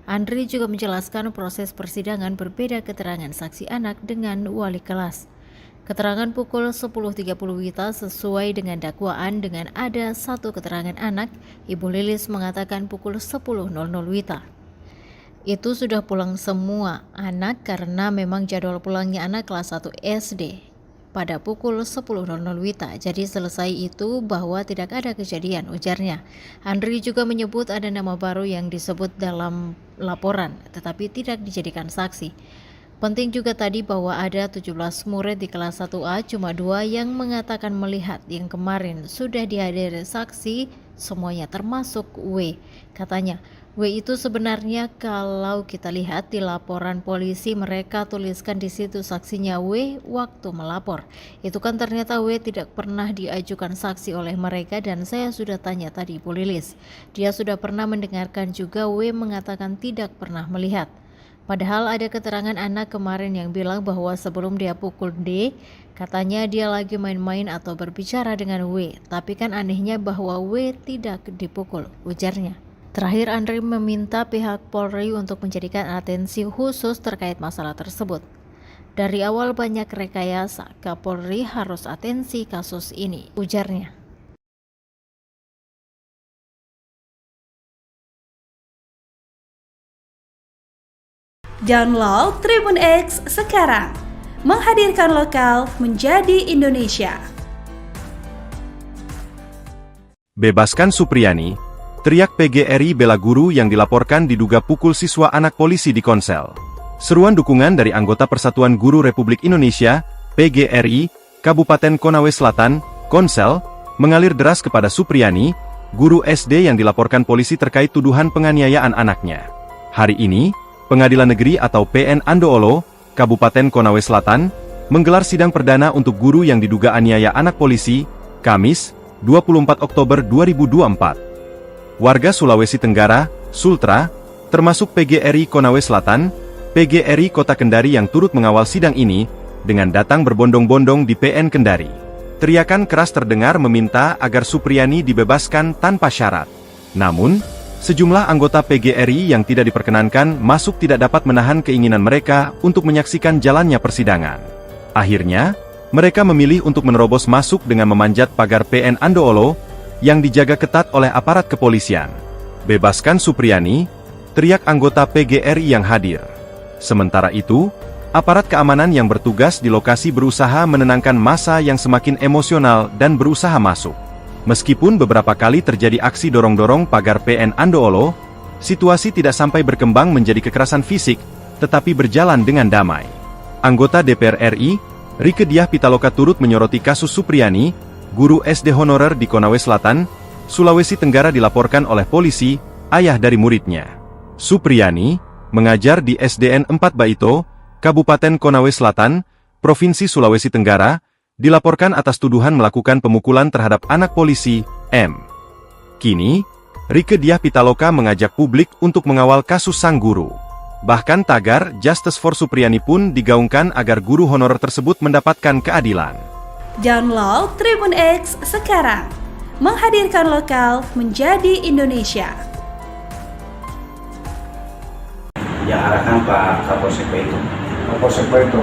Andri juga menjelaskan proses persidangan berbeda keterangan saksi anak dengan wali kelas. Keterangan pukul 10.30 WITA sesuai dengan dakwaan dengan ada satu keterangan anak, Ibu Lilis mengatakan pukul 10.00 WITA. Itu sudah pulang semua anak karena memang jadwal pulangnya anak kelas 1 SD pada pukul 10.00 WITA. Jadi selesai itu bahwa tidak ada kejadian, ujarnya. Andri juga menyebut ada nama baru yang disebut dalam laporan tetapi tidak dijadikan saksi. Penting juga tadi bahwa ada 17 murid di kelas 1A, cuma 2 yang mengatakan melihat, yang kemarin sudah dihadiri saksi semuanya termasuk W. Katanya, W itu sebenarnya kalau kita lihat di laporan polisi mereka tuliskan di situ saksinya W waktu melapor. Itu kan ternyata W tidak pernah diajukan saksi oleh mereka dan saya sudah tanya tadi Bu Lilis. Dia sudah pernah mendengarkan juga W mengatakan tidak pernah melihat. Padahal ada keterangan anak kemarin yang bilang bahwa sebelum dia pukul D, katanya dia lagi main-main atau berbicara dengan W. Tapi kan anehnya bahwa W tidak dipukul, ujarnya. Terakhir, Andre meminta pihak Polri untuk menjadikan atensi khusus terkait masalah tersebut. Dari awal banyak rekayasa, Kapolri harus atensi kasus ini, ujarnya. Download Tribun X sekarang, menghadirkan lokal menjadi Indonesia. Bebaskan Supriyani, teriak PGRI bela guru yang dilaporkan diduga pukul siswa anak polisi di Konsel. Seruan dukungan dari anggota Persatuan Guru Republik Indonesia, PGRI, Kabupaten Konawe Selatan, Konsel, mengalir deras kepada Supriyani, guru SD yang dilaporkan polisi terkait tuduhan penganiayaan anaknya. Hari ini, Pengadilan Negeri atau PN Andoolo, Kabupaten Konawe Selatan, menggelar sidang perdana untuk guru yang diduga aniaya anak polisi, Kamis, 24 Oktober 2024. Warga Sulawesi Tenggara, Sultra, termasuk PGRI Konawe Selatan, PGRI Kota Kendari yang turut mengawal sidang ini, dengan datang berbondong-bondong di PN Kendari. Teriakan keras terdengar meminta agar Supriyani dibebaskan tanpa syarat. Namun, sejumlah anggota PGRI yang tidak diperkenankan masuk tidak dapat menahan keinginan mereka untuk menyaksikan jalannya persidangan. Akhirnya, mereka memilih untuk menerobos masuk dengan memanjat pagar PN Andoolo, yang dijaga ketat oleh aparat kepolisian. Bebaskan Supriyani, teriak anggota PGRI yang hadir. Sementara itu, aparat keamanan yang bertugas di lokasi berusaha menenangkan massa yang semakin emosional dan berusaha masuk. Meskipun beberapa kali terjadi aksi dorong-dorong pagar PN Andoolo, situasi tidak sampai berkembang menjadi kekerasan fisik, tetapi berjalan dengan damai. Anggota DPR RI, Rieke Diah Pitaloka turut menyoroti kasus Supriyani, guru SD honorer di Konawe Selatan, Sulawesi Tenggara dilaporkan oleh polisi, ayah dari muridnya. Supriyani, mengajar di SDN 4 Baito, Kabupaten Konawe Selatan, Provinsi Sulawesi Tenggara, dilaporkan atas tuduhan melakukan pemukulan terhadap anak polisi, M. Kini, Rieke Diah Pitaloka mengajak publik untuk mengawal kasus sang guru. Bahkan tagar Justice for Supriyani pun digaungkan agar guru honorer tersebut mendapatkan keadilan. Download Tribun X sekarang, menghadirkan lokal menjadi Indonesia. Yang arahkan Pak Kapolsek Baito. Kapolsek Baito,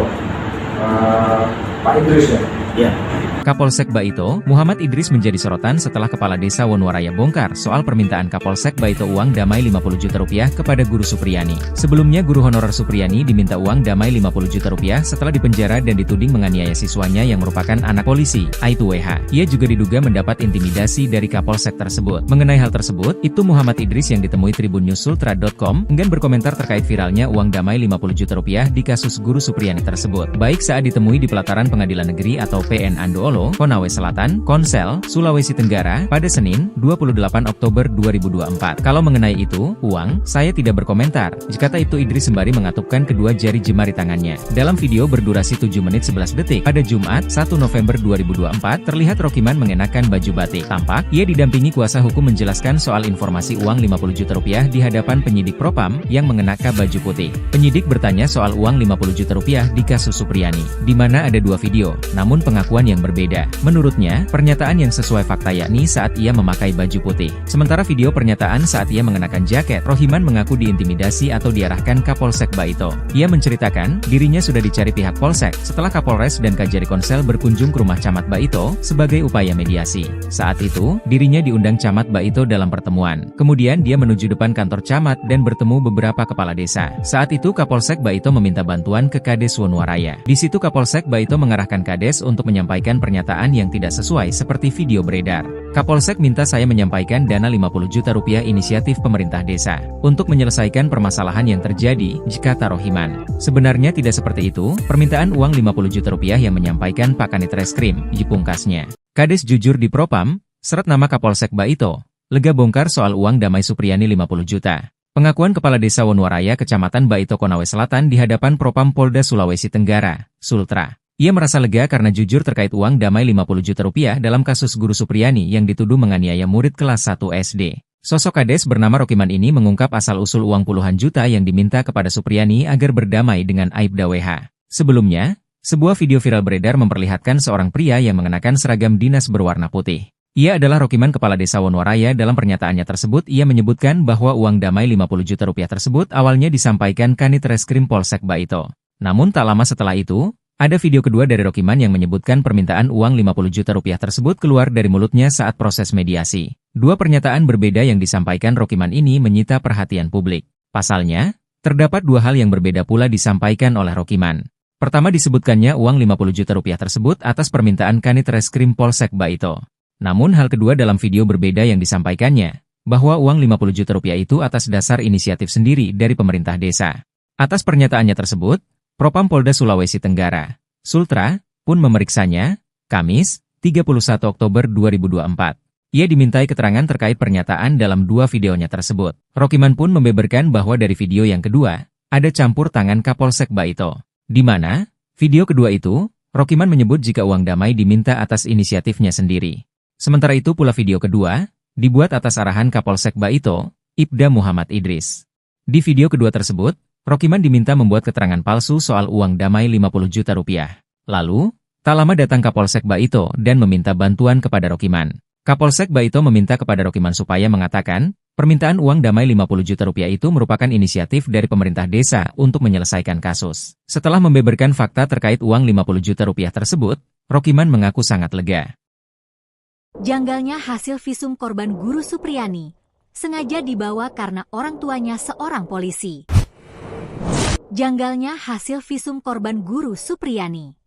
Pak Idris ya? Ya. Kapolsek Baito, Muhammad Idris menjadi sorotan setelah Kepala Desa Wonowaraya bongkar soal permintaan Kapolsek Baito uang damai 50 juta rupiah kepada guru Supriyani. Sebelumnya guru honorer Supriyani diminta uang damai 50 juta rupiah setelah dipenjara dan dituding menganiaya siswanya yang merupakan anak polisi, Aibtu WH. Ia juga diduga mendapat intimidasi dari Kapolsek tersebut. Mengenai hal tersebut, itu Muhammad Idris yang ditemui tribunnews.sultra.com enggan berkomentar terkait viralnya uang damai 50 juta rupiah di kasus guru Supriyani tersebut. Baik saat ditemui di pelataran Pengadilan Negeri atau PN Andoolo, Konawe Selatan, Konsel, Sulawesi Tenggara, pada Senin, 28 Oktober 2024. Kalau mengenai itu, uang, saya tidak berkomentar, kata Aibtu Idris sembari mengatupkan kedua jari jemari tangannya. Dalam video berdurasi 7 menit 11 detik, pada Jumat, 1 November 2024, terlihat Rokiman mengenakan baju batik. Tampak, ia didampingi kuasa hukum menjelaskan soal informasi uang 50 juta rupiah di hadapan penyidik Propam, yang mengenakan baju putih. Penyidik bertanya soal uang 50 juta rupiah di kasus Supriyani, di mana ada dua video, namun pengakuan yang berbeda. Menurutnya, pernyataan yang sesuai fakta yakni saat ia memakai baju putih. Sementara video pernyataan saat ia mengenakan jaket, Rohiman mengaku diintimidasi atau diarahkan Kapolsek Baito. Ia menceritakan, dirinya sudah dicari pihak Polsek, setelah Kapolres dan Kajari Konsel berkunjung ke rumah Camat Baito, sebagai upaya mediasi. Saat itu, dirinya diundang Camat Baito dalam pertemuan. Kemudian dia menuju depan kantor Camat dan bertemu beberapa kepala desa. Saat itu Kapolsek Baito meminta bantuan ke Kades Wonowaraya. Di situ Kapolsek Baito mengarahkan Kades untuk menyampaikan pernyataan yang tidak sesuai seperti video beredar. Kapolsek minta saya menyampaikan dana 50 juta rupiah inisiatif pemerintah desa untuk menyelesaikan permasalahan yang terjadi, kata Rohiman. Sebenarnya tidak seperti itu, permintaan uang 50 juta rupiah yang menyampaikan Pak Kanit Reskrim, pungkasnya. Kades jujur di Propam, seret nama Kapolsek Baito, lega bongkar soal uang damai Supriyani 50 juta. Pengakuan Kepala Desa Wonuaraya, Kecamatan Baito, Konawe Selatan di hadapan Propam Polda Sulawesi Tenggara, Sultra. Ia merasa lega karena jujur terkait uang damai 50 juta rupiah dalam kasus Guru Supriyani yang dituduh menganiaya murid kelas 1 SD. Sosok kades bernama Rokiman ini mengungkap asal-usul uang puluhan juta yang diminta kepada Supriyani agar berdamai dengan Aibda WH. Sebelumnya, sebuah video viral beredar memperlihatkan seorang pria yang mengenakan seragam dinas berwarna putih. Ia adalah Rokiman, Kepala Desa Wonuaraya. Dalam pernyataannya tersebut, ia menyebutkan bahwa uang damai 50 juta rupiah tersebut awalnya disampaikan Kanit Reskrim Polsek Baito. Namun tak lama setelah itu, ada video kedua dari Rokiman yang menyebutkan permintaan uang 50 juta rupiah tersebut keluar dari mulutnya saat proses mediasi. Dua pernyataan berbeda yang disampaikan Rokiman ini menyita perhatian publik. Pasalnya, terdapat dua hal yang berbeda pula disampaikan oleh Rokiman. Pertama, disebutkannya uang 50 juta rupiah tersebut atas permintaan Kanit Reskrim Polsek Baito. Namun hal kedua dalam video berbeda yang disampaikannya, bahwa uang 50 juta rupiah itu atas dasar inisiatif sendiri dari pemerintah desa. Atas pernyataannya tersebut, Propam Polda Sulawesi Tenggara, Sultra, pun memeriksanya, Kamis, 31 Oktober 2024. Ia dimintai keterangan terkait pernyataan dalam dua videonya tersebut. Rokiman pun membeberkan bahwa dari video yang kedua, ada campur tangan Kapolsek Baito. Di mana, video kedua itu, Rokiman menyebut jika uang damai diminta atas inisiatifnya sendiri. Sementara itu pula video kedua, dibuat atas arahan Kapolsek Baito, Ibda Muhammad Idris. Di video kedua tersebut, Rokiman diminta membuat keterangan palsu soal uang damai 50 juta rupiah. Lalu, tak lama datang Kapolsek Baito dan meminta bantuan kepada Rokiman. Kapolsek Baito meminta kepada Rokiman supaya mengatakan, permintaan uang damai 50 juta rupiah itu merupakan inisiatif dari pemerintah desa untuk menyelesaikan kasus. Setelah membeberkan fakta terkait uang 50 juta rupiah tersebut, Rokiman mengaku sangat lega. Janggalnya hasil visum korban Guru Supriyani sengaja dibawa karena orang tuanya seorang polisi. Janggalnya hasil visum korban Guru Supriyani.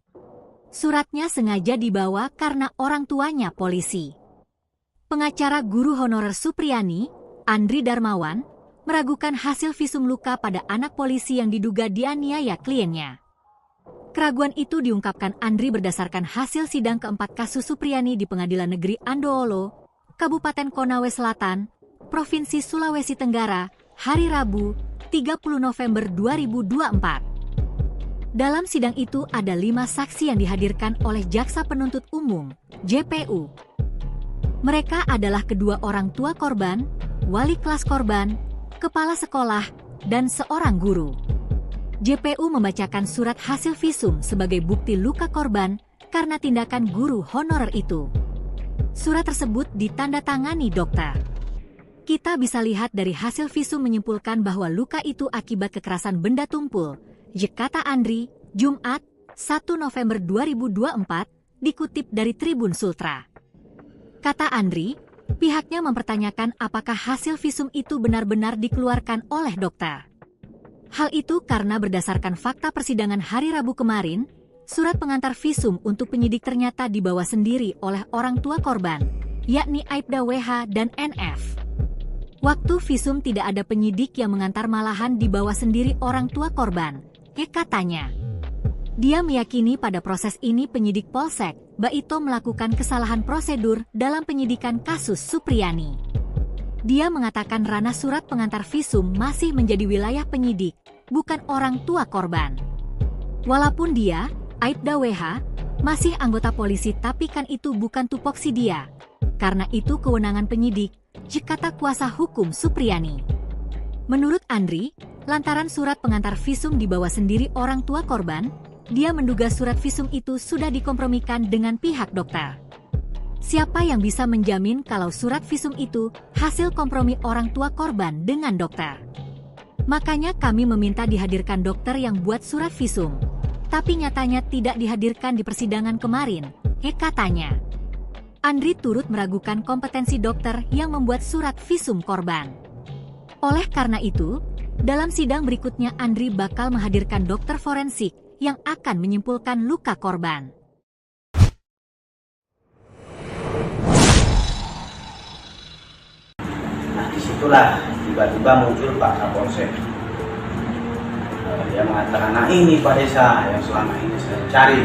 Suratnya sengaja dibawa karena orang tuanya polisi. Pengacara guru honorer Supriyani, Andri Darmawan, meragukan hasil visum luka pada anak polisi yang diduga dianiaya kliennya. Keraguan itu diungkapkan Andri berdasarkan hasil sidang keempat kasus Supriyani di Pengadilan Negeri Andoolo, Kabupaten Konawe Selatan, Provinsi Sulawesi Tenggara, hari Rabu, 30 November 2024. Dalam sidang itu ada 5 saksi yang dihadirkan oleh Jaksa Penuntut Umum, JPU. Mereka adalah kedua orang tua korban, wali kelas korban, kepala sekolah, dan seorang guru. JPU membacakan surat hasil visum sebagai bukti luka korban karena tindakan guru honorer itu. Surat tersebut ditandatangani dokter. Kita bisa lihat dari hasil visum menyimpulkan bahwa luka itu akibat kekerasan benda tumpul, kata Andri, Jumat, 1 November 2024, dikutip dari Tribun Sultra. Kata Andri, pihaknya mempertanyakan apakah hasil visum itu benar-benar dikeluarkan oleh dokter. Hal itu karena berdasarkan fakta persidangan hari Rabu kemarin, surat pengantar visum untuk penyidik ternyata dibawa sendiri oleh orang tua korban, yakni Aibda WH dan NF. Waktu visum tidak ada penyidik yang mengantar, malahan dibawa sendiri orang tua korban, katanya. Dia meyakini pada proses ini penyidik Polsek Baito melakukan kesalahan prosedur dalam penyidikan kasus Supriyani. Dia mengatakan ranah surat pengantar visum masih menjadi wilayah penyidik, bukan orang tua korban. Walaupun dia, Aibda WH, masih anggota polisi, tapi kan itu bukan tupoksi dia. Karena itu kewenangan penyidik, kata kuasa hukum Supriyani. Menurut Andri, lantaran surat pengantar visum dibawa sendiri orang tua korban, dia menduga surat visum itu sudah dikompromikan dengan pihak dokter. Siapa yang bisa menjamin kalau surat visum itu hasil kompromi orang tua korban dengan dokter? Makanya kami meminta dihadirkan dokter yang buat surat visum. Tapi nyatanya tidak dihadirkan di persidangan kemarin, katanya. Andri turut meragukan kompetensi dokter yang membuat surat visum korban. Oleh karena itu, dalam sidang berikutnya Andri bakal menghadirkan dokter forensik yang akan menyimpulkan luka korban. Nah, disitulah tiba-tiba muncul Pak Kapolsek. Dia mengatakan, nah ini Pak Desa yang selama ini saya cari.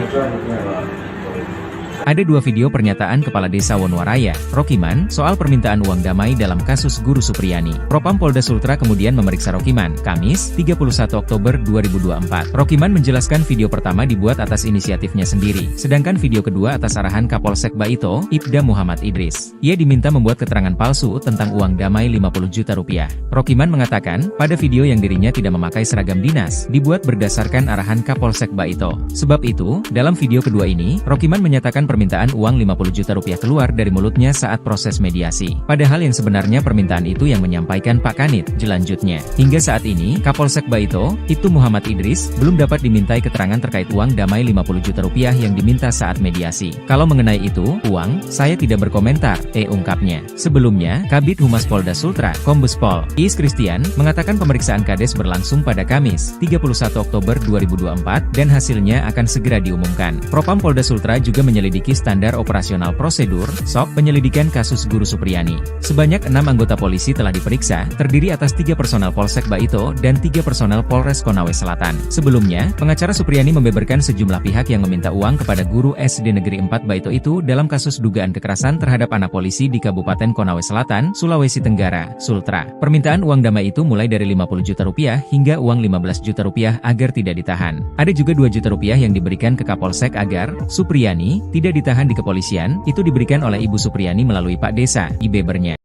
Ada dua video pernyataan Kepala Desa Wonowaraya, Rokiman, soal permintaan uang damai dalam kasus Guru Supriyani. Propam Polda Sultra kemudian memeriksa Rokiman, Kamis, 31 Oktober 2024. Rokiman menjelaskan video pertama dibuat atas inisiatifnya sendiri, sedangkan video kedua atas arahan Kapolsek Baito, Ibda Muhammad Idris. Ia diminta membuat keterangan palsu tentang uang damai 50 juta rupiah. Rokiman mengatakan, pada video yang dirinya tidak memakai seragam dinas, dibuat berdasarkan arahan Kapolsek Baito. Sebab itu, dalam video kedua ini, Rokiman menyatakan permintaan uang 50 juta rupiah keluar dari mulutnya saat proses mediasi. Padahal yang sebenarnya permintaan itu yang menyampaikan Pak Kanit, jelanjutnya. Hingga saat ini, Kapolsek Baito, Ibtu Muhammad Idris, belum dapat dimintai keterangan terkait uang damai 50 juta rupiah yang diminta saat mediasi. Kalau mengenai itu, uang, saya tidak berkomentar, ungkapnya. Sebelumnya, Kabid Humas Polda Sultra, Kombes Pol Iis Kristian, mengatakan pemeriksaan Kades berlangsung pada Kamis, 31 Oktober 2024, dan hasilnya akan segera diumumkan. Propam Polda Sultra juga menyelidiki standar operasional prosedur, SOP, penyelidikan kasus Guru Supriyani. Sebanyak 6 anggota polisi telah diperiksa, terdiri atas 3 personel Polsek Baito dan 3 personel Polres Konawe Selatan. Sebelumnya, pengacara Supriyani membeberkan sejumlah pihak yang meminta uang kepada guru SD Negeri 4 Baito itu dalam kasus dugaan kekerasan terhadap anak polisi di Kabupaten Konawe Selatan, Sulawesi Tenggara, Sultra. Permintaan uang damai itu mulai dari 50 juta rupiah hingga uang 15 juta rupiah agar tidak ditahan. Ada juga 2 juta rupiah yang diberikan ke Kapolsek agar Supriyani tidak ditahan di kepolisian, itu diberikan oleh Ibu Supriyani melalui Pak Desa, bebernya.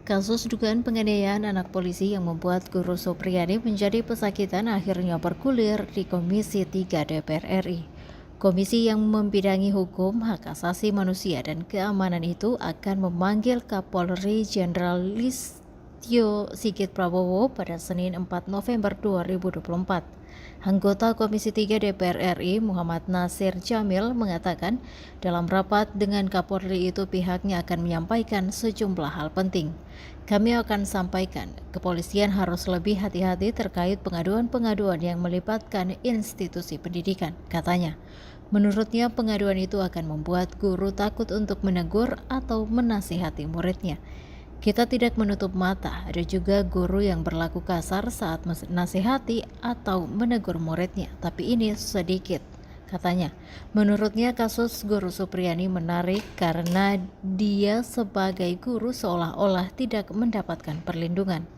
Kasus dugaan penganiayaan anak polisi yang membuat Guru Supriyani menjadi pesakitan akhirnya bergulir di Komisi 3 DPR RI. Komisi yang membidangi hukum, hak asasi manusia, dan keamanan itu akan memanggil Kapolri Jenderal Listio Sigit Prabowo pada Senin 4 November 2024. Anggota Komisi 3 DPR RI Muhammad Nasir Jamil mengatakan dalam rapat dengan Kapolri itu pihaknya akan menyampaikan sejumlah hal penting. Kami akan sampaikan, kepolisian harus lebih hati-hati terkait pengaduan-pengaduan yang melibatkan institusi pendidikan, katanya. Menurutnya pengaduan itu akan membuat guru takut untuk menegur atau menasihati muridnya. Kita tidak menutup mata, ada juga guru yang berlaku kasar saat menasihati atau menegur muridnya, tapi ini sedikit, katanya. Menurutnya kasus Guru Supriyani menarik karena dia sebagai guru seolah-olah tidak mendapatkan perlindungan.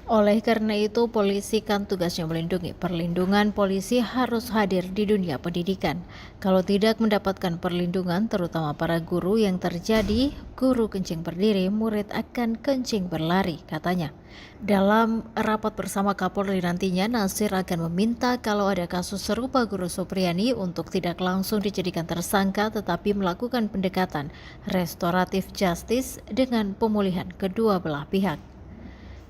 Oleh karena itu, polisi kan tugasnya melindungi. Perlindungan polisi harus hadir di dunia pendidikan. Kalau tidak mendapatkan perlindungan, terutama para guru yang terjadi, guru kencing berdiri, murid akan kencing berlari, katanya. Dalam rapat bersama Kapolri nantinya, Nasir akan meminta kalau ada kasus serupa Guru Supriyani untuk tidak langsung dijadikan tersangka tetapi melakukan pendekatan restoratif justice dengan pemulihan kedua belah pihak.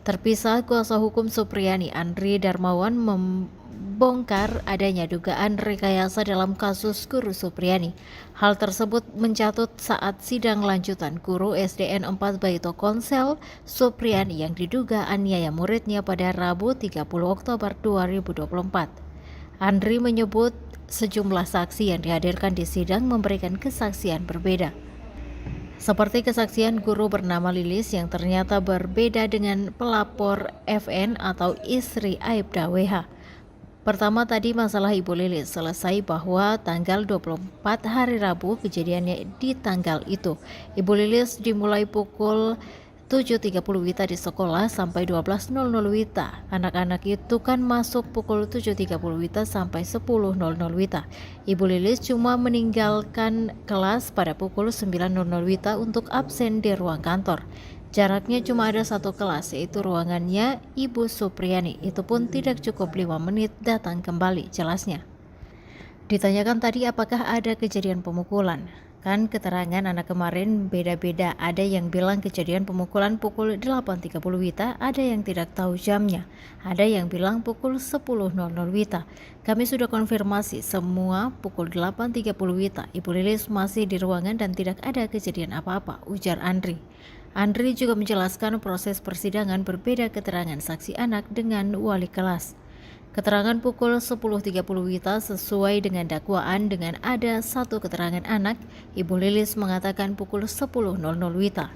Terpisah, kuasa hukum Supriyani Andri Darmawan membongkar adanya dugaan rekayasa dalam kasus Guru Supriyani. Hal tersebut mencatut saat sidang lanjutan guru SDN 4 Baito Konsel Supriyani yang diduga aniaya muridnya pada Rabu 30 Oktober 2024. Andri menyebut sejumlah saksi yang dihadirkan di sidang memberikan kesaksian berbeda. Seperti kesaksian guru bernama Lilis yang ternyata berbeda dengan pelapor FN atau istri Aibda WH. Pertama tadi masalah Ibu Lilis selesai bahwa tanggal 24 hari Rabu kejadiannya di tanggal itu. Ibu Lilis dimulai pukul 7.30 WITA di sekolah sampai 12.00 WITA. Anak-anak itu kan masuk pukul 7.30 WITA sampai 10.00 WITA. Ibu Lilis cuma meninggalkan kelas pada pukul 9.00 WITA untuk absen di ruang kantor. Jaraknya cuma ada satu kelas, yaitu ruangannya Ibu Supriyani. Itu pun tidak cukup 5 menit datang kembali, jelasnya. Ditanyakan tadi apakah ada kejadian pemukulan. Kan keterangan anak kemarin beda-beda, ada yang bilang kejadian pemukulan pukul 8.30 WITA, ada yang tidak tahu jamnya, ada yang bilang pukul 10.00 WITA. Kami sudah konfirmasi semua pukul 8.30 WITA. Ibu Lilis masih di ruangan dan tidak ada kejadian apa-apa, ujar Andri. Andri juga menjelaskan proses persidangan berbeda keterangan saksi anak dengan wali kelas. Keterangan pukul 10.30 WITA sesuai dengan dakwaan dengan ada satu keterangan anak, Ibu Lilis mengatakan pukul 10.00 WITA.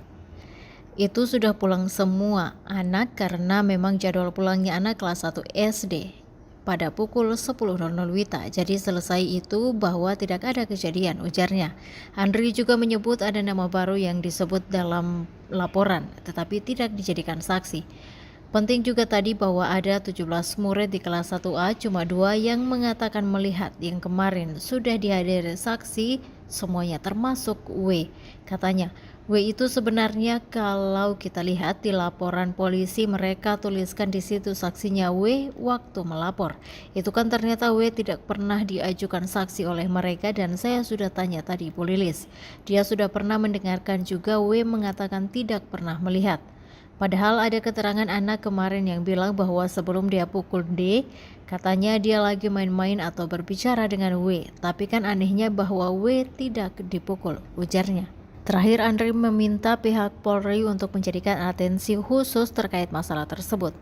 Itu sudah pulang semua anak karena memang jadwal pulangnya anak kelas 1 SD. pada pukul 10.00 WITA. Jadi selesai itu bahwa tidak ada kejadian, ujarnya. Andri juga menyebut ada nama baru yang disebut dalam laporan, tetapi tidak dijadikan saksi. Penting juga tadi bahwa ada 17 murid di kelas 1A, cuma 2 yang mengatakan melihat, yang kemarin sudah dihadiri saksi semuanya termasuk W. Katanya, W itu sebenarnya kalau kita lihat di laporan polisi mereka tuliskan di situ saksinya W waktu melapor. Itu kan ternyata W tidak pernah diajukan saksi oleh mereka dan saya sudah tanya tadi Bu Lilis. Dia sudah pernah mendengarkan juga W mengatakan tidak pernah melihat. Padahal ada keterangan anak kemarin yang bilang bahwa sebelum dia pukul D, katanya dia lagi main-main atau berbicara dengan W. Tapi kan anehnya bahwa W tidak dipukul, ujarnya. Terakhir, Andri meminta pihak Polri untuk menjadikan atensi khusus terkait masalah tersebut.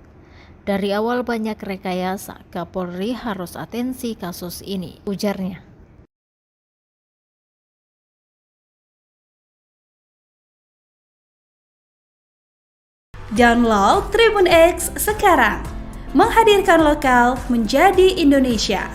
Dari awal banyak rekayasa, Kapolri harus atensi kasus ini, ujarnya. Download Tribun X sekarang, menghadirkan lokal menjadi Indonesia.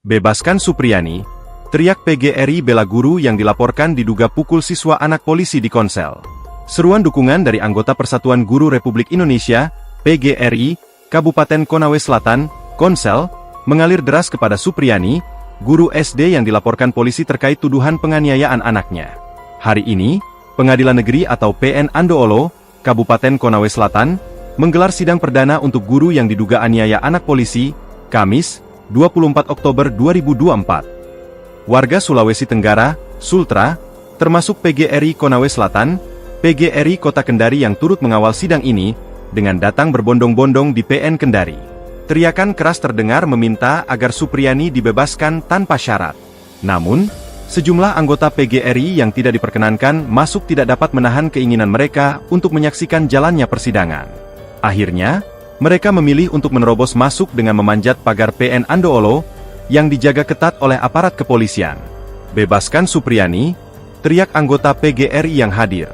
Bebaskan Supriyani, teriak PGRI bela guru yang dilaporkan diduga pukul siswa anak polisi di Konsel. Seruan dukungan dari anggota Persatuan Guru Republik Indonesia, PGRI, Kabupaten Konawe Selatan, Konsel, mengalir deras kepada Supriyani, guru SD yang dilaporkan polisi terkait tuduhan penganiayaan anaknya. Hari ini, Pengadilan Negeri atau PN Andoolo, Kabupaten Konawe Selatan, menggelar sidang perdana untuk guru yang diduga aniaya anak polisi, Kamis, 24 Oktober 2024. Warga Sulawesi Tenggara, Sultra, termasuk PGRI Konawe Selatan, PGRI Kota Kendari yang turut mengawal sidang ini, dengan datang berbondong-bondong di PN Kendari. Teriakan keras terdengar meminta agar Supriyani dibebaskan tanpa syarat. Namun, sejumlah anggota PGRI yang tidak diperkenankan masuk tidak dapat menahan keinginan mereka untuk menyaksikan jalannya persidangan. Akhirnya, mereka memilih untuk menerobos masuk dengan memanjat pagar PN Andoolo, yang dijaga ketat oleh aparat kepolisian. Bebaskan Supriyani, teriak anggota PGRI yang hadir.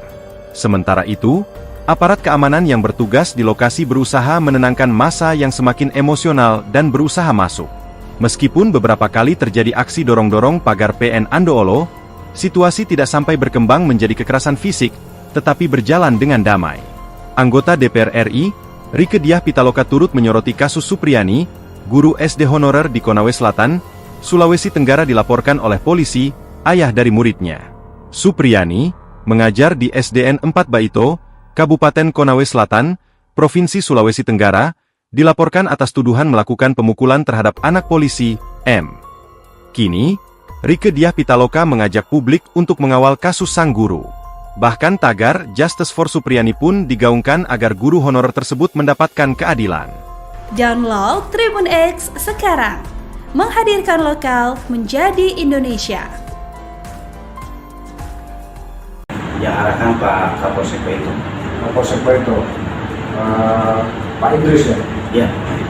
Sementara itu, aparat keamanan yang bertugas di lokasi berusaha menenangkan massa yang semakin emosional dan berusaha masuk. Meskipun beberapa kali terjadi aksi dorong-dorong pagar PN Andoolo, situasi tidak sampai berkembang menjadi kekerasan fisik, tetapi berjalan dengan damai. Anggota DPR RI, Rieke Diah Pitaloka turut menyoroti kasus Supriyani, guru SD honorer di Konawe Selatan, Sulawesi Tenggara dilaporkan oleh polisi, ayah dari muridnya. Supriyani, mengajar di SDN 4 Baito, Kabupaten Konawe Selatan, Provinsi Sulawesi Tenggara, dilaporkan atas tuduhan melakukan pemukulan terhadap anak polisi, M. Kini, Rieke Diah Pitaloka mengajak publik untuk mengawal kasus sang guru. Bahkan tagar Justice for Supriyani pun digaungkan agar guru honorer tersebut mendapatkan keadilan. Download Tribun X sekarang, menghadirkan lokal menjadi Indonesia. Yang arahkan Pak Kapolsek itu. Kapolsek itu Pak Idris ya? Ya.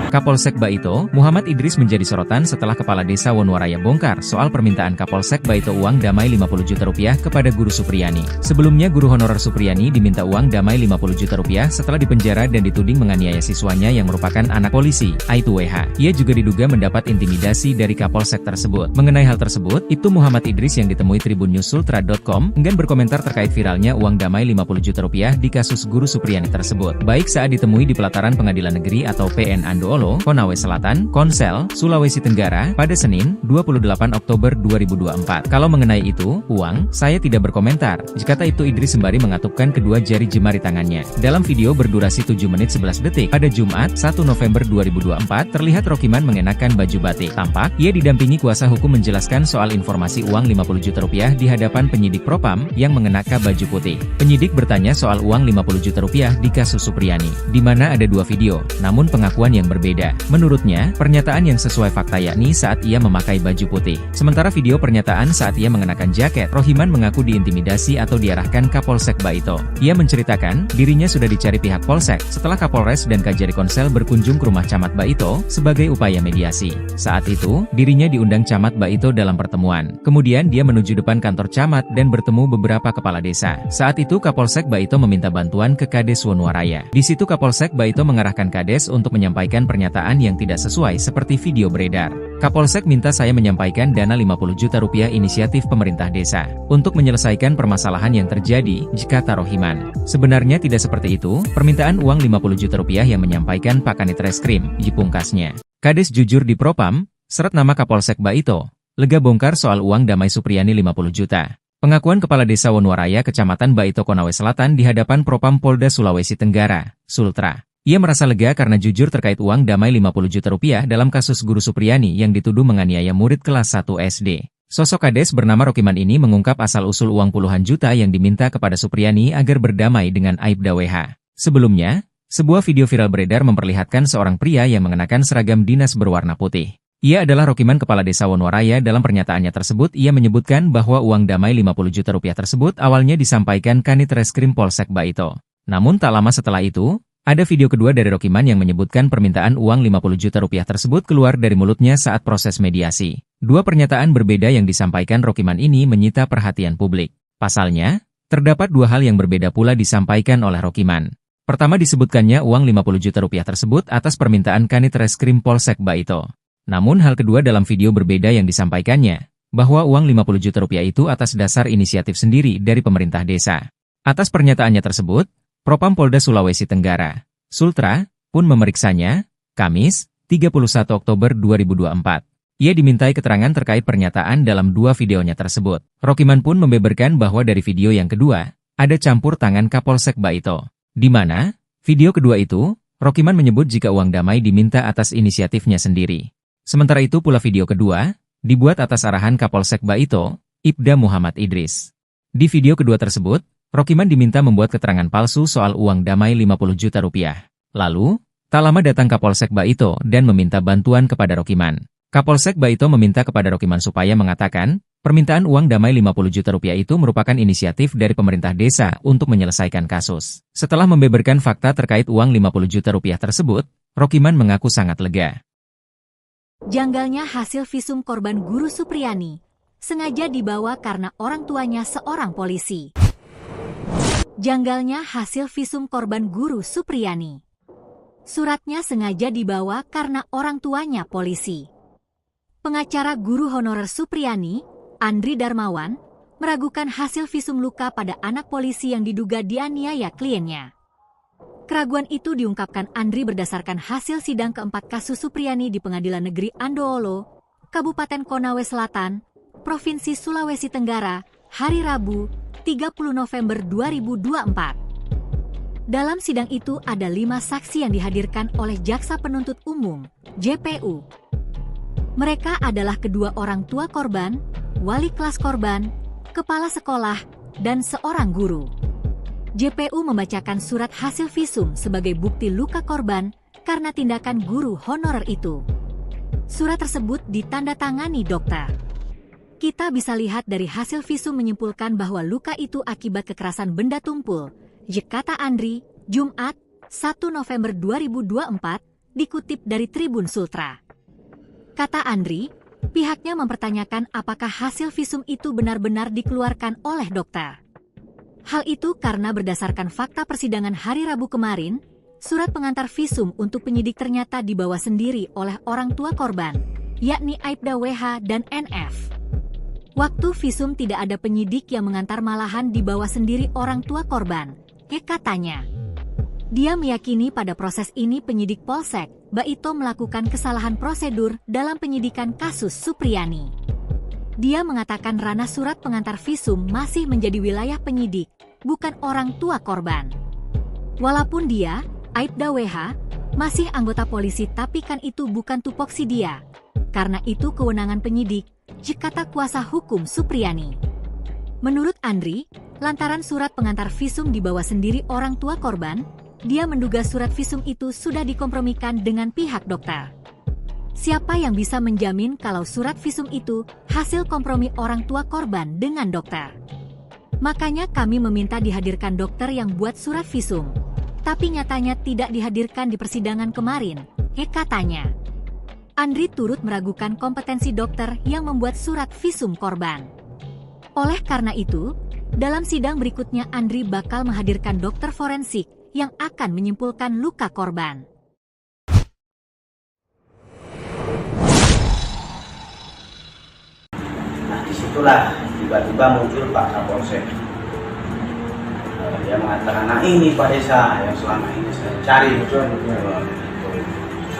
Kapolsek Baito, Muhammad Idris menjadi sorotan setelah Kepala Desa Wonowaraya bongkar soal permintaan Kapolsek Baito uang damai 50 juta rupiah kepada guru Supriyani. Sebelumnya guru honorer Supriyani diminta uang damai 50 juta rupiah setelah dipenjara dan dituding menganiaya siswanya yang merupakan anak polisi, Aibtu WH. Ia juga diduga mendapat intimidasi dari Kapolsek tersebut. Mengenai hal tersebut, Ibtu Muhammad Idris yang ditemui tribunnews.sultra.com enggan berkomentar terkait viralnya uang damai 50 juta rupiah di kasus guru Supriyani tersebut. Baik saat ditemui di pelataran Pengadilan Negeri atau PN Andoolo, Konawe Selatan, Konsel, Sulawesi Tenggara, pada Senin, 28 Oktober 2024. Kalau mengenai itu, uang, saya tidak berkomentar, kata Ibtu Idris sembari mengatupkan kedua jari jemari tangannya. Dalam video berdurasi 7 menit 11 detik, pada Jumat, 1 November 2024, terlihat Rokiman mengenakan baju batik. Tampak, ia didampingi kuasa hukum menjelaskan soal informasi uang 50 juta rupiah di hadapan penyidik Propam, yang mengenakan baju putih. Penyidik bertanya soal uang 50 juta rupiah di kasus Supriyani, di mana ada dua video, namun pengakuan yang berbeda berbeda. Menurutnya, pernyataan yang sesuai fakta yakni saat ia memakai baju putih. Sementara video pernyataan saat ia mengenakan jaket, Rohiman mengaku diintimidasi atau diarahkan Kapolsek Baito. Ia menceritakan, dirinya sudah dicari pihak Polsek setelah Kapolres dan Kajari Konsel berkunjung ke rumah Camat Baito sebagai upaya mediasi. Saat itu, dirinya diundang Camat Baito dalam pertemuan. Kemudian dia menuju depan kantor camat dan bertemu beberapa kepala desa. Saat itu Kapolsek Baito meminta bantuan ke Kades Wonoaraya. Di situ Kapolsek Baito mengarahkan Kades untuk menyampaikan pernyataan yang tidak sesuai seperti video beredar. Kapolsek minta saya menyampaikan dana 50 juta rupiah inisiatif pemerintah desa untuk menyelesaikan permasalahan yang terjadi, kata Rohiman. Sebenarnya tidak seperti itu, permintaan uang 50 juta rupiah yang menyampaikan Pak Kanit Reskrim, pungkasnya. Kades jujur di Propam, seret nama Kapolsek Baito, lega bongkar soal uang Damai Supriyani 50 juta. Pengakuan Kepala Desa Wonoaraya Kecamatan Baito Konawe Selatan di hadapan Propam Polda Sulawesi Tenggara, Sultra. Ia merasa lega karena jujur terkait uang damai 50 juta rupiah dalam kasus Guru Supriyani yang dituduh menganiaya murid kelas 1 SD. Sosok Kades bernama Rokiman ini mengungkap asal-usul uang puluhan juta yang diminta kepada Supriyani agar berdamai dengan Aibda WH. Sebelumnya, sebuah video viral beredar memperlihatkan seorang pria yang mengenakan seragam dinas berwarna putih. Ia adalah Rokiman Kepala Desa Wonoaraya. Dalam pernyataannya tersebut ia menyebutkan bahwa uang damai 50 juta rupiah tersebut awalnya disampaikan Kanit Reskrim Polsek Baito. Namun tak lama setelah itu, ada video kedua dari Rokiman yang menyebutkan permintaan uang 50 juta rupiah tersebut keluar dari mulutnya saat proses mediasi. Dua pernyataan berbeda yang disampaikan Rokiman ini menyita perhatian publik. Pasalnya, terdapat dua hal yang berbeda pula disampaikan oleh Rokiman. Pertama disebutkannya uang 50 juta rupiah tersebut atas permintaan Kanit Reskrim Polsek Baito. Namun hal kedua dalam video berbeda yang disampaikannya, bahwa uang 50 juta rupiah itu atas dasar inisiatif sendiri dari pemerintah desa. Atas pernyataannya tersebut, Propam Polda Sulawesi Tenggara, Sultra, pun memeriksanya, Kamis, 31 Oktober 2024. Ia dimintai keterangan terkait pernyataan dalam dua videonya tersebut. Rokiman pun membeberkan bahwa dari video yang kedua, ada campur tangan Kapolsek Baito. Di mana, video kedua itu, Rokiman menyebut jika uang damai diminta atas inisiatifnya sendiri. Sementara itu pula video kedua, dibuat atas arahan Kapolsek Baito, Ibda Muhammad Idris. Di video kedua tersebut, Rokiman diminta membuat keterangan palsu soal uang damai 50 juta rupiah. Lalu, tak lama datang Kapolsek Baito dan meminta bantuan kepada Rokiman. Kapolsek Baito meminta kepada Rokiman supaya mengatakan, permintaan uang damai 50 juta rupiah itu merupakan inisiatif dari pemerintah desa untuk menyelesaikan kasus. Setelah membeberkan fakta terkait uang 50 juta rupiah tersebut, Rokiman mengaku sangat lega. Janggalnya hasil visum korban Guru Supriyani sengaja dibawa karena orang tuanya seorang polisi. Janggalnya hasil visum korban Guru Supriyani. Suratnya sengaja dibawa karena orang tuanya polisi. Pengacara guru honorer Supriyani, Andri Darmawan, meragukan hasil visum luka pada anak polisi yang diduga dianiaya kliennya. Keraguan itu diungkapkan Andri berdasarkan hasil sidang keempat kasus Supriyani di Pengadilan Negeri Andoolo, Kabupaten Konawe Selatan, Provinsi Sulawesi Tenggara, hari Rabu, 30 November 2024. Dalam sidang itu ada 5 saksi yang dihadirkan oleh Jaksa Penuntut Umum, JPU. Mereka adalah kedua orang tua korban, wali kelas korban, kepala sekolah, dan seorang guru. JPU membacakan surat hasil visum sebagai bukti luka korban karena tindakan guru honorer itu. Surat tersebut ditandatangani dokter. Kita bisa lihat dari hasil visum menyimpulkan bahwa luka itu akibat kekerasan benda tumpul, kata Andri, Jumat, 1 November 2024, dikutip dari Tribun Sultra. Kata Andri, pihaknya mempertanyakan apakah hasil visum itu benar-benar dikeluarkan oleh dokter. Hal itu karena berdasarkan fakta persidangan hari Rabu kemarin, surat pengantar visum untuk penyidik ternyata dibawa sendiri oleh orang tua korban, yakni Aibda WH dan NF. Waktu visum tidak ada penyidik yang mengantar, malahan dibawa sendiri orang tua korban, katanya. Dia meyakini pada proses ini penyidik Polsek Baito melakukan kesalahan prosedur dalam penyidikan kasus Supriyani. Dia mengatakan ranah surat pengantar visum masih menjadi wilayah penyidik, bukan orang tua korban. Walaupun dia, Aibda WH, masih anggota polisi tapi kan itu bukan tupoksi dia. Karena itu kewenangan penyidik, kata kuasa hukum Supriyani. Menurut Andri, lantaran surat pengantar visum dibawa sendiri orang tua korban, dia menduga surat visum itu sudah dikompromikan dengan pihak dokter. Siapa yang bisa menjamin kalau surat visum itu hasil kompromi orang tua korban dengan dokter? Makanya kami meminta dihadirkan dokter yang buat surat visum. Tapi nyatanya tidak dihadirkan di persidangan kemarin, katanya. Andri turut meragukan kompetensi dokter yang membuat surat visum korban. Oleh karena itu, dalam sidang berikutnya Andri bakal menghadirkan dokter forensik yang akan menyimpulkan luka korban. Nah disitulah tiba-tiba muncul Pak Kapolsek. Dia mengatakan, nah ini Pak Desa yang selama ini saya cari.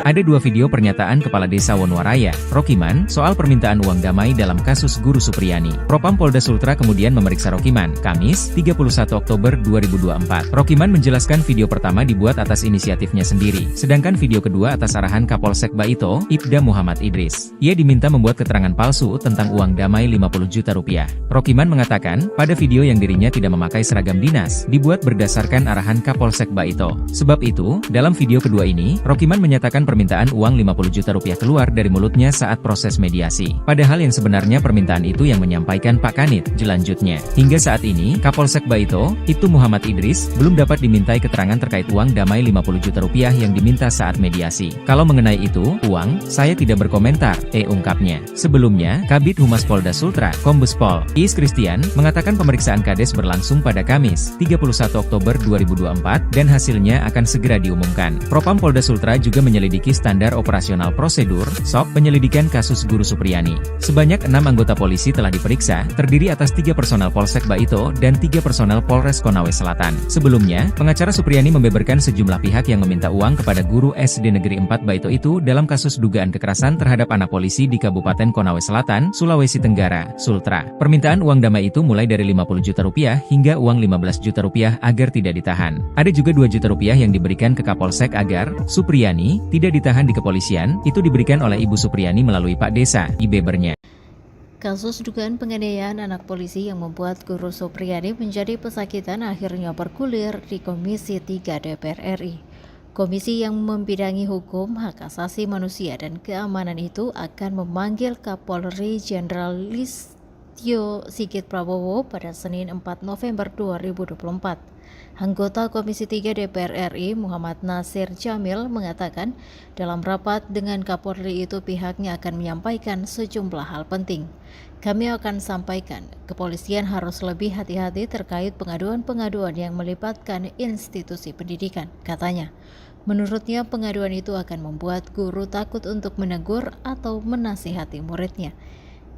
Ada dua video pernyataan Kepala Desa Wonuwaraya, Rokiman, soal permintaan uang damai dalam kasus Guru Supriyani. Propam Polda Sultra kemudian memeriksa Rokiman, Kamis, 31 Oktober 2024. Rokiman menjelaskan video pertama dibuat atas inisiatifnya sendiri, sedangkan video kedua atas arahan Kapolsek Baito, Ibda Muhammad Idris. Ia diminta membuat keterangan palsu tentang uang damai 50 juta rupiah. Rokiman mengatakan, pada video yang dirinya tidak memakai seragam dinas, dibuat berdasarkan arahan Kapolsek Baito. Sebab itu, dalam video kedua ini, Rokiman menyatakan permintaan uang 50 juta rupiah keluar dari mulutnya saat proses mediasi. Padahal yang sebenarnya permintaan itu yang menyampaikan Pak Kanit, jelanjutnya. Hingga saat ini, Kapolsek Baito, Ibtu Muhammad Idris, belum dapat dimintai keterangan terkait uang damai 50 juta rupiah yang diminta saat mediasi. Kalau mengenai itu, uang, saya tidak berkomentar, ungkapnya. Sebelumnya, Kabid Humas Polda Sultra, Kombes Pol Iis Kristian, mengatakan pemeriksaan Kades berlangsung pada Kamis, 31 Oktober 2024, dan hasilnya akan segera diumumkan. Propam Polda Sultra juga menyelidiki standar operasional prosedur, SOP, penyelidikan kasus Guru Supriyani. Sebanyak 6 anggota polisi telah diperiksa, terdiri atas 3 personal Polsek Baito dan 3 personal Polres Konawe Selatan. Sebelumnya, pengacara Supriyani membeberkan sejumlah pihak yang meminta uang kepada guru SD Negeri 4 Baito itu dalam kasus dugaan kekerasan terhadap anak polisi di Kabupaten Konawe Selatan, Sulawesi Tenggara, Sultra. Permintaan uang damai itu mulai dari 50 juta rupiah hingga uang 15 juta rupiah agar tidak ditahan. Ada juga 2 juta rupiah yang diberikan ke Kapolsek agar Supriyani tidak ditahan di kepolisian, itu diberikan oleh Ibu Supriyani melalui Pak Desa, Ibebernya. Kasus dugaan penganiayaan anak polisi yang membuat Guru Supriyani menjadi pesakitan akhirnya bergulir di Komisi 3 DPR RI. Komisi yang membidangi hukum, hak asasi manusia, dan keamanan itu akan memanggil Kapolri Jenderal Listio Sigit Prabowo pada Senin 4 November 2024. Anggota Komisi 3 DPR RI Muhammad Nasir Jamil mengatakan dalam rapat dengan Kapolri itu pihaknya akan menyampaikan sejumlah hal penting. Kami akan sampaikan, kepolisian harus lebih hati-hati terkait pengaduan-pengaduan yang melibatkan institusi pendidikan, katanya. Menurutnya pengaduan itu akan membuat guru takut untuk menegur atau menasihati muridnya.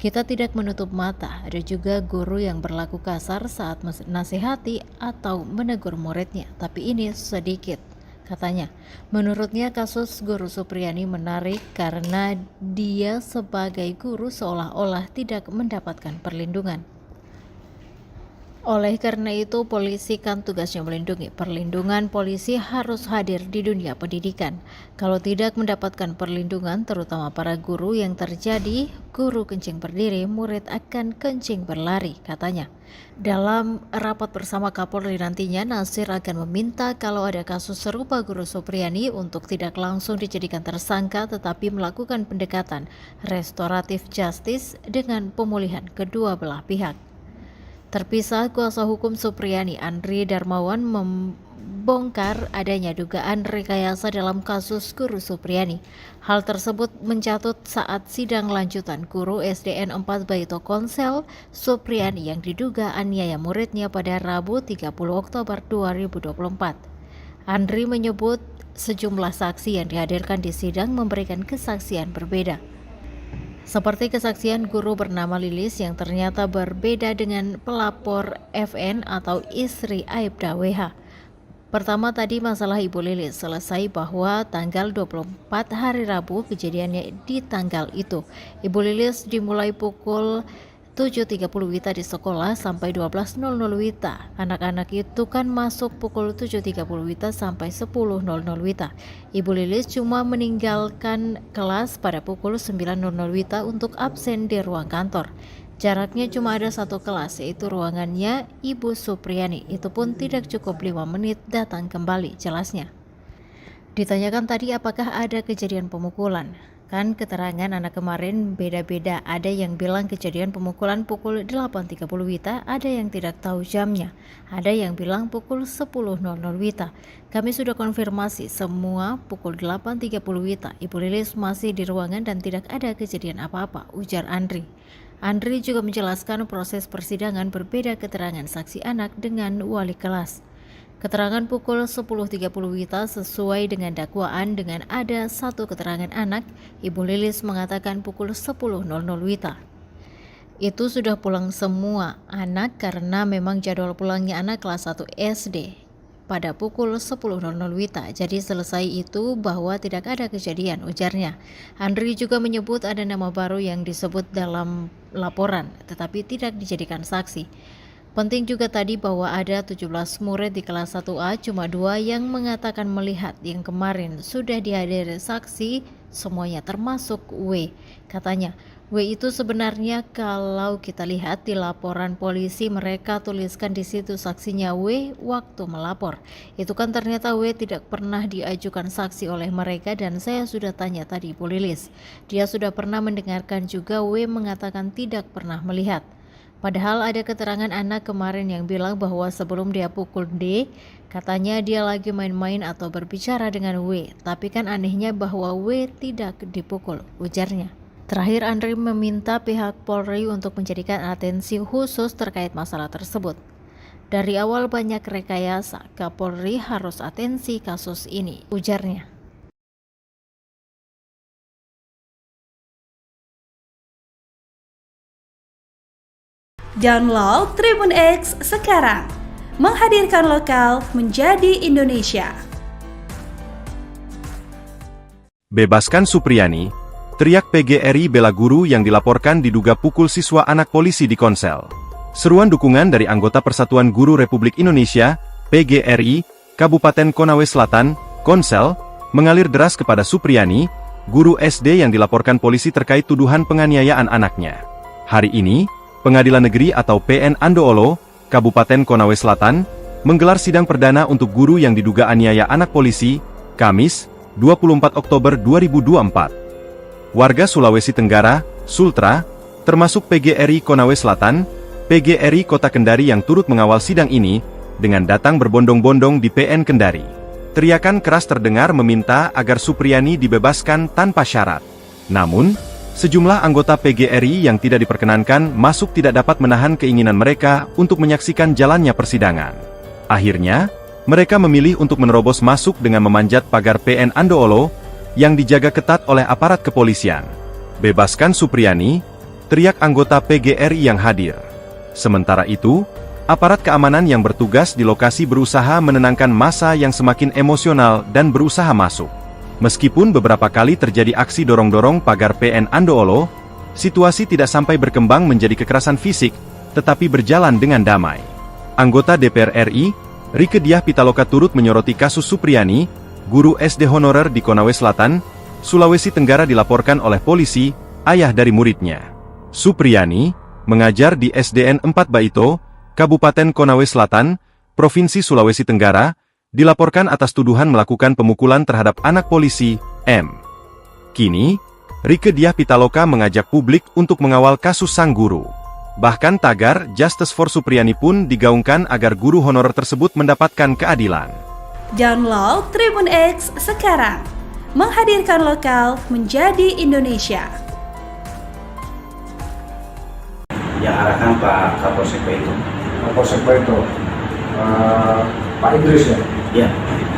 Kita tidak menutup mata, ada juga guru yang berlaku kasar saat menasihati atau menegur muridnya, tapi ini sedikit, katanya. Menurutnya kasus Guru Supriyani menarik karena dia sebagai guru seolah-olah tidak mendapatkan perlindungan. Oleh karena itu, polisi kan tugasnya melindungi. Perlindungan polisi harus hadir di dunia pendidikan. Kalau tidak mendapatkan perlindungan, terutama para guru yang terjadi, guru kencing berdiri, murid akan kencing berlari, katanya. Dalam rapat bersama Kapolri nantinya, Nasir akan meminta kalau ada kasus serupa Guru Supriyani untuk tidak langsung dijadikan tersangka tetapi melakukan pendekatan restoratif justice dengan pemulihan kedua belah pihak. Terpisah, kuasa hukum Supriyani Andri Darmawan membongkar adanya dugaan rekayasa dalam kasus Guru Supriyani. Hal tersebut mencatut saat sidang lanjutan guru SDN 4 Baito Konsel Supriyani yang diduga aniaya muridnya pada Rabu 30 Oktober 2024. Andri menyebut sejumlah saksi yang dihadirkan di sidang memberikan kesaksian berbeda. Seperti kesaksian guru bernama Lilis yang ternyata berbeda dengan pelapor FN atau istri Aibda WH. Pertama tadi masalah Ibu Lilis selesai bahwa tanggal 24 hari Rabu kejadiannya di tanggal itu. Ibu Lilis dimulai pukul 7.30 WITA di sekolah sampai 12.00 WITA. Anak-anak itu kan masuk pukul 7.30 WITA sampai 10.00 WITA. Ibu Lilis cuma meninggalkan kelas pada pukul 9.00 WITA untuk absen di ruang kantor. Jaraknya cuma ada satu kelas, yaitu ruangannya Ibu Supriyani. Itu pun tidak cukup 5 menit datang kembali, jelasnya. Ditanyakan tadi apakah ada kejadian pemukulan. Kan keterangan anak kemarin beda-beda, ada yang bilang kejadian pemukulan pukul 8.30 WITA, ada yang tidak tahu jamnya, ada yang bilang pukul 10.00 WITA. Kami sudah konfirmasi semua pukul 8.30 WITA, Ibu Lilis masih di ruangan dan tidak ada kejadian apa-apa, ujar Andri. Andri juga menjelaskan proses persidangan berbeda keterangan saksi anak dengan wali kelas. Keterangan pukul 10.30 WITA sesuai dengan dakwaan dengan ada satu keterangan anak, Ibu Lilis mengatakan pukul 10.00 WITA. Itu sudah pulang semua anak karena memang jadwal pulangnya anak kelas 1 SD pada pukul 10.00 WITA. Jadi selesai itu bahwa tidak ada kejadian, ujarnya. Andri juga menyebut ada nama baru yang disebut dalam laporan tetapi tidak dijadikan saksi. Penting juga tadi bahwa ada 17 murid di kelas 1A, cuma 2 yang mengatakan melihat, yang kemarin sudah dihadiri saksi semuanya termasuk W. Katanya, W itu sebenarnya kalau kita lihat di laporan polisi mereka tuliskan di situ saksinya W waktu melapor. Itu kan ternyata W tidak pernah diajukan saksi oleh mereka dan saya sudah tanya tadi Bu Lilis. Dia sudah pernah mendengarkan juga W mengatakan tidak pernah melihat. Padahal ada keterangan anak kemarin yang bilang bahwa sebelum dia pukul D, katanya dia lagi main-main atau berbicara dengan W. Tapi kan anehnya bahwa W tidak dipukul, ujarnya. Terakhir Andri meminta pihak Polri untuk menjadikan atensi khusus terkait masalah tersebut. Dari awal banyak rekayasa, Kapolri harus atensi kasus ini, ujarnya. Download Tribun X sekarang, menghadirkan lokal menjadi Indonesia. Bebaskan Supriyani, teriak PGRI bela guru yang dilaporkan diduga pukul siswa anak polisi di Konsel. Seruan dukungan dari anggota Persatuan Guru Republik Indonesia, PGRI, Kabupaten Konawe Selatan, Konsel, mengalir deras kepada Supriyani, guru SD yang dilaporkan polisi terkait tuduhan penganiayaan anaknya. Hari ini, Pengadilan Negeri atau PN Andoolo, Kabupaten Konawe Selatan, menggelar sidang perdana untuk guru yang diduga aniaya anak polisi, Kamis, 24 Oktober 2024. Warga Sulawesi Tenggara, Sultra, termasuk PGRI Konawe Selatan, PGRI Kota Kendari yang turut mengawal sidang ini, dengan datang berbondong-bondong di PN Kendari. Teriakan keras terdengar meminta agar Supriyani dibebaskan tanpa syarat. Namun, sejumlah anggota PGRI yang tidak diperkenankan masuk tidak dapat menahan keinginan mereka untuk menyaksikan jalannya persidangan. Akhirnya, mereka memilih untuk menerobos masuk dengan memanjat pagar PN Andoolo yang dijaga ketat oleh aparat kepolisian. Bebaskan Supriyani, teriak anggota PGRI yang hadir. Sementara itu, aparat keamanan yang bertugas di lokasi berusaha menenangkan massa yang semakin emosional dan berusaha masuk. Meskipun beberapa kali terjadi aksi dorong-dorong pagar PN Andoolo, situasi tidak sampai berkembang menjadi kekerasan fisik, tetapi berjalan dengan damai. Anggota DPR RI, Rieke Diah Pitaloka turut menyoroti kasus Supriyani, guru SD honorer di Konawe Selatan, Sulawesi Tenggara dilaporkan oleh polisi, ayah dari muridnya. Supriyani, mengajar di SDN 4 Baito, Kabupaten Konawe Selatan, Provinsi Sulawesi Tenggara, dilaporkan atas tuduhan melakukan pemukulan terhadap anak polisi, M. Kini, Rieke Diah Pitaloka mengajak publik untuk mengawal kasus sang guru. Bahkan tagar Justice for Supriyani pun digaungkan agar guru honorer tersebut mendapatkan keadilan. Download Tribun X sekarang, menghadirkan lokal menjadi Indonesia. Yang arahkan Pak Kapolsek itu. Kapolsek itu Pak Idris ya? Ya.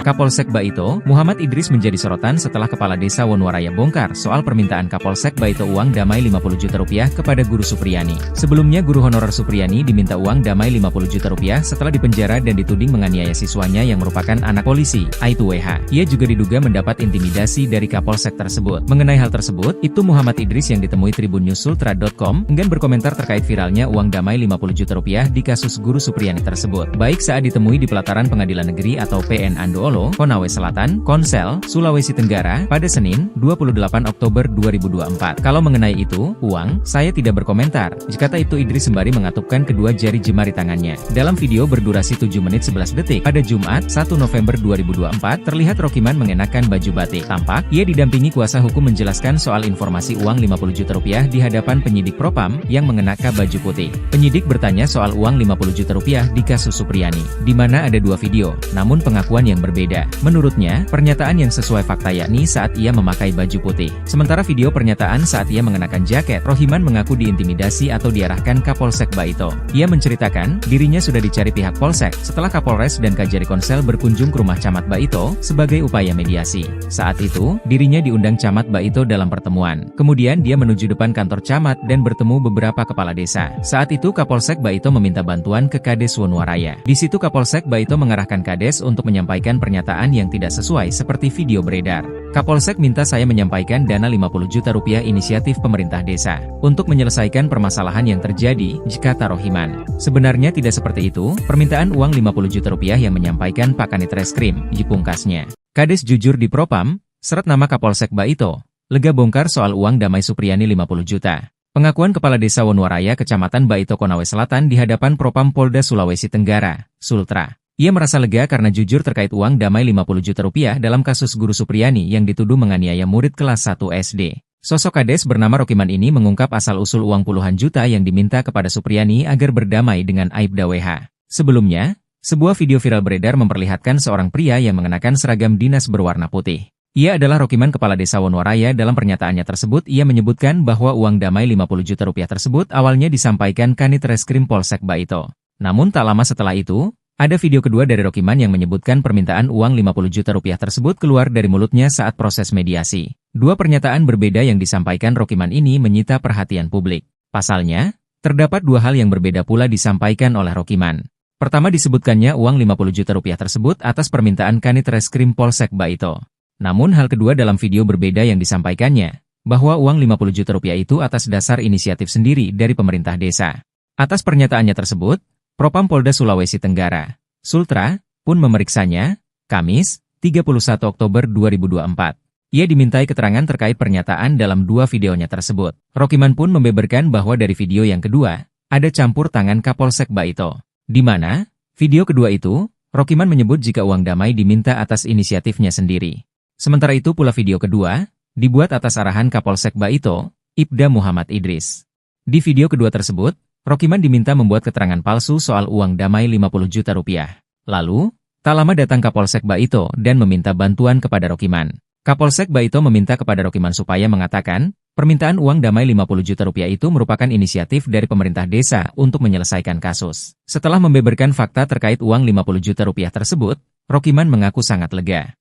Kapolsek Baito, Muhammad Idris menjadi sorotan setelah Kepala Desa Wonuwaraya bongkar soal permintaan Kapolsek Baito uang damai 50 juta rupiah kepada guru Supriyani. Sebelumnya guru honorer Supriyani diminta uang damai 50 juta rupiah setelah dipenjara dan dituding menganiaya siswanya yang merupakan anak polisi, Aibtu WH. Ia juga diduga mendapat intimidasi dari Kapolsek tersebut. Mengenai hal tersebut, itu Muhammad Idris yang ditemui tribunnews.sultra.com enggan berkomentar terkait viralnya uang damai 50 juta rupiah di kasus guru Supriyani tersebut. Baik saat ditemui di pelataran Pengadilan Negeri atau PN Andoolo Andolo, Konawe Selatan, Konsel, Sulawesi Tenggara, pada Senin, 28 Oktober 2024. Kalau mengenai itu, uang, saya tidak berkomentar, kata itu Idris sembari mengatupkan kedua jari jemari tangannya. Dalam video berdurasi 7 menit 11 detik, pada Jumat, 1 November 2024, terlihat Rokiman mengenakan baju batik. Tampak, ia didampingi kuasa hukum menjelaskan soal informasi uang 50 juta rupiah di hadapan penyidik Propam, yang mengenakan baju putih. Penyidik bertanya soal uang 50 juta rupiah di kasus Supriyani, di mana ada dua video, namun pengakuan yang berbeda. Menurutnya, pernyataan yang sesuai fakta yakni saat ia memakai baju putih. Sementara video pernyataan saat ia mengenakan jaket, Rohiman mengaku diintimidasi atau diarahkan Kapolsek Baito. Ia menceritakan, dirinya sudah dicari pihak Polsek, setelah Kapolres dan Kajari Konsel berkunjung ke rumah Camat Baito, sebagai upaya mediasi. Saat itu, dirinya diundang Camat Baito dalam pertemuan. Kemudian dia menuju depan kantor Camat dan bertemu beberapa kepala desa. Saat itu Kapolsek Baito meminta bantuan ke Kades Wonoaraya. Di situ Kapolsek Baito mengarahkan Kades untuk menyampaikan pernyataan yang tidak sesuai seperti video beredar. Kapolsek minta saya menyampaikan dana 50 juta rupiah inisiatif pemerintah desa untuk menyelesaikan permasalahan yang terjadi, kata Rohiman. Sebenarnya tidak seperti itu, permintaan uang 50 juta rupiah yang menyampaikan Pak Kanit Reskrim, pungkasnya. Kades jujur di Propam, seret nama Kapolsek Baito, lega bongkar soal uang Damai Supriyani 50 juta. Pengakuan Kepala Desa Wonoaraya Kecamatan Baito Konawe Selatan di hadapan Propam Polda Sulawesi Tenggara, Sultra. Ia merasa lega karena jujur terkait uang damai 50 juta rupiah dalam kasus Guru Supriyani yang dituduh menganiaya murid kelas 1 SD. Sosok Kades bernama Rokiman ini mengungkap asal-usul uang puluhan juta yang diminta kepada Supriyani agar berdamai dengan Aibda WH. Sebelumnya, sebuah video viral beredar memperlihatkan seorang pria yang mengenakan seragam dinas berwarna putih. Ia adalah Rokiman Kepala Desa Wonoaraya. Dalam pernyataannya tersebut ia menyebutkan bahwa uang damai 50 juta rupiah tersebut awalnya disampaikan Kanit Reskrim Polsek Baito. Namun tak lama setelah itu, ada video kedua dari Rokiman yang menyebutkan permintaan uang 50 juta rupiah tersebut keluar dari mulutnya saat proses mediasi. Dua pernyataan berbeda yang disampaikan Rokiman ini menyita perhatian publik. Pasalnya, terdapat dua hal yang berbeda pula disampaikan oleh Rokiman. Pertama disebutkannya uang 50 juta rupiah tersebut atas permintaan Kanit Reskrim Polsek Baito. Namun hal kedua dalam video berbeda yang disampaikannya, bahwa uang 50 juta rupiah itu atas dasar inisiatif sendiri dari pemerintah desa. Atas pernyataannya tersebut, Propam Polda Sulawesi Tenggara, Sultra, pun memeriksanya, Kamis, 31 Oktober 2024. Ia dimintai keterangan terkait pernyataan dalam dua videonya tersebut. Rokiman pun membeberkan bahwa dari video yang kedua, ada campur tangan Kapolsek Baito. Di mana, video kedua itu, Rokiman menyebut jika uang damai diminta atas inisiatifnya sendiri. Sementara itu pula video kedua, dibuat atas arahan Kapolsek Baito, Ibda Muhammad Idris. Di video kedua tersebut, Rokiman diminta membuat keterangan palsu soal uang damai 50 juta rupiah. Lalu, tak lama datang Kapolsek Baito dan meminta bantuan kepada Rokiman. Kapolsek Baito meminta kepada Rokiman supaya mengatakan, permintaan uang damai 50 juta rupiah itu merupakan inisiatif dari pemerintah desa untuk menyelesaikan kasus. Setelah membeberkan fakta terkait uang 50 juta rupiah tersebut, Rokiman mengaku sangat lega.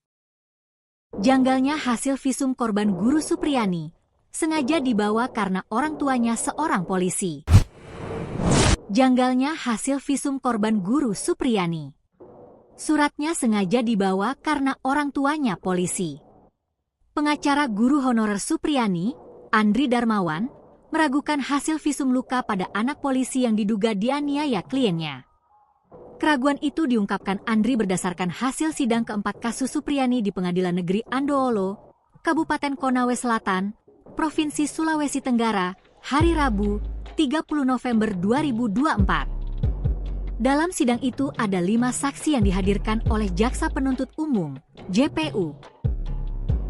Janggalnya hasil visum korban Guru Supriyani sengaja dibawa karena orang tuanya seorang polisi. Janggalnya hasil visum korban Guru Supriyani. Suratnya sengaja dibawa karena orang tuanya polisi. Pengacara guru honorer Supriyani, Andri Darmawan, meragukan hasil visum luka pada anak polisi yang diduga dianiaya kliennya. Keraguan itu diungkapkan Andri berdasarkan hasil sidang keempat kasus Supriyani di Pengadilan Negeri Andolo, Kabupaten Konawe Selatan, Provinsi Sulawesi Tenggara, hari Rabu, 30 November 2024. Dalam sidang itu ada 5 saksi yang dihadirkan oleh Jaksa Penuntut Umum, JPU.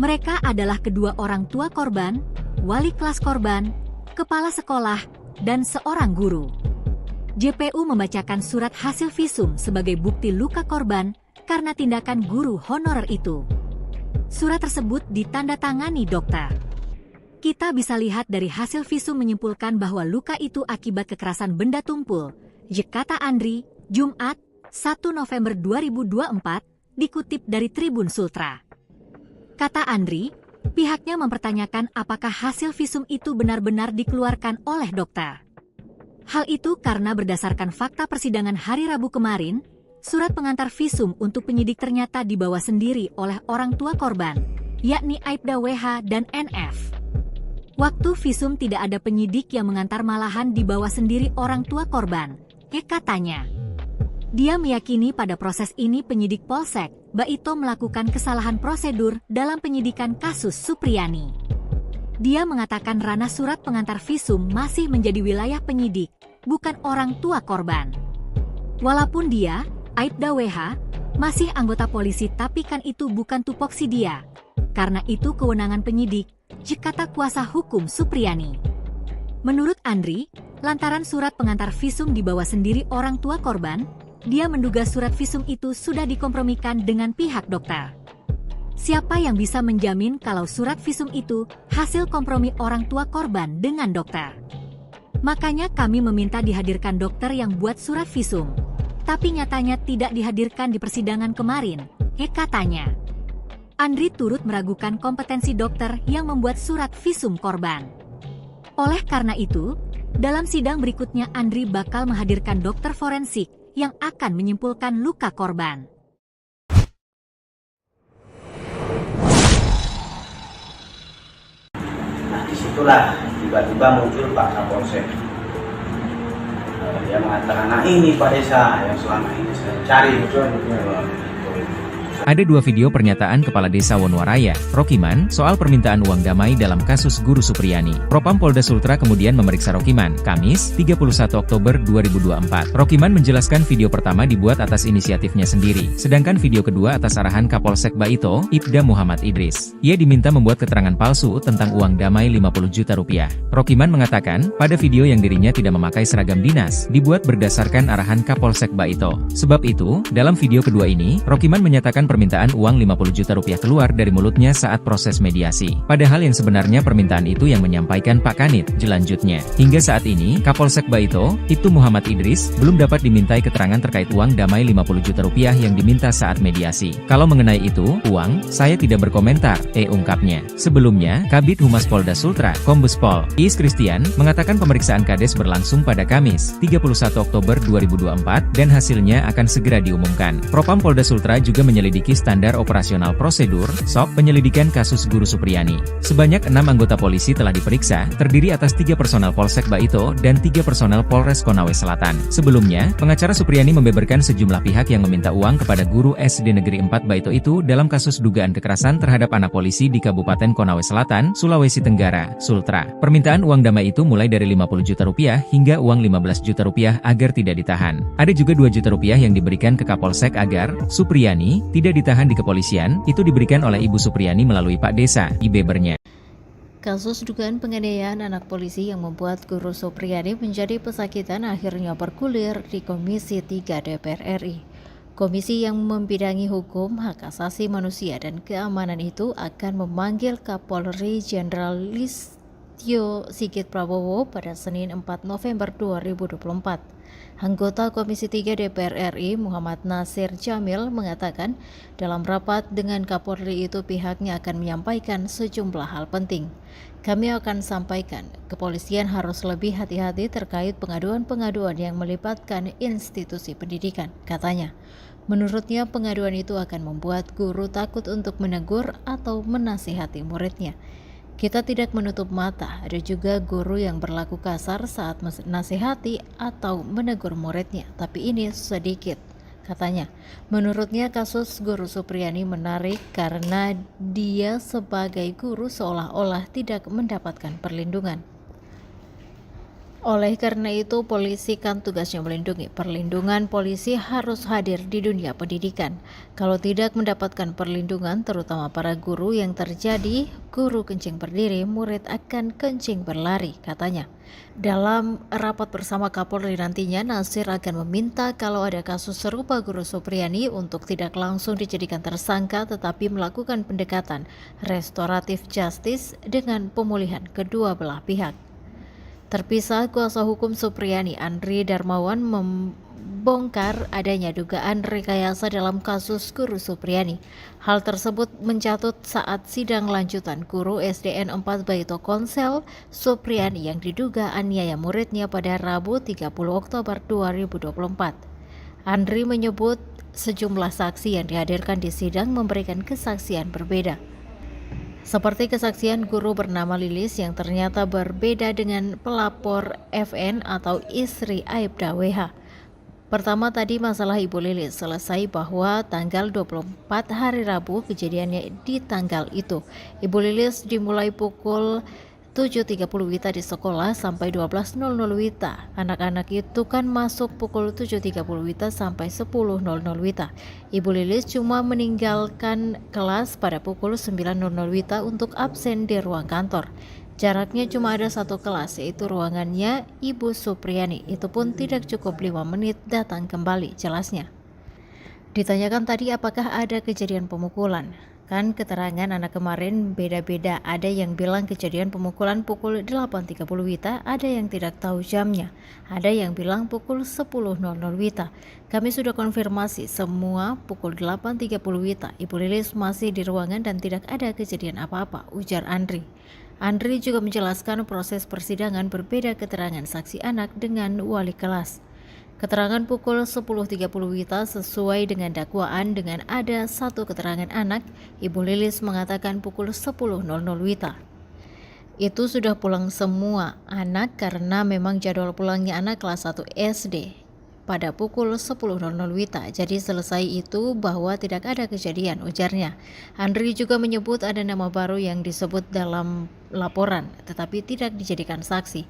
Mereka adalah kedua orang tua korban, wali kelas korban, kepala sekolah, dan seorang guru. JPU membacakan surat hasil visum sebagai bukti luka korban karena tindakan guru honorer itu. Surat tersebut ditandatangani dokter. Kita bisa lihat dari hasil visum menyimpulkan bahwa luka itu akibat kekerasan benda tumpul, kata Andri, Jumat, 1 November 2024, dikutip dari Tribun Sultra. Kata Andri, pihaknya mempertanyakan apakah hasil visum itu benar-benar dikeluarkan oleh dokter. Hal itu karena berdasarkan fakta persidangan hari Rabu kemarin, surat pengantar visum untuk penyidik ternyata dibawa sendiri oleh orang tua korban, yakni Aibda WH dan NF. Waktu visum tidak ada penyidik yang mengantar, malahan dibawa sendiri orang tua korban, katanya. Dia meyakini pada proses ini penyidik Polsek Baito melakukan kesalahan prosedur dalam penyidikan kasus Supriyani. Dia mengatakan ranah surat pengantar visum masih menjadi wilayah penyidik, bukan orang tua korban. Walaupun dia, Aibda WH, masih anggota polisi tapi kan itu bukan tupoksi dia. Karena itu kewenangan penyidik, kata kuasa hukum Supriyani. Menurut Andri, lantaran surat pengantar visum dibawa sendiri orang tua korban, dia menduga surat visum itu sudah dikompromikan dengan pihak dokter. Siapa yang bisa menjamin kalau surat visum itu hasil kompromi orang tua korban dengan dokter? Makanya kami meminta dihadirkan dokter yang buat surat visum. Tapi nyatanya tidak dihadirkan di persidangan kemarin, katanya. Andri turut meragukan kompetensi dokter yang membuat surat visum korban. Oleh karena itu, dalam sidang berikutnya Andri bakal menghadirkan dokter forensik yang akan menyimpulkan luka korban. Nah, disitulah tiba-tiba muncul Pak Kapolsek. Dia mengatakan, nah ini Pak Desa yang selama ini saya cari. Ada dua video pernyataan Kepala Desa Wonowaraya, Rokiman, soal permintaan uang damai dalam kasus Guru Supriyani. Propam Polda Sultra kemudian memeriksa Rokiman, Kamis, 31 Oktober 2024. Rokiman menjelaskan video pertama dibuat atas inisiatifnya sendiri, sedangkan video kedua atas arahan Kapolsek Baito, Ibda Muhammad Idris. Ia diminta membuat keterangan palsu tentang uang damai 50 juta rupiah. Rokiman mengatakan, pada video yang dirinya tidak memakai seragam dinas, dibuat berdasarkan arahan Kapolsek Baito. Sebab itu, dalam video kedua ini, Rokiman menyatakan permintaan uang 50 juta rupiah keluar dari mulutnya saat proses mediasi. Padahal yang sebenarnya permintaan itu yang menyampaikan Pak Kanit, jelanjutnya. Hingga saat ini, Kapolsek Baito, Ibtu Muhammad Idris, belum dapat dimintai keterangan terkait uang damai 50 juta rupiah yang diminta saat mediasi. Kalau mengenai itu, uang, saya tidak berkomentar, ungkapnya. Sebelumnya, Kabid Humas Polda Sultra, Kombes Pol Iis Kristian, mengatakan pemeriksaan Kades berlangsung pada Kamis, 31 Oktober 2024, dan hasilnya akan segera diumumkan. Propam Polda Sultra juga menyelidiki standar operasional prosedur, SOP, penyelidikan kasus Guru Supriyani. Sebanyak 6 anggota polisi telah diperiksa, terdiri atas 3 personel Polsek Baito dan 3 personel Polres Konawe Selatan. Sebelumnya, pengacara Supriyani membeberkan sejumlah pihak yang meminta uang kepada guru SD Negeri 4 Baito itu dalam kasus dugaan kekerasan terhadap anak polisi di Kabupaten Konawe Selatan, Sulawesi Tenggara, Sultra. Permintaan uang damai itu mulai dari 50 juta rupiah hingga uang 15 juta rupiah agar tidak ditahan. Ada juga 2 juta rupiah yang diberikan ke Kapolsek agar Supriyani tidak ditahan di kepolisian, itu diberikan oleh Ibu Supriyani melalui Pak Desa, IBbernya. Kasus dugaan penganiayaan anak polisi yang membuat Guru Supriyani menjadi pesakitan akhirnya bergulir di Komisi 3 DPR RI. Komisi yang membidangi hukum, hak asasi manusia, dan keamanan itu akan memanggil Kapolri Jenderal Listio Sigit Prabowo pada Senin 4 November 2024. Anggota Komisi 3 DPR RI Muhammad Nasir Jamil mengatakan dalam rapat dengan Kapolri itu pihaknya akan menyampaikan sejumlah hal penting. Kami akan sampaikan, kepolisian harus lebih hati-hati terkait pengaduan-pengaduan yang melibatkan institusi pendidikan, katanya. Menurutnya pengaduan itu akan membuat guru takut untuk menegur atau menasihati muridnya. Kita tidak menutup mata, ada juga guru yang berlaku kasar saat menasihati atau menegur muridnya, tapi ini sedikit, katanya. Menurutnya kasus Guru Supriyani menarik karena dia sebagai guru seolah-olah tidak mendapatkan perlindungan. Oleh karena itu, polisi kan tugasnya melindungi. Perlindungan polisi harus hadir di dunia pendidikan. Kalau tidak mendapatkan perlindungan, terutama para guru yang terjadi, guru kencing berdiri, murid akan kencing berlari, katanya. Dalam rapat bersama Kapolri nantinya, Nasir akan meminta kalau ada kasus serupa Guru Supriyani untuk tidak langsung dijadikan tersangka tetapi melakukan pendekatan restoratif justice dengan pemulihan kedua belah pihak. Terpisah, kuasa hukum Supriyani Andri Darmawan membongkar adanya dugaan rekayasa dalam kasus Guru Supriyani. Hal tersebut mencatut saat sidang lanjutan guru SDN 4 Baito Konsel Supriyani yang diduga aniaya muridnya pada Rabu 30 Oktober 2024. Andri menyebut sejumlah saksi yang dihadirkan di sidang memberikan kesaksian berbeda. Seperti kesaksian guru bernama Lilis yang ternyata berbeda dengan pelapor FN atau istri Aibda WH. Pertama tadi masalah Ibu Lilis selesai bahwa tanggal 24 hari Rabu kejadiannya di tanggal itu. Ibu Lilis dimulai pukul 7.30 WITA di sekolah sampai 12.00 WITA. Anak-anak itu kan masuk pukul 7.30 WITA sampai 10.00 WITA. Ibu Lilis cuma meninggalkan kelas pada pukul 9.00 WITA untuk absen di ruang kantor. Jaraknya cuma ada satu kelas, yaitu ruangannya Ibu Supriyani. Itu pun tidak cukup 5 menit datang kembali, jelasnya. Ditanyakan tadi apakah ada kejadian pemukulan. Kan keterangan anak kemarin beda-beda. Ada yang bilang kejadian pemukulan pukul 8.30 WITA, ada yang tidak tahu jamnya. Ada yang bilang pukul 10.00 WITA. Kami sudah konfirmasi semua pukul 8.30 WITA. Ibu Lilis masih di ruangan dan tidak ada kejadian apa-apa, ujar Andri. Andri juga menjelaskan proses persidangan berbeda keterangan saksi anak dengan wali kelas. Keterangan pukul 10.30 WITA sesuai dengan dakwaan dengan ada satu keterangan anak, Ibu Lilis mengatakan pukul 10.00 WITA. Itu sudah pulang semua anak karena memang jadwal pulangnya anak kelas 1 SD pada pukul 10.00 WITA. Jadi selesai itu bahwa tidak ada kejadian, ujarnya. Andri juga menyebut ada nama baru yang disebut dalam laporan tetapi tidak dijadikan saksi.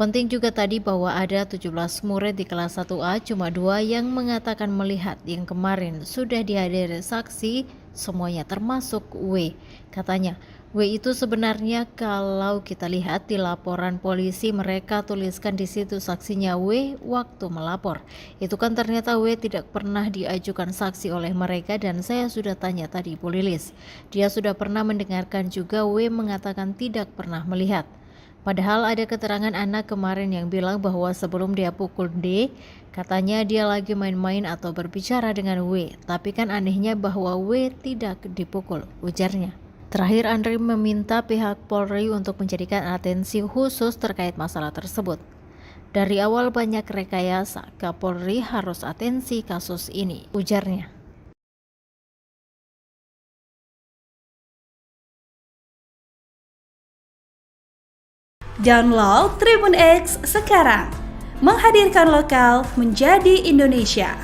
Penting juga tadi bahwa ada 17 murid di kelas 1A, cuma 2 yang mengatakan melihat yang kemarin sudah dihadiri saksi semuanya termasuk W. Katanya, W itu sebenarnya kalau kita lihat di laporan polisi mereka tuliskan di situ saksinya W waktu melapor. Itu kan ternyata W tidak pernah diajukan saksi oleh mereka dan saya sudah tanya tadi Ibu Lilis. Dia sudah pernah mendengarkan juga W mengatakan tidak pernah melihat. Padahal ada keterangan anak kemarin yang bilang bahwa sebelum dia pukul D, katanya dia lagi main-main atau berbicara dengan W. Tapi kan anehnya bahwa W tidak dipukul, ujarnya. Terakhir Andri meminta pihak Polri untuk menjadikan atensi khusus terkait masalah tersebut. Dari awal banyak rekayasa, Kapolri harus atensi kasus ini, ujarnya. Download Tribun X sekarang, menghadirkan lokal menjadi Indonesia.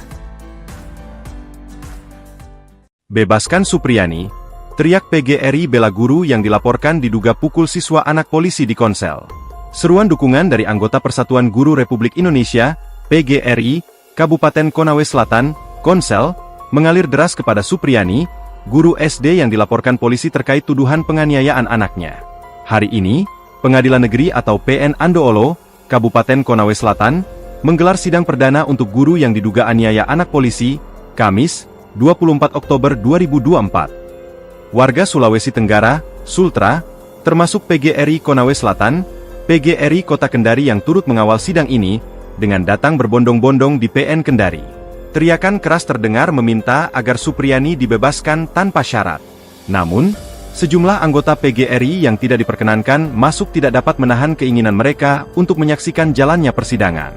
Bebaskan Supriyani, teriak PGRI bela guru yang dilaporkan diduga pukul siswa anak polisi di Konsel. Seruan dukungan dari anggota Persatuan Guru Republik Indonesia, PGRI, Kabupaten Konawe Selatan, Konsel, mengalir deras kepada Supriyani, guru SD yang dilaporkan polisi terkait tuduhan penganiayaan anaknya. Hari ini, Pengadilan Negeri atau PN Andoolo, Kabupaten Konawe Selatan, menggelar sidang perdana untuk guru yang diduga aniaya anak polisi, Kamis, 24 Oktober 2024. Warga Sulawesi Tenggara, Sultra, termasuk PGRI Konawe Selatan, PGRI Kota Kendari yang turut mengawal sidang ini, dengan datang berbondong-bondong di PN Kendari. Teriakan keras terdengar meminta agar Supriyani dibebaskan tanpa syarat. Namun, sejumlah anggota PGRI yang tidak diperkenankan masuk tidak dapat menahan keinginan mereka untuk menyaksikan jalannya persidangan.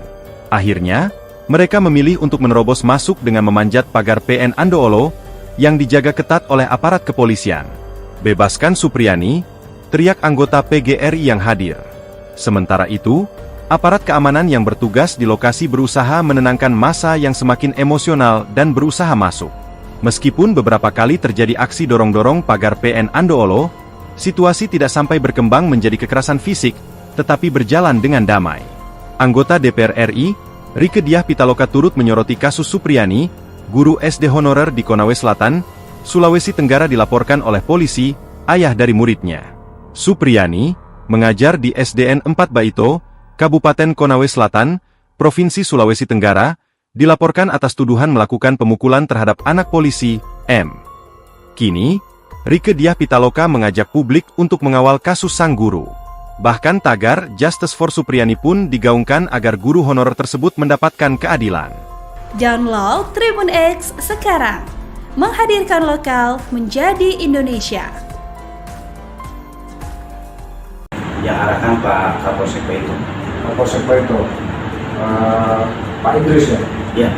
Akhirnya, mereka memilih untuk menerobos masuk dengan memanjat pagar PN Andoolo yang dijaga ketat oleh aparat kepolisian. Bebaskan Supriyani, teriak anggota PGRI yang hadir. Sementara itu, aparat keamanan yang bertugas di lokasi berusaha menenangkan massa yang semakin emosional dan berusaha masuk. Meskipun beberapa kali terjadi aksi dorong-dorong pagar PN Andoolo, situasi tidak sampai berkembang menjadi kekerasan fisik, tetapi berjalan dengan damai. Anggota DPR RI, Rieke Diah Pitaloka turut menyoroti kasus Supriyani, guru SD honorer di Konawe Selatan, Sulawesi Tenggara dilaporkan oleh polisi, ayah dari muridnya. Supriyani, mengajar di SDN 4 Baito, Kabupaten Konawe Selatan, Provinsi Sulawesi Tenggara, dilaporkan atas tuduhan melakukan pemukulan terhadap anak polisi, M. Kini, Rieke Diah Pitaloka mengajak publik untuk mengawal kasus sang guru. Bahkan tagar Justice for Supriyani pun digaungkan agar guru honorer tersebut mendapatkan keadilan. Download Tribun X sekarang, menghadirkan lokal menjadi Indonesia. Yang arahkan Pak Kapolsek Baito. Kapolsek Baito, Pak Idris ya. Ya.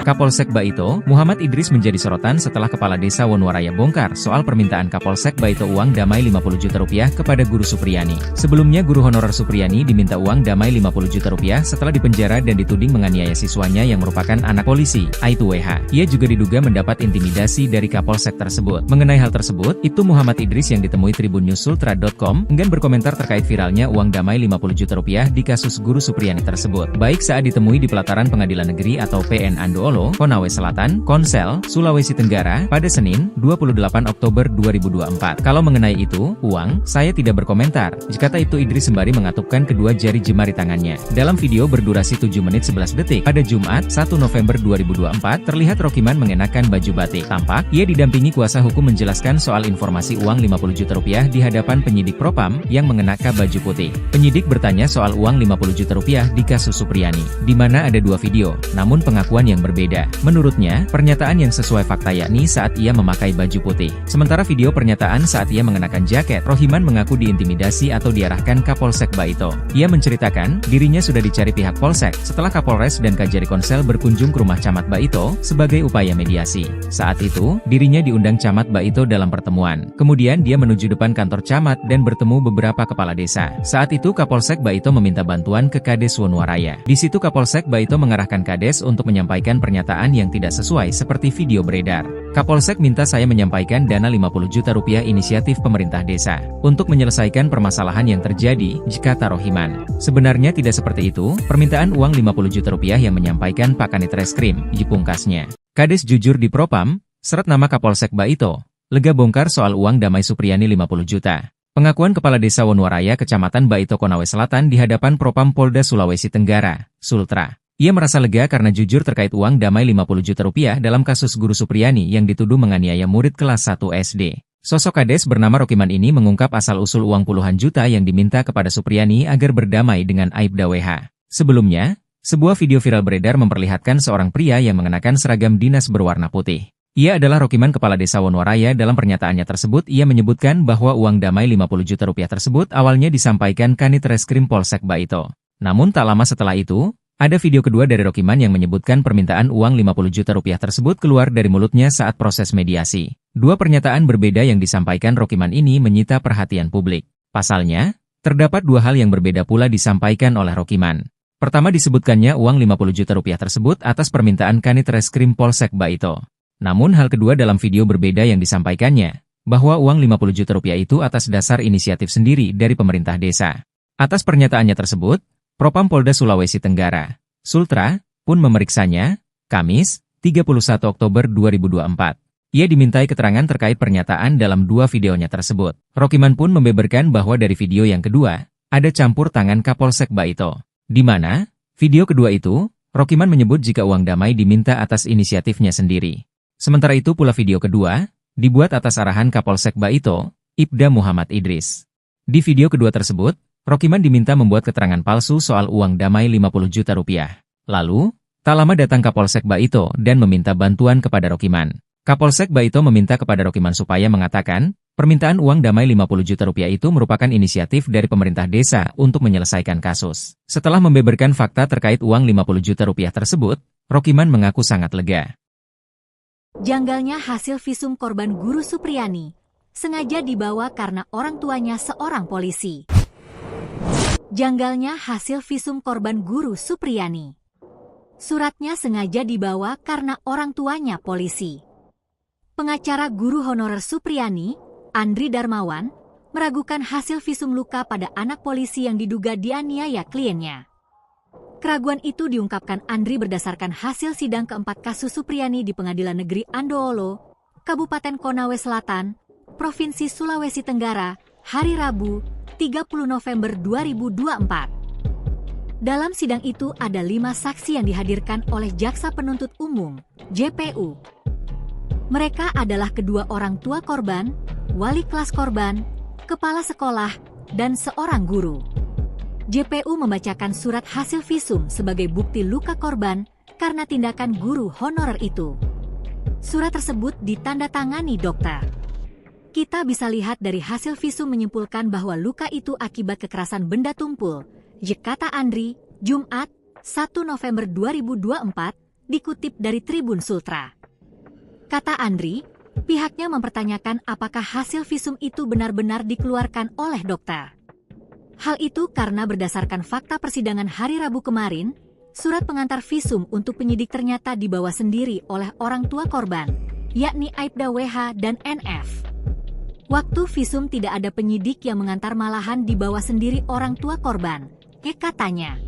Kapolsek Baito, Muhammad Idris menjadi sorotan setelah Kepala Desa Wonwaraya bongkar soal permintaan Kapolsek Baito uang damai 50 juta rupiah kepada Guru Supriyani. Sebelumnya guru honorer Supriyani diminta uang damai 50 juta rupiah setelah dipenjara dan dituding menganiaya siswanya yang merupakan anak polisi, Aibtu WH. Ia juga diduga mendapat intimidasi dari Kapolsek tersebut. Mengenai hal tersebut, Ibtu Muhammad Idris yang ditemui tribunnews.sultra.com enggan berkomentar terkait viralnya uang damai 50 juta rupiah di kasus Guru Supriyani tersebut. Baik saat ditemui di pelataran Pengadilan Negeri atau PN Andoolo, Konawe Selatan, Konsel, Sulawesi Tenggara, pada Senin, 28 Oktober 2024. Kalau mengenai itu, uang, saya tidak berkomentar, kata Ibtu Idris sembari mengatupkan kedua jari jemari tangannya. Dalam video berdurasi 7 menit 11 detik, pada Jumat, 1 November 2024, terlihat Rokiman mengenakan baju batik. Tampak, ia didampingi kuasa hukum menjelaskan soal informasi uang 50 juta rupiah di hadapan penyidik Propam yang mengenakan baju putih. Penyidik bertanya soal uang 50 juta rupiah di kasus Supriyani, di mana ada dua video, namun pengakuan yang berbeda. Menurutnya, pernyataan yang sesuai fakta yakni saat ia memakai baju putih. Sementara video pernyataan saat ia mengenakan jaket, Rohiman mengaku diintimidasi atau diarahkan Kapolsek Baito. Ia menceritakan, dirinya sudah dicari pihak Polsek, setelah Kapolres dan Kajari Konsel berkunjung ke rumah Camat Baito, sebagai upaya mediasi. Saat itu, dirinya diundang Camat Baito dalam pertemuan. Kemudian dia menuju depan kantor Camat dan bertemu beberapa kepala desa. Saat itu Kapolsek Baito meminta bantuan ke Kades Wonwaraya. Di situ Kapolsek Baito mengarahkan Kades untuk menyampaikan pernyataan yang tidak sesuai seperti video beredar. Kapolsek minta saya menyampaikan dana 50 juta rupiah inisiatif pemerintah desa untuk menyelesaikan permasalahan yang terjadi, kata Rohiman. Sebenarnya tidak seperti itu, permintaan uang 50 juta rupiah yang menyampaikan Pak Kanit Reskrim, pungkasnya. Kades jujur di Propam, seret nama Kapolsek Baito, lega bongkar soal uang damai Supriyani 50 juta. Pengakuan Kepala Desa Wonwaraya Kecamatan Baito Konawe Selatan di hadapan Propam Polda Sulawesi Tenggara, Sultra. Ia merasa lega karena jujur terkait uang damai 50 juta rupiah dalam kasus Guru Supriyani yang dituduh menganiaya murid kelas 1 SD. Sosok Kades bernama Rokiman ini mengungkap asal-usul uang puluhan juta yang diminta kepada Supriyani agar berdamai dengan Aibda WH. Sebelumnya, sebuah video viral beredar memperlihatkan seorang pria yang mengenakan seragam dinas berwarna putih. Ia adalah Rokiman Kepala Desa Wonwaraya. Dalam pernyataannya tersebut ia menyebutkan bahwa uang damai 50 juta rupiah tersebut awalnya disampaikan Kanit Reskrim Polsek Baito. Namun tak lama setelah itu, ada video kedua dari Rokiman yang menyebutkan permintaan uang 50 juta rupiah tersebut keluar dari mulutnya saat proses mediasi. Dua pernyataan berbeda yang disampaikan Rokiman ini menyita perhatian publik. Pasalnya, terdapat dua hal yang berbeda pula disampaikan oleh Rokiman. Pertama disebutkannya uang 50 juta rupiah tersebut atas permintaan Kanit Reskrim Polsek Baito. Namun hal kedua dalam video berbeda yang disampaikannya, bahwa uang 50 juta rupiah itu atas dasar inisiatif sendiri dari pemerintah desa. Atas pernyataannya tersebut, Propam Polda Sulawesi Tenggara, Sultra, pun memeriksanya, Kamis, 31 Oktober 2024. Ia dimintai keterangan terkait pernyataan dalam dua videonya tersebut. Rokiman pun membeberkan bahwa dari video yang kedua, ada campur tangan Kapolsek Baito. Di mana, video kedua itu, Rokiman menyebut jika uang damai diminta atas inisiatifnya sendiri. Sementara itu pula video kedua, dibuat atas arahan Kapolsek Baito, Ibda Muhammad Idris. Di video kedua tersebut, Rokiman diminta membuat keterangan palsu soal uang damai 50 juta rupiah. Lalu, tak lama datang Kapolsek Baito dan meminta bantuan kepada Rokiman. Kapolsek Baito meminta kepada Rokiman supaya mengatakan, permintaan uang damai 50 juta rupiah itu merupakan inisiatif dari pemerintah desa untuk menyelesaikan kasus. Setelah membeberkan fakta terkait uang 50 juta rupiah tersebut, Rokiman mengaku sangat lega. Janggalnya hasil visum korban Guru Supriyani, sengaja dibawa karena orang tuanya seorang polisi. Janggalnya hasil visum korban Guru Supriyani. Suratnya sengaja dibawa karena orang tuanya polisi. Pengacara guru honorer Supriyani, Andri Darmawan, meragukan hasil visum luka pada anak polisi yang diduga dianiaya kliennya. Keraguan itu diungkapkan Andri berdasarkan hasil sidang keempat kasus Supriyani di Pengadilan Negeri Andoolo, Kabupaten Konawe Selatan, Provinsi Sulawesi Tenggara, hari Rabu, 30 November 2024. Dalam sidang itu ada 5 saksi yang dihadirkan oleh Jaksa Penuntut Umum, JPU. Mereka adalah kedua orang tua korban, wali kelas korban, kepala sekolah, dan seorang guru. JPU membacakan surat hasil visum sebagai bukti luka korban karena tindakan guru honorer itu. Surat tersebut ditandatangani dokter. Kita bisa lihat dari hasil visum menyimpulkan bahwa luka itu akibat kekerasan benda tumpul, kata Andri, Jumat, 1 November 2024, dikutip dari Tribun Sultra. Kata Andri, pihaknya mempertanyakan apakah hasil visum itu benar-benar dikeluarkan oleh dokter. Hal itu karena berdasarkan fakta persidangan hari Rabu kemarin, surat pengantar visum untuk penyidik ternyata dibawa sendiri oleh orang tua korban, yakni Aibda WH dan NF. Waktu visum tidak ada penyidik yang mengantar, malahan dibawa sendiri orang tua korban, katanya.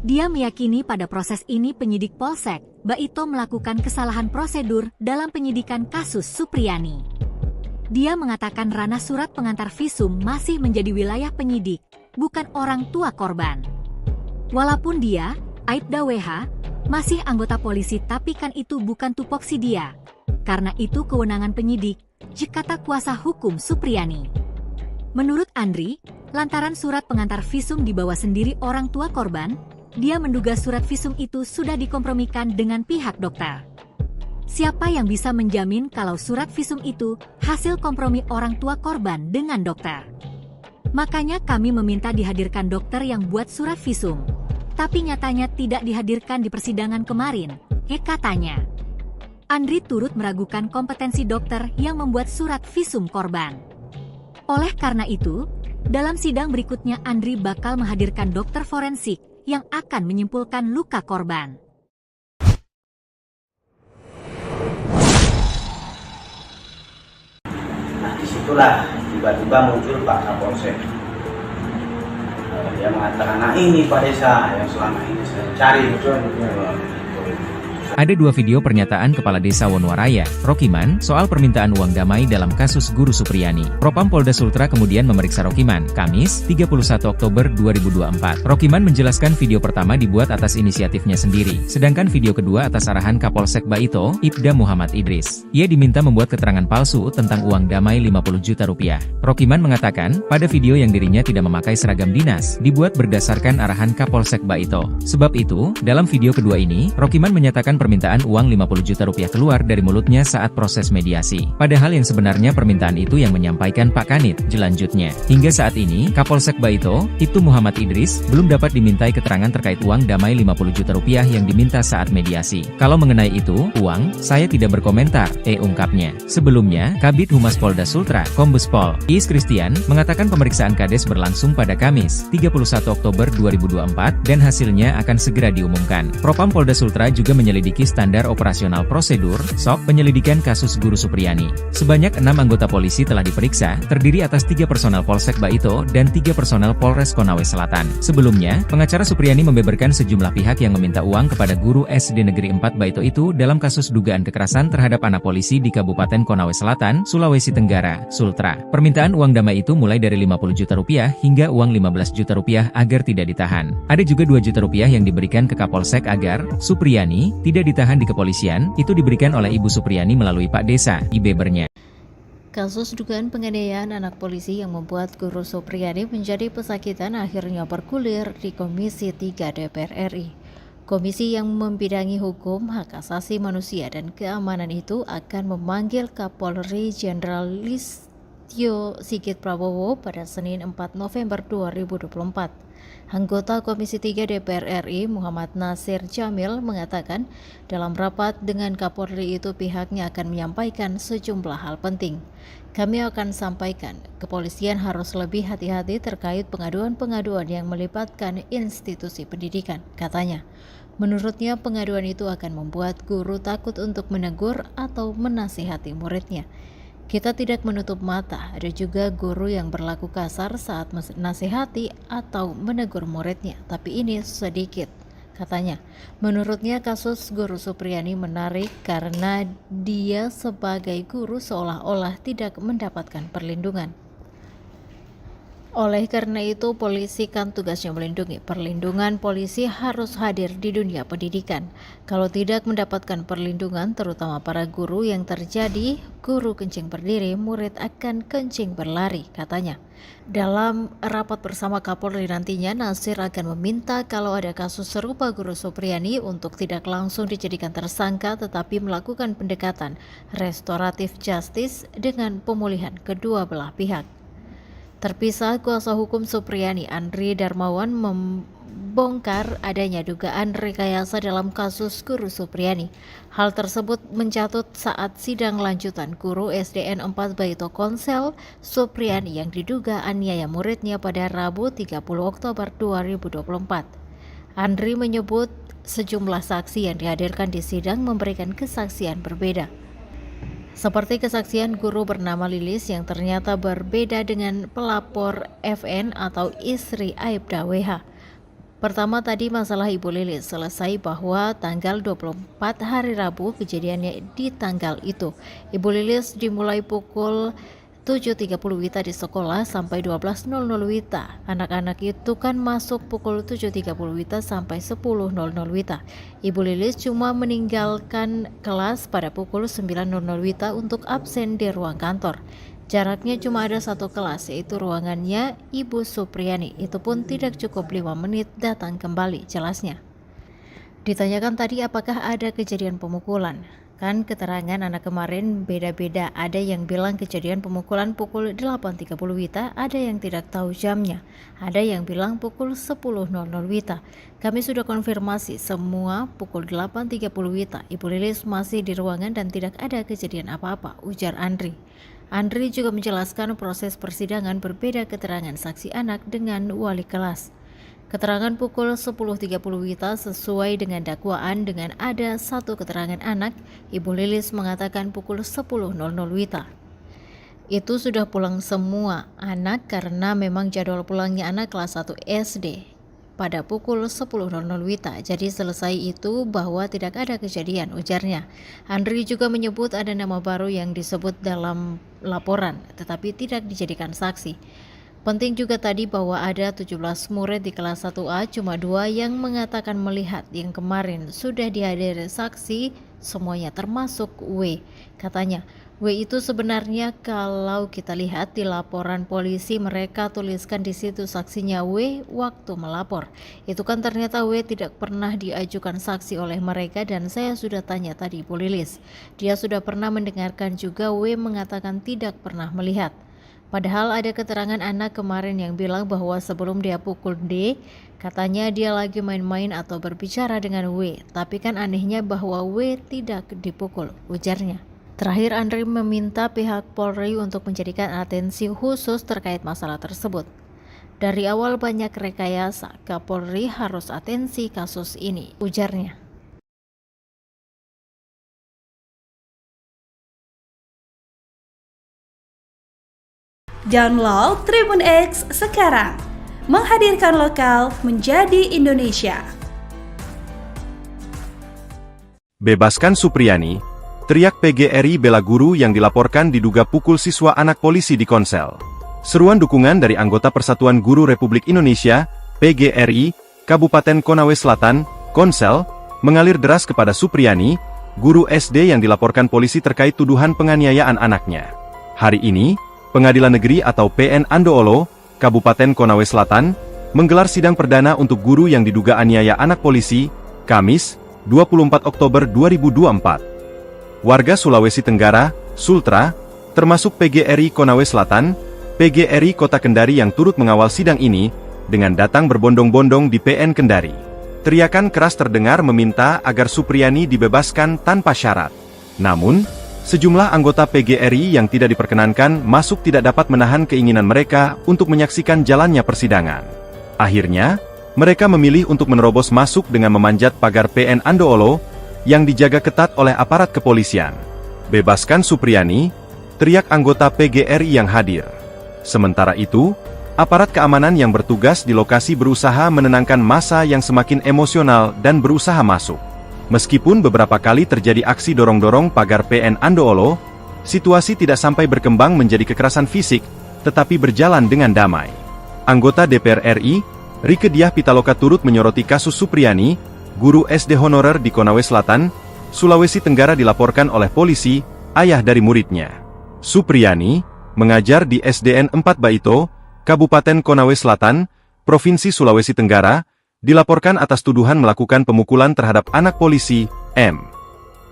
Dia meyakini pada proses ini penyidik Polsek Baito melakukan kesalahan prosedur dalam penyidikan kasus Supriyani. Dia mengatakan ranah surat pengantar visum masih menjadi wilayah penyidik, bukan orang tua korban. Walaupun dia, Aibda WH, masih anggota polisi, tapi kan itu bukan tupoksi dia. Karena itu kewenangan penyidik, kata kuasa hukum Supriyani. Menurut Andri, lantaran surat pengantar visum dibawa sendiri orang tua korban, dia menduga surat visum itu sudah dikompromikan dengan pihak dokter. Siapa yang bisa menjamin kalau surat visum itu hasil kompromi orang tua korban dengan dokter? Makanya kami meminta dihadirkan dokter yang buat surat visum. Tapi nyatanya tidak dihadirkan di persidangan kemarin, katanya. Andri turut meragukan kompetensi dokter yang membuat surat visum korban. Oleh karena itu, dalam sidang berikutnya Andri bakal menghadirkan dokter forensik yang akan menyimpulkan luka korban. Nah, disitulah tiba-tiba muncul Pak Kapolsek. Dia mengatakan, nah ini Pak Desa yang selama ini saya cari. Ada dua video pernyataan Kepala Desa Wonowaraya, Rokiman, soal permintaan uang damai dalam kasus Guru Supriyani. Propam Polda Sultra kemudian memeriksa Rokiman, Kamis, 31 Oktober 2024. Rokiman menjelaskan video pertama dibuat atas inisiatifnya sendiri, sedangkan video kedua atas arahan Kapolsek Baito, Ibda Muhammad Idris. Ia diminta membuat keterangan palsu tentang uang damai 50 juta rupiah. Rokiman mengatakan, pada video yang dirinya tidak memakai seragam dinas, dibuat berdasarkan arahan Kapolsek Baito. Sebab itu, dalam video kedua ini, Rokiman menyatakan permintaan uang 50 juta rupiah keluar dari mulutnya saat proses mediasi. Padahal yang sebenarnya permintaan itu yang menyampaikan Pak Kanit, jelanjutnya. Hingga saat ini, Kapolsek Baito, Ibtu Muhammad Idris, belum dapat dimintai keterangan terkait uang damai 50 juta rupiah yang diminta saat mediasi. Kalau mengenai itu, uang, saya tidak berkomentar, ungkapnya. Sebelumnya, Kabid Humas Polda Sultra, Kombes Pol Iis Christian, mengatakan pemeriksaan Kades berlangsung pada Kamis, 31 Oktober 2024, dan hasilnya akan segera diumumkan. Propam Polda Sultra juga menyelidiki standar operasional prosedur, SOP, penyelidikan kasus Guru Supriyani. Sebanyak 6 anggota polisi telah diperiksa, terdiri atas 3 personel Polsek Baito dan 3 personel Polres Konawe Selatan. Sebelumnya, pengacara Supriyani membeberkan sejumlah pihak yang meminta uang kepada guru SD Negeri 4 Baito itu dalam kasus dugaan kekerasan terhadap anak polisi di Kabupaten Konawe Selatan, Sulawesi Tenggara, Sultra. Permintaan uang damai itu mulai dari 50 juta rupiah hingga uang 15 juta rupiah agar tidak ditahan. Ada juga 2 juta rupiah yang diberikan ke Kapolsek agar Supriyani tidak ditahan di kepolisian, itu diberikan oleh Ibu Supriyani melalui Pak Desa, bebernya. Kasus dugaan penganiayaan anak polisi yang membuat Guru Supriyani menjadi pesakitan akhirnya bergulir di Komisi 3 DPR RI. Komisi yang membidangi hukum, hak asasi manusia dan keamanan itu akan memanggil Kapolri Jenderal Listio Sigit Prabowo pada Senin 4 November 2024. Anggota Komisi 3 DPR RI Muhammad Nasir Jamil mengatakan dalam rapat dengan Kapolri itu pihaknya akan menyampaikan sejumlah hal penting. Kami akan sampaikan, kepolisian harus lebih hati-hati terkait pengaduan-pengaduan yang melibatkan institusi pendidikan, katanya. Menurutnya pengaduan itu akan membuat guru takut untuk menegur atau menasihati muridnya. Kita tidak menutup mata, ada juga guru yang berlaku kasar saat menasihati atau menegur muridnya, tapi ini sedikit, katanya. Menurutnya kasus Guru Supriyani menarik karena dia sebagai guru seolah-olah tidak mendapatkan perlindungan. Oleh karena itu, polisi kan tugasnya melindungi. Perlindungan polisi harus hadir di dunia pendidikan. Kalau tidak mendapatkan perlindungan, terutama para guru yang terjadi, guru kencing berdiri, murid akan kencing berlari, katanya. Dalam rapat bersama Kapolri nantinya, Nasir akan meminta kalau ada kasus serupa Guru Supriyani untuk tidak langsung dijadikan tersangka, tetapi melakukan pendekatan restoratif justice dengan pemulihan kedua belah pihak. Terpisah, kuasa hukum Supriyani Andri Darmawan membongkar adanya dugaan rekayasa dalam kasus guru Supriyani. Hal tersebut mencatut saat sidang lanjutan guru SDN 4 Baito Konsel Supriyani yang diduga aniaya muridnya pada Rabu 30 Oktober 2024. Andri menyebut sejumlah saksi yang dihadirkan di sidang memberikan kesaksian berbeda. Seperti kesaksian guru bernama Lilis yang ternyata berbeda dengan pelapor FN atau istri Aibda WH. Pertama tadi masalah Ibu Lilis selesai bahwa tanggal 24 hari Rabu kejadiannya di tanggal itu. Ibu Lilis dimulai pukul 7.30 WITA di sekolah sampai 12.00 WITA. Anak-anak itu kan masuk pukul 7.30 WITA sampai 10.00 WITA. Ibu Lilis cuma meninggalkan kelas pada pukul 9.00 WITA untuk absen di ruang kantor. Jaraknya cuma ada satu kelas, yaitu ruangannya Ibu Supriyani. Itu pun tidak cukup 5 menit datang kembali, jelasnya. Ditanyakan tadi apakah ada kejadian pemukulan. Kan keterangan anak kemarin beda-beda, ada yang bilang kejadian pemukulan pukul 8.30 WITA, ada yang tidak tahu jamnya, ada yang bilang pukul 10.00 WITA. Kami sudah konfirmasi semua pukul 8.30 WITA. Ibu Lilis masih di ruangan dan tidak ada kejadian apa-apa, ujar Andri. Andri juga menjelaskan proses persidangan berbeda keterangan saksi anak dengan wali kelas. Keterangan pukul 10.30 WITA sesuai dengan dakwaan dengan ada satu keterangan anak. Ibu Lilis mengatakan pukul 10.00 WITA. Itu sudah pulang semua anak karena memang jadwal pulangnya anak kelas 1 SD pada pukul 10.00 WITA. Jadi selesai itu bahwa tidak ada kejadian, ujarnya. Andri juga menyebut ada nama baru yang disebut dalam laporan tetapi tidak dijadikan saksi. Penting juga tadi bahwa ada 17 murid di kelas 1A, cuma 2 yang mengatakan melihat, yang kemarin sudah dihadiri saksi semuanya termasuk W. Katanya, W itu sebenarnya kalau kita lihat di laporan polisi mereka tuliskan di situ saksinya W waktu melapor. Itu kan ternyata W tidak pernah diajukan saksi oleh mereka dan saya sudah tanya tadi Bu Lilis. Dia sudah pernah mendengarkan juga W mengatakan tidak pernah melihat. Padahal ada keterangan anak kemarin yang bilang bahwa sebelum dia pukul D, katanya dia lagi main-main atau berbicara dengan W. Tapi kan anehnya bahwa W tidak dipukul, ujarnya. Terakhir Andri meminta pihak Polri untuk menjadikan atensi khusus terkait masalah tersebut. Dari awal banyak rekayasa, Kapolri harus atensi kasus ini, ujarnya. Download Tribun X sekarang, menghadirkan lokal menjadi Indonesia. Bebaskan Supriyani, teriak PGRI bela guru yang dilaporkan diduga pukul siswa anak polisi di Konsel. Seruan dukungan dari anggota Persatuan Guru Republik Indonesia, PGRI, Kabupaten Konawe Selatan, Konsel, mengalir deras kepada Supriyani, guru SD yang dilaporkan polisi terkait tuduhan penganiayaan anaknya. Hari ini, Pengadilan Negeri atau PN Andoolo, Kabupaten Konawe Selatan, menggelar sidang perdana untuk guru yang diduga aniaya anak polisi, Kamis, 24 Oktober 2024. Warga Sulawesi Tenggara, Sultra, termasuk PGRI Konawe Selatan, PGRI Kota Kendari yang turut mengawal sidang ini, dengan datang berbondong-bondong di PN Kendari. Teriakan keras terdengar meminta agar Supriyani dibebaskan tanpa syarat. Namun, sejumlah anggota PGRI yang tidak diperkenankan masuk tidak dapat menahan keinginan mereka untuk menyaksikan jalannya persidangan. Akhirnya, mereka memilih untuk menerobos masuk dengan memanjat pagar PN Andoolo yang dijaga ketat oleh aparat kepolisian. Bebaskan Supriyani, teriak anggota PGRI yang hadir. Sementara itu, aparat keamanan yang bertugas di lokasi berusaha menenangkan massa yang semakin emosional dan berusaha masuk. Meskipun beberapa kali terjadi aksi dorong-dorong pagar PN Andoolo, situasi tidak sampai berkembang menjadi kekerasan fisik, tetapi berjalan dengan damai. Anggota DPR RI, Rieke Diah Pitaloka turut menyoroti kasus Supriyani, guru SD honorer di Konawe Selatan, Sulawesi Tenggara dilaporkan oleh polisi, ayah dari muridnya. Supriyani, mengajar di SDN 4 Baito, Kabupaten Konawe Selatan, Provinsi Sulawesi Tenggara, dilaporkan atas tuduhan melakukan pemukulan terhadap anak polisi, M.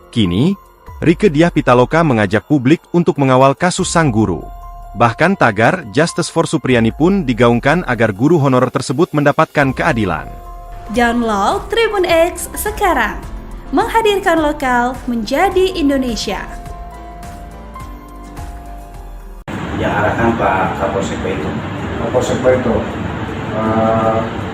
Kini, Rieke Diah Pitaloka mengajak publik untuk mengawal kasus sang guru. Bahkan tagar Justice for Supriyani pun digaungkan agar guru honorer tersebut mendapatkan keadilan. Download Tribun X sekarang. Menghadirkan lokal menjadi Indonesia. Yang arahkan Pak Kapolsek Baito. Kapolsek Baito,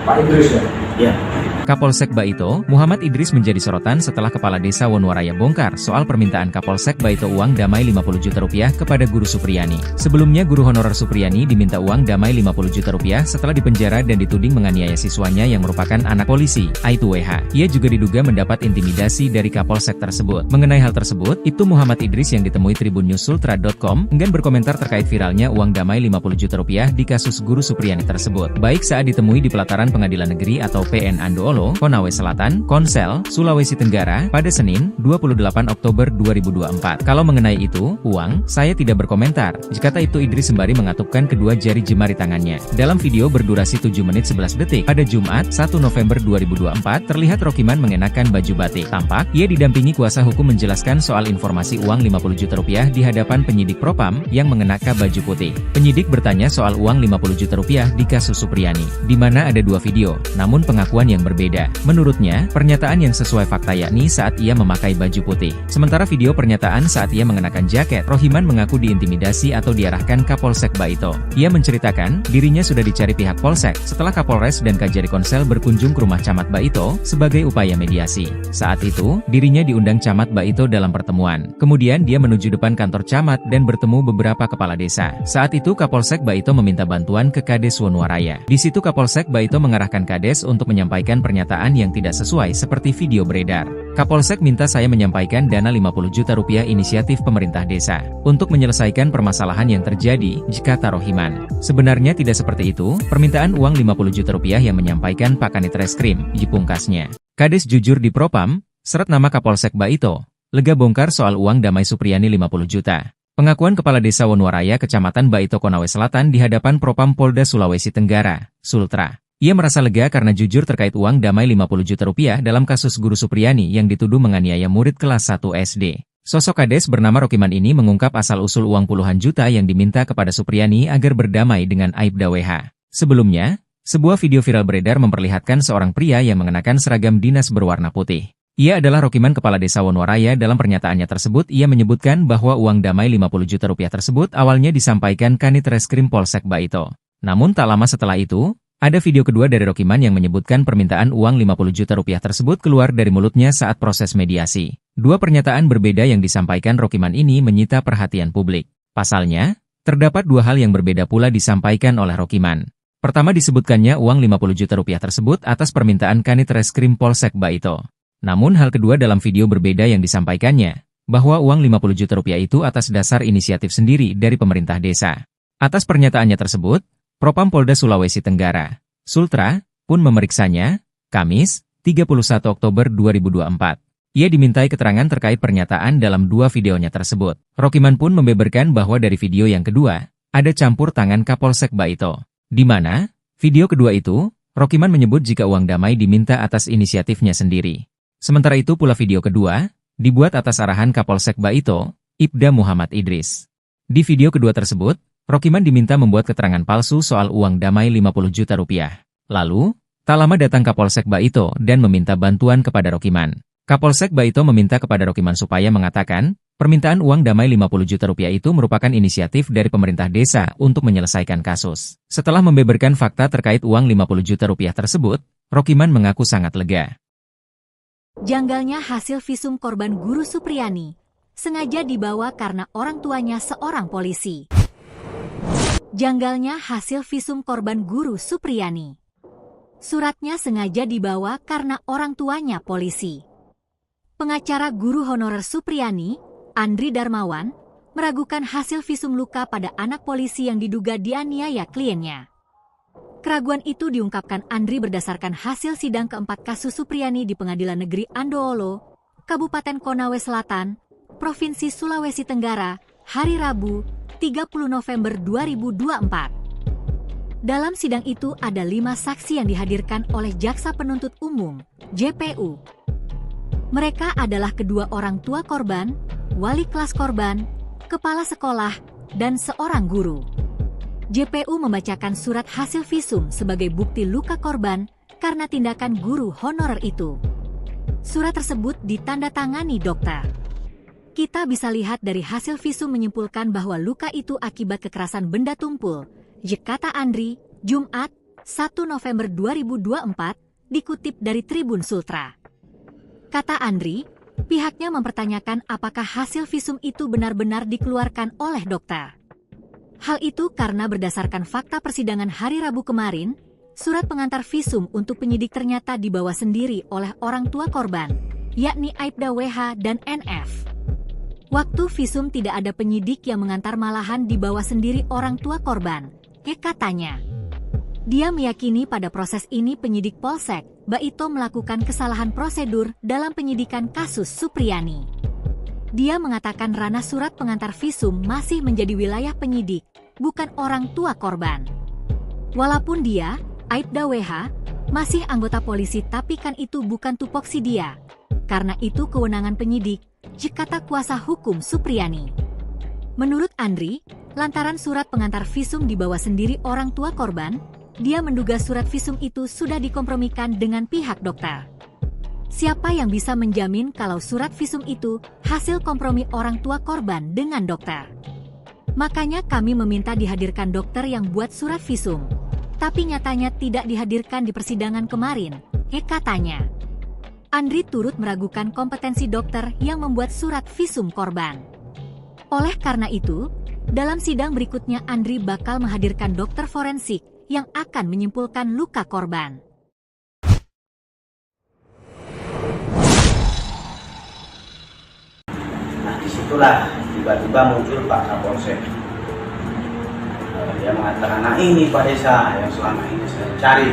Pak Idris ya? Ya. Kapolsek Baito, Muhammad Idris menjadi sorotan setelah Kepala Desa Wonowaraya bongkar soal permintaan Kapolsek Baito uang damai 50 juta rupiah kepada Guru Supriyani. Sebelumnya guru honorer Supriyani diminta uang damai 50 juta rupiah setelah dipenjara dan dituding menganiaya siswanya yang merupakan anak polisi, Aibtu WH. Ia juga diduga mendapat intimidasi dari Kapolsek tersebut. Mengenai hal tersebut, Ibtu Muhammad Idris yang ditemui tribunnews.sultra.com enggan berkomentar terkait viralnya uang damai 50 juta rupiah di kasus Guru Supriyani tersebut. Baik saat ditemui di pelataran Pengadilan Negeri atau PN Andoolo, Konawe Selatan, Konsel, Sulawesi Tenggara, pada Senin, 28 Oktober 2024. Kalau mengenai itu, uang, saya tidak berkomentar, kata Ibtu Idris sembari mengatupkan kedua jari jemari tangannya. Dalam video berdurasi 7 menit 11 detik, pada Jumat, 1 November 2024, terlihat Rokiman mengenakan baju batik. Tampak, ia didampingi kuasa hukum menjelaskan soal informasi uang 50 juta rupiah di hadapan penyidik Propam yang mengenakan baju putih. Penyidik bertanya soal uang 50 juta rupiah di kasus Supriyani, di mana ada dua video, namun pengakuan yang berbeda. Menurutnya, pernyataan yang sesuai fakta yakni saat ia memakai baju putih. Sementara video pernyataan saat ia mengenakan jaket, Rohiman mengaku diintimidasi atau diarahkan Kapolsek Baito. Ia menceritakan, dirinya sudah dicari pihak Polsek, setelah Kapolres dan Kajari Konsel berkunjung ke rumah Camat Baito, sebagai upaya mediasi. Saat itu, dirinya diundang Camat Baito dalam pertemuan. Kemudian dia menuju depan kantor Camat dan bertemu beberapa kepala desa. Saat itu Kapolsek Baito meminta bantuan ke Kades Wonowaraya. Di situ Kapolsek Baito mengarahkan Kades untuk menyampaikan pernyataan yang tidak sesuai seperti video beredar. Kapolsek minta saya menyampaikan dana 50 juta rupiah inisiatif pemerintah desa untuk menyelesaikan permasalahan yang terjadi, kata Rohiman. Sebenarnya tidak seperti itu, permintaan uang 50 juta rupiah yang menyampaikan Pak Kanit Reskrim, pungkasnya. Kades jujur di Propam, seret nama Kapolsek Baito, lega bongkar soal uang damai Supriyani 50 juta. Pengakuan Kepala Desa Wonowaraya Kecamatan Baito Konawe Selatan di hadapan Propam Polda Sulawesi Tenggara, Sultra. Ia merasa lega karena jujur terkait uang damai 50 juta rupiah dalam kasus Guru Supriyani yang dituduh menganiaya murid kelas 1 SD. Sosok Kades bernama Rokiman ini mengungkap asal-usul uang puluhan juta yang diminta kepada Supriyani agar berdamai dengan Aibda WH. Sebelumnya, sebuah video viral beredar memperlihatkan seorang pria yang mengenakan seragam dinas berwarna putih. Ia adalah Rokiman Kepala Desa Wonowaraya. Dalam pernyataannya tersebut ia menyebutkan bahwa uang damai 50 juta rupiah tersebut awalnya disampaikan Kanit Reskrim Polsek Baito. Namun tak lama setelah itu, ada video kedua dari Rokiman yang menyebutkan permintaan uang 50 juta rupiah tersebut keluar dari mulutnya saat proses mediasi. Dua pernyataan berbeda yang disampaikan Rokiman ini menyita perhatian publik. Pasalnya, terdapat dua hal yang berbeda pula disampaikan oleh Rokiman. Pertama disebutkannya uang 50 juta rupiah tersebut atas permintaan Kanit Reskrim Polsek Baito. Namun hal kedua dalam video berbeda yang disampaikannya, bahwa uang 50 juta rupiah itu atas dasar inisiatif sendiri dari pemerintah desa. Atas pernyataannya tersebut, Propam Polda Sulawesi Tenggara, Sultra, pun memeriksanya, Kamis, 31 Oktober 2024. Ia dimintai keterangan terkait pernyataan dalam dua videonya tersebut. Rokiman pun membeberkan bahwa dari video yang kedua, ada campur tangan Kapolsek Baito. Di mana, video kedua itu, Rokiman menyebut jika uang damai diminta atas inisiatifnya sendiri. Sementara itu pula video kedua, dibuat atas arahan Kapolsek Baito, Ibda Muhammad Idris. Di video kedua tersebut, Rokiman diminta membuat keterangan palsu soal uang damai 50 juta rupiah. Lalu, tak lama datang Kapolsek Baito dan meminta bantuan kepada Rokiman. Kapolsek Baito meminta kepada Rokiman supaya mengatakan, permintaan uang damai 50 juta rupiah itu merupakan inisiatif dari pemerintah desa untuk menyelesaikan kasus. Setelah membeberkan fakta terkait uang 50 juta rupiah tersebut, Rokiman mengaku sangat lega. Janggalnya hasil visum korban Guru Supriyani sengaja dibawa karena orang tuanya seorang polisi. Janggalnya hasil visum korban Guru Supriyani. Suratnya sengaja dibawa karena orang tuanya polisi. Pengacara guru honorer Supriyani, Andri Darmawan, meragukan hasil visum luka pada anak polisi yang diduga dianiaya kliennya. Keraguan itu diungkapkan Andri berdasarkan hasil sidang keempat kasus Supriyani di Pengadilan Negeri Andoolo, Kabupaten Konawe Selatan, Provinsi Sulawesi Tenggara, hari Rabu, 30 November 2024. Dalam sidang itu ada 5 saksi yang dihadirkan oleh Jaksa Penuntut Umum, JPU. Mereka adalah kedua orang tua korban, wali kelas korban, kepala sekolah, dan seorang guru. JPU membacakan surat hasil visum sebagai bukti luka korban karena tindakan guru honorer itu. Surat tersebut ditandatangani dokter. Kita bisa lihat dari hasil visum menyimpulkan bahwa luka itu akibat kekerasan benda tumpul, kata Andri, Jumat, 1 November 2024, dikutip dari Tribun Sultra. Kata Andri, pihaknya mempertanyakan apakah hasil visum itu benar-benar dikeluarkan oleh dokter. Hal itu karena berdasarkan fakta persidangan hari Rabu kemarin, surat pengantar visum untuk penyidik ternyata dibawa sendiri oleh orang tua korban, yakni Aibda WH dan NF. Waktu visum tidak ada penyidik yang mengantar, malahan dibawa sendiri orang tua korban, katanya. Dia meyakini pada proses ini penyidik Polsek Baito melakukan kesalahan prosedur dalam penyidikan kasus Supriyani. Dia mengatakan ranah surat pengantar visum masih menjadi wilayah penyidik, bukan orang tua korban. Walaupun dia, Aibda WH, masih anggota polisi, tapi kan itu bukan tupoksi dia. Karena itu kewenangan penyidik, kata kuasa hukum Supriyani. Menurut Andri, lantaran surat pengantar visum dibawa sendiri orang tua korban, dia menduga surat visum itu sudah dikompromikan dengan pihak dokter. Siapa yang bisa menjamin kalau surat visum itu hasil kompromi orang tua korban dengan dokter? Makanya kami meminta dihadirkan dokter yang buat surat visum. Tapi nyatanya tidak dihadirkan di persidangan kemarin, katanya. Andri turut meragukan kompetensi dokter yang membuat surat visum korban. Oleh karena itu, dalam sidang berikutnya Andri bakal menghadirkan dokter forensik yang akan menyimpulkan luka korban. Disitulah tiba-tiba muncul Pak Kapolsek. Dia mengatakan, nah ini Pak Desa yang selama ini saya cari.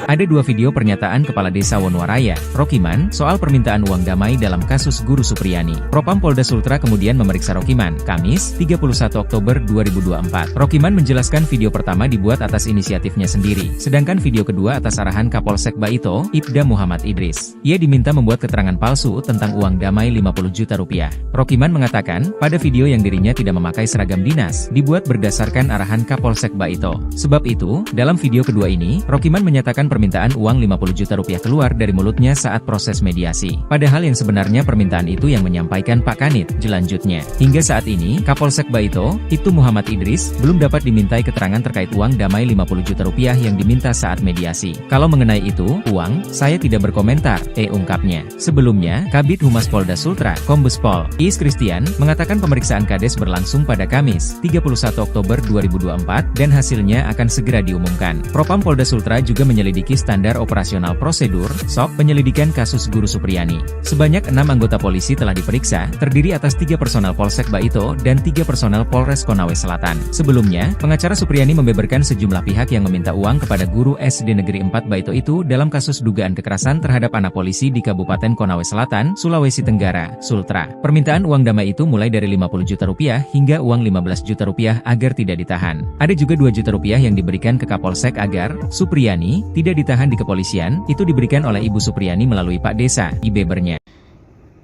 Ada dua video pernyataan Kepala Desa Wonowaraya, Rokiman, soal permintaan uang damai dalam kasus Guru Supriyani. Propam Polda Sultra kemudian memeriksa Rokiman, Kamis, 31 Oktober 2024. Rokiman menjelaskan video pertama dibuat atas inisiatifnya sendiri, sedangkan video kedua atas arahan Kapolsek Baito, Ibda Muhammad Idris. Ia diminta membuat keterangan palsu tentang uang damai 50 juta rupiah. Rokiman mengatakan, pada video yang dirinya tidak memakai seragam dinas, dibuat berdasarkan arahan Kapolsek Baito. Sebab itu, dalam video kedua ini, Rokiman menyatakan permintaan uang 50 juta rupiah keluar dari mulutnya saat proses mediasi. Padahal yang sebenarnya permintaan itu yang menyampaikan Pak Kanit, jelanjutnya. Hingga saat ini, Kapolsek Baito, Ibtu Muhammad Idris, belum dapat dimintai keterangan terkait uang damai 50 juta rupiah yang diminta saat mediasi. Kalau mengenai itu, uang, saya tidak berkomentar, ungkapnya. Sebelumnya, Kabid Humas Polda Sultra, Kombes Pol Iis Christian, mengatakan pemeriksaan Kades berlangsung pada Kamis, 31 Oktober 2024, dan hasilnya akan segera diumumkan. Propam Polda Sultra juga menyelidiki standar operasional prosedur, SOP, penyelidikan kasus Guru Supriyani. Sebanyak 6 anggota polisi telah diperiksa, terdiri atas 3 personel Polsek Baito dan 3 personel Polres Konawe Selatan. Sebelumnya, pengacara Supriyani membeberkan sejumlah pihak yang meminta uang kepada guru SD Negeri 4 Baito itu dalam kasus dugaan kekerasan terhadap anak polisi di Kabupaten Konawe Selatan, Sulawesi Tenggara, Sultra. Permintaan uang damai itu mulai dari 50 juta rupiah hingga uang 15 juta rupiah agar tidak ditahan. Ada juga 2 juta rupiah yang diberikan ke Kapolsek agar Supriyani tidak ditahan di kepolisian, itu diberikan oleh Ibu Supriyani melalui Pak Desa, bebernya.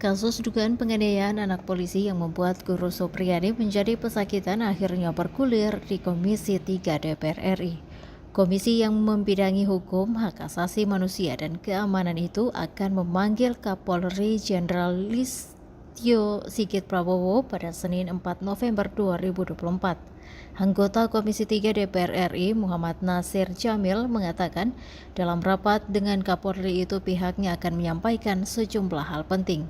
Kasus dugaan penganiayaan anak polisi yang membuat Guru Supriyani menjadi pesakitan akhirnya bergulir di Komisi 3 DPR RI. Komisi yang membidangi hukum, hak asasi manusia dan keamanan itu akan memanggil Kapolri Jenderal Listio Sigit Prabowo pada Senin 4 November 2024. Anggota Komisi 3 DPR RI Muhammad Nasir Jamil mengatakan dalam rapat dengan Kapolri itu pihaknya akan menyampaikan sejumlah hal penting.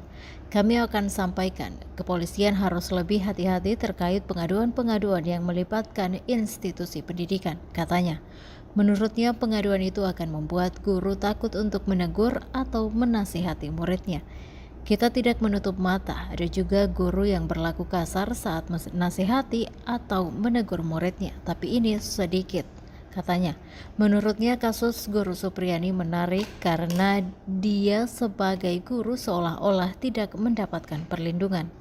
Kami akan sampaikan, kepolisian harus lebih hati-hati terkait pengaduan-pengaduan yang melibatkan institusi pendidikan, katanya. Menurutnya pengaduan itu akan membuat guru takut untuk menegur atau menasihati muridnya. Kita tidak menutup mata, ada juga guru yang berlaku kasar saat menasihati atau menegur muridnya, tapi ini sedikit, katanya. Menurutnya kasus Guru Supriyani menarik karena dia sebagai guru seolah-olah tidak mendapatkan perlindungan.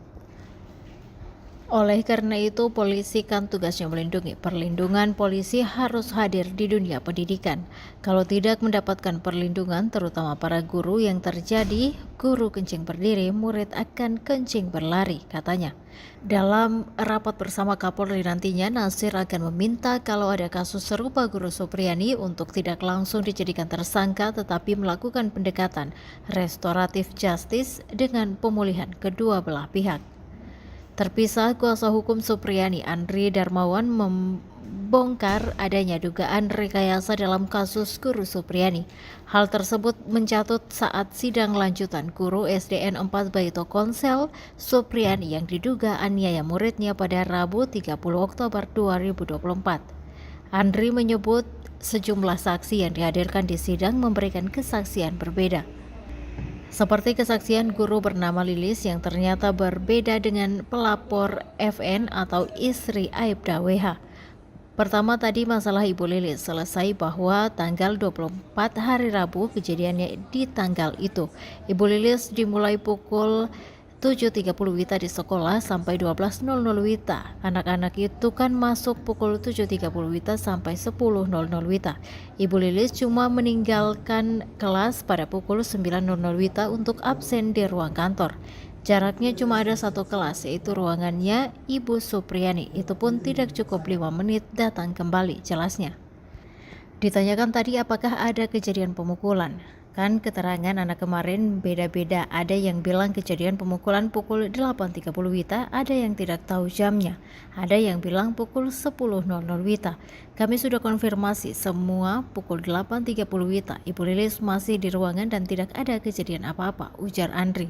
Oleh karena itu, polisi kan tugasnya melindungi. Perlindungan polisi harus hadir di dunia pendidikan. Kalau tidak mendapatkan perlindungan, terutama para guru, yang terjadi guru kencing berdiri, murid akan kencing berlari, katanya. Dalam rapat bersama Kapolri nantinya, Nasir akan meminta kalau ada kasus serupa Guru Supriyani untuk tidak langsung dijadikan tersangka, tetapi melakukan pendekatan restoratif justice dengan pemulihan kedua belah pihak. Terpisah, kuasa hukum Supriyani, Andri Darmawan, membongkar adanya dugaan rekayasa dalam kasus Guru Supriyani. Hal tersebut mencatut saat sidang lanjutan guru SDN 4 Baito Konsel Supriyani yang diduga aniaya muridnya pada Rabu 30 Oktober 2024. Andri menyebut sejumlah saksi yang dihadirkan di sidang memberikan kesaksian berbeda. Seperti kesaksian guru bernama Lilis yang ternyata berbeda dengan pelapor FN atau istri Aibda WH. Pertama tadi masalah Ibu Lilis selesai bahwa tanggal 24 hari Rabu kejadiannya di tanggal itu. Ibu Lilis dimulai pukul 7.30 WITA di sekolah sampai 12.00 WITA. Anak-anak itu kan masuk pukul 7.30 WITA sampai 10.00 WITA. Ibu Lilis cuma meninggalkan kelas pada pukul 9.00 WITA untuk absen di ruang kantor. Jaraknya cuma ada satu kelas, yaitu ruangannya Ibu Supriyani. Itu pun tidak cukup 5 menit datang kembali, jelasnya. Ditanyakan tadi apakah ada kejadian pemukulan. Kan keterangan anak kemarin beda-beda, ada yang bilang kejadian pemukulan pukul 8.30 WITA, ada yang tidak tahu jamnya, ada yang bilang pukul 10.00 WITA. Kami sudah konfirmasi semua pukul 8.30 WITA. Ibu Lilis masih di ruangan dan tidak ada kejadian apa-apa, ujar Andri.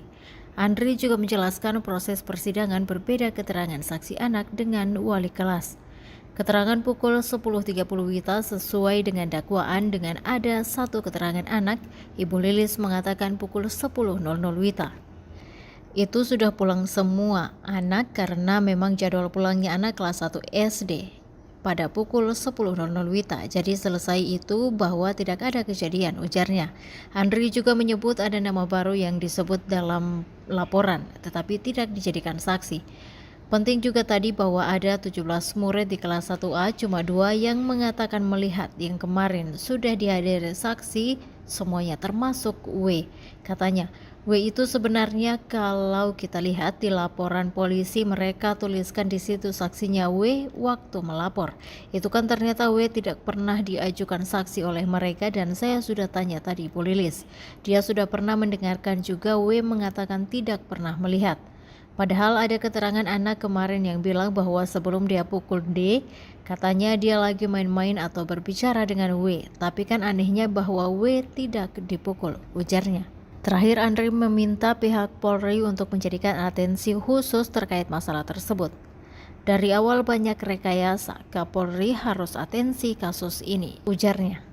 Andri juga menjelaskan proses persidangan berbeda keterangan saksi anak dengan wali kelas. Keterangan pukul 10.30 WITA sesuai dengan dakwaan dengan ada satu keterangan anak. Ibu Lilis mengatakan pukul 10.00 WITA. Itu sudah pulang semua anak karena memang jadwal pulangnya anak kelas 1 SD pada pukul 10.00 WITA. Jadi selesai itu bahwa tidak ada kejadian, ujarnya. Andri juga menyebut ada nama baru yang disebut dalam laporan tetapi tidak dijadikan saksi. Penting juga tadi bahwa ada 17 murid di kelas 1A, cuma 2 yang mengatakan melihat, yang kemarin sudah dihadiri saksi semuanya termasuk W. Katanya, W itu sebenarnya kalau kita lihat di laporan polisi mereka tuliskan di situ saksinya W waktu melapor. Itu kan ternyata W tidak pernah diajukan saksi oleh mereka dan saya sudah tanya tadi Bu Lilis. Dia sudah pernah mendengarkan juga W mengatakan tidak pernah melihat. Padahal ada keterangan anak kemarin yang bilang bahwa sebelum dia pukul D, katanya dia lagi main-main atau berbicara dengan W. Tapi kan anehnya bahwa W tidak dipukul, ujarnya. Terakhir, Andri meminta pihak Polri untuk menjadikan atensi khusus terkait masalah tersebut. Dari awal banyak rekayasa, Kapolri harus atensi kasus ini, ujarnya.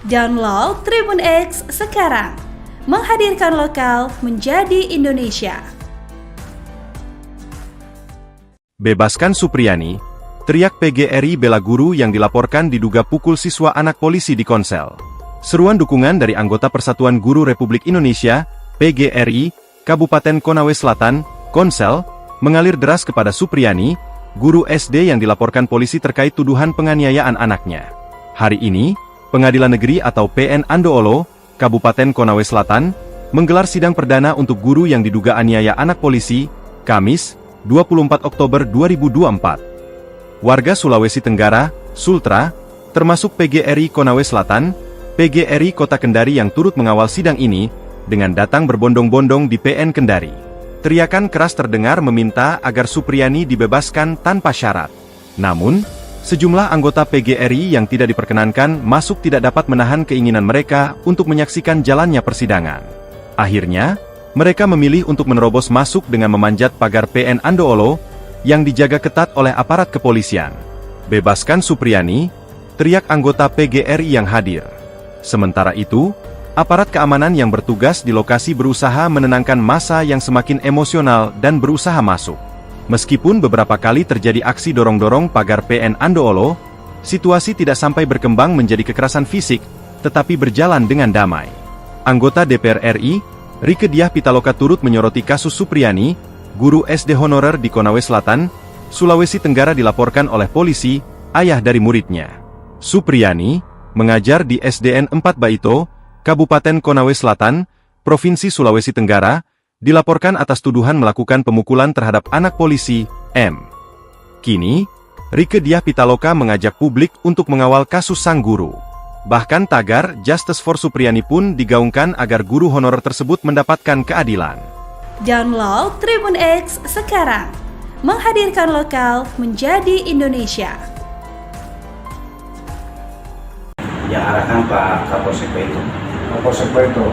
Download Tribun X sekarang, menghadirkan lokal menjadi Indonesia. Bebaskan Supriyani, teriak PGRI bela guru yang dilaporkan diduga pukul siswa anak polisi di Konsel. Seruan dukungan dari anggota Persatuan Guru Republik Indonesia, PGRI, Kabupaten Konawe Selatan, Konsel, mengalir deras kepada Supriyani, guru SD yang dilaporkan polisi terkait tuduhan penganiayaan anaknya. Hari ini, Pengadilan Negeri atau PN Andoolo, Kabupaten Konawe Selatan, menggelar sidang perdana untuk guru yang diduga aniaya anak polisi, Kamis, 24 Oktober 2024. Warga Sulawesi Tenggara, Sultra, termasuk PGRI Konawe Selatan, PGRI Kota Kendari yang turut mengawal sidang ini, dengan datang berbondong-bondong di PN Kendari. Teriakan keras terdengar meminta agar Supriyani dibebaskan tanpa syarat. Namun, sejumlah anggota PGRI yang tidak diperkenankan masuk tidak dapat menahan keinginan mereka untuk menyaksikan jalannya persidangan. Akhirnya, mereka memilih untuk menerobos masuk dengan memanjat pagar PN Andoolo yang dijaga ketat oleh aparat kepolisian. Bebaskan Supriyani, teriak anggota PGRI yang hadir. Sementara itu, aparat keamanan yang bertugas di lokasi berusaha menenangkan massa yang semakin emosional dan berusaha masuk. Meskipun beberapa kali terjadi aksi dorong-dorong pagar PN Andoolo, situasi tidak sampai berkembang menjadi kekerasan fisik, tetapi berjalan dengan damai. Anggota DPR RI, Rieke Diah Pitaloka turut menyoroti kasus Supriyani, guru SD honorer di Konawe Selatan, Sulawesi Tenggara dilaporkan oleh polisi, ayah dari muridnya. Supriyani, mengajar di SDN 4 Baito, Kabupaten Konawe Selatan, Provinsi Sulawesi Tenggara, dilaporkan atas tuduhan melakukan pemukulan terhadap anak polisi, M. Kini, Rieke Diah Pitaloka mengajak publik untuk mengawal kasus sang guru. Bahkan tagar Justice for Supriyani pun digaungkan agar guru honorer tersebut mendapatkan keadilan. Download Tribun X sekarang, menghadirkan lokal menjadi Indonesia. Yang arahkan Pak Kapolsek Baito. Kapolsek Baito,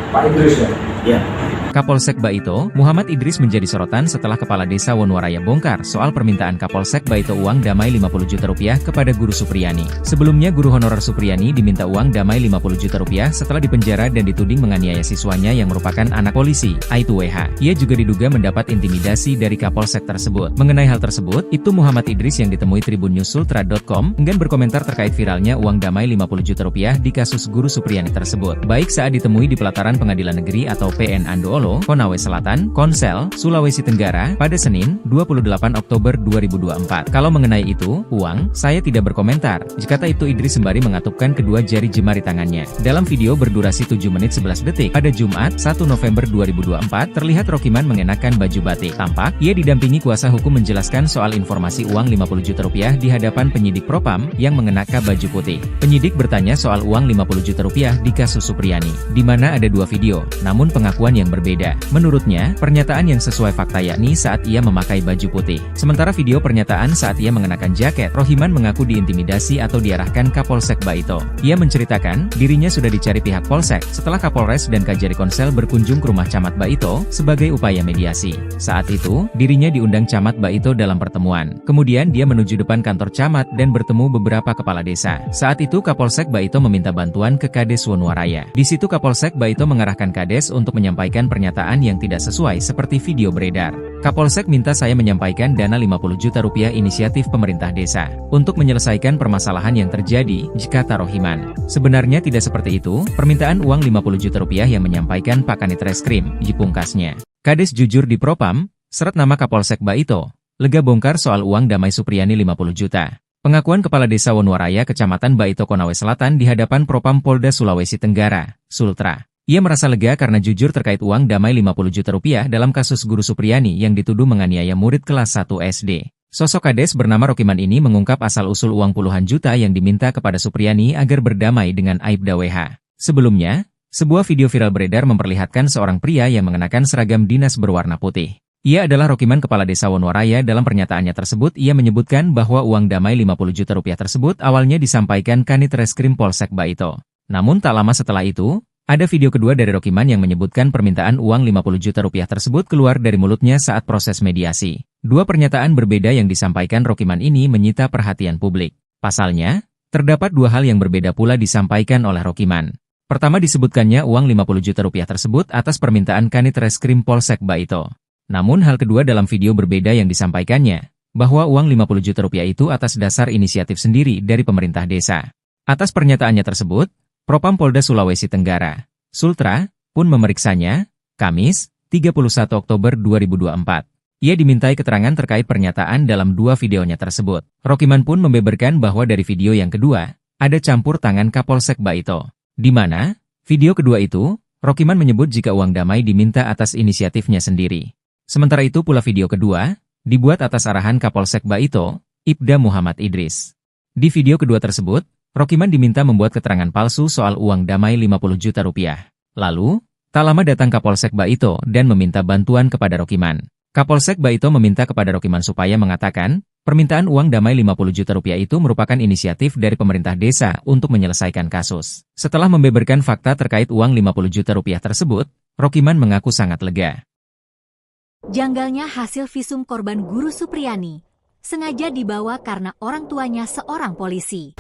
Pak Idris ya? Ya. Kapolsek Baito, Muhammad Idris menjadi sorotan setelah Kepala Desa Wonowaraya bongkar soal permintaan Kapolsek Baito uang damai 50 juta rupiah kepada guru Supriyani. Sebelumnya guru honorer Supriyani diminta uang damai 50 juta rupiah setelah dipenjara dan dituding menganiaya siswanya yang merupakan anak polisi, Aibtu WH. Ia juga diduga mendapat intimidasi dari Kapolsek tersebut. Mengenai hal tersebut, Ibtu Muhammad Idris yang ditemui tribunnews.sultra.com enggan berkomentar terkait viralnya uang damai 50 juta rupiah di kasus guru Supriyani tersebut. Baik saat ditemui di pelataran Pengadilan Negeri atau PN Andoolo, Konawe Selatan, Konsel, Sulawesi Tenggara, pada Senin, 28 Oktober 2024. Kalau mengenai itu, uang, saya tidak berkomentar, kata Ibtu Idris sembari mengatupkan kedua jari jemari tangannya. Dalam video berdurasi 7 menit 11 detik, pada Jumat, 1 November 2024, terlihat Rokiman mengenakan baju batik. Tampak, ia didampingi kuasa hukum menjelaskan soal informasi uang 50 juta rupiah di hadapan penyidik Propam yang mengenakan baju putih. Penyidik bertanya soal uang 50 juta rupiah di kasus Supriyani, di mana ada dua video, namun pengakuan yang berbeda. Menurutnya, pernyataan yang sesuai fakta yakni saat ia memakai baju putih. Sementara video pernyataan saat ia mengenakan jaket, Rohiman mengaku diintimidasi atau diarahkan Kapolsek Baito. Ia menceritakan, dirinya sudah dicari pihak Polsek setelah Kapolres dan Kajari Konsel berkunjung ke rumah Camat Baito sebagai upaya mediasi. Saat itu, dirinya diundang Camat Baito dalam pertemuan. Kemudian dia menuju depan kantor Camat dan bertemu beberapa kepala desa. Saat itu Kapolsek Baito meminta bantuan ke Kades Wonowaraya. Di situ Kapolsek Baito mengarahkan Kades untuk menyampaikan pernyataan yang tidak sesuai seperti video beredar. Kapolsek minta saya menyampaikan dana 50 juta rupiah inisiatif pemerintah desa untuk menyelesaikan permasalahan yang terjadi, kata Rohiman. Sebenarnya tidak seperti itu, permintaan uang 50 juta rupiah yang menyampaikan Pak Kanit Reskrim, pungkasnya. Kades jujur di Propam, seret nama Kapolsek Baito, lega bongkar soal uang damai Supriyani 50 juta. Pengakuan Kepala Desa Wonowaraya Kecamatan Baito Konawe Selatan di hadapan Propam Polda Sulawesi Tenggara, Sultra. Ia merasa lega karena jujur terkait uang damai 50 juta rupiah dalam kasus guru Supriyani yang dituduh menganiaya murid kelas 1 SD. Sosok Kades bernama Rokiman ini mengungkap asal-usul uang puluhan juta yang diminta kepada Supriyani agar berdamai dengan Aibda WH. Sebelumnya, sebuah video viral beredar memperlihatkan seorang pria yang mengenakan seragam dinas berwarna putih. Ia adalah Rokiman Kepala Desa Wonowaraya. Dalam pernyataannya tersebut ia menyebutkan bahwa uang damai 50 juta rupiah tersebut awalnya disampaikan Kanit Reskrim Polsek Baito. Namun tak lama setelah itu, ada video kedua dari Rokiman yang menyebutkan permintaan uang 50 juta rupiah tersebut keluar dari mulutnya saat proses mediasi. Dua pernyataan berbeda yang disampaikan Rokiman ini menyita perhatian publik. Pasalnya, terdapat dua hal yang berbeda pula disampaikan oleh Rokiman. Pertama disebutkannya uang 50 juta rupiah tersebut atas permintaan Kanit Reskrim Polsek Baito. Namun hal kedua dalam video berbeda yang disampaikannya, bahwa uang 50 juta rupiah itu atas dasar inisiatif sendiri dari pemerintah desa. Atas pernyataannya tersebut, Propam Polda Sulawesi Tenggara, Sultra, pun memeriksanya, Kamis, 31 Oktober 2024. Ia dimintai keterangan terkait pernyataan dalam dua videonya tersebut. Rokiman pun membeberkan bahwa dari video yang kedua, ada campur tangan Kapolsek Baito. Di mana, video kedua itu, Rokiman menyebut jika uang damai diminta atas inisiatifnya sendiri. Sementara itu pula video kedua, dibuat atas arahan Kapolsek Baito, Ibda Muhammad Idris. Di video kedua tersebut, Rokiman diminta membuat keterangan palsu soal uang damai 50 juta rupiah. Lalu, tak lama datang Kapolsek Baito dan meminta bantuan kepada Rokiman. Kapolsek Baito meminta kepada Rokiman supaya mengatakan, permintaan uang damai 50 juta rupiah itu merupakan inisiatif dari pemerintah desa untuk menyelesaikan kasus. Setelah membeberkan fakta terkait uang 50 juta rupiah tersebut, Rokiman mengaku sangat lega. Janggalnya hasil visum korban guru Supriyani sengaja dibawa karena orang tuanya seorang polisi.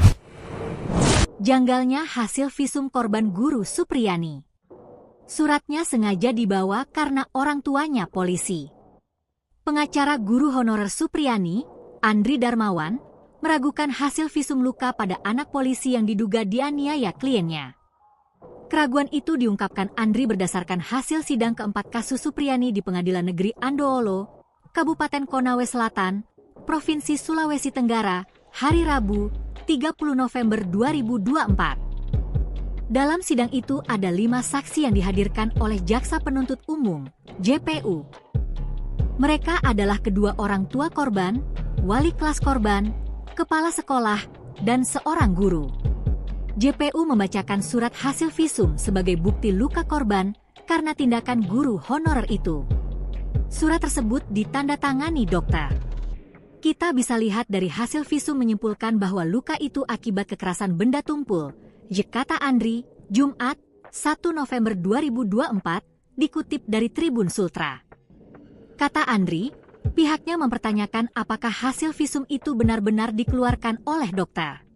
Janggalnya hasil visum korban guru Supriyani. Suratnya sengaja dibawa karena orang tuanya polisi. Pengacara guru honorer Supriyani, Andri Darmawan, meragukan hasil visum luka pada anak polisi yang diduga dianiaya kliennya. Keraguan itu diungkapkan Andri berdasarkan hasil sidang keempat kasus Supriyani di Pengadilan Negeri Andoholo, Kabupaten Konawe Selatan, Provinsi Sulawesi Tenggara, hari Rabu, 30 November 2024. Dalam sidang itu ada 5 saksi yang dihadirkan oleh Jaksa Penuntut Umum, JPU. Mereka adalah kedua orang tua korban, wali kelas korban, kepala sekolah, dan seorang guru. JPU membacakan surat hasil visum sebagai bukti luka korban karena tindakan guru honorer itu. Surat tersebut ditandatangani dokter. Kita bisa lihat dari hasil visum menyimpulkan bahwa luka itu akibat kekerasan benda tumpul, kata Andri, Jumat, 1 November 2024, dikutip dari Tribun Sultra. Kata Andri, pihaknya mempertanyakan apakah hasil visum itu benar-benar dikeluarkan oleh dokter.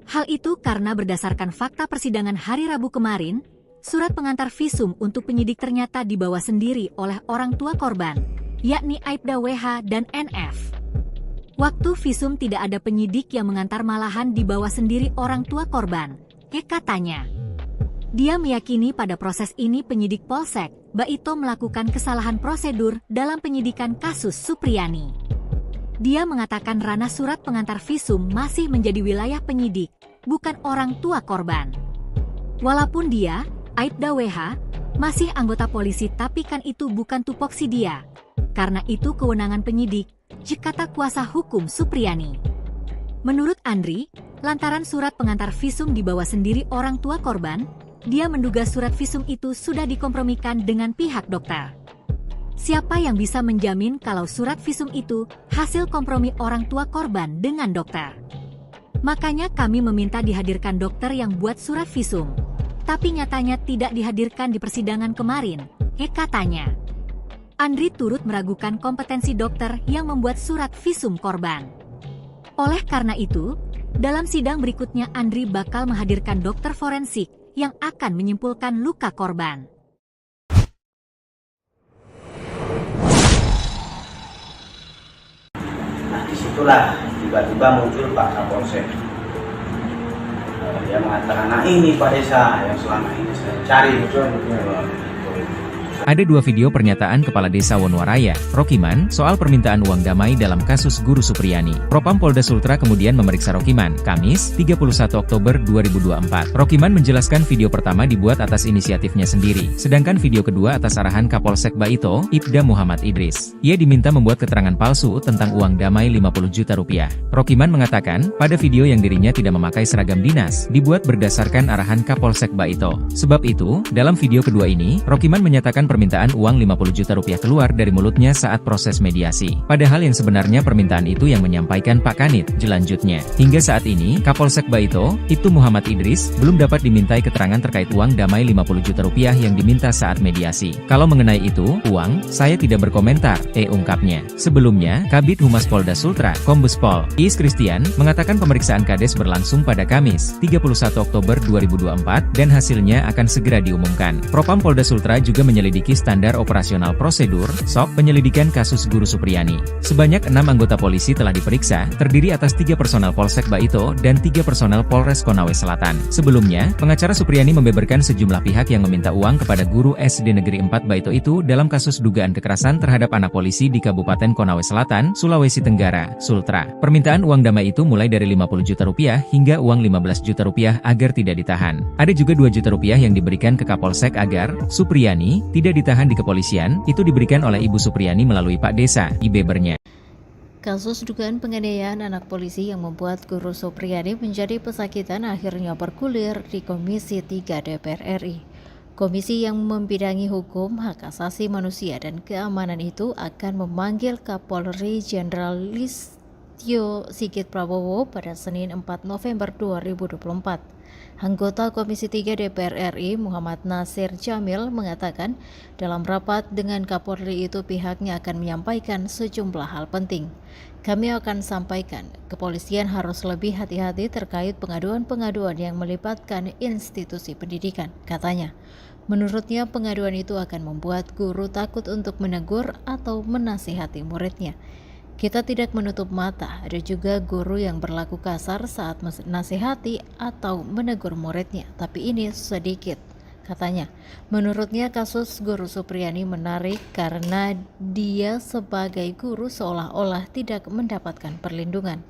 Hal itu karena berdasarkan fakta persidangan hari Rabu kemarin, surat pengantar visum untuk penyidik ternyata dibawa sendiri oleh orang tua korban, yakni Aibda WH dan NF. Waktu visum tidak ada penyidik yang mengantar, malahan dibawa sendiri orang tua korban, katanya. Dia meyakini pada proses ini penyidik Polsek Baito melakukan kesalahan prosedur dalam penyidikan kasus Supriyani. Dia mengatakan ranah surat pengantar visum masih menjadi wilayah penyidik, bukan orang tua korban. Walaupun dia, Aibda WH, masih anggota polisi, tapi kan itu bukan tupoksi dia. Karena itu kewenangan penyidik, kata kuasa hukum Supriyani. Menurut Andri, lantaran surat pengantar visum dibawa sendiri orang tua korban, dia menduga surat visum itu sudah dikompromikan dengan pihak dokter. Siapa yang bisa menjamin kalau surat visum itu hasil kompromi orang tua korban dengan dokter? Makanya kami meminta dihadirkan dokter yang buat surat visum. Tapi nyatanya tidak dihadirkan di persidangan kemarin, katanya. Andri turut meragukan kompetensi dokter yang membuat surat visum korban. Oleh karena itu, dalam sidang berikutnya Andri bakal menghadirkan dokter forensik yang akan menyimpulkan luka korban. Nah, disitulah tiba-tiba muncul Pak Kapolsek. Dia mengatakan, nah ini Pak Desa yang selama ini saya cari. Ada 2 video pernyataan Kepala Desa Wonowaraya, Rokiman, soal permintaan uang damai dalam kasus Guru Supriyani. Propam Polda Sultra kemudian memeriksa Rokiman, Kamis, 31 Oktober 2024. Rokiman menjelaskan video pertama dibuat atas inisiatifnya sendiri, sedangkan video kedua atas arahan Kapolsek Baito, Ibda Muhammad Idris. Ia diminta membuat keterangan palsu tentang uang damai 50 juta rupiah. Rokiman mengatakan, pada video yang dirinya tidak memakai seragam dinas, dibuat berdasarkan arahan Kapolsek Baito. Sebab itu, dalam video kedua ini, Rokiman menyatakan permintaan uang 50 juta rupiah keluar dari mulutnya saat proses mediasi. Padahal yang sebenarnya permintaan itu yang menyampaikan Pak Kanit, jelanjutnya. Hingga saat ini, Kapolsek Baito, Ibtu Muhammad Idris, belum dapat dimintai keterangan terkait uang damai 50 juta rupiah yang diminta saat mediasi. Kalau mengenai itu, uang, saya tidak berkomentar, ungkapnya. Sebelumnya, Kabid Humas Polda Sultra, Kombes Pol Iis Kristian, mengatakan pemeriksaan Kades berlangsung pada Kamis, 31 Oktober 2024, dan hasilnya akan segera diumumkan. Propam Polda Sultra juga menyelidiki standar operasional prosedur (SOP) penyelidikan kasus Guru Supriyani. Sebanyak 6 anggota polisi telah diperiksa, terdiri atas 3 personel Polsek Baito dan 3 personel Polres Konawe Selatan. Sebelumnya, pengacara Supriyani membeberkan sejumlah pihak yang meminta uang kepada guru SD Negeri 4 Baito itu dalam kasus dugaan kekerasan terhadap anak polisi di Kabupaten Konawe Selatan, Sulawesi Tenggara, Sultra. Permintaan uang damai itu mulai dari 50 juta rupiah hingga uang 15 juta rupiah agar tidak ditahan. Ada juga 2 juta rupiah yang diberikan ke Kapolsek agar Supriyani tidak ditahan di kepolisian, itu diberikan oleh Ibu Supriyani melalui Pak Desa, Ibebernya. Kasus dugaan penganiayaan anak polisi yang membuat Guru Supriyani menjadi pesakitan akhirnya bergulir di Komisi 3 DPR RI. Komisi yang membidangi hukum, hak asasi manusia, dan keamanan itu akan memanggil Kapolri Jenderal Listio Sigit Prabowo pada Senin 4 November 2024. Anggota Komisi 3 DPR RI Muhammad Nasir Jamil mengatakan dalam rapat dengan Kapolri itu pihaknya akan menyampaikan sejumlah hal penting. Kami akan sampaikan, kepolisian harus lebih hati-hati terkait pengaduan-pengaduan yang melibatkan institusi pendidikan, katanya. Menurutnya pengaduan itu akan membuat guru takut untuk menegur atau menasihati muridnya. Kita tidak menutup mata, ada juga guru yang berlaku kasar saat menasihati atau menegur muridnya, tapi ini sedikit. Katanya, menurutnya kasus Guru Supriyani menarik karena dia sebagai guru seolah-olah tidak mendapatkan perlindungan.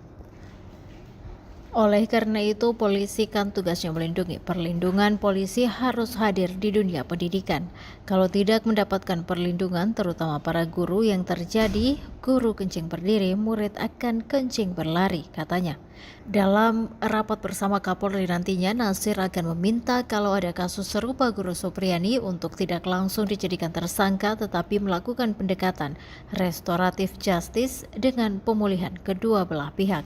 Oleh karena itu, polisi kan tugasnya melindungi. Perlindungan polisi harus hadir di dunia pendidikan. Kalau tidak mendapatkan perlindungan, terutama para guru yang terjadi, guru kencing berdiri, murid akan kencing berlari, katanya. Dalam rapat bersama Kapolri nantinya, Nasir akan meminta kalau ada kasus serupa Guru Supriyani untuk tidak langsung dijadikan tersangka tetapi melakukan pendekatan restoratif justice dengan pemulihan kedua belah pihak.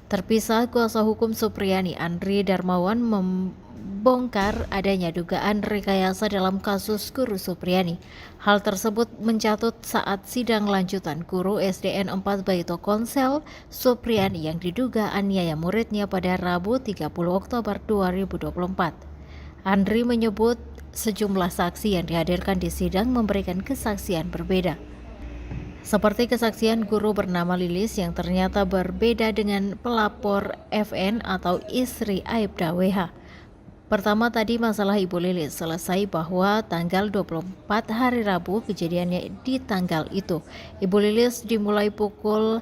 Terpisah, kuasa hukum Supriyani Andri Darmawan membongkar adanya dugaan rekayasa dalam kasus Guru Supriyani. Hal tersebut mencatut saat sidang lanjutan guru SDN 4 Baito Konsel Supriyani yang diduga aniaya muridnya pada Rabu 30 Oktober 2024. Andri menyebut sejumlah saksi yang dihadirkan di sidang memberikan kesaksian berbeda. Seperti kesaksian guru bernama Lilis yang ternyata berbeda dengan pelapor FN atau istri Aibda WH. Pertama tadi masalah Ibu Lilis selesai bahwa tanggal 24 hari Rabu kejadiannya di tanggal itu. Ibu Lilis dimulai pukul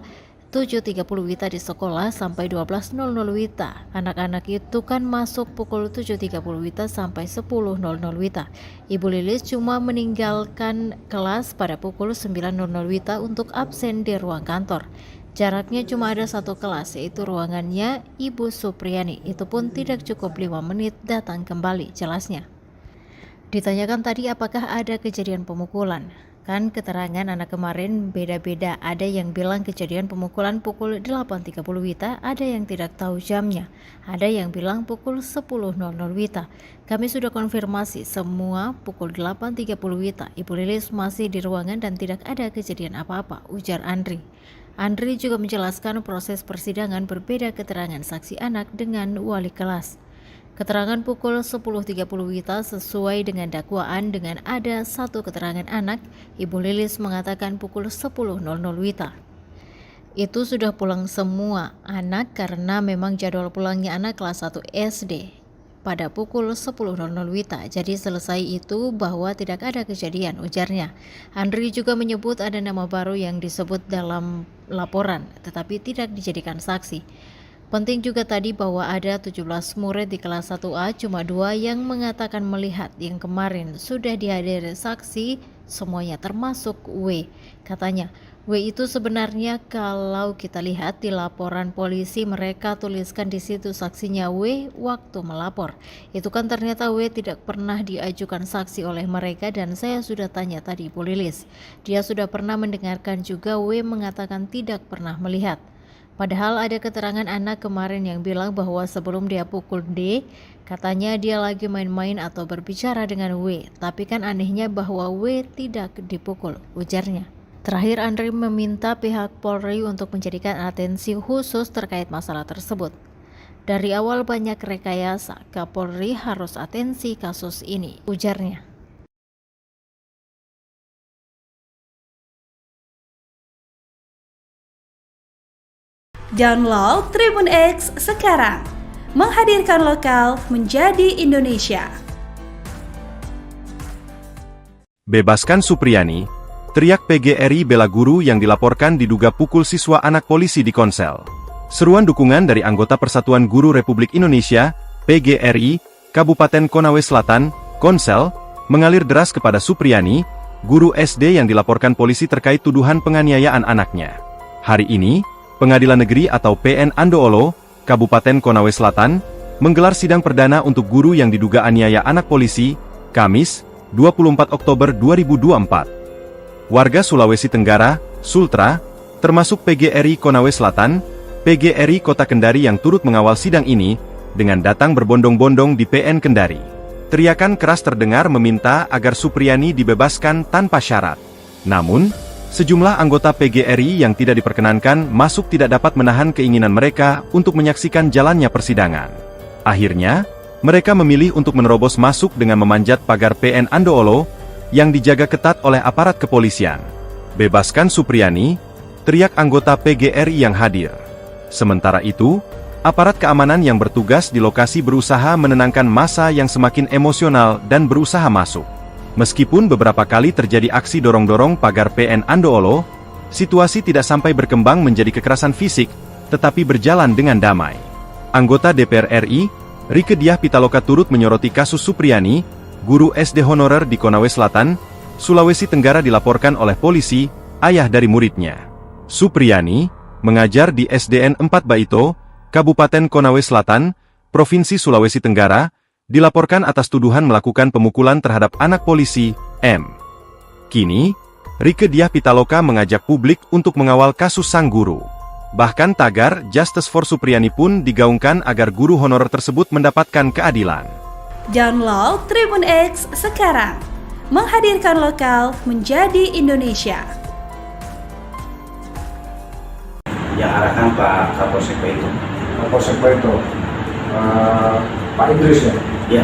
7.30 WITA di sekolah sampai 12.00 WITA. Anak-anak itu kan masuk pukul 7.30 WITA sampai 10.00 WITA. Ibu Lilis cuma meninggalkan kelas pada pukul 9.00 WITA untuk absen di ruang kantor. Jaraknya cuma ada satu kelas, yaitu ruangannya Ibu Supriyani. Itu pun tidak cukup 5 menit datang kembali, jelasnya. Ditanyakan tadi apakah ada kejadian pemukulan. Kan keterangan anak kemarin beda-beda, ada yang bilang kejadian pemukulan pukul 8.30 WITA, ada yang tidak tahu jamnya, ada yang bilang pukul 10.00 WITA. Kami sudah konfirmasi semua pukul 8.30 WITA. Ibu Lilis masih di ruangan dan tidak ada kejadian apa-apa, ujar Andri. Andri juga menjelaskan proses persidangan berbeda keterangan saksi anak dengan wali kelas. Keterangan pukul 10.30 WITA sesuai dengan dakwaan dengan ada satu keterangan anak, Ibu Lilis mengatakan pukul 10.00 WITA. Itu sudah pulang semua anak karena memang jadwal pulangnya anak kelas 1 SD pada pukul 10.00 WITA. Jadi selesai itu bahwa tidak ada kejadian, ujarnya. Andri juga menyebut ada nama baru yang disebut dalam laporan tetapi tidak dijadikan saksi. Penting juga tadi bahwa ada 17 murid di kelas 1A, cuma 2 yang mengatakan melihat, yang kemarin sudah dihadiri saksi semuanya termasuk W. Katanya, W itu sebenarnya kalau kita lihat di laporan polisi mereka tuliskan di situ saksinya W waktu melapor. Itu kan ternyata W tidak pernah diajukan saksi oleh mereka dan saya sudah tanya tadi Bu Lilis. Dia sudah pernah mendengarkan juga W mengatakan tidak pernah melihat. Padahal ada keterangan anak kemarin yang bilang bahwa sebelum dia pukul D, katanya dia lagi main-main atau berbicara dengan W. Tapi kan anehnya bahwa W tidak dipukul, ujarnya. Terakhir, Andri meminta pihak Polri untuk menjadikan atensi khusus terkait masalah tersebut. Dari awal banyak rekayasa, Kapolri harus atensi kasus ini, ujarnya. Download Tribun X sekarang, menghadirkan lokal menjadi Indonesia. Bebaskan Supriyani, teriak PGRI bela guru yang dilaporkan diduga pukul siswa anak polisi di Konsel. Seruan dukungan dari anggota Persatuan Guru Republik Indonesia, PGRI, Kabupaten Konawe Selatan, Konsel, mengalir deras kepada Supriyani, guru SD yang dilaporkan polisi terkait tuduhan penganiayaan anaknya. Hari ini, Pengadilan Negeri atau PN Andoolo, Kabupaten Konawe Selatan, menggelar sidang perdana untuk guru yang diduga aniaya anak polisi, Kamis, 24 Oktober 2024. Warga Sulawesi Tenggara, Sultra, termasuk PGRI Konawe Selatan, PGRI Kota Kendari yang turut mengawal sidang ini, dengan datang berbondong-bondong di PN Kendari. Teriakan keras terdengar meminta agar Supriyani dibebaskan tanpa syarat. Namun, sejumlah anggota PGRI yang tidak diperkenankan masuk tidak dapat menahan keinginan mereka untuk menyaksikan jalannya persidangan. Akhirnya, mereka memilih untuk menerobos masuk dengan memanjat pagar PN Andoolo yang dijaga ketat oleh aparat kepolisian. Bebaskan Supriyani, teriak anggota PGRI yang hadir. Sementara itu, Aparat keamanan yang bertugas di lokasi berusaha menenangkan massa yang semakin emosional dan berusaha masuk. Meskipun beberapa kali terjadi aksi dorong-dorong pagar PN Andoolo, situasi tidak sampai berkembang menjadi kekerasan fisik, tetapi berjalan dengan damai. Anggota DPR RI, Rieke Diah Pitaloka turut menyoroti kasus Supriyani, guru SD honorer di Konawe Selatan, Sulawesi Tenggara dilaporkan oleh polisi, ayah dari muridnya. Supriyani mengajar di SDN 4 Baito, Kabupaten Konawe Selatan, Provinsi Sulawesi Tenggara, dilaporkan atas tuduhan melakukan pemukulan terhadap anak polisi, M. Kini, Rieke Diah Pitaloka mengajak publik untuk mengawal kasus sang guru. Bahkan tagar Justice for Supriyani pun digaungkan agar guru honorer tersebut mendapatkan keadilan. Download Tribun X sekarang, menghadirkan lokal menjadi Indonesia. Yang arahkan Pak Kapolsek Baito. Kapolsek Baito, Pak Idris ya? Ya.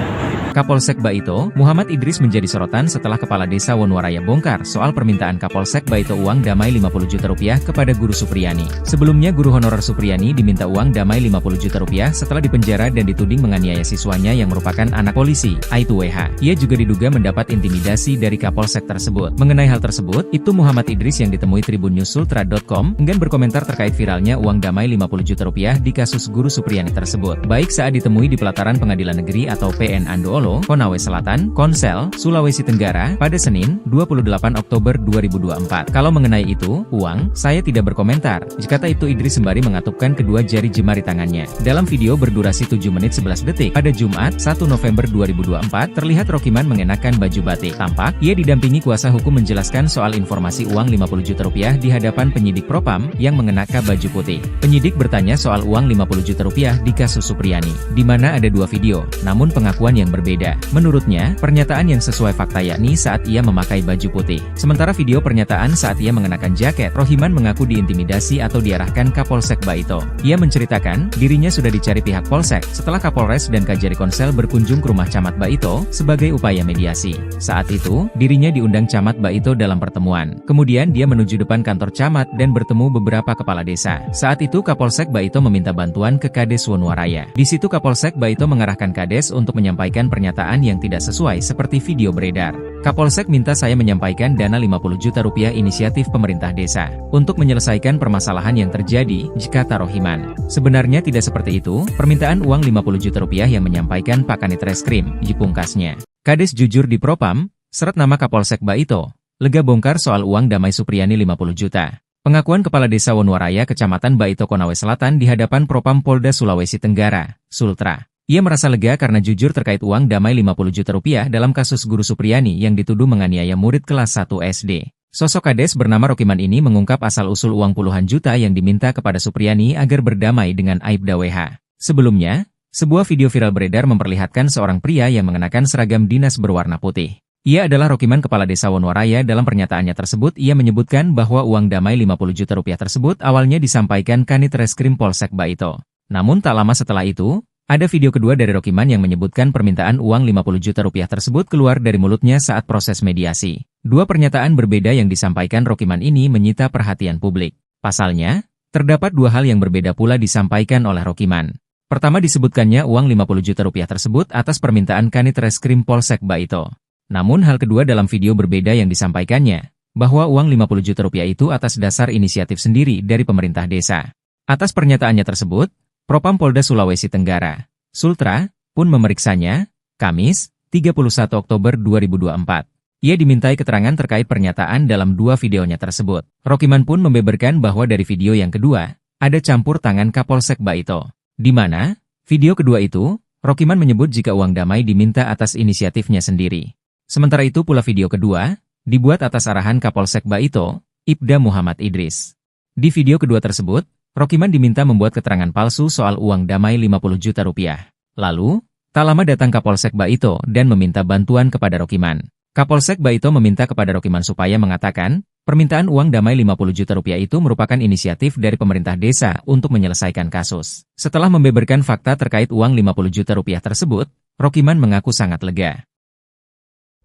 Kapolsek Baito, Muhammad Idris menjadi sorotan setelah Kepala Desa Wonowaraya bongkar soal permintaan Kapolsek Baito uang damai 50 juta rupiah kepada guru Supriyani. Sebelumnya guru honorer Supriyani diminta uang damai 50 juta rupiah setelah dipenjara dan dituding menganiaya siswanya yang merupakan anak polisi, Aibtu WH. Ia juga diduga mendapat intimidasi dari Kapolsek tersebut. Mengenai hal tersebut, Ibtu Muhammad Idris yang ditemui tribunnews.sultra.com enggan berkomentar terkait viralnya uang damai 50 juta rupiah di kasus guru Supriyani tersebut. Baik saat ditemui di pelataran Pengadilan Negeri atau PN Andoolo, Konawe Selatan, Konsel, Sulawesi Tenggara, pada Senin, 28 Oktober 2024. Kalau mengenai itu, uang, saya tidak berkomentar, kata Ibtu Idris sembari mengatupkan kedua jari jemari tangannya. Dalam video berdurasi 7 menit 11 detik, pada Jumat, 1 November 2024, terlihat Rokiman mengenakan baju batik. Tampak, ia didampingi kuasa hukum menjelaskan soal informasi uang 50 juta rupiah di hadapan penyidik Propam yang mengenakan baju putih. Penyidik bertanya soal uang 50 juta rupiah di kasus Supriyani, di mana ada dua video, namun pengakuan yang berbeda. Menurutnya, pernyataan yang sesuai fakta yakni saat ia memakai baju putih. Sementara video pernyataan saat ia mengenakan jaket, Rohiman mengaku diintimidasi atau diarahkan Kapolsek Baito. Ia menceritakan, dirinya sudah dicari pihak Polsek setelah Kapolres dan Kajari Konsel berkunjung ke rumah Camat Baito sebagai upaya mediasi. Saat itu, dirinya diundang Camat Baito dalam pertemuan. Kemudian dia menuju depan kantor Camat dan bertemu beberapa kepala desa. Saat itu Kapolsek Baito meminta bantuan ke Kades Wonowaraya. Di situ Kapolsek Baito mengarahkan Kades untuk menyampaikan pernyataan yang tidak sesuai seperti video beredar. Kapolsek minta saya menyampaikan dana 50 juta rupiah inisiatif pemerintah desa untuk menyelesaikan permasalahan yang terjadi, kata Rohiman. Sebenarnya tidak seperti itu, permintaan uang 50 juta rupiah yang menyampaikan Pak Kanit Reskrim, pungkasnya. Kades jujur di Propam, seret nama Kapolsek Baito, lega bongkar soal uang damai Supriyani 50 juta. Pengakuan Kepala Desa Wonowaraya Kecamatan Baito Konawe Selatan di hadapan Propam Polda Sulawesi Tenggara, Sultra. Ia merasa lega karena jujur terkait uang damai 50 juta rupiah dalam kasus guru Supriyani yang dituduh menganiaya murid kelas 1 SD. Sosok Kades bernama Rokiman ini mengungkap asal-usul uang puluhan juta yang diminta kepada Supriyani agar berdamai dengan Aibda WH. Sebelumnya, sebuah video viral beredar memperlihatkan seorang pria yang mengenakan seragam dinas berwarna putih. Ia adalah Rokiman Kepala Desa Wonowaraya. Dalam pernyataannya tersebut ia menyebutkan bahwa uang damai 50 juta rupiah tersebut awalnya disampaikan Kanit Reskrim Polsek Baito. Namun tak lama setelah itu, ada video kedua dari Rokiman yang menyebutkan permintaan uang 50 juta rupiah tersebut keluar dari mulutnya saat proses mediasi. Dua pernyataan berbeda yang disampaikan Rokiman ini menyita perhatian publik. Pasalnya, terdapat dua hal yang berbeda pula disampaikan oleh Rokiman. Pertama disebutkannya uang 50 juta rupiah tersebut atas permintaan Kanit Reskrim Polsek Baito. Namun hal kedua dalam video berbeda yang disampaikannya, bahwa uang 50 juta rupiah itu atas dasar inisiatif sendiri dari pemerintah desa. Atas pernyataannya tersebut, Propam Polda Sulawesi Tenggara, Sultra, pun memeriksanya, Kamis, 31 Oktober 2024. Ia dimintai keterangan terkait pernyataan dalam dua videonya tersebut. Rokiman pun membeberkan bahwa dari video yang kedua, ada campur tangan Kapolsek Baito. Di mana, video kedua itu, Rokiman menyebut jika uang damai diminta atas inisiatifnya sendiri. Sementara itu pula video kedua, dibuat atas arahan Kapolsek Baito, Ibda Muhammad Idris. Di video kedua tersebut, Rokiman diminta membuat keterangan palsu soal uang damai 50 juta rupiah. Lalu, tak lama datang Kapolsek Baito dan meminta bantuan kepada Rokiman. Kapolsek Baito meminta kepada Rokiman supaya mengatakan, permintaan uang damai 50 juta rupiah itu merupakan inisiatif dari pemerintah desa untuk menyelesaikan kasus. Setelah membeberkan fakta terkait uang 50 juta rupiah tersebut, Rokiman mengaku sangat lega.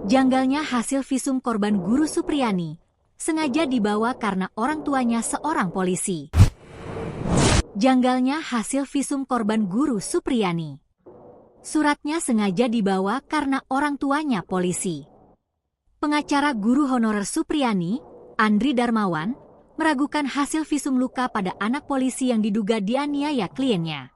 Janggalnya hasil visum korban guru Supriyani sengaja dibawa karena orang tuanya seorang polisi. Janggalnya hasil visum korban guru Supriyani. Suratnya sengaja dibawa karena orang tuanya polisi. Pengacara guru honorer Supriyani, Andri Darmawan, meragukan hasil visum luka pada anak polisi yang diduga dianiaya kliennya.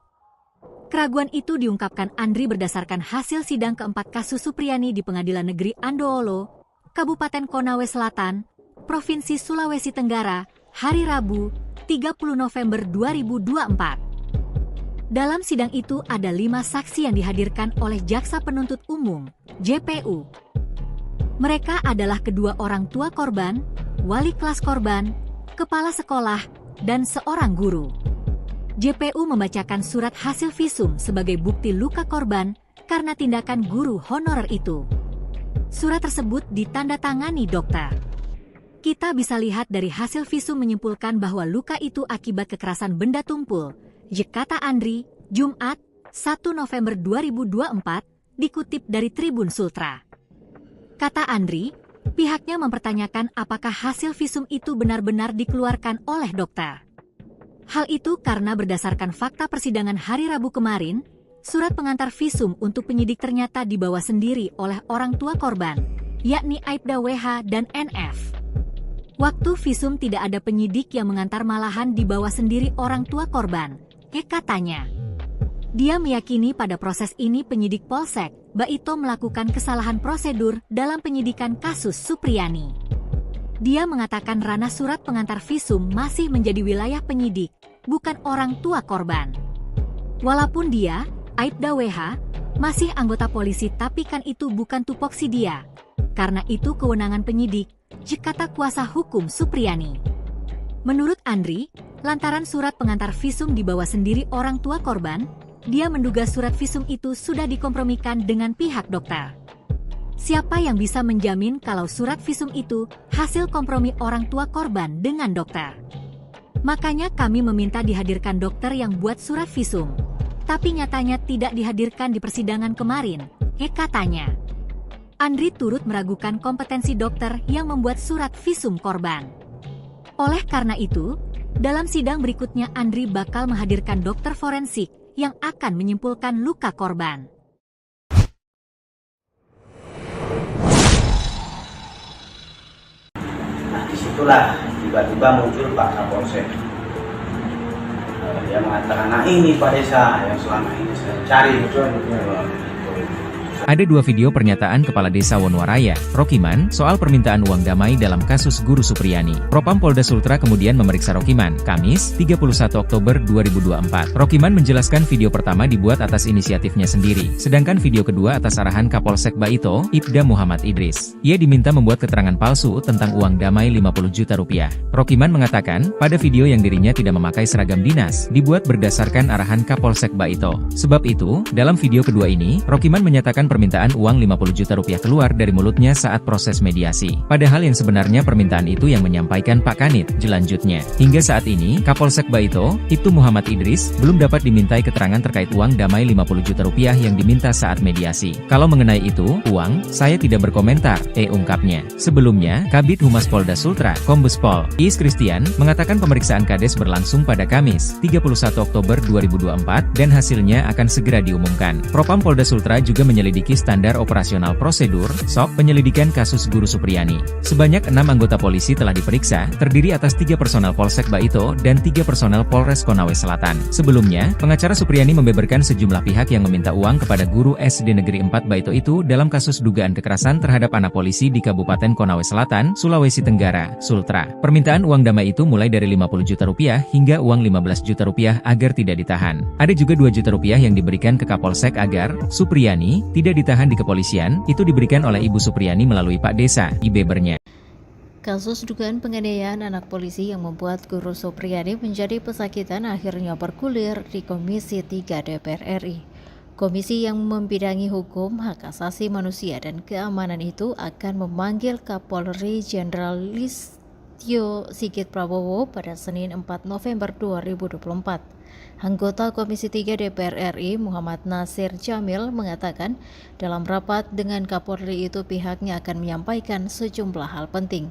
Keraguan itu diungkapkan Andri berdasarkan hasil sidang keempat kasus Supriyani di Pengadilan Negeri Andoholo, Kabupaten Konawe Selatan, Provinsi Sulawesi Tenggara, hari Rabu, 30 November 2024. Dalam sidang itu ada 5 saksi yang dihadirkan oleh Jaksa Penuntut Umum, JPU. Mereka adalah kedua orang tua korban, wali kelas korban, kepala sekolah, dan seorang guru. JPU membacakan surat hasil visum sebagai bukti luka korban karena tindakan guru honorer itu. Surat tersebut ditandatangani dokter. Kita bisa lihat dari hasil visum menyimpulkan bahwa luka itu akibat kekerasan benda tumpul, kata Andri, Jumat, 1 November 2024, dikutip dari Tribun Sultra. Kata Andri, pihaknya mempertanyakan apakah hasil visum itu benar-benar dikeluarkan oleh dokter. Hal itu karena berdasarkan fakta persidangan hari Rabu kemarin, surat pengantar visum untuk penyidik ternyata dibawa sendiri oleh orang tua korban, yakni Aibda WH dan NF. Waktu visum tidak ada penyidik yang mengantar, malahan dibawa sendiri orang tua korban, katanya. Dia meyakini pada proses ini penyidik Polsek Baito melakukan kesalahan prosedur dalam penyidikan kasus Supriyani. Dia mengatakan ranah surat pengantar visum masih menjadi wilayah penyidik, bukan orang tua korban. Walaupun dia, Aibda WH, masih anggota polisi, tapi kan itu bukan tupoksi dia. Karena itu kewenangan penyidik, kata kuasa hukum Supriyani. Menurut Andri, lantaran surat pengantar visum dibawa sendiri orang tua korban, dia menduga surat visum itu sudah dikompromikan dengan pihak dokter. Siapa yang bisa menjamin kalau surat visum itu hasil kompromi orang tua korban dengan dokter? Makanya kami meminta dihadirkan dokter yang buat surat visum. Tapi nyatanya tidak dihadirkan di persidangan kemarin, katanya. Andri turut meragukan kompetensi dokter yang membuat surat visum korban. Oleh karena itu, dalam sidang berikutnya Andri bakal menghadirkan dokter forensik yang akan menyimpulkan luka korban. Nah, disitulah tiba-tiba muncul Pak Kapolsek. Dia mengatakan, nah ini Pak Desa yang selama ini saya cari. Ada 2 video pernyataan Kepala Desa Wonowaraya, Rokiman, soal permintaan uang damai dalam kasus guru Supriyani. Propam Polda Sultra kemudian memeriksa Rokiman, Kamis, 31 Oktober 2024. Rokiman menjelaskan video pertama dibuat atas inisiatifnya sendiri, sedangkan video kedua atas arahan Kapolsek Baito, Ibda Muhammad Idris. Ia diminta membuat keterangan palsu tentang uang damai 50 juta rupiah. Rokiman mengatakan, pada video yang dirinya tidak memakai seragam dinas, dibuat berdasarkan arahan Kapolsek Baito. Sebab itu, dalam video kedua ini, Rokiman menyatakan permintaan uang 50 juta rupiah keluar dari mulutnya saat proses mediasi. Padahal yang sebenarnya permintaan itu yang menyampaikan Pak Kanit, jelanjutnya. Hingga saat ini, Kapolsek Baito, Ibtu Muhammad Idris, belum dapat dimintai keterangan terkait uang damai 50 juta rupiah yang diminta saat mediasi. Kalau mengenai itu, uang, saya tidak berkomentar, ungkapnya. Sebelumnya, Kabid Humas Polda Sultra, Kombes Pol Iis Kristian, mengatakan pemeriksaan Kades berlangsung pada Kamis, 31 Oktober 2024, dan hasilnya akan segera diumumkan. Propam Polda Sultra juga menyelidiki standar operasional prosedur (SOP) penyelidikan kasus guru Supriyani. Sebanyak 6 anggota polisi telah diperiksa, terdiri atas 3 personel Polsek Baito dan 3 personel Polres Konawe Selatan. Sebelumnya, pengacara Supriyani membeberkan sejumlah pihak yang meminta uang kepada guru SD Negeri 4 Baito itu dalam kasus dugaan kekerasan terhadap anak polisi di Kabupaten Konawe Selatan, Sulawesi Tenggara, Sultra. Permintaan uang damai itu mulai dari 50 juta rupiah hingga uang 15 juta rupiah agar tidak ditahan. Ada juga 2 juta rupiah yang diberikan ke Kapolsek agar Supriyani tidak ditahan di kepolisian, itu diberikan oleh Ibu Supriyani melalui Pak Desa, Ibebernya. Kasus dugaan penganiayaan anak polisi yang membuat guru Supriyani menjadi pesakitan akhirnya bergulir di Komisi 3 DPR RI. Komisi yang membidangi hukum, hak asasi manusia dan keamanan itu akan memanggil Kapolri Jenderal Listio Sigit Prabowo pada Senin 4 November 2024. Anggota Komisi 3 DPR RI Muhammad Nasir Jamil mengatakan dalam rapat dengan Kapolri itu pihaknya akan menyampaikan sejumlah hal penting.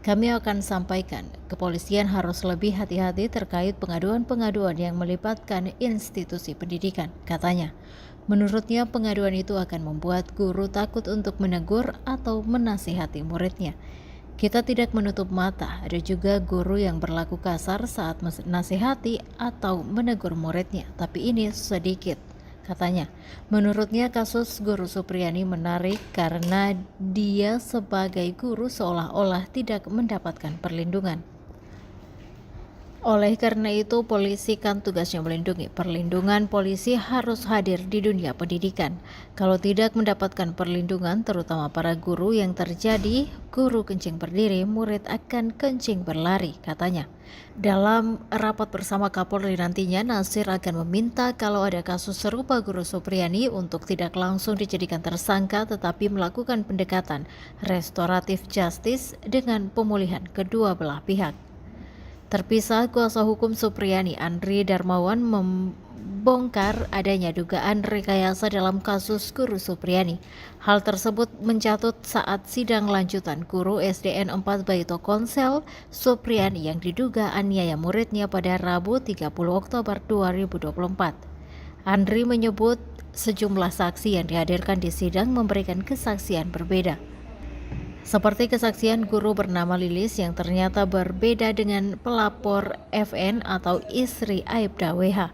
Kami akan sampaikan, kepolisian harus lebih hati-hati terkait pengaduan-pengaduan yang melibatkan institusi pendidikan, katanya. Menurutnya pengaduan itu akan membuat guru takut untuk menegur atau menasihati muridnya. Kita tidak menutup mata, ada juga guru yang berlaku kasar saat menasihati atau menegur muridnya, tapi ini sedikit, katanya. Menurutnya kasus Guru Supriyani menarik karena dia sebagai guru seolah-olah tidak mendapatkan perlindungan. Oleh karena itu, polisi kan tugasnya melindungi. Perlindungan polisi harus hadir di dunia pendidikan. Kalau tidak mendapatkan perlindungan, terutama para guru yang terjadi, guru kencing berdiri, murid akan kencing berlari, katanya. Dalam rapat bersama Kapolri nantinya, Nasir akan meminta kalau ada kasus serupa Guru Supriyani untuk tidak langsung dijadikan tersangka tetapi melakukan pendekatan restoratif justice dengan pemulihan kedua belah pihak. Terpisah, kuasa hukum Supriyani Andri Darmawan membongkar adanya dugaan rekayasa dalam kasus Guru Supriyani. Hal tersebut mencatut saat sidang lanjutan guru SDN 4 Baito Konsel Supriyani yang diduga aniaya muridnya pada Rabu 30 Oktober 2024. Andri menyebut sejumlah saksi yang dihadirkan di sidang memberikan kesaksian berbeda. Seperti kesaksian guru bernama Lilis yang ternyata berbeda dengan pelapor FN atau istri Aibda WH.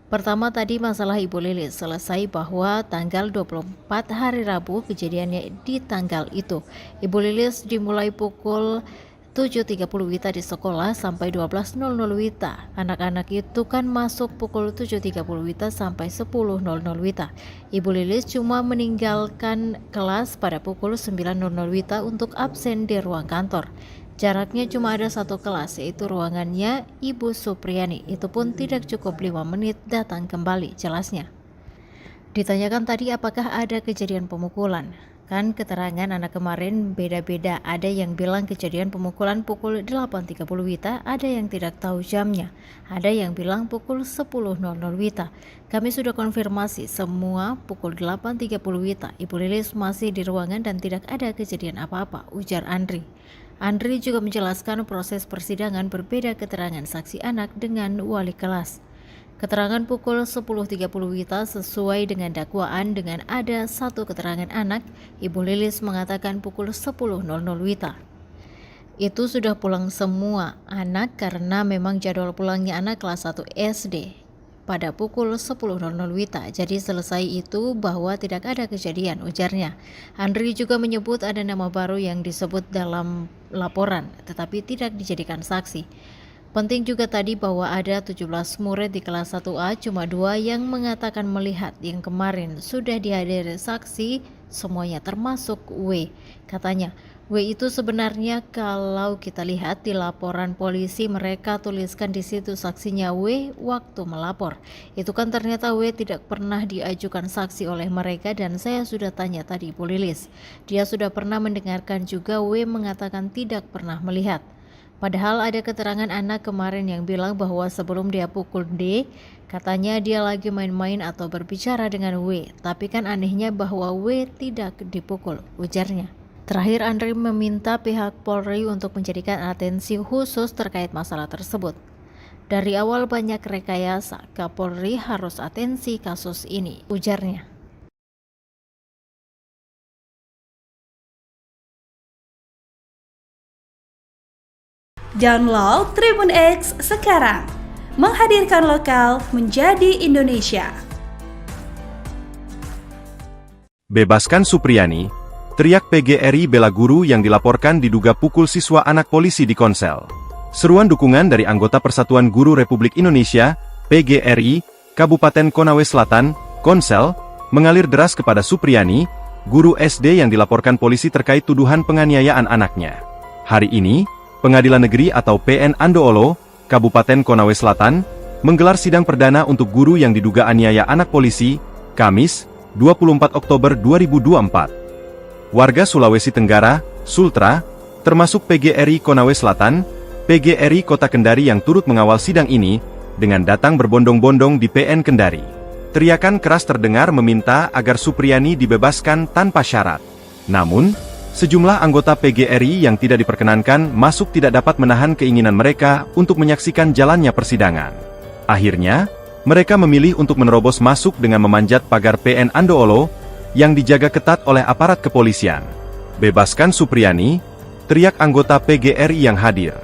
Pertama tadi masalah Ibu Lilis selesai bahwa tanggal 24 hari Rabu kejadiannya di tanggal itu. Ibu Lilis dimulai pukul 7.30 WITA di sekolah sampai 12.00 WITA. Anak-anak itu kan masuk pukul 7.30 WITA sampai 10.00 WITA. Ibu Lilis cuma meninggalkan kelas pada pukul 9.00 WITA untuk absen di ruang kantor. Jaraknya cuma ada satu kelas, yaitu ruangannya Ibu Supriyani. Itu pun tidak cukup 5 menit datang kembali, jelasnya. Ditanyakan tadi apakah ada kejadian pemukulan. Kan keterangan anak kemarin beda-beda, ada yang bilang kejadian pemukulan pukul 8.30 WITA, ada yang tidak tahu jamnya, ada yang bilang pukul 10.00 WITA. Kami sudah konfirmasi semua pukul 8.30 WITA. Ibu Lilis masih di ruangan dan tidak ada kejadian apa-apa, ujar Andri. Andri juga menjelaskan proses persidangan berbeda keterangan saksi anak dengan wali kelas. Keterangan pukul 10.30 WITA sesuai dengan dakwaan dengan ada satu keterangan anak, Ibu Lilis mengatakan pukul 10.00 WITA. Itu sudah pulang semua anak karena memang jadwal pulangnya anak kelas 1 SD pada pukul 10.00 WITA. Jadi selesai itu bahwa tidak ada kejadian, ujarnya. Andri juga menyebut ada nama baru yang disebut dalam laporan tetapi tidak dijadikan saksi. Penting juga tadi bahwa ada 17 murid di kelas 1A, cuma 2 yang mengatakan melihat, yang kemarin sudah dihadiri saksi semuanya termasuk W. Katanya, W itu sebenarnya kalau kita lihat di laporan polisi mereka tuliskan di situ saksinya W waktu melapor. Itu kan ternyata W tidak pernah diajukan saksi oleh mereka dan saya sudah tanya tadi Ibu Lilis. Dia sudah pernah mendengarkan juga W mengatakan tidak pernah melihat. Padahal ada keterangan anak kemarin yang bilang bahwa sebelum dia pukul D, katanya dia lagi main-main atau berbicara dengan W. Tapi kan anehnya bahwa W tidak dipukul, ujarnya. Terakhir Andri meminta pihak Polri untuk menjadikan atensi khusus terkait masalah tersebut. Dari awal banyak rekayasa, Kapolri harus atensi kasus ini, ujarnya. Download Tribun X sekarang, menghadirkan lokal menjadi Indonesia. Bebaskan Supriyani, teriak PGRI bela guru yang dilaporkan diduga pukul siswa anak polisi di Konsel. Seruan dukungan dari anggota Persatuan Guru Republik Indonesia, PGRI, Kabupaten Konawe Selatan, Konsel, mengalir deras kepada Supriyani, guru SD yang dilaporkan polisi terkait tuduhan penganiayaan anaknya. Hari ini, Pengadilan Negeri atau PN Andoolo, Kabupaten Konawe Selatan, menggelar sidang perdana untuk guru yang diduga aniaya anak polisi, Kamis, 24 Oktober 2024. Warga Sulawesi Tenggara, Sultra, termasuk PGRI Konawe Selatan, PGRI Kota Kendari yang turut mengawal sidang ini, dengan datang berbondong-bondong di PN Kendari. Teriakan keras terdengar meminta agar Supriyani dibebaskan tanpa syarat. Namun, sejumlah anggota PGRI yang tidak diperkenankan masuk tidak dapat menahan keinginan mereka untuk menyaksikan jalannya persidangan. Akhirnya, mereka memilih untuk menerobos masuk dengan memanjat pagar PN Andoolo, yang dijaga ketat oleh aparat kepolisian. "Bebaskan Supriyani!" teriak anggota PGRI yang hadir.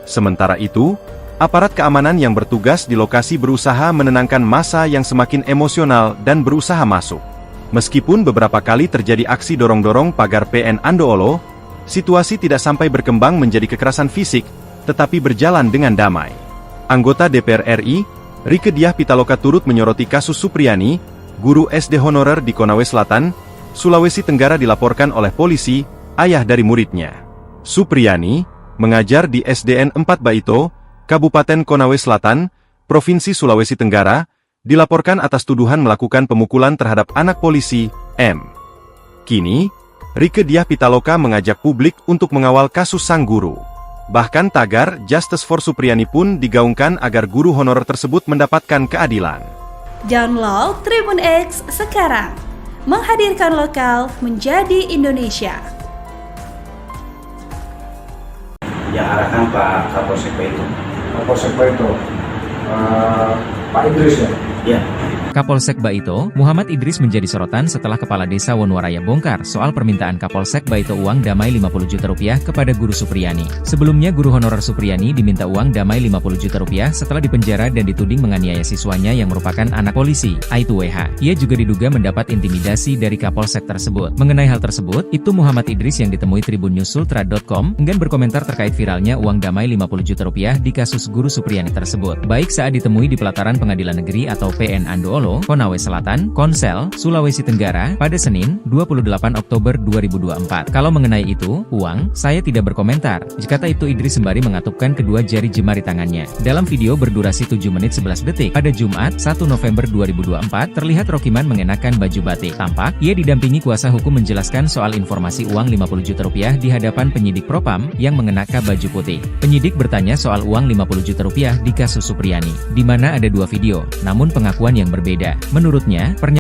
Sementara itu, aparat keamanan yang bertugas di lokasi berusaha menenangkan massa yang semakin emosional dan berusaha masuk. Meskipun beberapa kali terjadi aksi dorong-dorong pagar PN Andoolo, situasi tidak sampai berkembang menjadi kekerasan fisik, tetapi berjalan dengan damai. Anggota DPR RI, Rieke Diah Pitaloka turut menyoroti kasus Supriyani, guru SD honorer di Konawe Selatan, Sulawesi Tenggara dilaporkan oleh polisi, ayah dari muridnya. Supriyani mengajar di SDN 4 Baito, Kabupaten Konawe Selatan, Provinsi Sulawesi Tenggara, dilaporkan atas tuduhan melakukan pemukulan terhadap anak polisi, M. Kini, Rieke Diah Pitaloka mengajak publik untuk mengawal kasus sang guru. Bahkan tagar Justice for Supriyani pun digaungkan agar guru honorer tersebut mendapatkan keadilan. Download Tribun X sekarang. Menghadirkan lokal menjadi Indonesia. Yang arahkan Pak Kapolsek Baito. Kapolsek Baito, Pak Idris ya? Ya. Kapolsek Baito, Muhammad Idris menjadi sorotan setelah Kepala Desa Wonuwaraya bongkar soal permintaan Kapolsek Baito uang damai 50 juta rupiah kepada guru Supriyani. Sebelumnya guru honorer Supriyani diminta uang damai 50 juta rupiah setelah dipenjara dan dituding menganiaya siswanya yang merupakan anak polisi, Aibtu WH. Ia juga diduga mendapat intimidasi dari Kapolsek tersebut. Mengenai hal tersebut, itu Muhammad Idris yang ditemui Tribun Newsultra.com enggan berkomentar terkait viralnya uang damai 50 juta rupiah di kasus guru Supriyani tersebut. Baik saat ditemui di pelataran Pengadilan Negeri atau PN Andoolo, Konawe Selatan, Konsel, Sulawesi Tenggara, pada Senin, 28 Oktober 2024. Kalau mengenai itu, uang, saya tidak berkomentar, kata itu Idris sembari mengatupkan kedua jari jemari tangannya. Dalam video berdurasi 7 menit 11 detik, pada Jumat, 1 November 2024, terlihat Rokiman mengenakan baju batik. Tampak, ia didampingi kuasa hukum menjelaskan soal informasi uang 50 juta rupiah di hadapan penyidik Propam yang mengenakan baju putih. Penyidik bertanya soal uang 50 juta rupiah di kasus Supriyani, di mana ada dua video, namun pengakuan yang berbeda. Menurutnya,